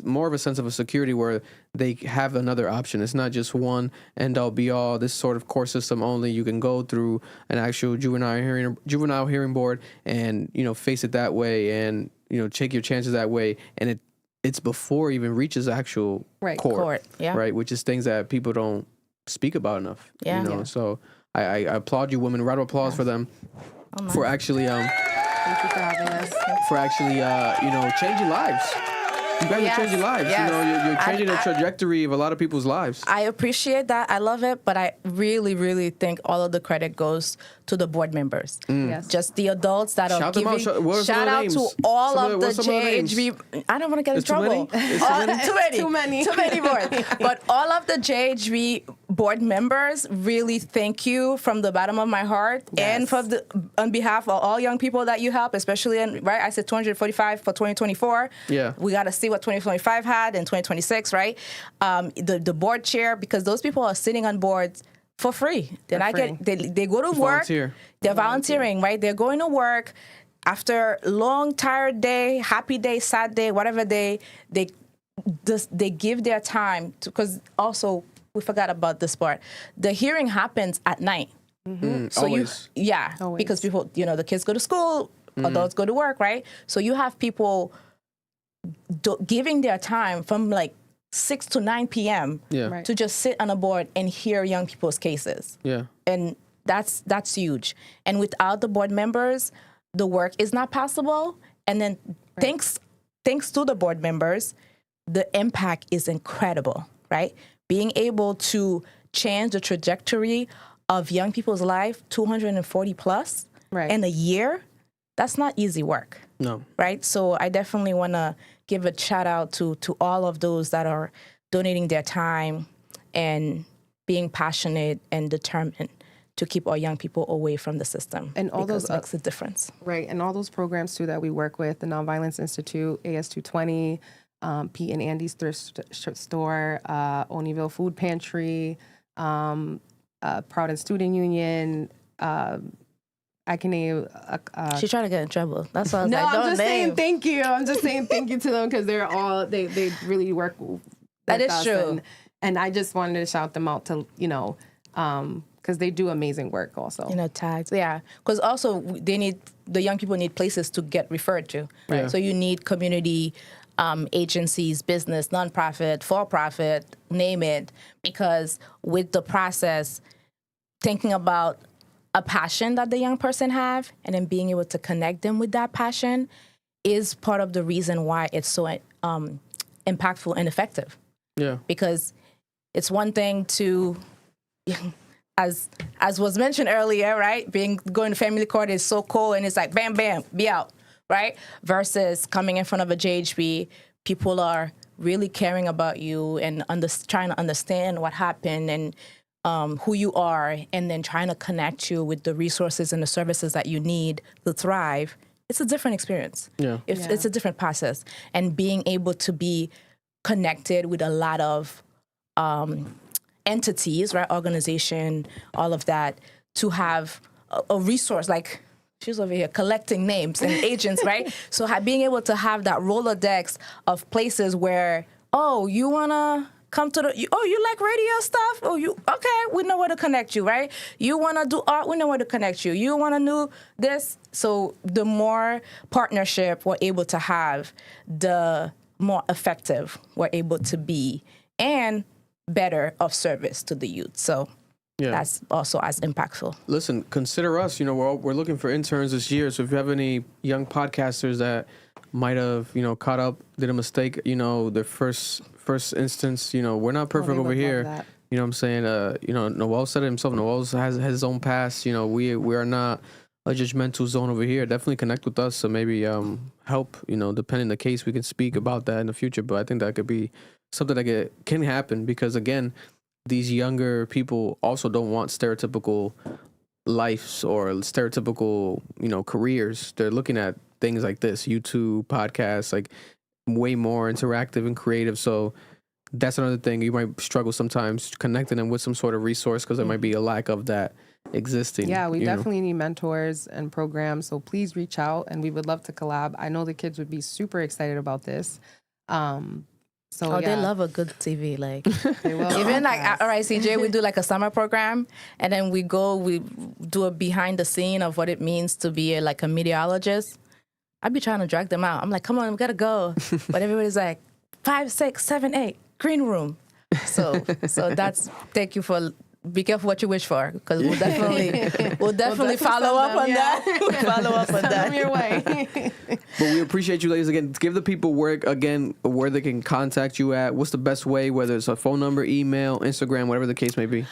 more of a sense of a security where they have another option. It's not just one end all be all, this sort of core system only. You can go through an actual juvenile hearing board and, face it that way and, take your chances that way. And it's before it even reaches actual court, right? Which is things that people don't speak about enough. So I applaud you women. Round of applause for them for actually Thank you for having us. for actually changing lives. You guys are changing lives. You're changing the trajectory of a lot of people's lives. I appreciate that. I love it. But I really, really think all of the credit goes to the board members. Yes. Just the adults that are giving. Shout out to all of the JHB. I don't want to get in trouble. Too many boards. But all of the JHB board members, really thank you from the bottom of my heart. And on behalf of all young people that you help, especially I said 245 for 2024. Yeah. We got to see what 2025 had and 2026, right? The board chair, because those people are sitting on boards for free. They're not free. they go to work. Volunteer. They're volunteering, right? They're going to work after long, tired day, happy day, sad day, whatever day. They give their time to, because also we forgot about this part. The hearing happens at night. So always. Because people, the kids go to school, adults go to work, right? So you have people giving their time from like 6 to 9 p.m. To just sit on a board and hear young people's cases. Yeah. And that's huge. And without the board members, the work is not possible. And then thanks to the board members, the impact is incredible, right? Being able to change the trajectory of young people's life, 240 plus in a year, that's not easy work. No. Right? So I definitely want to give a shout out to all of those that are donating their time and being passionate and determined to keep our young people away from the system. And all because those it makes a difference. Right. And all those programs too that we work with, the Nonviolence Institute, AS220, Pete and Andy's thrift store, Oneyville Food Pantry, Providence Student Union. I can name. She's trying to get in trouble. That's why I was no, like, I'm just saying thank you. I'm just saying thank you to them because they're all they really work. That is us true. And I just wanted to shout them out to because they do amazing work also. Tags, yeah. Because also the young people need places to get referred to. Right. So you need community agencies, business, nonprofit, for-profit, name it. Because with the process, thinking about a passion that the young person have and then being able to connect them with that passion is part of the reason why it's so impactful and effective. Yeah. Because it's one thing to, as was mentioned earlier, right? Going to family court is so cool and it's like, bam, bam, be out, right? Versus coming in front of a JHB, people are really caring about you and trying to understand what happened and who you are, and then trying to connect you with the resources and the services that you need to thrive. It's a different experience. Yeah. It's a different process. And being able to be connected with a lot of entities, right, organization, all of that, to have a resource, like she's over here collecting names and agents, right? So being able to have that Rolodex of places where, you want to come to you like radio stuff? Okay, we know where to connect you, right? You want to do art, we know where to connect you. You want to do this? So the more partnership we're able to have, the more effective we're able to be and better of service to the youth. So that's also as impactful. Listen, consider us. We're looking for interns this year. So if you have any young podcasters that might have, caught up, did a mistake, their first instance, we're not perfect over here. That. You know what I'm saying? Noel said it himself. Noel has his own past. We are not a judgmental zone over here. Definitely connect with us. So maybe help, depending on the case, we can speak about that in the future. But I think that could be something that can happen because, again, these younger people also don't want stereotypical lives or stereotypical, careers. They're looking at things like this, YouTube, podcasts, like way more interactive and creative. So that's another thing. You might struggle sometimes connecting them with some sort of resource because there might be a lack of that existing. Yeah, we definitely need mentors and programs. So please reach out and we would love to collab. I know the kids would be super excited about this. They love a good TV. Like they will. Even like at RICJ, we do like a summer program, and then we do a behind the scene of what it means to be a meteorologist. I'd be trying to drag them out. I'm like, come on, we gotta go. But everybody's like, 5, 6, 7, 8, green room. So that's thank you for. Be careful what you wish for, because we'll definitely follow up on that. We'll follow up on that. Your way. But we appreciate you, ladies. Again, give the people where they can contact you at. What's the best way, whether it's a phone number, email, Instagram, whatever the case may be?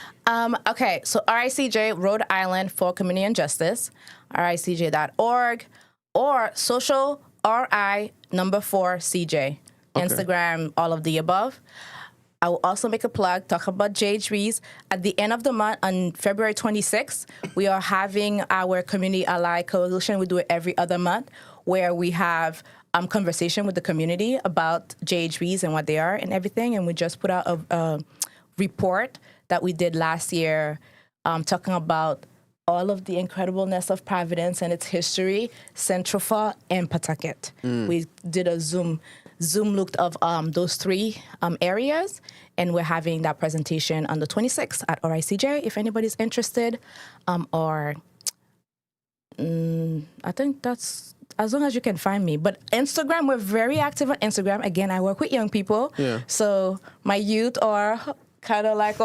Okay, so RICJ, Rhode Island for Community and Justice, RICJ.org, or social RI #4 CJ. Instagram, all of the above. I will also make a plug, talk about JHBs. At the end of the month, on February 26th, we are having our Community Ally Coalition. We do it every other month, where we have conversation with the community about JHBs and what they are and everything. And we just put out a report that we did last year talking about all of the incredibleness of Providence and its history, Centrofa and Pawtucket. We did a Zoom look of those three areas, and we're having that presentation on the 26th at RICJ if anybody's interested. I think that's as long as you can find me. But Instagram, we're very active on Instagram. Again, I work with young people. Yeah. So my youth are kind of like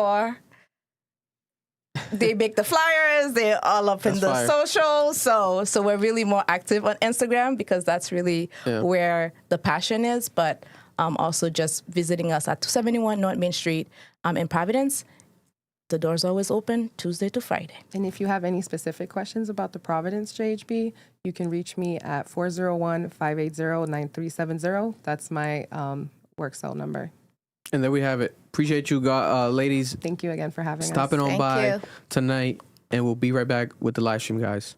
they make the flyers, they're all up in the socials. So we're really more active on Instagram because that's really where the passion is. But also just visiting us at 271 North Main Street in Providence. The door's always open Tuesday to Friday. And if you have any specific questions about the Providence JHB, you can reach me at 401-580-9370. That's my work cell number. And there we have it. Appreciate you, ladies. Thank you again for having us. Stopping on by tonight. And we'll be right back with the live stream, guys.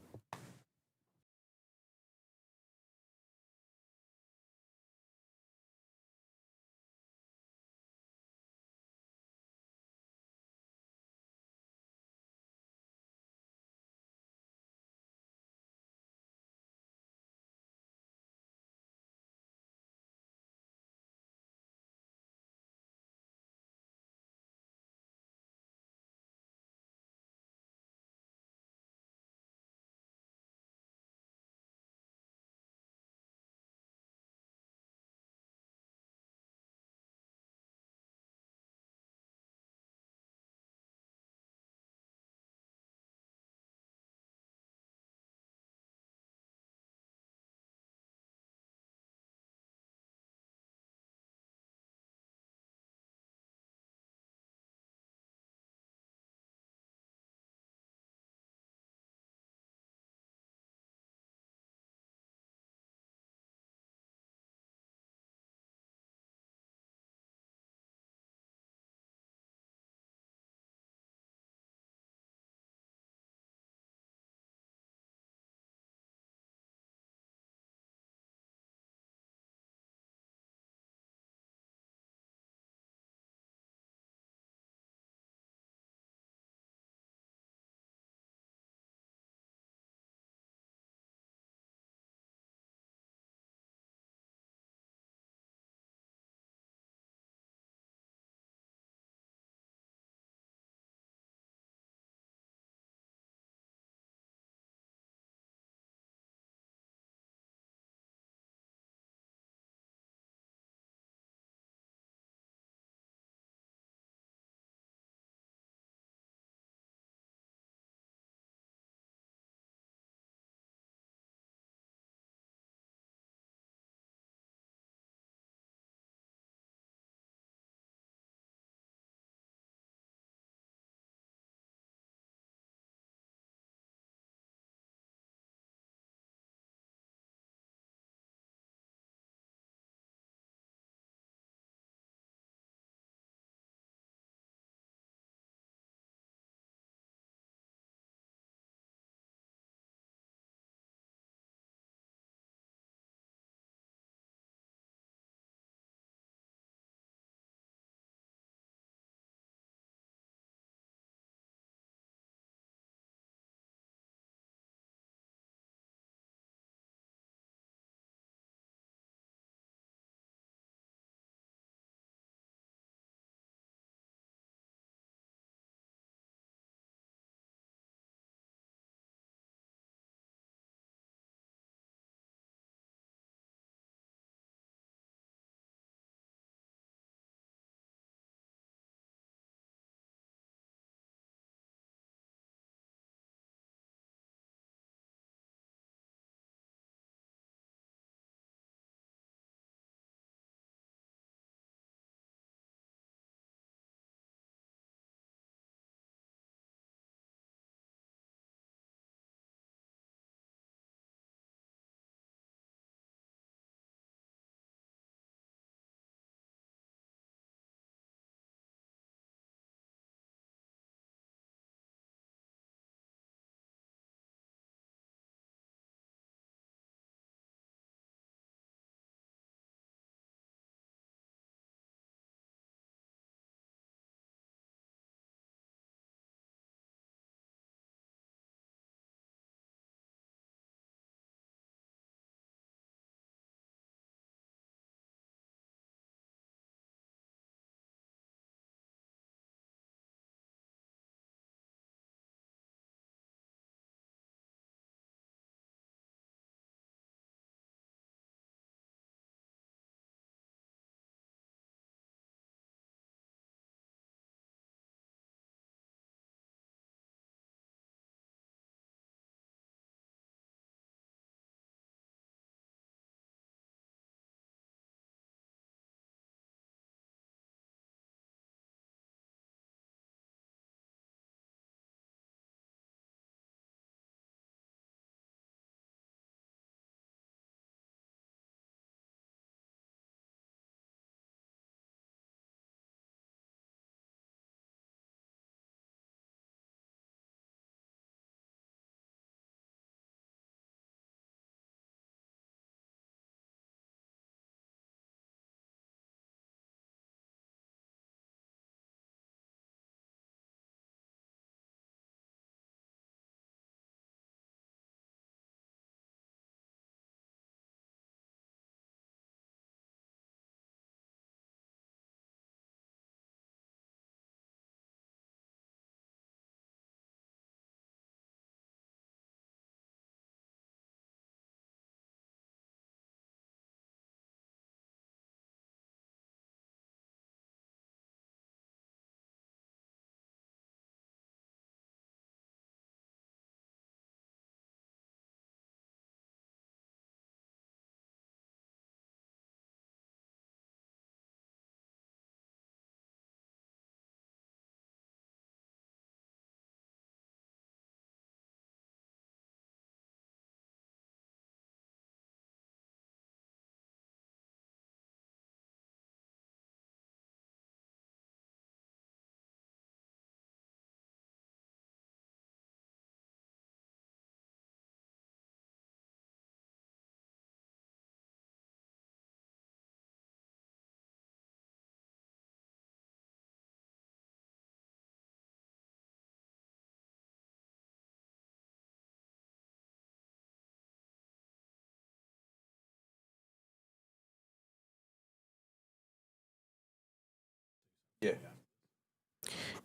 Yeah.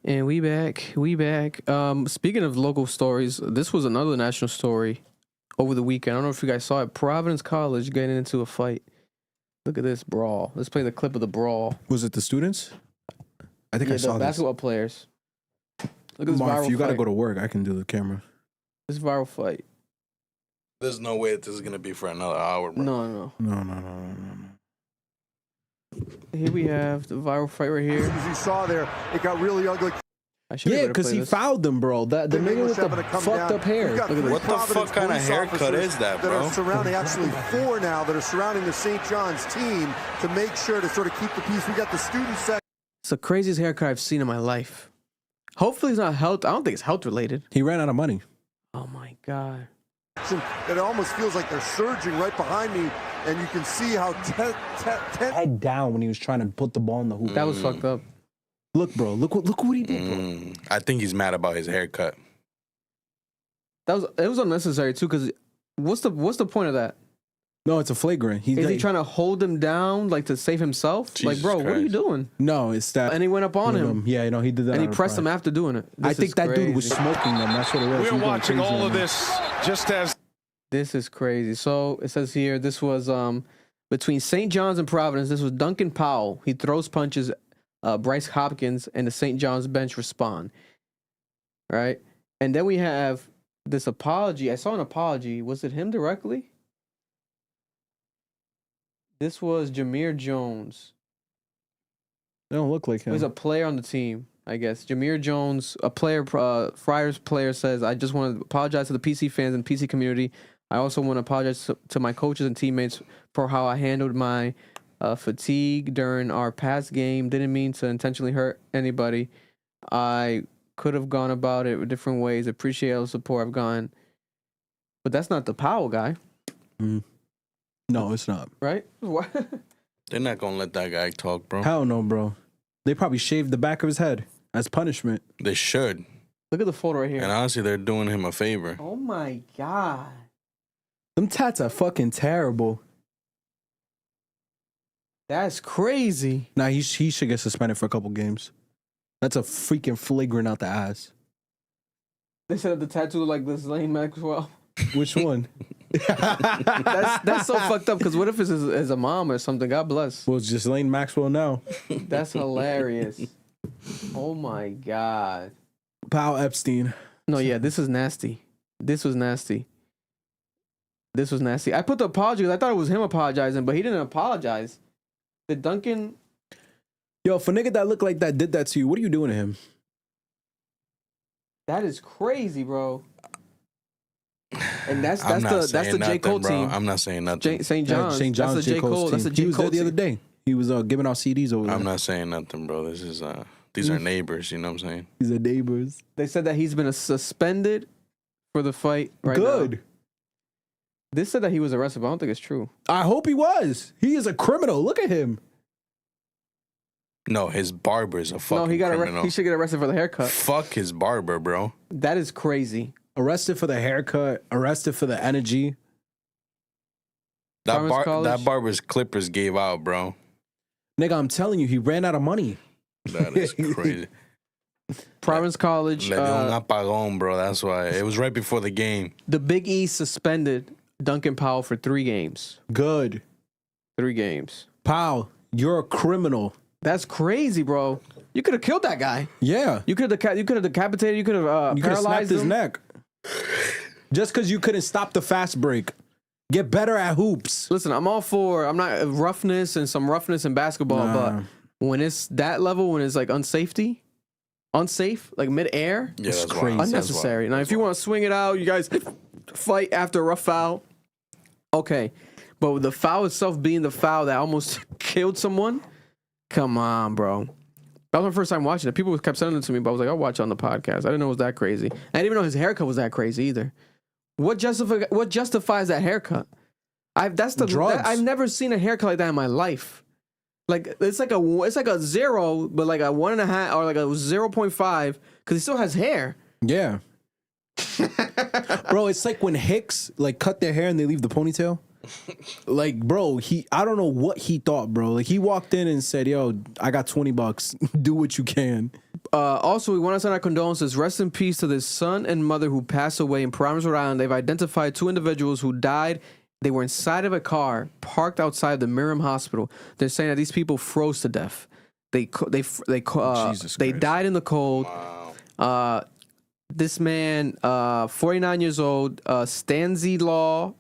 And we back. Speaking of local stories, this was another national story over the weekend. I don't know if you guys saw it. Providence College getting into a fight. Look at this brawl. Let's play the clip of the brawl. Was it the students? I think I saw the this. basketball players. Look at this Marv, viral you got to fight. go to work. I can do the camera. This viral fight. There's no way that this is gonna be for another hour, bro. No. No. Here we have the viral fight right here. As you saw there, it got really ugly. Yeah, because he fouled them, bro. The nigga with the fucked up hair. What the fuck kind of haircut is that, That bro? are surrounding, actually 4 now, that are surrounding the St. John's team to make sure to sort of keep the peace. We got the student section. It's the craziest haircut I've seen in my life. Hopefully it's not health. I don't think it's health related. He ran out of money. Oh my God. It almost feels like they're surging right behind me, and you can see how head down when he was trying to put the ball in the hoop. That was fucked up. Look, bro. Look what he did, bro. I think he's mad about his haircut. It was unnecessary too. Because what's the point of that? No, it's a flagrant. Is he trying to hold him down like to save himself? Jesus like, bro, what are you Christ. doing? No, it's that. And he went up on him. Yeah, he did that. And he on pressed pride. him after doing it. I This think is that dude was crazy. smoking them. That's what it was. He We're was going watching crazy all on of them. this just as This is crazy. So it says here, this was between St. John's and Providence. This was Duncan Powell. He throws punches. Bryce Hopkins and the St. John's bench respond. Right? And then we have this apology. I saw an apology. Was it him directly? This was Jameer Jones. They don't look like him. He was a player on the team, I guess. Jameer Jones, a player, Friars player, says, I just want to apologize to the PC fans and PC community. I also want to apologize to my coaches and teammates for how I handled my fatigue during our past game. Didn't mean to intentionally hurt anybody. I could have gone about it different ways. Appreciate all the support I've gotten. But that's not the Powell guy. No, it's not. Right? What? They're not gonna let that guy talk, bro. Hell no, bro. They probably shaved the back of his head as punishment. They should. Look at the photo right here. And honestly, they're doing him a favor. Oh my God. Them tats are fucking terrible. That's crazy. Nah, he should get suspended for a couple games. That's a freaking flagrant out the ass. They said the tattoo looked like this Lane Maxwell. Which one? That's so fucked up. Because what if it's his a mom or something? God bless. Well, it's just Lane Maxwell now. That's hilarious. Oh my God. Powell Epstein. No, yeah, this is nasty. This was nasty. I put the apology because I thought it was him apologizing, but he didn't apologize. Did Duncan? Yo, if a nigga that looked like that did that to you, what are you doing to him? That is crazy, bro. And that's I'm not the saying J. Cole nothing, bro. team. I'm not saying nothing. St. John's. St. John's. That's the J. Cole. That's the He J. was Cole there the other team. day. He was giving out CDs over there. I'm not saying nothing, bro. This is these are neighbors. You know what I'm saying? These are neighbors. They said that he's been suspended for the fight right now. Good. This said that he was arrested, but I don't think it's true. I hope he was. He is a criminal. Look at him. No, his barber's a fucking No, he got criminal. he should get arrested for the haircut. Fuck his barber, bro. That is crazy. Arrested for the haircut. Arrested for the energy. That barber's clippers gave out, bro. Nigga, I'm telling you, he ran out of money. That is crazy. Providence College. Le dio un apagón, bro. That's why. It was right before the game. The Big East suspended Duncan Powell for 3 games. Good. 3 games. Powell, you're a criminal. That's crazy, bro. You could have killed that guy. Yeah. You could have decapitated. You could have You could have snapped paralyzed his him. neck. Just because you couldn't stop the fast break. Get better at hoops. Listen, I'm all for. I'm not roughness and some roughness in basketball, but when it's that level, when it's like unsafe, like mid-air, Yeah, it's that's crazy, wild. unnecessary. Now, if you want to swing it out, you guys fight after a rough foul, okay. But with the foul itself being the foul that almost killed someone, come on, bro. That was my first time watching it. People kept sending it to me, but I was like, I'll watch it on the podcast. I didn't know it was that crazy. I didn't even know his haircut was that crazy either. What justifies that haircut? Drugs. I've never seen a haircut like that in my life. Like it's like a 0, but like a 1.5 or like a 0.5 because he still has hair. Yeah. Bro, it's like when Hicks like cut their hair and they leave the ponytail. Like, bro, I don't know what he thought, bro. Like, he walked in and said, yo, I got $20. Do what you can. Also, we want to send our condolences. Rest in peace to this son and mother who passed away in Providence, Rhode Island. They've identified 2 individuals who died. They were inside of a car parked outside the Miriam Hospital. They're saying that these people froze to death. They died in the cold. Wow. This man, 49 years old, Stanislaw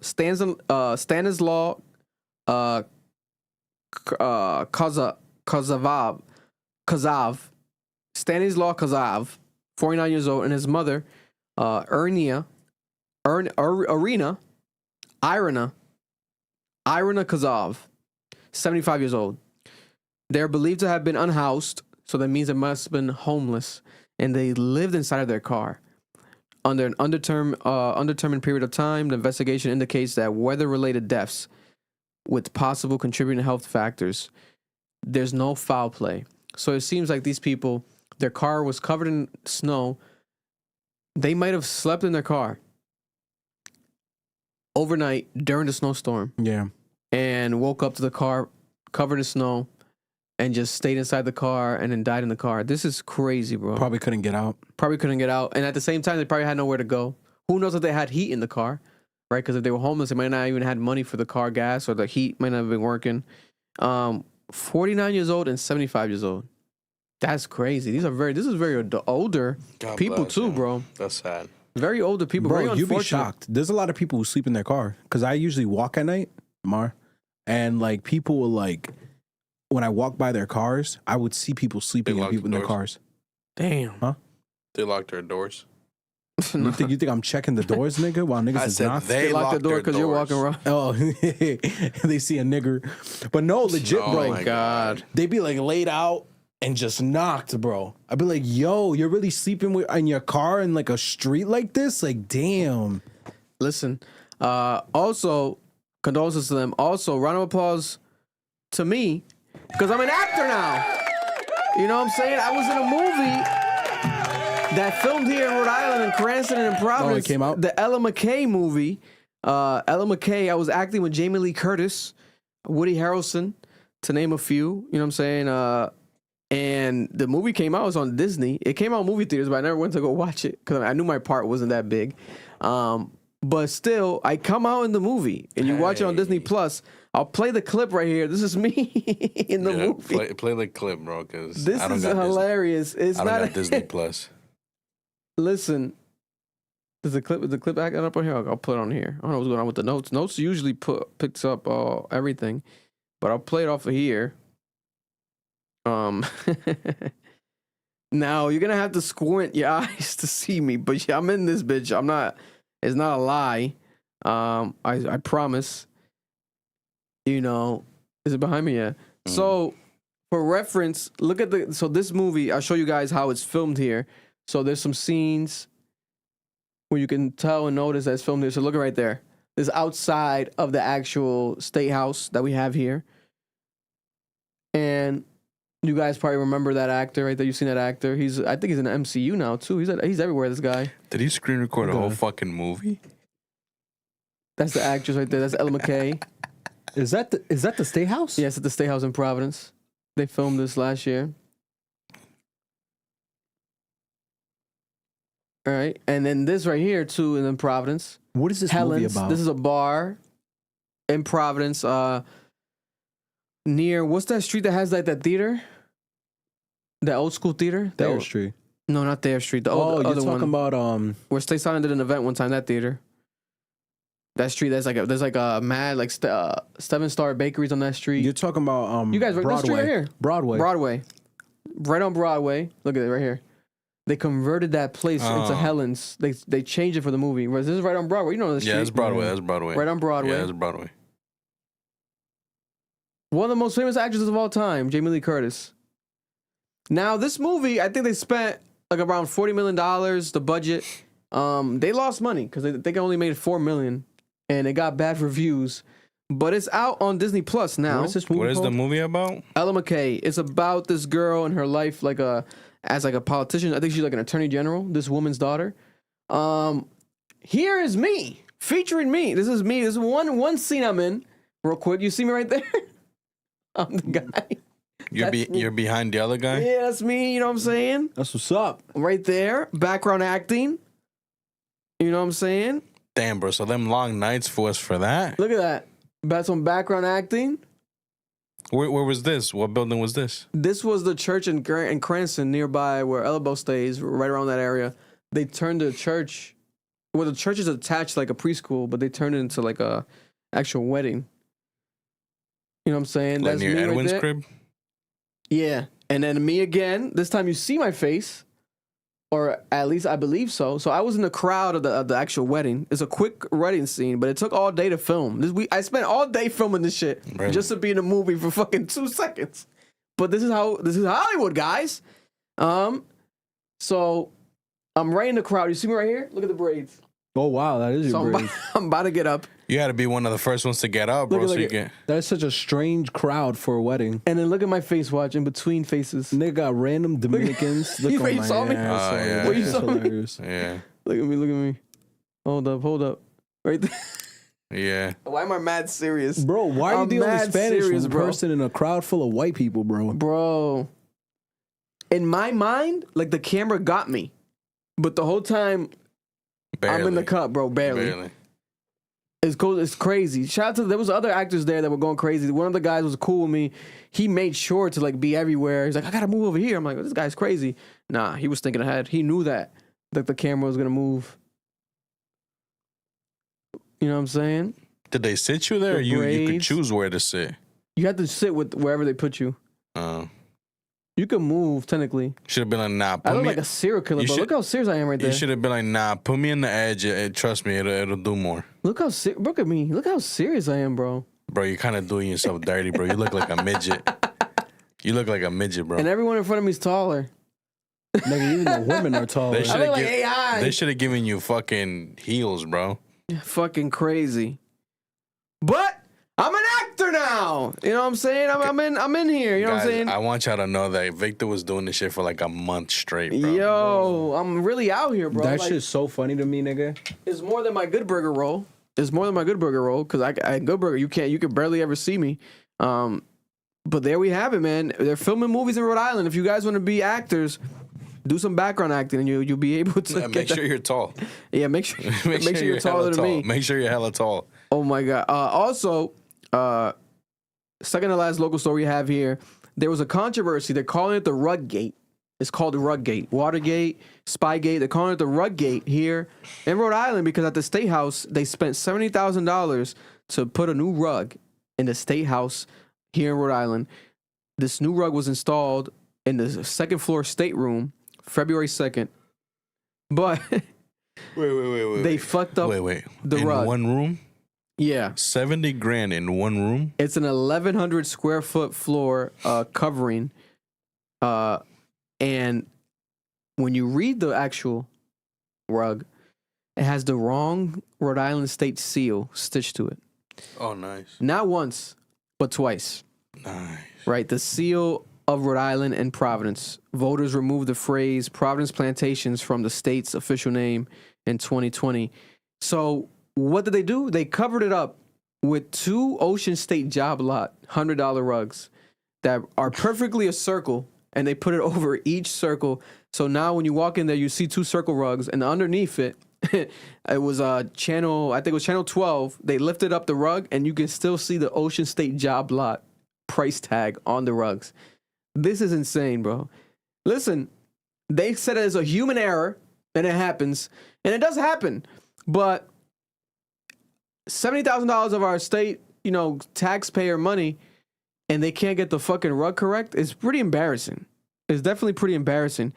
Kazav, 49 years old, and his mother, Irina Kazav, 75 years old. They're believed to have been unhoused, so that means they must have been homeless, and they lived inside of their car. Under an undetermined period of time, the investigation indicates that weather-related deaths with possible contributing health factors. There's no foul play. So it seems like these people, their car was covered in snow. They might have slept in their car overnight during the snowstorm. Yeah. And woke up to the car covered in snow and just stayed inside the car and then died in the car. This is crazy, bro. Probably couldn't get out. And at the same time, they probably had nowhere to go. Who knows if they had heat in the car, right? Because if they were homeless, they might not even had money for the car gas, or the heat might not have been working. 49 years old and 75 years old. That's crazy. This is very older God people bless, too, yeah. bro. That's sad. Very older people. Bro, very you'd be unfortunate. shocked. There's a lot of people who sleep in their car. Because I usually walk at night, and like people will like, when I walk by their cars, I would see people sleeping in their cars. Damn. Huh? They locked their doors. You think I'm checking the doors, nigga? While niggas I is said not. they lock the door because you're walking around. Oh, they see a nigger. But no, legit, Oh bro. my God. They be like laid out and just knocked, bro. I'd be like, yo, you're really sleeping in your car in like a street like this? Like, damn. Listen, also, condolences to them. Also, round of applause to me, because I'm an actor now. You know what I'm saying? I was in a movie that filmed here in Rhode Island, in Cranston, and in Providence. Oh, it came out? The Ella McKay movie. Ella McKay, I was acting with Jamie Lee Curtis, Woody Harrelson, to name a few. You know what I'm saying? And the movie came out, it was on Disney. It came out in movie theaters, but I never went to go watch it because I knew my part wasn't that big. But still, I come out in the movie, and you watch it on Disney Plus. I'll play the clip right here. This is me in the movie. Play the clip, bro, because This is hilarious. It's I don't not got Disney Plus. Listen, there's the clip I got up on here. I'll put it on here. I don't know what's going on with the notes. Notes usually picks up everything, but I'll play it off of here. Now you're gonna have to squint your eyes to see me, but I'm in this bitch. I'm not. It's not a lie. I promise. You know, is it behind me? Yeah. So, for reference, look at this movie. I'll show you guys how it's filmed here. So there's some scenes where you can tell and notice that it's filmed here. So look right there. This is outside of the actual state house that we have here. And you guys probably remember that actor right there. You've seen that actor. I think he's in the MCU now too. He's everywhere, this guy. Did he screen record a whole fucking movie? That's the actress right there. That's Ella McKay. Is that the State House? Yes, at the State House in Providence. They filmed this last year. All right, and then this right here too, in Providence. What is this Helen's. movie about? This is a bar in Providence, near what's that street that has like that theater? That old school theater. Thayer Street. No, not Thayer Street. The you're other talking one. about where Stay Silent did an event one time. That theater. That street, there's like a mad like 7-star bakeries on that street. You're talking about you guys, Broadway. This street right here, Broadway, right on Broadway. Look at it right here. They converted that place into Helen's. They changed it for the movie. Whereas this is right on Broadway. You know the street. Yeah, it's Broadway. That's Broadway. Right on Broadway. Yeah, it's Broadway. One of the most famous actresses of all time, Jamie Lee Curtis. Now, this movie, I think they spent like around $40 million, the budget. They lost money because they only made $4 million, and it got bad reviews. But it's out on Disney Plus now. What is this movie What is the movie about? Ella McKay. It's about this girl and her life, as a politician. I think she's like an attorney general. This woman's daughter. Here is me, featuring me. This is me. This is one scene I'm in. Real quick, you see me right there? I'm the guy. You're behind the other guy? Yeah, that's me. You know what I'm saying? That's what's up. Right there. Background acting. You know what I'm saying? Damn, bro. So them long nights for us for that? Look at that. That's some background acting. Where was this? What building was this? This was the church in Cranston, nearby where Elbow stays, right around that area. They turned the church. Well, the church is attached like a preschool, but they turned it into like a actual wedding. You know what I'm saying? Like near Edwin's crib? Yeah. And then me again. This time you see my face. Or at least I believe so. So I was in the crowd of the actual wedding. It's a quick wedding scene, but it took all day to film. I spent all day filming this shit just to be in a movie for fucking 2 seconds. But this is Hollywood, guys. So I'm right in the crowd. You see me right here? Look at the braids. Oh wow, that is your braids. I'm about to get up. You had to be one of the first ones to get up, bro. That is such a strange crowd for a wedding. And then look at my face watch in between faces. Nigga got random Dominicans. You saw me? Yeah. What, you saw me? Yeah. Look at me. Hold up. Right there. Yeah. Why am I mad serious? Bro, why are you the only Spanish serious, person in a crowd full of white people, bro? Bro. In my mind, like the camera got me. But the whole time, I'm in the cup, bro. Barely. It's cool. It's crazy. Shout out to there was other actors there that were going crazy. One of the guys was cool with me. He made sure to like be everywhere. He's like, I gotta move over here. I'm like, this guy's crazy. Nah, he was thinking ahead. He knew that the camera was gonna move. You know what I'm saying? Did they sit you there, or you could choose where to sit? You had to sit with wherever they put you. You can move technically. Should have been like, nah. I look like a serial killer, but look how serious I am right there. You should have been like, nah. Put me in the edge. Trust me, it'll do more. Look at me. Look how serious I am, bro. Bro, you're kind of doing yourself dirty, bro. You look like a midget. You look like a midget, bro. And everyone in front of me is taller. Nigga, even the women are taller. I look like AI. They should have given you fucking heels, bro. Fucking crazy. But I'm an actor now. You know what I'm saying? I'm in here. You know what I'm saying? I want y'all to know that Victor was doing this shit for like a month straight, bro. Yo, I'm really out here, bro. That shit's so funny to me, nigga. It's more than my Good Burger role. Because I Good Burger, you can barely ever see me. But there we have it, man. They're filming movies in Rhode Island. If you guys want to be actors, do some background acting, and you'll be able to make sure you're tall. Yeah, make sure you're taller than me. Make sure you're hella tall. Oh my god. Also, second to last local story we have here. There was a controversy. They're calling it the Ruggate. It's called the Ruggate. Watergate, Spygate. They're calling it the Ruggate here in Rhode Island because at the State House they spent $70,000 to put a new rug in the State House here in Rhode Island. This new rug was installed in the second floor stateroom February 2nd. But wait. They fucked up the in rug. One room? Yeah. $70,000 in one room? It's an 1,100 square foot floor covering. And when you read the actual rug, it has the wrong Rhode Island state seal stitched to it. Oh, nice. Not once, but twice. Nice. Right? The seal of Rhode Island and Providence. Voters removed the phrase Providence Plantations from the state's official name in 2020. So what did they do? They covered it up with 2 Ocean State job lot $100 rugs that are perfectly a circle, and they put it over each circle. So now when you walk in there, you see 2 circle rugs, and underneath it, it was channel 12. They lifted up the rug, and you can still see the Ocean State job lot price tag on the rugs. This is insane, bro. Listen, they said it is a human error, and it happens, and it does happen, but $70,000 of our state, taxpayer money, and they can't get the fucking rug correct. It's pretty embarrassing. It's definitely pretty embarrassing.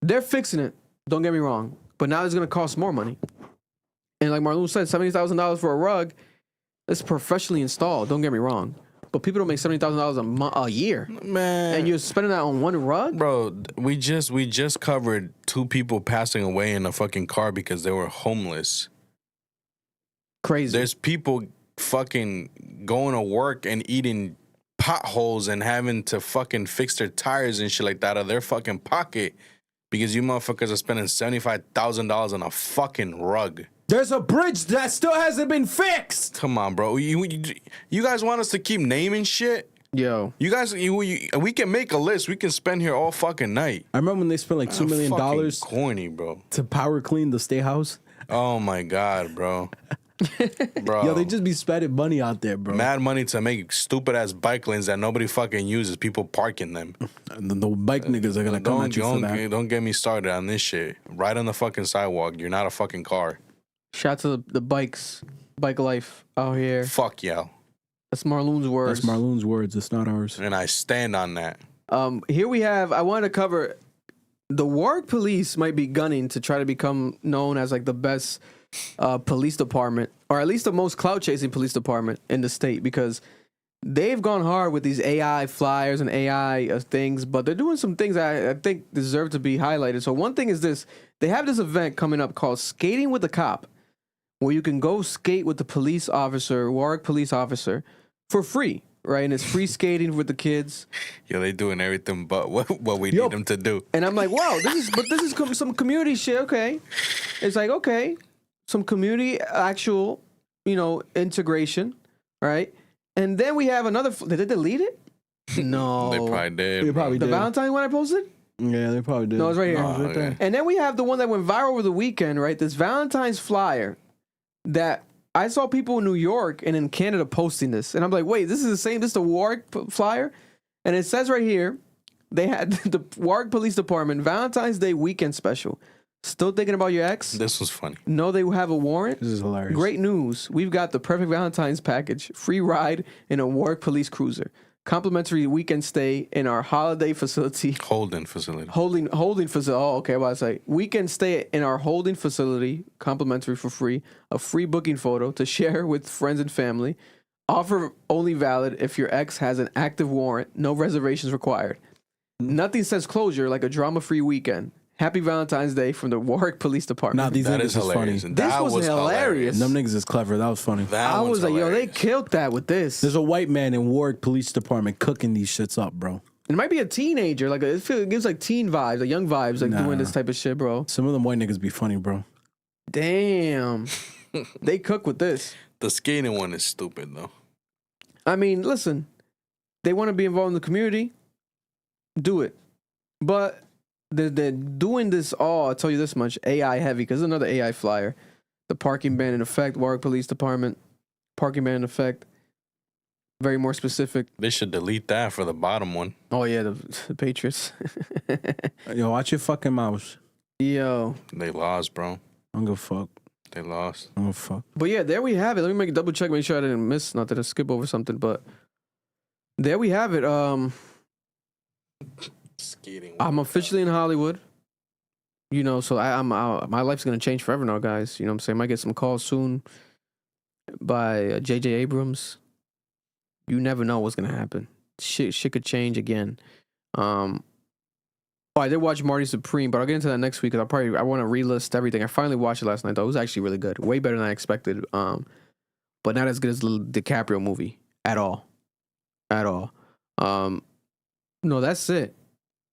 They're fixing it. Don't get me wrong. But now it's going to cost more money. And like Marlon said, $70,000 for a rug, it's professionally installed. Don't get me wrong. But people don't make $70,000 a year. Man. And you're spending that on one rug? Bro, we just covered 2 people passing away in a fucking car because they were homeless. Crazy. There's people fucking going to work and eating potholes and having to fucking fix their tires and shit like that out of their fucking pocket because you motherfuckers are spending $75,000 on a fucking rug. There's a bridge that still hasn't been fixed. Come on, bro. You guys want us to keep naming shit? Yo, you guys, we can make a list. We can spend here all fucking night. I remember when they spent like $2 million corny, bro, to power clean the state house. Oh my god, bro. Bro. Yo, they just be spending money out there, bro. Mad money to make stupid ass bike lanes that nobody fucking uses. People parking them. And the bike niggas are gonna come at you for that. Don't get me started on this shit. Right on the fucking sidewalk. You're not a fucking car. Shout out to the bikes, bike life out here. Fuck y'all. That's Marloon's words. That's Marloon's words. It's not ours. And I stand on that. Here we have. I want to cover. The Warwick Police might be gunning to try to become known as like the best police department, or at least the most clout chasing police department in the state, because they've gone hard with these AI flyers and AI things, but they're doing some things I think deserve to be highlighted. So one thing is this: they have this event coming up called Skating with the Cop, where you can go skate with the police officer, Warwick police officer, for free. Right, and it's free skating with the kids. Yo, they doing everything but what we need them to do. And I'm like, wow, this is some community shit. Okay, it's like, okay, some community actual, integration, right? And then we have another. Did they delete it? No, They probably did. They probably the did. Valentine one I posted. Yeah, they probably did. No, it's right here. Oh, right there. And then we have the one that went viral over the weekend, right? This Valentine's flyer that I saw people in New York and in Canada posting this. And I'm like, wait, this is the same? This is the Warwick flyer? And it says right here, they had the Warwick Police Department Valentine's Day weekend special. Still thinking about your ex? This was funny. No, they have a warrant. This is hilarious. Great news. We've got the perfect Valentine's package. Free ride in a Warwick Police Cruiser. Complimentary weekend stay in our holiday facility. Holding facility. Holding facility. Oh, okay. Well, I say weekend stay in our holding facility, complimentary for free. A free booking photo to share with friends and family. Offer only valid if your ex has an active warrant. No reservations required. Nothing says closure like a drama-free weekend. Happy Valentine's Day from the Warwick Police Department. Nah, these That niggas is is funny. hilarious. This was hilarious. Them niggas is clever. That was funny. I was like, yo, they killed that with this. There's a white man in Warwick Police Department cooking these shits up, bro. It might be a teenager. Like it gives like teen vibes, like young vibes, like doing this type of shit, bro. Some of them white niggas be funny, bro. Damn. They cook with this. The skating one is stupid, though. I mean, listen, they want to be involved in the community. Do it. But they're doing this all, I'll tell you this much, AI heavy, because there's another AI flyer. The parking ban in effect, Warwick Police Department, parking ban in effect. Very more specific. They should delete that for the bottom one. Oh, yeah, the Patriots. Yo, watch your fucking mouth. Yo. They lost, bro. I don't give a fuck. They lost. I don't give a fuck. But yeah, there we have it. Let me make a double check, make sure I didn't miss, not that I skip over something, but there we have it. Skating. I'm officially in Hollywood. So my life's gonna change forever now, guys. You know what I'm saying? Might get some calls soon by J.J. Abrams. You never know what's gonna happen. Shit could change again. I did watch Marty Supreme, but I'll get into that next week because I want to relist everything. I finally watched it last night though. It was actually really good, way better than I expected. But not as good as the DiCaprio movie at all. No, that's it.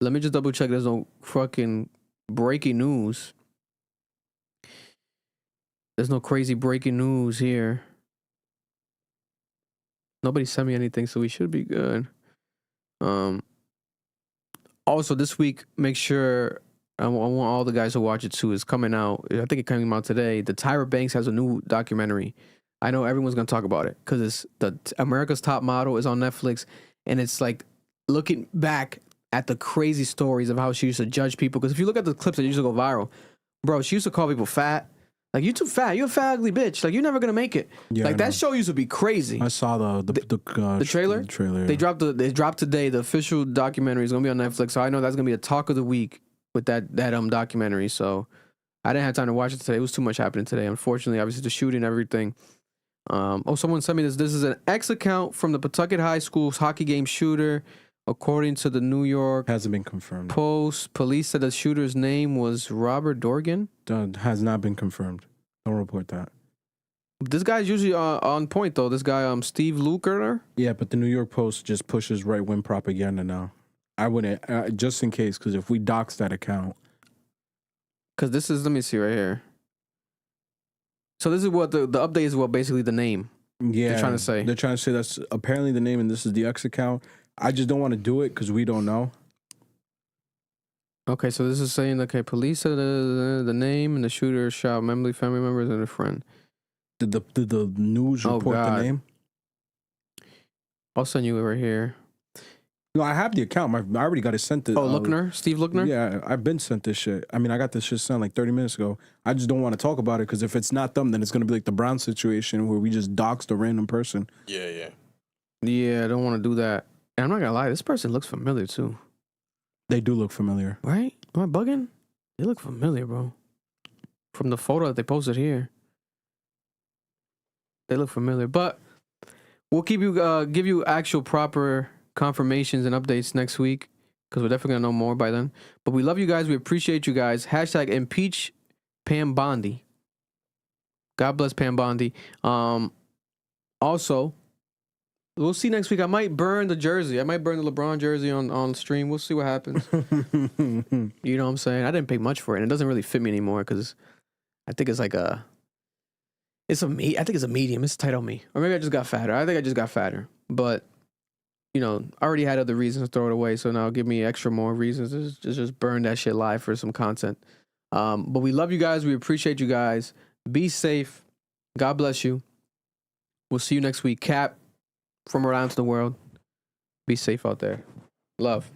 Let me just double check. There's no fucking breaking news. There's no crazy breaking news here. Nobody sent me anything, so we should be good. Also, this week, make sure I want all the guys to watch it too. It's coming out. I think it came out today. The Tyra Banks has a new documentary. I know everyone's gonna talk about it because it's the America's Top Model is on Netflix, and it's like looking back at the crazy stories of how she used to judge people. Because if you look at the clips that used to go viral, bro, she used to call people fat. Like, you too fat. You're a fat, ugly bitch. Like, you're never gonna make it. Yeah, like, that show used to be crazy. I saw the trailer. The trailer. They dropped today. The official documentary is gonna be on Netflix. So I know that's gonna be a talk of the week with that documentary. So I didn't have time to watch it today. It was too much happening today. Unfortunately, obviously the shooting and everything. Someone sent me this. This is an X account from the Pawtucket High School's hockey game shooter. According to the New York hasn't been confirmed. Post, police said the shooter's name was Robert Dorgan. Has not been confirmed. Don't report that. This guy's usually on point though. This guy, Steve Lukather. Yeah, but the New York Post just pushes right-wing propaganda now. I wouldn't, just in case, because if we dox that account. Because this is, let me see right here. So this is what the update is. Well, basically the name. Yeah, they're trying to say. They're trying to say that's apparently the name, and this is the X account. I just don't want to do it because we don't know. Okay, so this is saying, okay, police said the name and the shooter shot family members and a friend. Did the news report the name? I'll send you it right here. No, I have the account. I already got it sent to. Lookner? Steve Lookner? Yeah, I've been sent this shit. I mean, I got this shit sent like 30 minutes ago. I just don't want to talk about it because if it's not them, then it's going to be like the Brown situation where we just doxed a random person. Yeah. Yeah, I don't want to do that. And I'm not going to lie, this person looks familiar too. They do look familiar. Right? Am I bugging? They look familiar, bro. From the photo that they posted here. They look familiar. But we'll give you actual proper confirmations and updates next week because we're definitely going to know more by then. But we love you guys. We appreciate you guys. # impeach Pam Bondi. God bless Pam Bondi. Also, we'll see next week. I might burn the jersey. I might burn the LeBron jersey on stream. We'll see what happens. You know what I'm saying? I didn't pay much for it. And it doesn't really fit me anymore because I think it's like I think it's a medium. It's tight on me. Or maybe I just got fatter. I think I just got fatter. But, you know, I already had other reasons to throw it away. So now give me extra more reasons to just burn that shit live for some content. But we love you guys. We appreciate you guys. Be safe. God bless you. We'll see you next week. Cap from Rhode Island to the world. Be safe out there. Love.